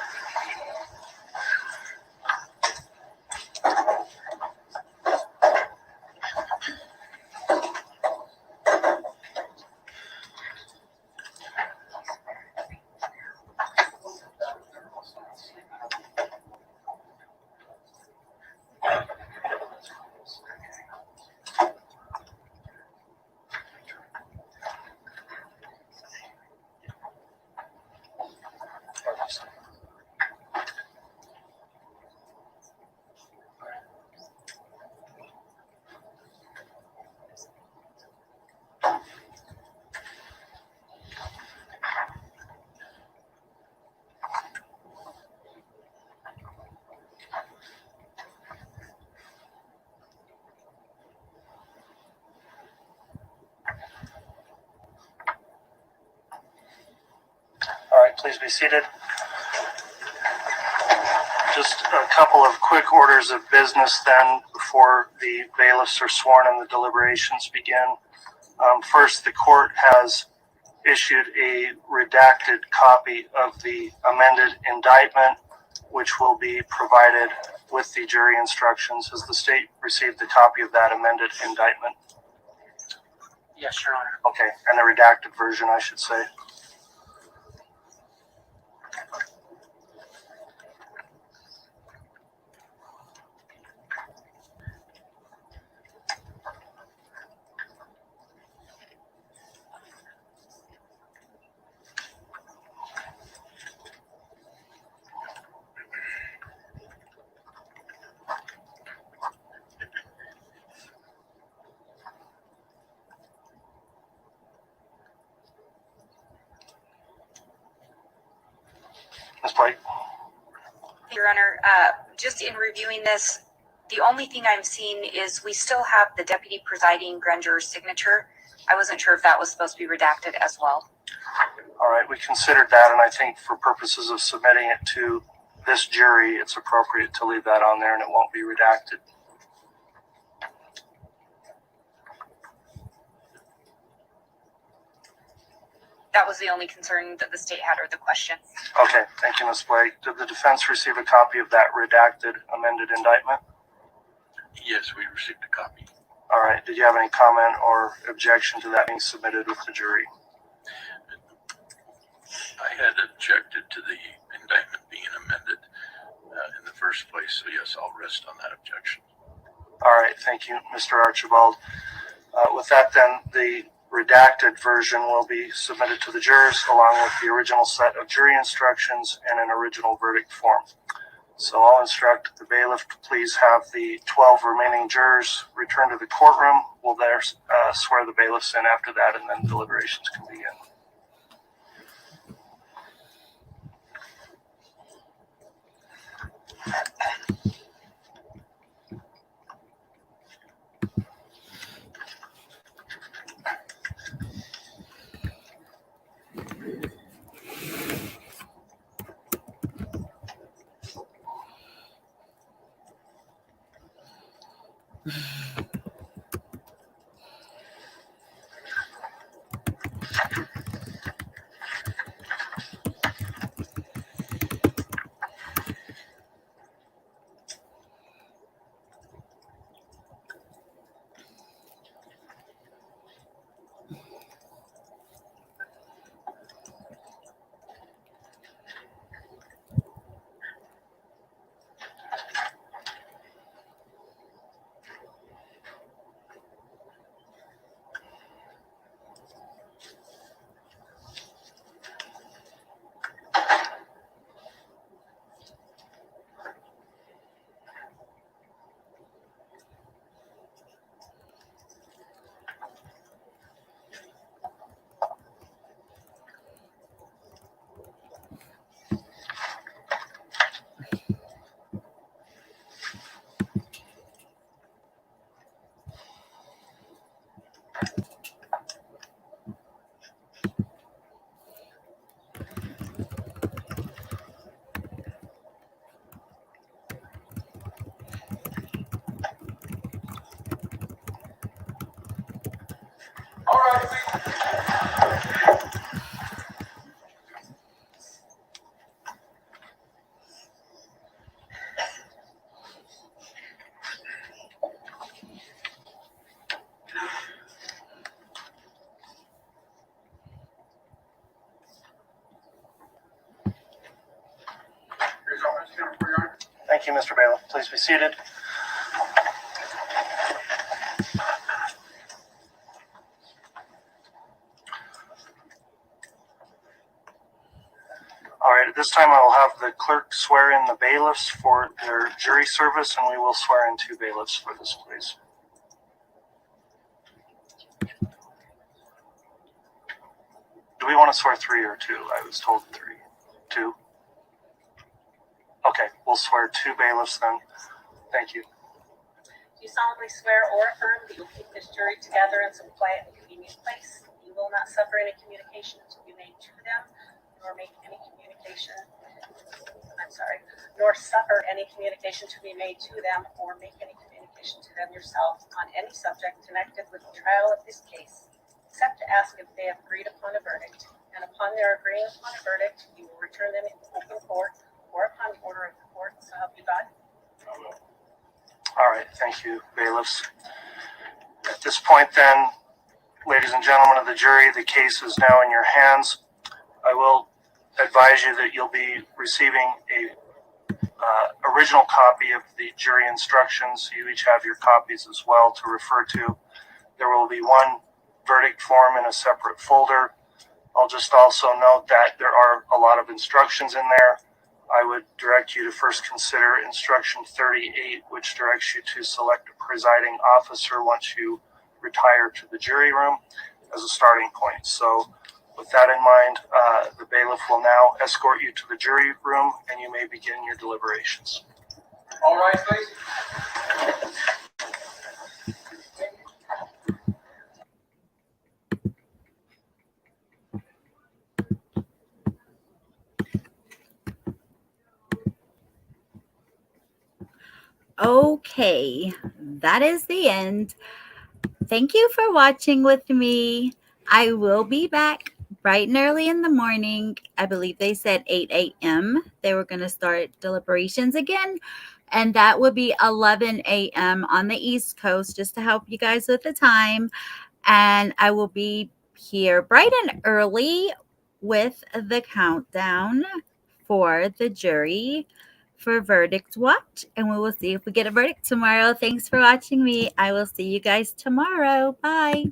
Speaker 5: All right, please be seated. Just a couple of quick orders of business then before the bailiffs are sworn and the deliberations begin. First, the court has issued a redacted copy of the amended indictment, which will be provided with the jury instructions. Has the state received the copy of that amended indictment?
Speaker 4: Yes, Your Honor.
Speaker 5: Okay, and the redacted version, I should say. Ms. Blake?
Speaker 9: Your Honor, just in reviewing this, the only thing I'm seeing is we still have the deputy presiding grand juror's signature. I wasn't sure if that was supposed to be redacted as well.
Speaker 5: All right, we considered that, and I think for purposes of submitting it to this jury, it's appropriate to leave that on there and it won't be redacted.
Speaker 9: That was the only concern that the state had, or the question.
Speaker 5: Okay, thank you, Ms. Blake. Did the defense receive a copy of that redacted amended indictment?
Speaker 7: Yes, we received a copy.
Speaker 5: All right, did you have any comment or objection to that being submitted with the jury?
Speaker 7: I had objected to the indictment being amended in the first place, so yes, I'll rest on that objection.
Speaker 5: All right, thank you, Mr. Archibald. With that then, the redacted version will be submitted to the jurors along with the original set of jury instructions and an original verdict form. So I'll instruct the bailiff to please have the 12 remaining jurors return to the courtroom. We'll there swear the bailiffs in after that, and then deliberations can begin. you, Mr. Bailiff. Please be seated. All right, at this time I will have the clerk swear in the bailiffs for their jury service, and we will swear in 2 bailiffs for this, please. Do we want to swear 3 or 2? I was told 3. 2? Okay, we'll swear 2 bailiffs then. Thank you.
Speaker 10: Do you solemnly swear or affirm that you will keep this jury together in some quiet and convenient place? You will not suffer any communication to be made to them, nor make any communication. Nor suffer any communication to be made to them, or make any communication to them yourself on any subject connected with the trial of this case, except to ask if they have agreed upon a verdict. And upon their agreeing upon a verdict, you will return them in open court or upon the order of the court. So help you God.
Speaker 5: All right, thank you, bailiffs. At this point then, ladies and gentlemen of the jury, the case is now in your hands. I will advise you that you'll be receiving a original copy of the jury instructions. You each have your copies as well to refer to. There will be one verdict form in a separate folder. I'll just also note that there are a lot of instructions in there. I would direct you to first consider instruction 38, which directs you to select a presiding officer once you retire to the jury room as a starting point. So with that in mind, the bailiff will now escort you to the jury room, and you may begin your deliberations.
Speaker 6: All right, please.
Speaker 1: Okay, that is the end. Thank you for watching with me. I will be back bright and early in the morning. I believe they said 8 a.m. They were going to start deliberations again. And that would be 11 a.m. on the East Coast, just to help you guys with the time. And I will be here bright and early with the countdown for the jury for verdict watch, and we will see if we get a verdict tomorrow. Thanks for watching me. I will see you guys tomorrow. Bye.